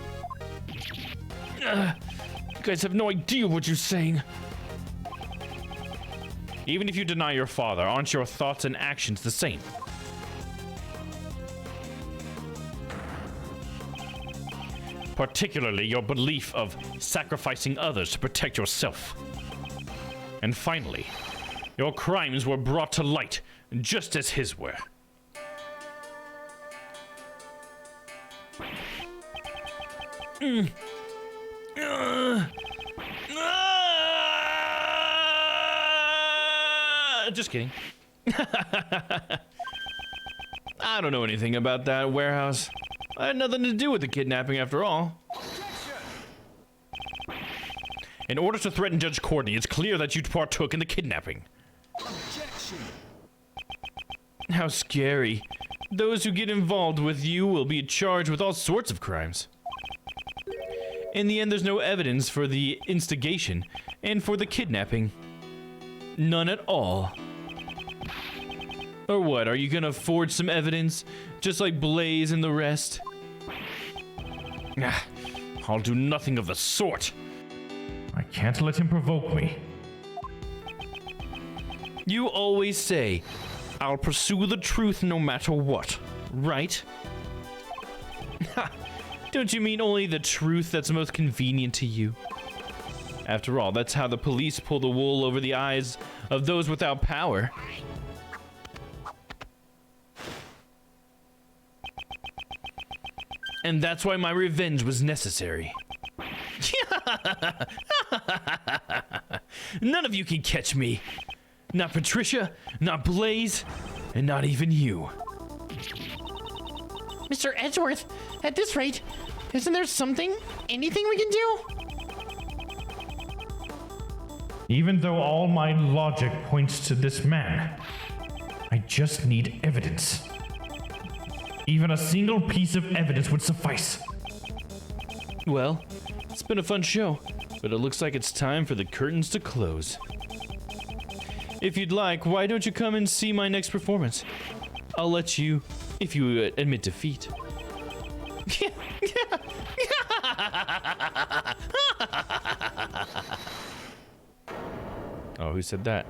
Speaker 1: You guys have no idea what you're saying. Even if you deny your father, aren't your thoughts and actions the same? Particularly your belief of sacrificing others to protect yourself. And finally, your crimes were brought to light, just as his were. Just kidding. I don't know anything about that warehouse. I had nothing to do with the kidnapping after all. In order to threaten Judge Courtney, it's clear that you partook in the kidnapping. Objection. How scary. Those who get involved with you will be charged with all sorts of crimes. In the end, there's no evidence for the instigation and for the kidnapping. None at all. Or what, are you gonna forge some evidence, just like Blaze and the rest? I'll do nothing of the sort.
Speaker 6: I can't let him provoke me.
Speaker 1: You always say, I'll pursue the truth no matter what, right? Don't you mean only the truth that's most convenient to you? After all, that's how the police pull the wool over the eyes of those without power. And that's why my revenge was necessary. None of you can catch me. Not Patricia, not Blaze, and not even you.
Speaker 5: Mr. Edgeworth, at this rate, isn't there anything we can do?
Speaker 6: Even though all my logic points to this man, I just need evidence. Even a single piece of evidence would suffice.
Speaker 1: Well, it's been a fun show, but it looks like it's time for the curtains to close. If you'd like, why don't you come and see my next performance? I'll let you, if you admit defeat. Oh, who said that?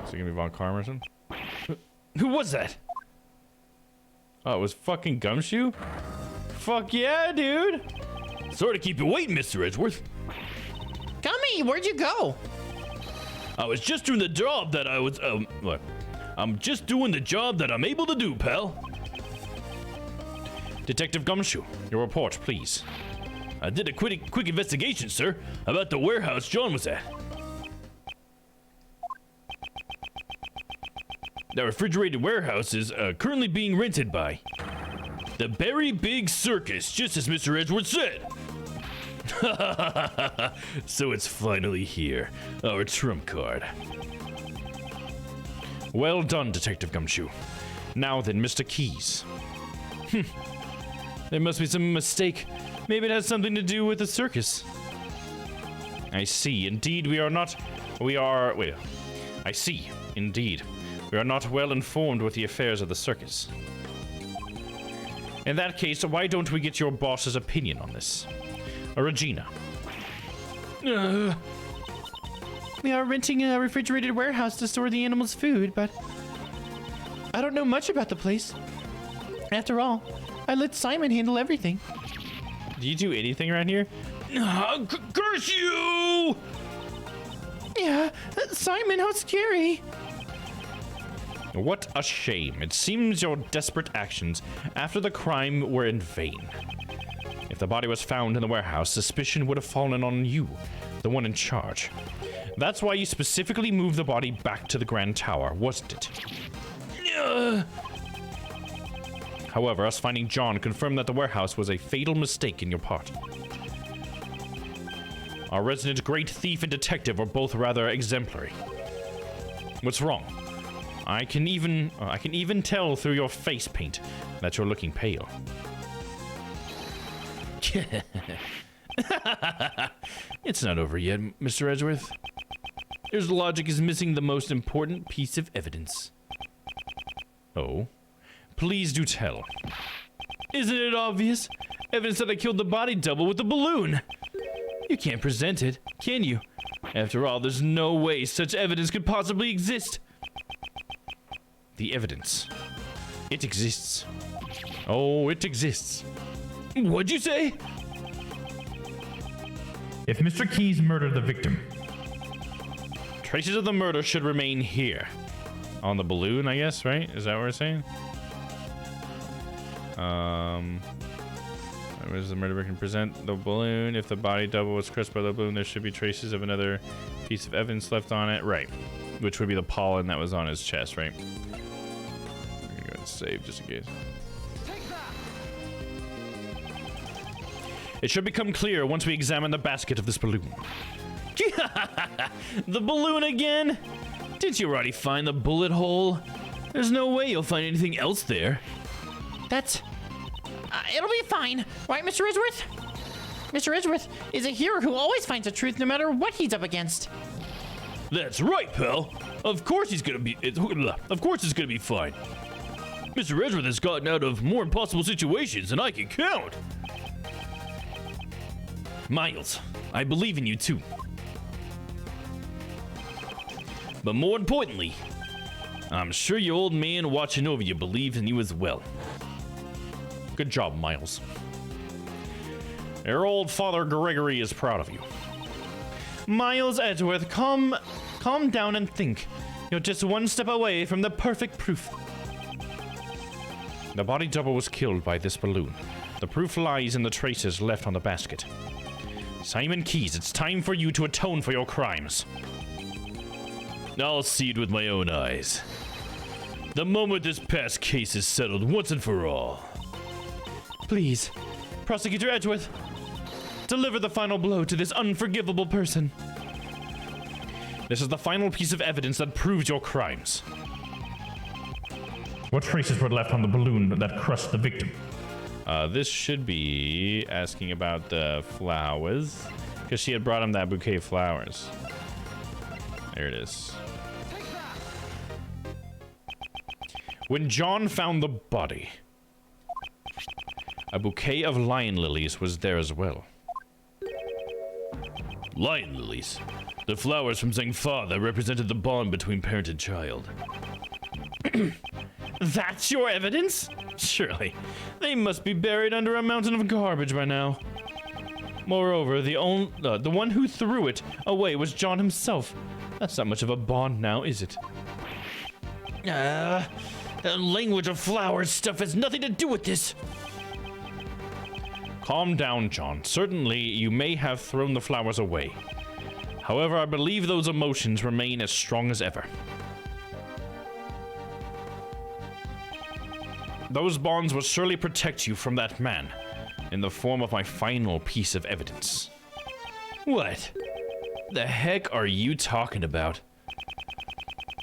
Speaker 1: Is it gonna be Von Karmerson? Who was that? Oh, it was fucking Gumshoe? Fuck yeah, dude! Sorry to keep you waiting, Mr. Edgeworth.
Speaker 5: Gummy, where'd you go?
Speaker 1: I was just doing the job that I was, look. I'm just doing the job that I'm able to do, pal. Detective Gumshoe, your report, please. I did a quick investigation, sir, about the warehouse John was at. The refrigerated warehouse is currently being rented by the Berry Big Circus, just as Mr. Edgeworth said. So it's finally here, our trump card. Well done, Detective Gumshoe. Now then, Mr. Keys. There must be some mistake. Maybe it has something to do with the circus. I see. Indeed, I see. Indeed. We are not well informed with the affairs of the circus. In that case, why don't we get your boss's opinion on this? Regina.
Speaker 5: We are renting a refrigerated warehouse to store the animals' food, but I don't know much about the place. After all, I let Simon handle everything.
Speaker 1: Do you do anything around here? Curse you!
Speaker 5: Yeah, Simon, how scary.
Speaker 1: What a shame. It seems your desperate actions after the crime were in vain. If the body was found in the warehouse, suspicion would have fallen on you, the one in charge. That's why you specifically moved the body back to the Grand Tower, wasn't it? However, us finding John confirmed that the warehouse was a fatal mistake in your part. Our resident great thief and detective are both rather exemplary. What's wrong? I can even tell through your face paint that you're looking pale. It's not over yet, Mr. Edgeworth. Your logic is missing the most important piece of evidence. Oh? Please do tell. Isn't it obvious? Evidence that I killed the body double with the balloon. You can't present it, can you? After all, there's no way such evidence could possibly exist. The evidence. It exists. Oh, it exists. What'd you say?
Speaker 6: If Mr. Keyes murdered the victim,
Speaker 1: traces of the murder should remain here. On the balloon, I guess, right? Is that what we're saying? Where's the murder victim present the balloon? If the body double was crushed by the balloon, there should be traces of another piece of evidence left on it. Right. Which would be the pollen that was on his chest, right? I'm gonna go and save just in case. It should become clear once we examine the basket of this balloon. The balloon again? Didn't you already find the bullet hole? There's no way you'll find anything else there.
Speaker 5: That's... it'll be fine, right, Mr. Edgeworth? Mr. Edgeworth is a hero who always finds the truth no matter what he's up against.
Speaker 1: That's right, pal. Of course he's gonna be... Of course it's gonna be fine. Mr. Edgeworth has gotten out of more impossible situations than I can count. Miles, I believe in you too. But more importantly, I'm sure your old man watching over you believes in you as well. Good job, Miles. Your old father Gregory is proud of you. Miles Edgeworth, calm down and think. You're just one step away from the perfect proof. The body double was killed by this balloon. The proof lies in the traces left on the basket. Simon Keyes, it's time for you to atone for your crimes. I'll see it with my own eyes. The moment this past case is settled once and for all. Please, Prosecutor Edgeworth, deliver the final blow to this unforgivable person. This is the final piece of evidence that proves your crimes.
Speaker 6: what traces were left on the balloon that crushed the victim?
Speaker 1: This should be asking about the flowers, because she had brought him that bouquet of flowers. There it is. When John found the body, a bouquet of lion lilies was there as well. Lion lilies? The flowers from Zhangfa that represented the bond between parent and child. That's your evidence? Surely. They must be buried under a mountain of garbage by now. Moreover, the one who threw it away was John himself. That's not much of a bond now, is it? The language of flowers stuff has nothing to do with this. Calm down, John. Certainly, you may have thrown the flowers away. However, I believe those emotions remain as strong as ever. Those bonds will surely protect you from that man, in the form of my final piece of evidence. What the heck are you talking about?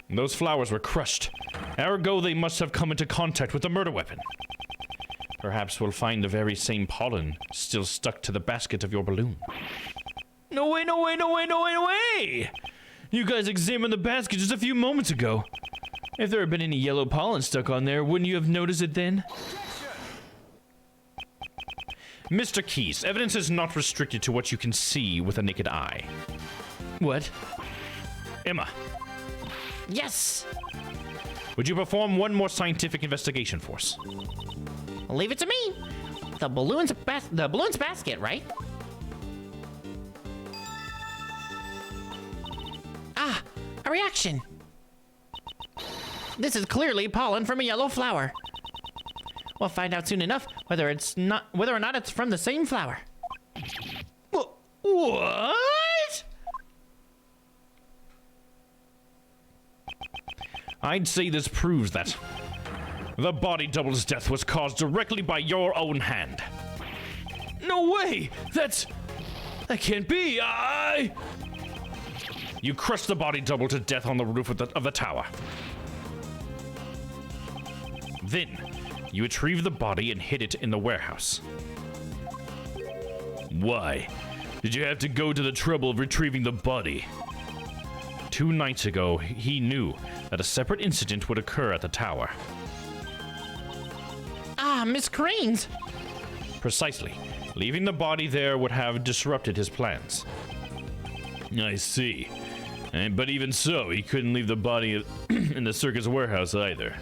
Speaker 1: Those flowers were crushed. Ergo, they must have come into contact with the murder weapon. Perhaps we'll find the very same pollen still stuck to the basket of your balloon. No way, no way, no way, no way, no way! You guys examined the basket just a few moments ago. If there had been any yellow pollen stuck on there, wouldn't you have noticed it then? Mr. Keyes, evidence is not restricted to what you can see with a naked eye. What? Emma.
Speaker 5: Yes!
Speaker 1: Would you perform one more scientific investigation for us?
Speaker 5: Leave it to me. The balloon's basket, right? Ah, a reaction. This is clearly pollen from a yellow flower. We'll find out soon enough whether or not it's from the same flower.
Speaker 1: What? I'd say this proves that the body double's death was caused directly by your own hand. No way! That's That can't be. You crushed the body double to death on the roof of the tower. Then, you retrieved the body and hid it in the warehouse. Why? Did you have to go to the trouble of retrieving the body? 2 nights ago, he knew that a separate incident would occur at the tower.
Speaker 5: Ah, Miss Cranes!
Speaker 1: Precisely. Leaving the body there would have disrupted his plans. I see. But even so, he couldn't leave the body in the circus warehouse either.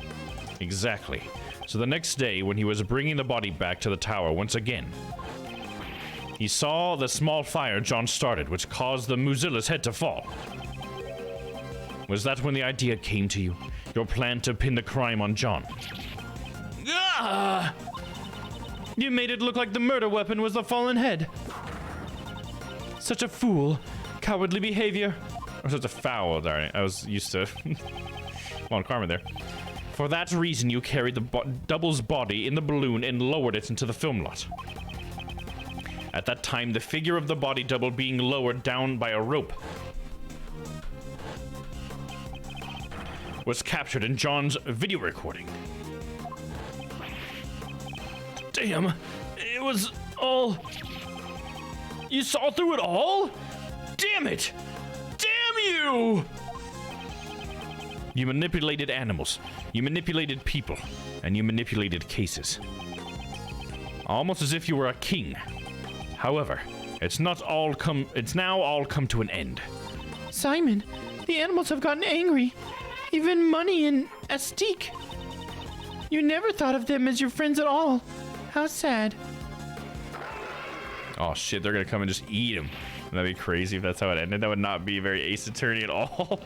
Speaker 1: Exactly. So the next day, when he was bringing the body back to the tower once again, he saw the small fire John started, which caused the Muzilla's head to fall. Was that when the idea came to you? Your plan to pin the crime on John? Ah! You made it look like the murder weapon was the fallen head. Such a fool. Cowardly behavior. Or such a foul, darn. I was used to... on karma there. For that reason, you carried the double's body in the balloon and lowered it into the film lot. At that time, the figure of the body double being lowered down by a rope was captured in John's video recording. Damn, it was all... You saw through it all? Damn it! Damn you! You manipulated animals, you manipulated people, and you manipulated cases. Almost as if you were a king. However, it's now all come to an end.
Speaker 5: Simon, the animals have gotten angry. Even Money and Astique. You never thought of them as your friends at all. How sad.
Speaker 1: Oh shit, they're gonna come and just eat him. That'd be crazy if that's how it ended. That would not be very Ace Attorney at all.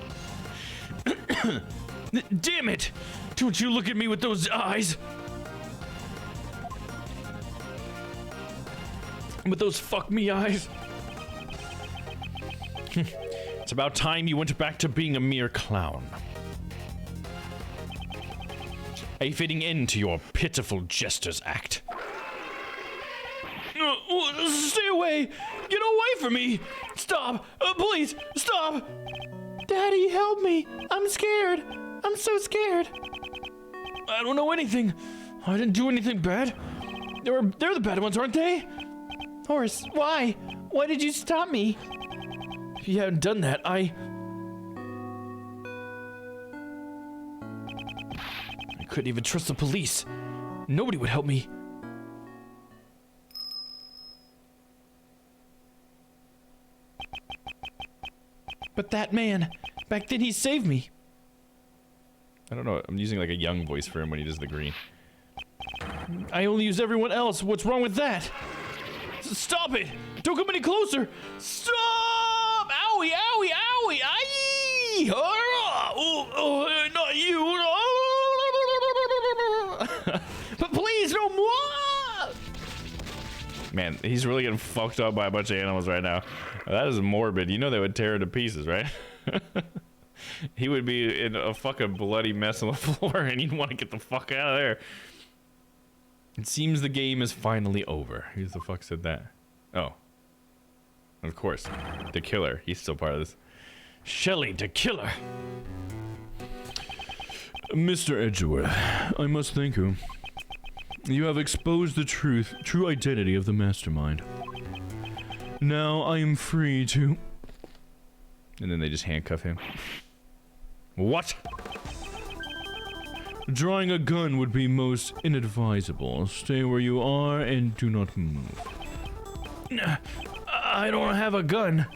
Speaker 1: Damn it! Don't you look at me with those eyes! With those fuck me eyes. It's about time you went back to being a mere clown. A fitting end to your pitiful jester's act. Stay away! Get away from me! Stop! Please, stop!
Speaker 5: Daddy, help me! I'm scared! I'm so scared!
Speaker 1: I don't know anything. I didn't do anything bad. They're the bad ones, aren't they?
Speaker 5: Horace, why? Why did you stop me?
Speaker 1: If you hadn't done that, I couldn't even trust the police. Nobody would help me.
Speaker 5: But that man, back then he saved me.
Speaker 1: I don't know, I'm using like a young voice for him when he does the green. I only use everyone else. What's wrong with that? Stop it! Don't come any closer! Stop! Owie, owie, owie! Aye! Oh, not you! But please, no more! Man, he's really getting fucked up by a bunch of animals right now. That is morbid. You know they would tear him to pieces, right? He would be in a fucking bloody mess on the floor, and he'd want to get the fuck out of there. It seems the game is finally over. Who the fuck said that? Oh. Of course. The killer. He's still part of this. Shelly, the killer. Mr. Edgeworth, I must thank you. You have exposed the true identity of the mastermind. Now I am free to... And then they just handcuff him. What? Drawing a gun would be most inadvisable. Stay where you are and do not move. I don't have a gun.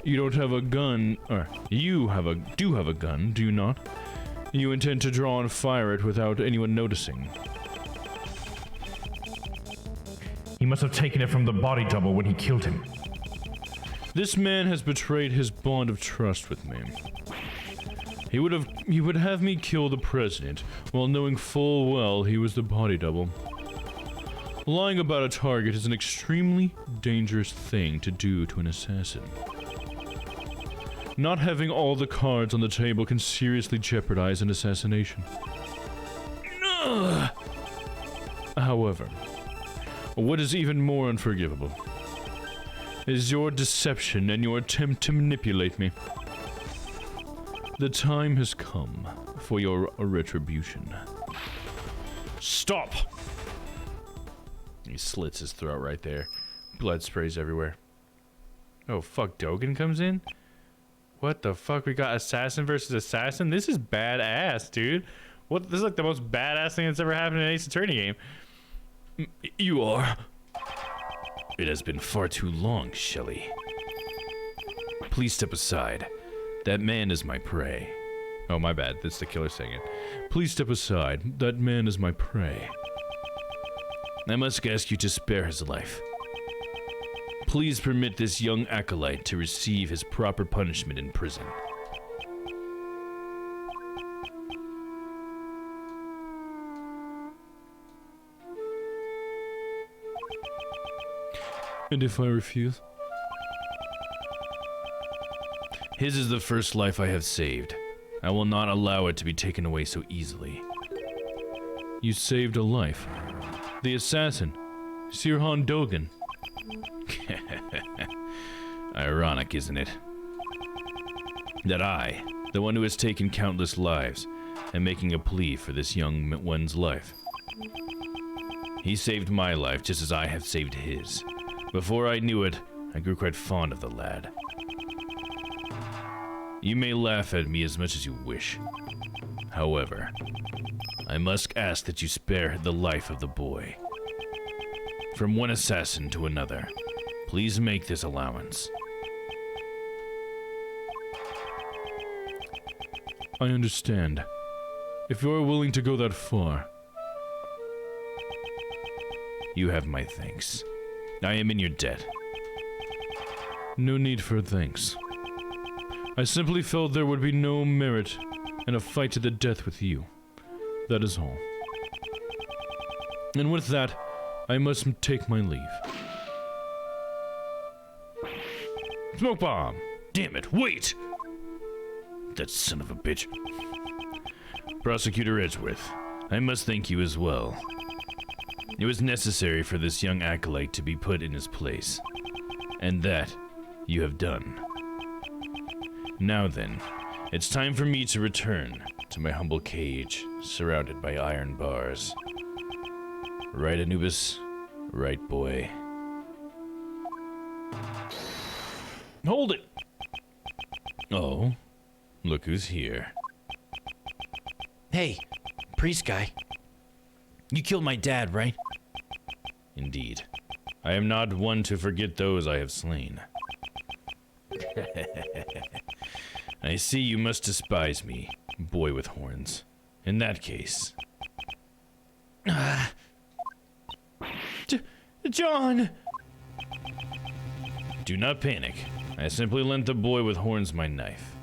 Speaker 1: You don't have a gun, or you do have a gun, do you not? You intend to draw and fire it without anyone noticing.
Speaker 6: He must have taken it from the body double when he killed him.
Speaker 1: This man has betrayed his bond of trust with me. He would have me kill the president while knowing full well he was the body double. Lying about a target is an extremely dangerous thing to do to an assassin. Not having all the cards on the table can seriously jeopardize an assassination. However, what is even more unforgivable is your deception and your attempt to manipulate me. The time has come for your retribution. Stop! He slits his throat right there. Blood sprays everywhere. Oh, fuck, Dogen comes in? What the fuck? We got assassin versus assassin? This is badass, dude. What? This is like the most badass thing that's ever happened in an Ace Attorney game. You are. It has been far too long, Shelley. Please step aside. That man is my prey. Oh, my bad. That's the killer saying it. Please step aside. That man is my prey. I must ask you to spare his life. Please permit this young acolyte to receive his proper punishment in prison. And if I refuse? His is the first life I have saved. I will not allow it to be taken away so easily. You saved a life. The assassin, Sirhan Dogen. Ironic, isn't it? That I, the one who has taken countless lives, am making a plea for this young one's life. He saved my life just as I have saved his. Before I knew it, I grew quite fond of the lad. You may laugh at me as much as you wish. However, I must ask that you spare the life of the boy. From one assassin to another, please make this allowance. I understand. If you are willing to go that far, you have my thanks. I am in your debt. No need for thanks. I simply felt there would be no merit in a fight to the death with you. That is all. And with that, I must take my leave. Smoke bomb! Damn it, wait! That son of a bitch. Prosecutor Edgeworth, I must thank you as well. It was necessary for this young acolyte to be put in his place. And that, you have done. Now then, it's time for me to return to my humble cage, surrounded by iron bars. Right, Anubis? Right, boy. Hold it! Oh, look who's here.
Speaker 5: Hey, priest guy. You killed my dad, right?
Speaker 1: Indeed. I am not one to forget those I have slain. I see you must despise me, boy with horns. In that case...
Speaker 5: John!
Speaker 1: Do not panic. I simply lent the boy with horns my knife.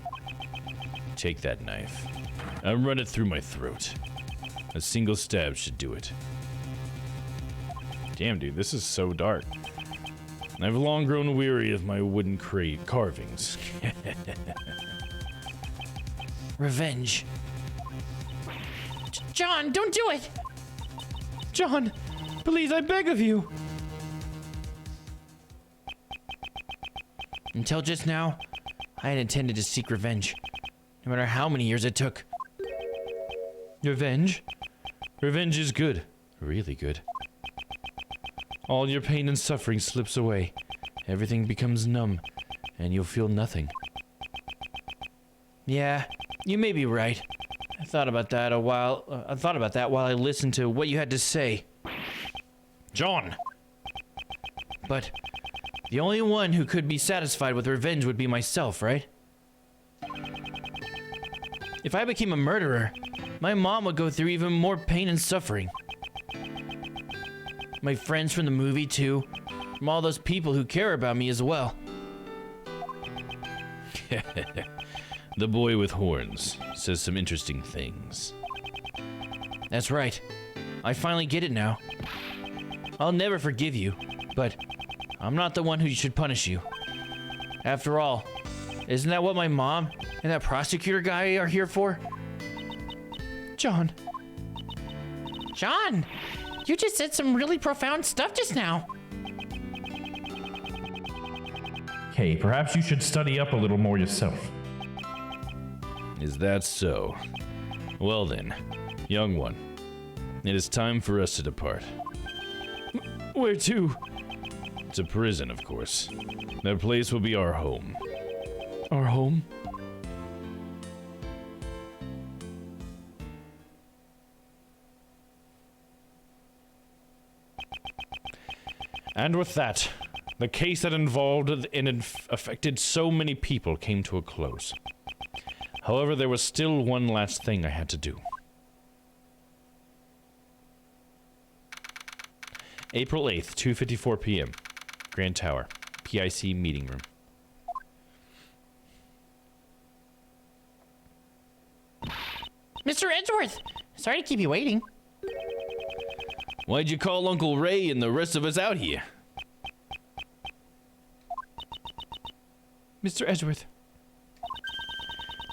Speaker 1: Take that knife. I'll run it through my throat. A single stab should do it. Damn, dude, this is so dark. I've long grown weary of my wooden crate carvings.
Speaker 5: Revenge. John, don't do it! John, please, I beg of you. Until just now, I had intended to seek revenge, no matter how many years it took.
Speaker 1: Revenge? Revenge is good. Really good. All your pain and suffering slips away. Everything becomes numb, and you'll feel nothing.
Speaker 5: Yeah, you may be right. I thought about that while I listened to what you had to say.
Speaker 1: John!
Speaker 5: But the only one who could be satisfied with revenge would be myself, right? If I became a murderer, my mom would go through even more pain and suffering. My friends from the movie, too. From all those people who care about me as well.
Speaker 1: The boy with horns says some interesting things.
Speaker 5: That's right. I finally get it now. I'll never forgive you, but I'm not the one who should punish you. After all, isn't that what my mom and that prosecutor guy are here for? John. John! You just said some really profound stuff just now.
Speaker 6: Kay, perhaps you should study up a little more yourself.
Speaker 1: Is that so? Well then, young one, it is time for us to depart. Where to? To prison, of course. That place will be our home. Our home? And with that, the case that involved and affected so many people came to a close. However, there was still one last thing I had to do. April 8th, 2:54 p.m. Grand Tower, PIC meeting room.
Speaker 5: Mr. Edgeworth, sorry to keep you waiting.
Speaker 1: Why'd you call Uncle Ray and the rest of us out here?
Speaker 5: Mr. Edgeworth,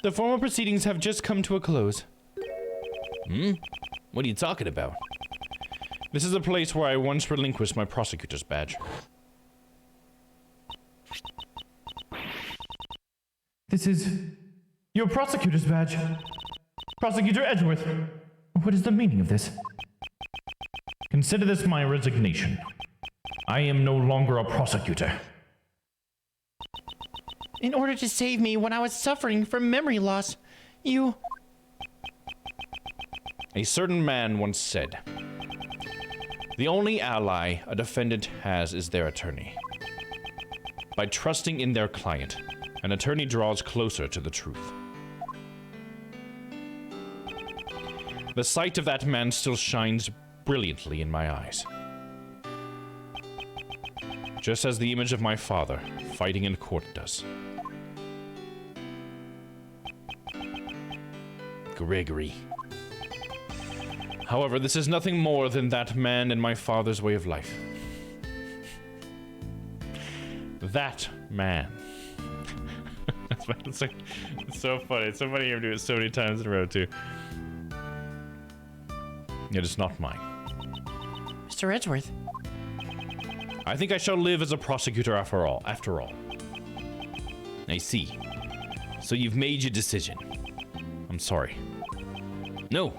Speaker 5: the formal proceedings have just come to a close.
Speaker 1: What are you talking about? This is a place where I once relinquished my prosecutor's badge.
Speaker 6: This is your prosecutor's badge. Prosecutor Edgeworth, what is the meaning of this? Consider this my resignation. I am no longer a prosecutor.
Speaker 5: In order to save me when I was suffering from memory loss, you...
Speaker 1: A certain man once said, "The only ally a defendant has is their attorney. By trusting in their client, an attorney draws closer to the truth." The sight of that man still shines brilliantly in my eyes. Just as the image of my father fighting in court does. Gregory. However, this is nothing more than that man and my father's way of life. That man. It's so funny. It's so funny to do it so many times in a row, too. It is not mine.
Speaker 5: Mr. Edgeworth.
Speaker 1: I think I shall live as a prosecutor after all. I see. So you've made your decision. I'm sorry. No.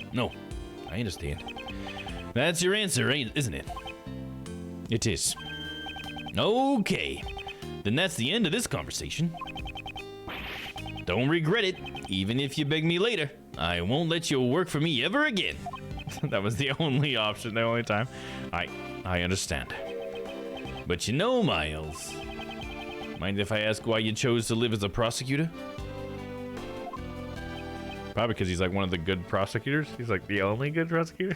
Speaker 1: I understand. That's your answer, isn't it? It is. Okay. Then that's the end of this conversation. Don't regret it, even if you beg me later. I won't let you work for me ever again. That was the only option, the only time. I understand. But you know, Miles, mind if I ask why you chose to live as a prosecutor? Probably because he's like one of the good prosecutors. He's like the only good prosecutor.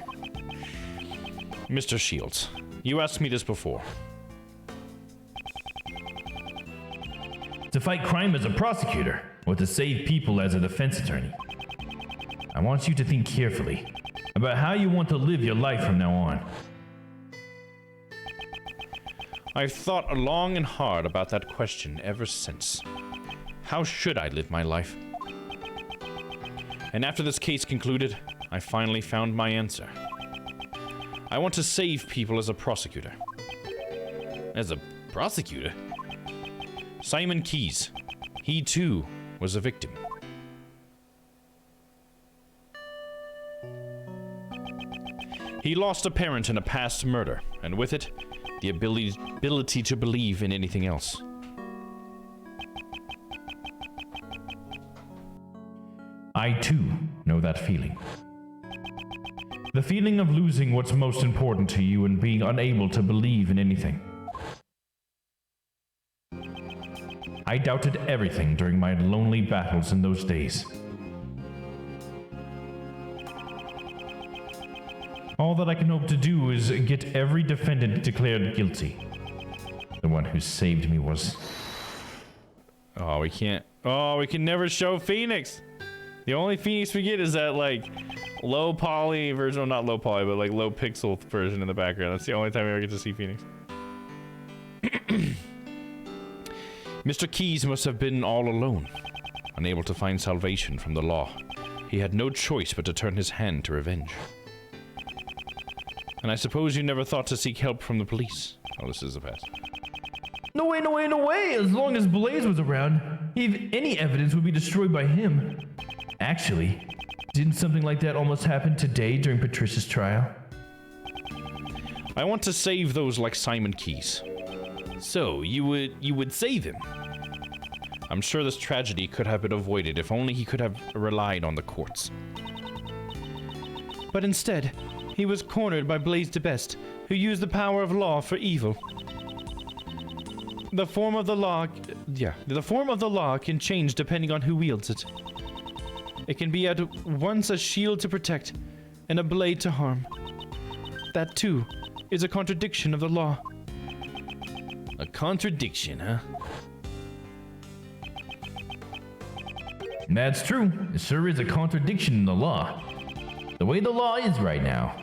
Speaker 1: Mr. Shields, you asked me this before.
Speaker 6: To fight crime as a prosecutor, or to save people as a defense attorney. I want you to think carefully about how you want to live your life from now on.
Speaker 1: I've thought long and hard about that question ever since. How should I live my life? And after this case concluded, I finally found my answer. I want to save people as a prosecutor. As a prosecutor? Simon Keyes. He too was a victim. He lost a parent in a past murder, and with it, the ability to believe in anything else.
Speaker 6: I too know that feeling. The feeling of losing what's most important to you and being unable to believe in anything. I doubted everything during my lonely battles in those days. All that I can hope to do is get every defendant declared guilty. The one who saved me was...
Speaker 1: Oh, we can't... Oh, we can never show Phoenix! The only Phoenix we get is that, like, low poly version... Well, not low poly, but, like, low pixel version in the background. That's the only time we ever get to see Phoenix. Mr. Keyes must have been all alone, unable to find salvation from the law. He had no choice but to turn his hand to revenge. And I suppose you never thought to seek help from the police. Oh, this is the past.
Speaker 6: No way, no way, no way! As long as Blaze was around, any evidence would be destroyed by him. Actually, didn't something like that almost happen today during Patricia's trial?
Speaker 1: I want to save those like Simon Keys. So, you would save him? I'm sure this tragedy could have been avoided if only he could have relied on the courts. But instead, he was cornered by Blaze DeBest, who used the power of law for evil. The form of the law can change depending on who wields it. It can be at once a shield to protect and a blade to harm. That too is a contradiction of the law. A contradiction, huh?
Speaker 6: That's true. It sure is a contradiction in the law. The way the law is right now,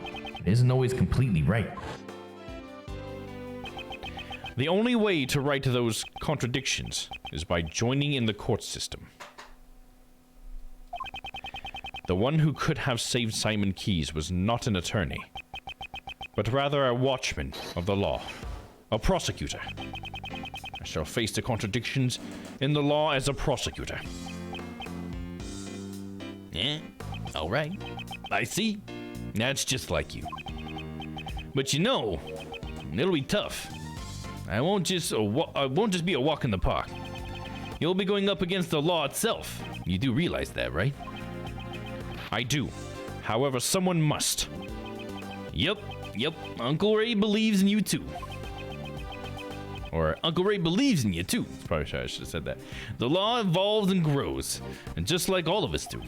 Speaker 6: it isn't always completely right.
Speaker 1: The only way to right those contradictions is by joining in the court system. The one who could have saved Simon Keys was not an attorney, but rather a watchman of the law, a prosecutor. I shall face the contradictions in the law as a prosecutor. Yeah, all right. I see. That's just like you. But you know, it'll be tough. I won't just be a walk in the park. You'll be going up against the law itself. You do realize that, right? I do. However, someone must. Yep. Uncle Ray believes in you too. Or Uncle Ray believes in you too. Probably I should have said that. The law evolves and grows, and just like all of us do.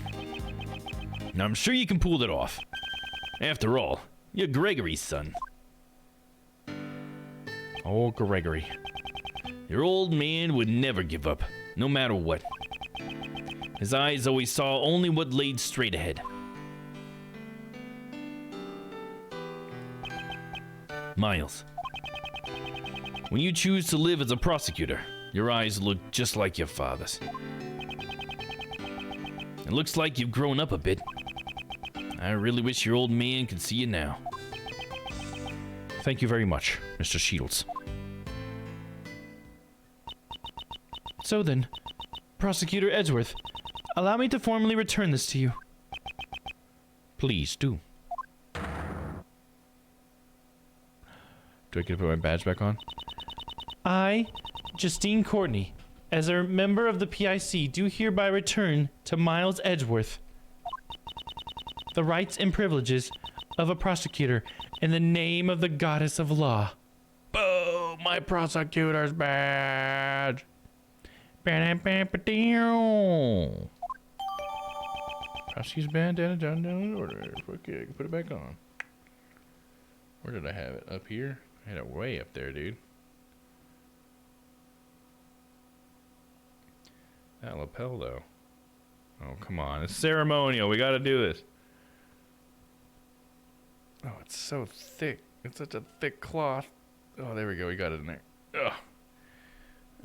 Speaker 1: Now I'm sure you can pull it off. After all, you're Gregory's son. Oh, Gregory. Your old man would never give up, no matter what. His eyes always saw only what laid straight ahead. Miles, when you choose to live as a prosecutor, your eyes look just like your father's. It looks like you've grown up a bit. I really wish your old man could see you now. Thank you very much, Mr. Shields. So then, Prosecutor Edgeworth, allow me to formally return this to you. Please do. Do I get to put my badge back on? I, Justine Courtney, as a member of the PIC, do hereby return to Miles Edgeworth the rights and privileges of a prosecutor in the name of the goddess of law. Boom! My prosecutor's badge! Prosecutor's bandana down in order. Okay, I can put it back on. Where did I have it? Up here? I had it way up there, dude. That lapel, though. Oh, come on. It's ceremonial. We gotta do this. Oh, it's so thick. It's such a thick cloth. Oh, there we go. We got it in there. Ugh.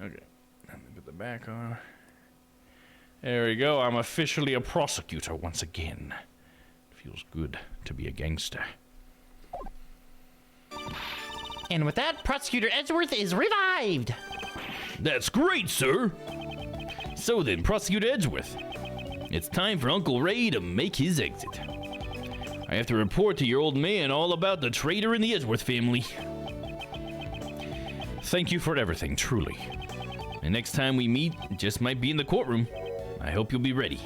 Speaker 1: Okay. Let me put the back on. There we go. I'm officially a prosecutor once again. It feels good to be a gangster.
Speaker 5: And with that, Prosecutor Edgeworth is revived.
Speaker 1: That's great, sir. So then, Prosecutor Edgeworth, it's time for Uncle Ray to make his exit. I have to report to your old man all about the traitor in the Edgeworth family. Thank you for everything, truly. And next time we meet, it just might be in the courtroom. I hope you'll be ready.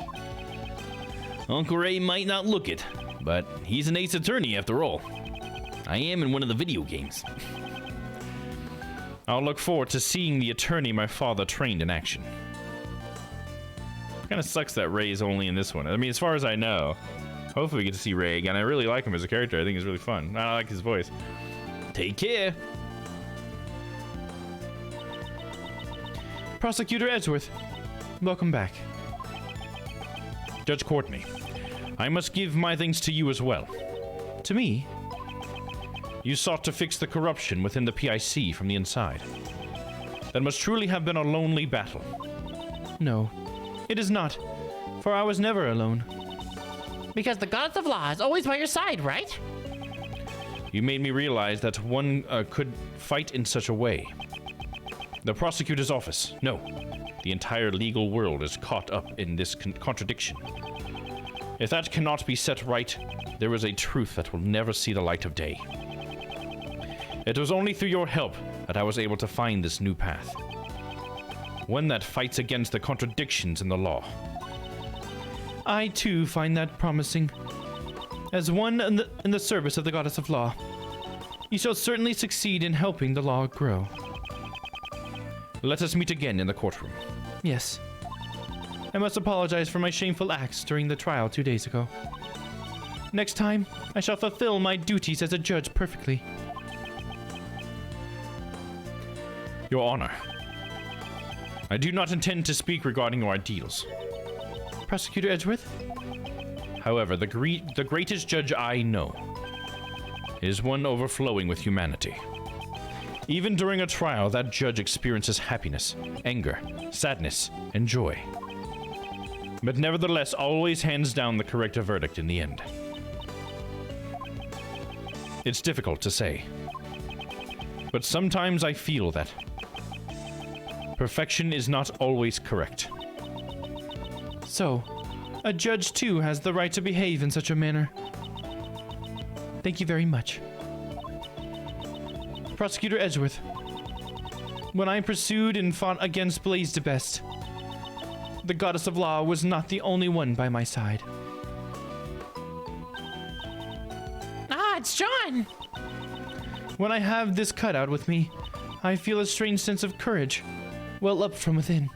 Speaker 1: Uncle Ray might not look it, but he's an ace attorney after all. I am in one of the video games. I'll look forward to seeing the attorney my father trained in action. Kind of sucks that Ray is only in this one. I mean, as far as I know. Hopefully we get to see Ray again. I really like him as a character. I think he's really fun. I like his voice. Take care. Prosecutor Edgeworth, welcome back. Judge Courtney, I must give my thanks to you as well. To me? You sought to fix the corruption within the PIC from the inside. That must truly have been a lonely battle. No, it is not, for I was never alone.
Speaker 5: Because the goddess of law is always by your side, right?
Speaker 1: You made me realize that one could fight in such a way. The prosecutor's office. No. The entire legal world is caught up in this contradiction. If that cannot be set right, there is a truth that will never see the light of day. It was only through your help that I was able to find this new path. One that fights against the contradictions in the law. I, too, find that promising. As one in the service of the goddess of law, you shall certainly succeed in helping the law grow. Let us meet again in the courtroom. Yes. I must apologize for my shameful acts during the trial 2 days ago. Next time, I shall fulfill my duties as a judge perfectly. Your Honor, I do not intend to speak regarding your ideals. Prosecutor Edgeworth? However, the greatest judge I know is one overflowing with humanity. Even during a trial, that judge experiences happiness, anger, sadness, and joy. But nevertheless, always hands down the correct verdict in the end. It's difficult to say. But sometimes I feel that perfection is not always correct. So, a judge too has the right to behave in such a manner. Thank you very much. Prosecutor Edgeworth, when I pursued and fought against Blaze the Best, the goddess of law was not the only one by my side.
Speaker 5: Ah, it's John!
Speaker 1: When I have this cutout with me, I feel a strange sense of courage well up from within.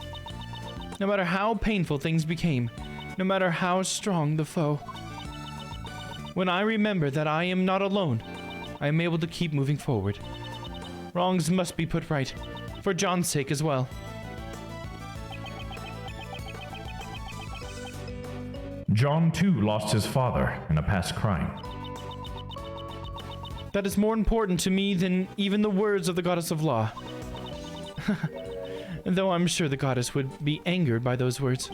Speaker 1: No matter how painful things became, no matter how strong the foe. When I remember that I am not alone, I am able to keep moving forward. Wrongs must be put right, for John's sake as well.
Speaker 6: John too lost his father in a past crime.
Speaker 1: That is more important to me than even the words of the goddess of law. Though I'm sure the goddess would be angered by those words.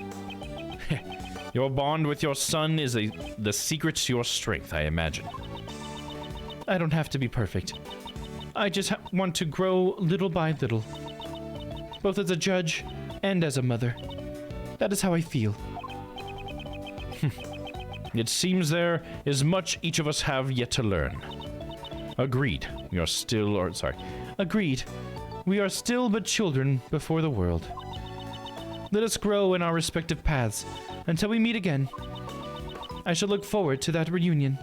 Speaker 1: Your bond with your son is the secret to your strength, I imagine. I don't have to be perfect. I just want to grow little by little. Both as a judge and as a mother. That is how I feel. It seems there is much each of us have yet to learn. Agreed. Agreed. We are still but children before the world. Let us grow in our respective paths until we meet again. I shall look forward to that reunion.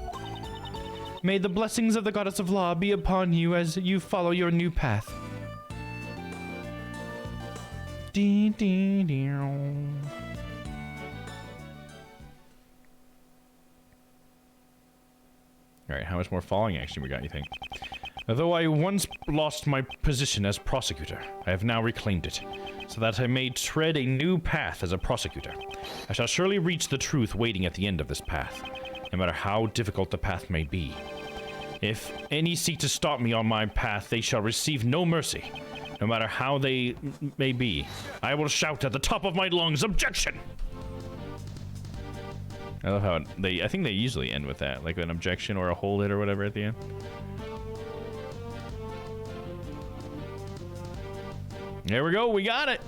Speaker 1: May the blessings of the goddess of law be upon you as you follow your new path. Alright, how much more falling action we got, you think? Although I once lost my position as prosecutor, I have now reclaimed it, so that I may tread a new path as a prosecutor. I shall surely reach the truth waiting at the end of this path, no matter how difficult the path may be. If any seek to stop me on my path, they shall receive no mercy, no matter how they may be. I will shout at the top of my lungs, objection! I love how I think they usually end with that, like an objection or a hold it or whatever at the end. There we go, we got it!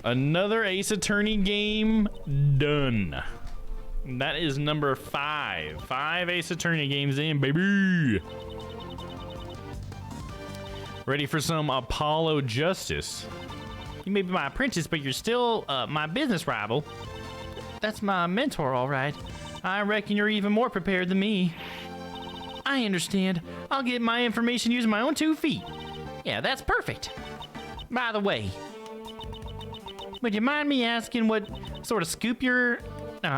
Speaker 1: Another Ace Attorney game done. That is number 5. 5 Ace Attorney games in, baby! Ready for some Apollo Justice. You may be my apprentice, but you're still my business rival. That's my mentor, all right. I reckon you're even more prepared than me. I understand. I'll get my information using my own 2 feet. Yeah, that's perfect. By the way, would you mind me asking what sort of scoop you're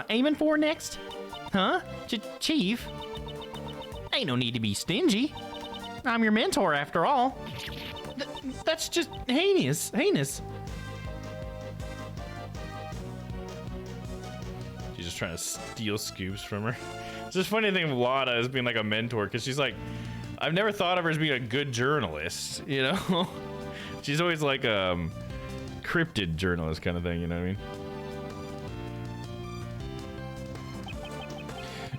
Speaker 1: aiming for next? Huh? Chief? Ain't no need to be stingy. I'm your mentor after all. That's just heinous. She's just trying to steal scoops from her. It's just funny thing of Lada as being like a mentor, because she's like, I've never thought of her as being a good journalist, you know? She's always like a cryptid journalist kind of thing, you know what I mean?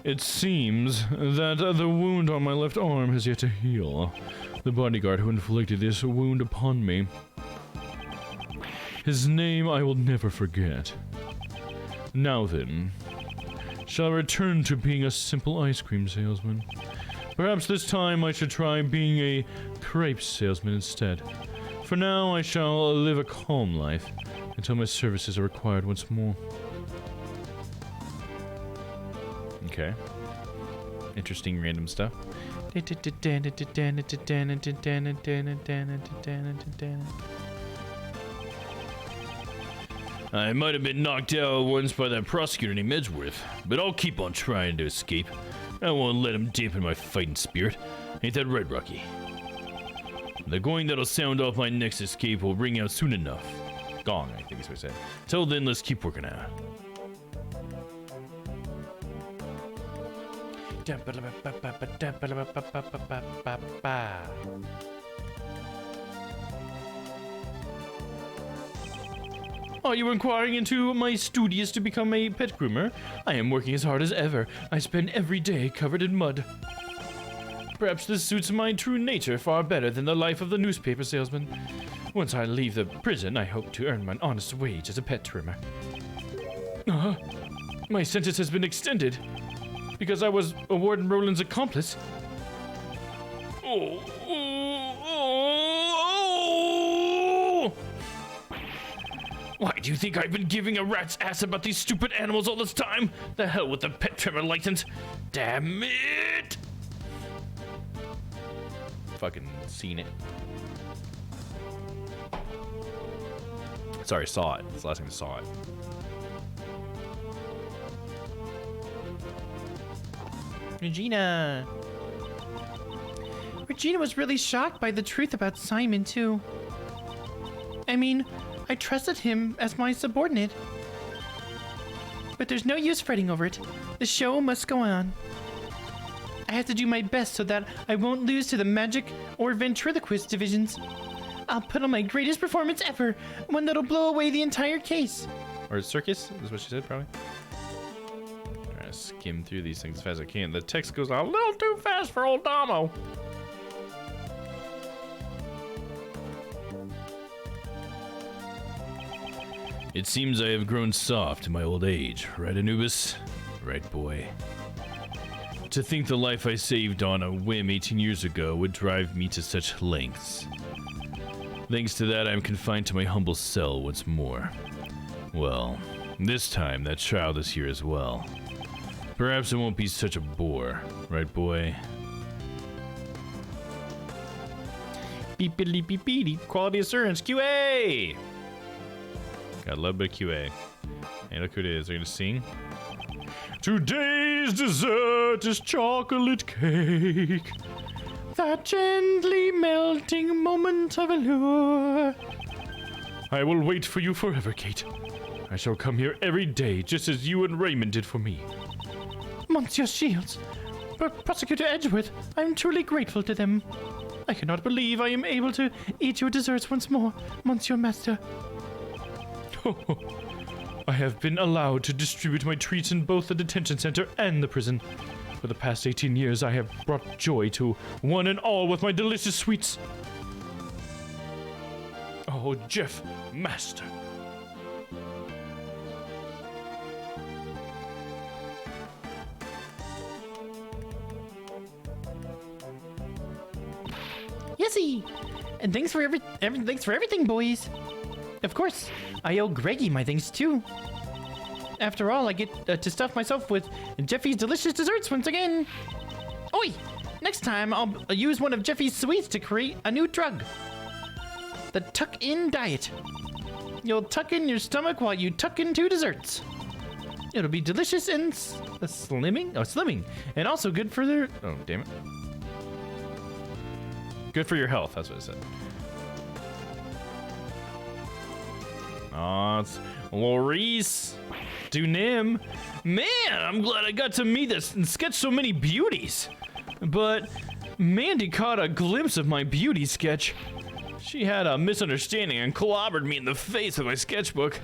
Speaker 1: It seems that the wound on my left arm has yet to heal. the bodyguard who inflicted this wound upon me. His name I will never forget. Now then, shall I return to being a simple ice cream salesman? Perhaps this time I should try being a crepe salesman instead. For now, I shall live a calm life until my services are required once more. Okay. Interesting random stuff. I might have been knocked out once by that prosecutor named Edgeworth, but I'll keep on trying to escape. I won't let him dampen my fighting spirit. Ain't that right, Rocky? The going that'll sound off my next escape will ring out soon enough. Gong, I think is what I said. Till then, let's keep working out. Are you inquiring into my studios to become a pet groomer? I am working as hard as ever. I spend every day covered in mud. Perhaps this suits my true nature far better than the life of the newspaper salesman. Once I leave the prison, I hope to earn my honest wage as a pet trimmer. My sentence has been extended because I was Warden Roland's accomplice. Why do you think I've been giving a rat's ass about these stupid animals all this time? The hell with the pet trimmer license. Damn it! Fucking seen it. Sorry, saw it. It's the last time I saw it.
Speaker 5: Regina was really shocked by the truth about Simon, too. I mean, I trusted him as my subordinate. But there's no use fretting over it. The show must go on. I have to do my best so that I won't lose to the magic or ventriloquist divisions. I'll put on my greatest performance ever, one that'll blow away the entire case.
Speaker 1: Or circus, is what she said, probably. Trying to skim through these things as fast as I can. The text goes a little too fast for old Damo. It seems I have grown soft in my old age, right, Anubis? Right, boy. To think the life I saved on a whim 18 years ago would drive me to such lengths. Thanks to that, I'm confined to my humble cell once more. Well, this time that child is here as well. Perhaps it won't be such a bore, right, boy? Beep-biddly beep-beep, quality assurance, QA! Got a little bit of QA. Hey, look who it is. They're gonna sing. Today's dessert is chocolate cake. That gently melting moment of allure. I will wait for you forever, Kate. I shall come here every day, just as you and Raymond did for me.
Speaker 5: Monsieur Shields, Prosecutor Edgeworth, I am truly grateful to them. I cannot believe I am able to eat your desserts once more, Monsieur Master.
Speaker 1: I have been allowed to distribute my treats in both the detention center and the prison. For the past 18 years, I have brought joy to one and all with my delicious sweets. Oh, Jeff, Master.
Speaker 5: Yesy! And thanks for everything, boys. Of course, I owe Greggy my thanks too. After all, I get to stuff myself with Jeffy's delicious desserts once again. Oi! Next time, I'll use one of Jeffy's sweets to create a new drug. The tuck-in diet. You'll tuck in your stomach while you tuck in 2 desserts. It'll be delicious and slimming, and also good for their. Oh, damn it! Good for your health. That's what it said. Oh, it's Maurice Dunim. Man, I'm glad I got to meet this and sketch so many beauties. But Mandy caught a glimpse of my beauty sketch. She had a misunderstanding and clobbered me in the face with my sketchbook.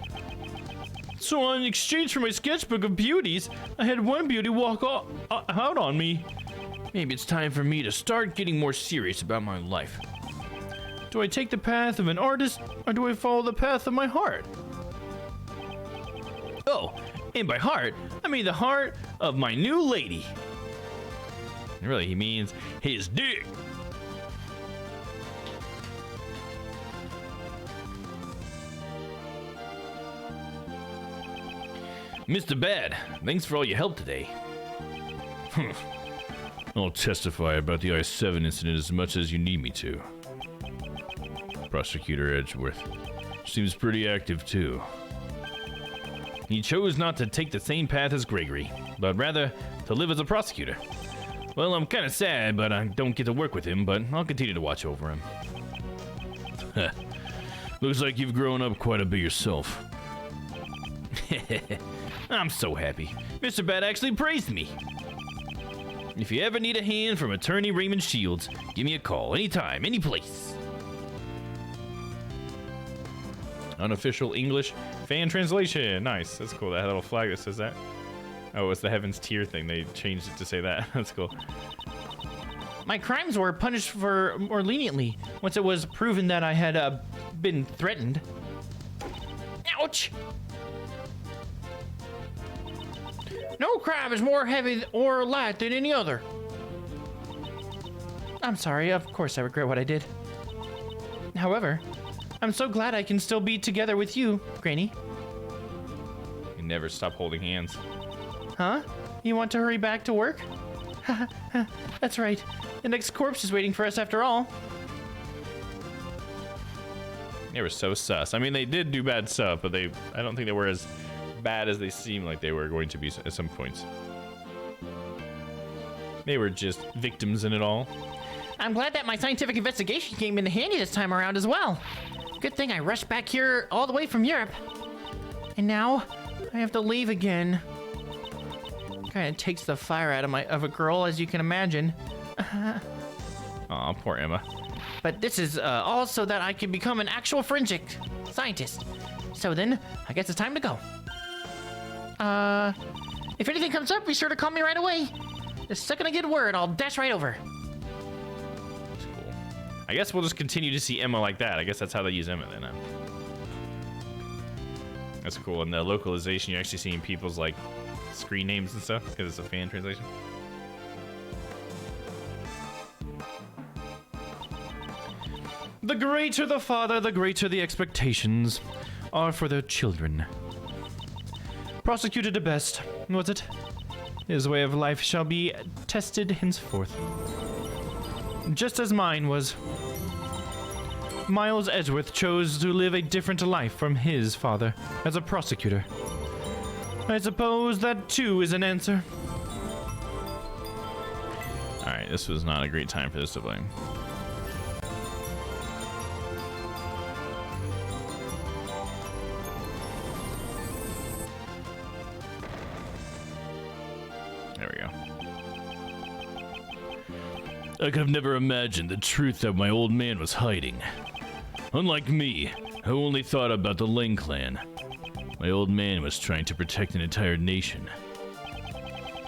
Speaker 5: So in exchange for my sketchbook of beauties, I had one beauty walk out on me.
Speaker 1: Maybe it's time for me to start getting more serious about my life. Do I take the path of an artist, or do I follow the path of my heart? Oh, and by heart, I mean the heart of my new lady. Really, he means his dick. Mr. Bad, thanks for all your help today. I'll testify about the I-7 incident as much as you need me to. Prosecutor Edgeworth seems pretty active too. He chose not to take the same path as Gregory, but rather to live as a prosecutor. Well, I'm kind of sad, but I don't get to work with him, but I'll continue to watch over him. Looks like you've grown up quite a bit yourself. I'm so happy. Mr. Bad actually praised me. If you ever need a hand from Attorney Raymond Shields, give me a call anytime, any place. Unofficial English fan translation. Nice. That's cool. That little flag that says that. Oh, it's the Heaven's Tier thing. They changed it to say that. That's cool.
Speaker 5: My crimes were punished for more leniently once it was proven that I had been threatened. Ouch! No crime is more heavy or light than any other. I'm sorry, of course I regret what I did. However, I'm so glad I can still be together with you, Granny.
Speaker 1: You never stop holding hands.
Speaker 5: Huh? You want to hurry back to work? That's right. The next corpse is waiting for us after all.
Speaker 1: They were so sus. I mean, they did do bad stuff, but I don't think they were as bad as they seemed like they were going to be at some points. They were just victims in it all.
Speaker 5: I'm glad that my scientific investigation came in handy this time around as well. Good thing I rushed back here all the way from Europe. And now I have to leave again. Kind of takes the fire out of a girl, as you can imagine.
Speaker 1: Aw, poor Emma.
Speaker 5: But this is all so that I can become an actual forensic scientist. So then, I guess it's time to go. If anything comes up, be sure to call me right away. The second I get word, I'll dash right over.
Speaker 1: That's cool. I guess we'll just continue to see Emma like that. I guess that's how they use Emma then. That's cool. In the localization, you're actually seeing people's like screen names and stuff because it's a fan translation. The greater the father, the greater the expectations are for their children. Prosecuted the best, was it? His way of life shall be tested henceforth. Just as mine was. Miles Edgeworth chose to live a different life from his father as a prosecutor. I suppose that too is an answer. Alright, this was not a great time for this to blame. There we go. I could have never imagined the truth that my old man was hiding. Unlike me, who only thought about the Ling clan, my old man was trying to protect an entire nation.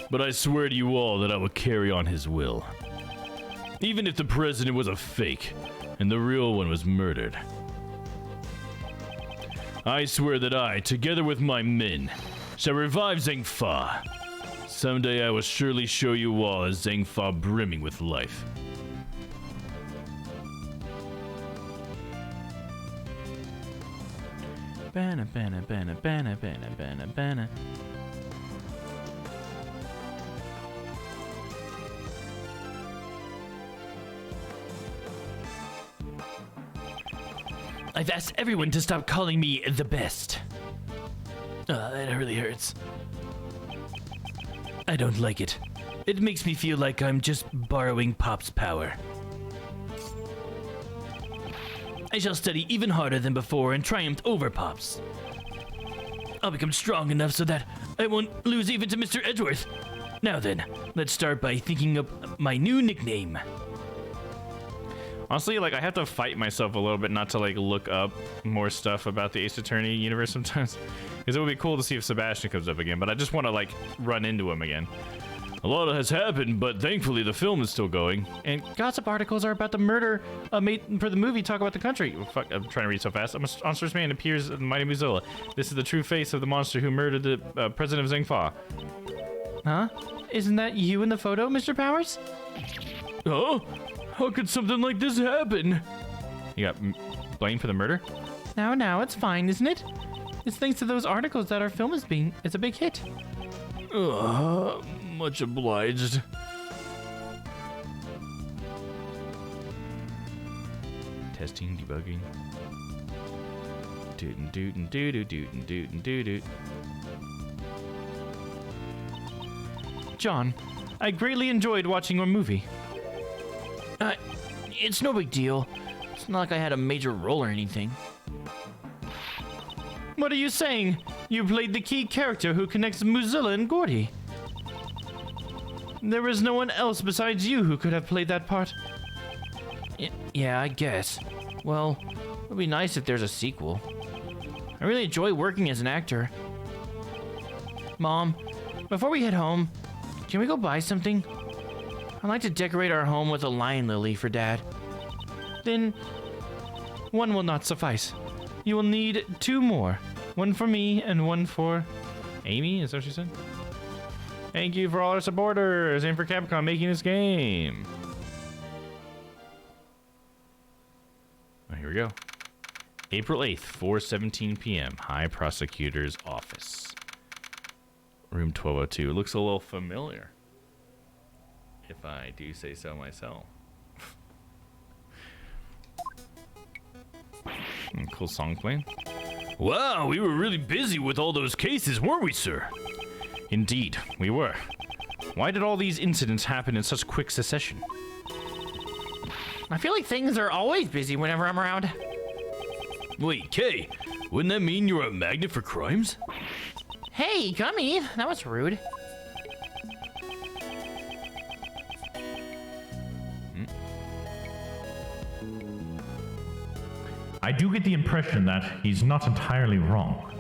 Speaker 1: But I swear to you all that I will carry on his will. Even if the president was a fake, and the real one was murdered. I swear that I, together with my men, shall revive Zhengfa. Someday I will surely show you all a Zhengfa brimming with life. Banna, banna, banna, banna, banna, banna, banna. I've asked everyone to stop calling me the best. That really hurts. I don't like it. It makes me feel like I'm just borrowing Pop's power. I shall study even harder than before and triumph over Pops. I'll become strong enough so that I won't lose even to Mr. Edgeworth. Now then, let's start by thinking up my new nickname. Honestly, like, I have to fight myself a little bit not to, like, look up more stuff about the Ace Attorney universe sometimes. Because it would be cool to see if Sebastian comes up again, but I just want to, like, run into him again. A lot has happened, but thankfully the film is still going.
Speaker 5: And gossip articles are about the murder made for the movie Talk About the Country. Oh, fuck, I'm trying to read so fast. A monstrous man appears in the Mighty Muzilla. This is the true face of the monster who murdered the president of Zingfa. Huh? Isn't that you in the photo, Mr. Powers?
Speaker 1: Huh? How could something like this happen?
Speaker 5: You got blamed for the murder? Now, it's fine, isn't it? It's thanks to those articles that our film is a big hit.
Speaker 1: Much obliged.
Speaker 5: Testing, debugging. Dootin' dootin' doo-doo dootin' dootin' doo-doo. John, I greatly enjoyed watching your movie. It's no big deal. It's not like I had a major role or anything. What are you saying? You played the key character who connects Muzilla and Gordy. There was no one else besides you who could have played that part. Yeah, I guess. Well, it would be nice if there's a sequel. I really enjoy working as an actor. Mom, before we head home, can we go buy something? I'd like to decorate our home with a lion lily for Dad. Then, one will not suffice. You will need 2 more. One for me and one for Amy, is that what she said? Thank you for all our supporters and for Capcom making this game. Oh, here we go. April 8th, 4:17 p.m. High Prosecutor's Office. Room 1202. Looks a little familiar, if I do say so myself. Cool song playing.
Speaker 1: Wow, we were really busy with all those cases, weren't we, sir?
Speaker 5: Indeed, we were. Why did all these incidents happen in such quick succession? I feel like things are always busy whenever I'm around.
Speaker 1: Wait, Kay, wouldn't that mean you're a magnet for crimes?
Speaker 5: Hey, Gummy, that was rude.
Speaker 6: I do get the impression that he's not entirely wrong.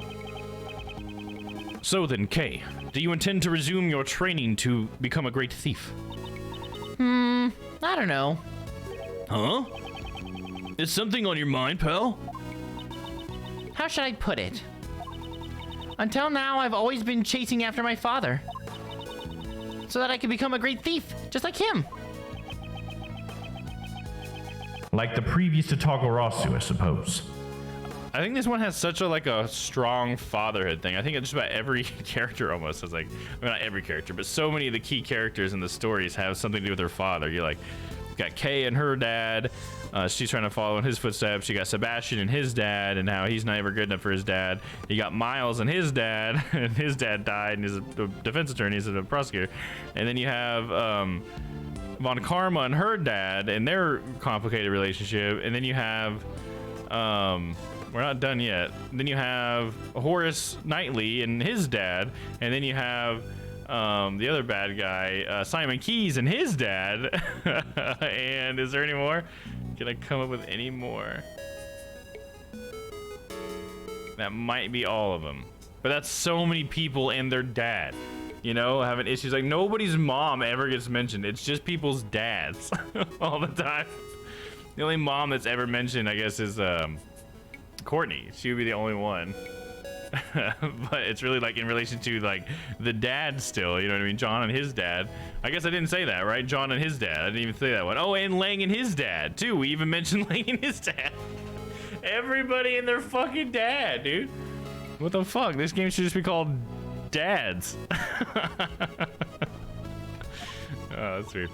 Speaker 5: So then, Kay, do you intend to resume your training to become a great thief? I don't know.
Speaker 1: Huh? Is something on your mind, pal?
Speaker 5: How should I put it? Until now, I've always been chasing after my father. So that I could become a great thief, just like him.
Speaker 6: Like the previous to Togarasu, I suppose.
Speaker 5: I think this one has such a strong fatherhood thing. I think just about every character almost has not every character, but so many of the key characters in the stories have something to do with their father. You're like, you got Kay and her dad. She's trying to follow in his footsteps. You got Sebastian and his dad, and how he's not ever good enough for his dad. You got Miles and his dad, and his dad died, and he's a defense attorney, he's a prosecutor. And then you have Von Karma and her dad and their complicated relationship. And then you have we're not done yet. Then you have Horace Knightley and his dad, and then you have the other bad guy, Simon Keyes and his dad. And is there any more? Can I come up with any more? That might be all of them, but that's so many people and their dad, you know, having issues. Like, nobody's mom ever gets mentioned. It's just people's dads all the time. The only mom that's ever mentioned, I guess, is Courtney. She would be the only one. But it's really in relation to the dad still, you know what I mean? John and his dad. I guess I didn't say that, right? John and his dad. I didn't even say that one. Oh, and Lang and his dad too. We even mentioned Lang and his dad. Everybody and their fucking dad, dude. What the fuck? This game should just be called Dads. Oh, that's weird.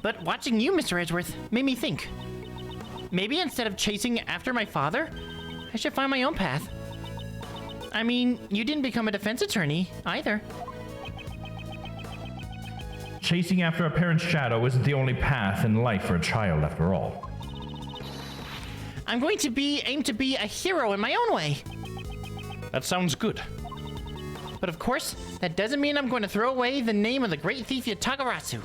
Speaker 5: But watching you, Mr. Edgeworth, made me think. Maybe instead of chasing after my father, I should find my own path. I mean, you didn't become a defense attorney, either.
Speaker 6: Chasing after a parent's shadow isn't the only path in life for a child, after all.
Speaker 5: I'm going to aim to be a hero in my own way. That sounds good. But of course, that doesn't mean I'm going to throw away the name of the great thief Yatagarasu.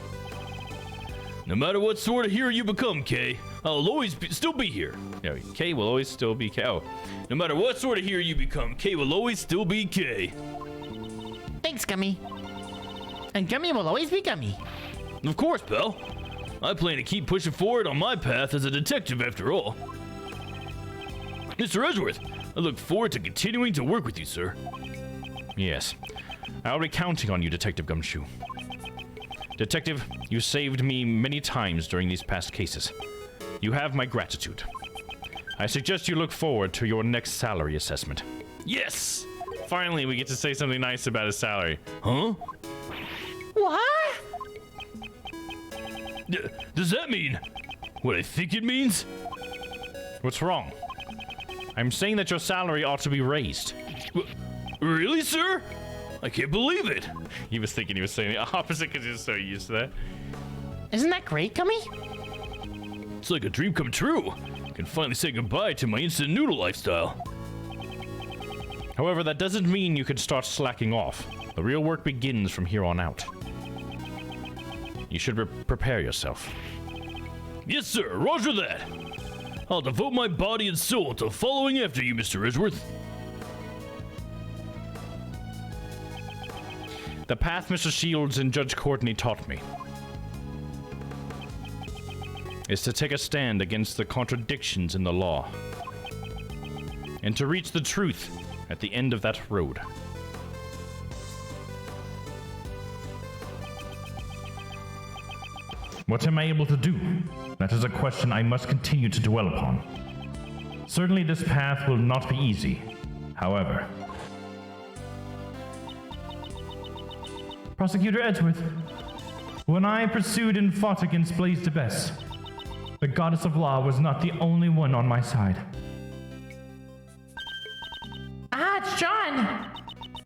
Speaker 1: No matter what sort of hero you become, Kay, I'll always still be here.
Speaker 5: Yeah, Kay will always still be Kay. Oh.
Speaker 1: No matter what sort of hero you become, Kay will always still be Kay.
Speaker 5: Thanks, Gummy. And Gummy will always be Gummy.
Speaker 11: Of course, pal. I plan to keep pushing forward on my path as a detective after all. Mr. Edgeworth, I look forward to continuing to work with you, sir.
Speaker 1: Yes. I'll be counting on you, Detective Gumshoe. Detective, you saved me many times during these past cases. You have my gratitude. I suggest you look forward to your next salary assessment.
Speaker 4: Yes! Finally, we get to say something nice about his salary.
Speaker 11: Huh?
Speaker 5: What?
Speaker 11: Does that mean what I think it means?
Speaker 1: What's wrong? I'm saying that your salary ought to be raised.
Speaker 11: Really, sir? I can't believe it.
Speaker 4: He was thinking he was saying the opposite because he was so used to that.
Speaker 5: Isn't that great, Gummy?
Speaker 11: It's like a dream come true. I can finally say goodbye to my instant noodle lifestyle.
Speaker 1: However, that doesn't mean you can start slacking off. The real work begins from here on out. You should prepare yourself.
Speaker 11: Yes, sir. Roger that. I'll devote my body and soul to following after you, Mr. Edgeworth.
Speaker 1: The path Mr. Shields and Judge Courtney taught me is to take a stand against the contradictions in the law and to reach the truth at the end of that road.
Speaker 6: What am I able to do? That is a question I must continue to dwell upon. Certainly this path will not be easy. However, Prosecutor Edgeworth, when I pursued and fought against Blaze de Bess, the goddess of law was not the only one on my side.
Speaker 5: Ah, it's John!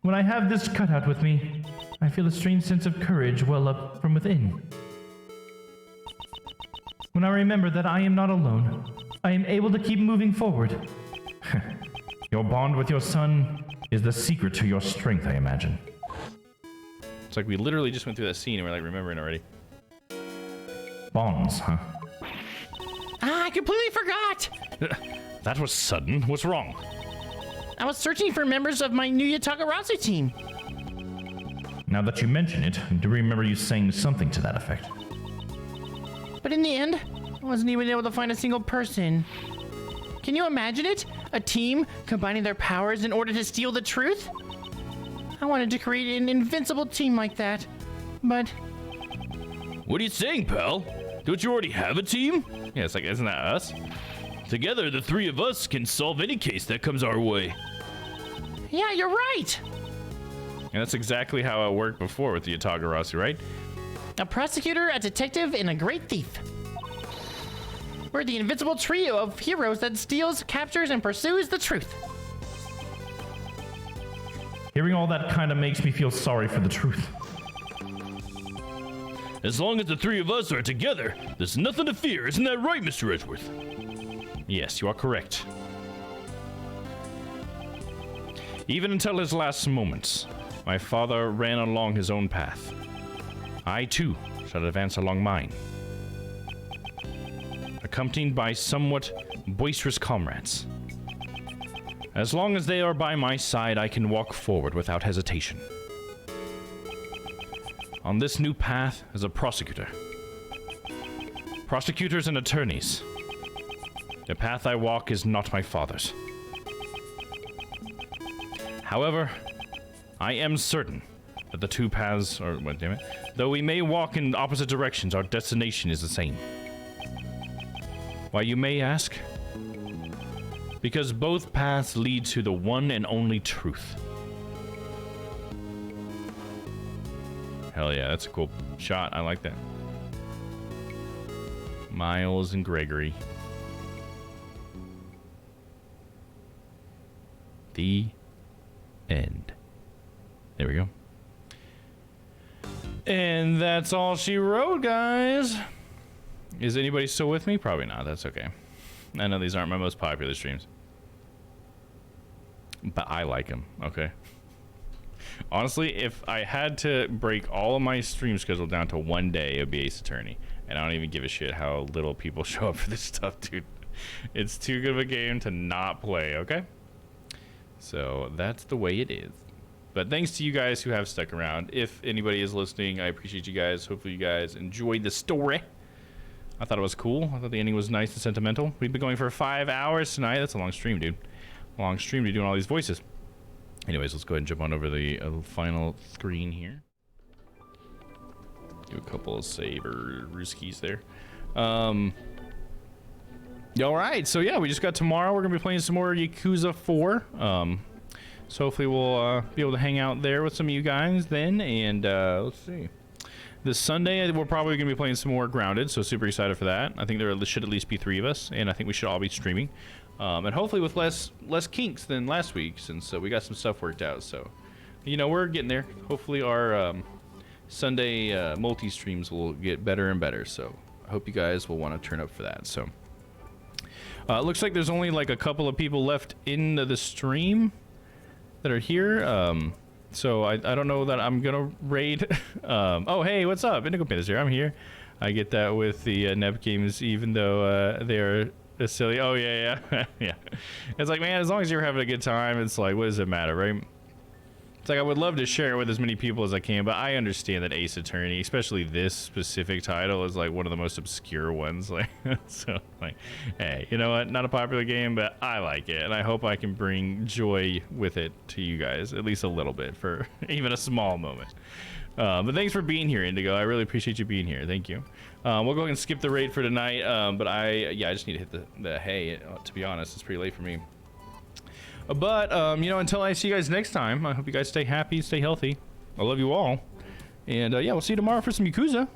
Speaker 6: When I have this cutout with me, I feel a strange sense of courage well up from within. When I remember that I am not alone, I am able to keep moving forward. Your bond with your son is the secret to your strength, I imagine.
Speaker 4: It's like we literally just went through that scene and we're like remembering already.
Speaker 6: Bonds, huh?
Speaker 5: Ah, I completely forgot!
Speaker 1: That was sudden. What's wrong?
Speaker 5: I was searching for members of my new Yatagarasu team.
Speaker 6: Now that you mention it, I do remember you saying something to that effect.
Speaker 5: But in the end, I wasn't even able to find a single person. Can you imagine it? A team combining their powers in order to steal the truth? I wanted to create an invincible team like that, but...
Speaker 11: What are you saying, pal? Don't you already have a team?
Speaker 4: Yeah, it's like, isn't that us?
Speaker 11: Together, the three of us can solve any case that comes our way.
Speaker 5: Yeah, you're right!
Speaker 4: And that's exactly how it worked before with the Yatagarasu, right?
Speaker 5: A prosecutor, a detective, and a great thief. We're the invincible trio of heroes that steals, captures, and pursues the truth.
Speaker 6: Hearing all that kind of makes me feel sorry for the truth.
Speaker 11: As long as the three of us are together, there's nothing to fear. Isn't that right, Mr. Edgeworth?
Speaker 1: Yes, you are correct. Even until his last moments, my father ran along his own path. I, too, shall advance along mine. Accompanied by somewhat boisterous comrades. As long as they are by my side, I can walk forward without hesitation. On this new path as a prosecutor. Prosecutors and attorneys. The path I walk is not my father's. However, I am certain that the two paths are... What, damn it. Though we may walk in opposite directions, our destination is the same. Why, you may ask? Because both paths lead to the one and only truth. Hell yeah, that's a cool shot. I like that. Miles and Gregory. The end. There we go. And that's all she wrote, guys. Is anybody still with me? Probably not. That's okay. I know these aren't my most popular streams. But I like them, okay? Honestly, if I had to break all of my stream schedule down to one day, it would be Ace Attorney. And I don't even give a shit how little people show up for this stuff, dude. It's too good of a game to not play, okay? So that's the way it is.
Speaker 4: But thanks to you guys who have stuck around. If anybody is listening, I appreciate you guys. Hopefully you guys enjoyed the story. I thought it was cool. I thought the ending was nice and sentimental. We've been going for 5 hours tonight. That's a long stream, dude. Long stream to be doing all these voices. Anyways, let's go ahead and jump on over the final screen here. Do a couple of saber riskies there. All right, so yeah, we just got tomorrow. We're gonna be playing some more Yakuza 4. So hopefully we'll be able to hang out there with some of you guys then. And let's see. This Sunday, we're probably going to be playing some more Grounded, so super excited for that. I think there should at least be 3 of us, and I think we should all be streaming. And hopefully with less kinks than last week, since we got some stuff worked out. So, you know, we're getting there. Hopefully our Sunday multi-streams will get better and better, so I hope you guys will want to turn up for that. So, it looks like there's only like a couple of people left in the stream that are here. So I don't know that I'm gonna raid. Oh hey, what's up? Indigo Pin is here. I'm here. I get that with the Nep games, even though they're silly. Oh yeah, yeah. It's like, man, as long as you're having a good time, it's like, what does it matter, right? It's like I would love to share it with as many people as I can, but I understand that Ace Attorney, especially this specific title, is like one of the most obscure ones. Like, so like, hey, you know what? Not a popular game, but I like it, and I hope I can bring joy with it to you guys, at least a little bit, for even a small moment. But thanks for being here, Indigo. I really appreciate you being here. Thank you. We'll go ahead and skip the raid for tonight. But I just need to hit the hay. To be honest, it's pretty late for me. But, you know, until I see you guys next time, I hope you guys stay happy, stay healthy. I love you all. And, yeah, we'll see you tomorrow for some Yakuza.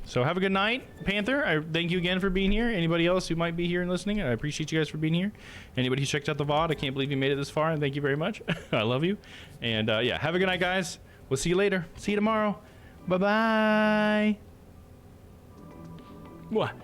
Speaker 4: So have a good night, Panther. I thank you again for being here. Anybody else who might be here and listening, I appreciate you guys for being here. Anybody who checked out the VOD, I can't believe you made it this far, and thank you very much. I love you. And, yeah, have a good night, guys. We'll see you later. See you tomorrow. Bye-bye. What?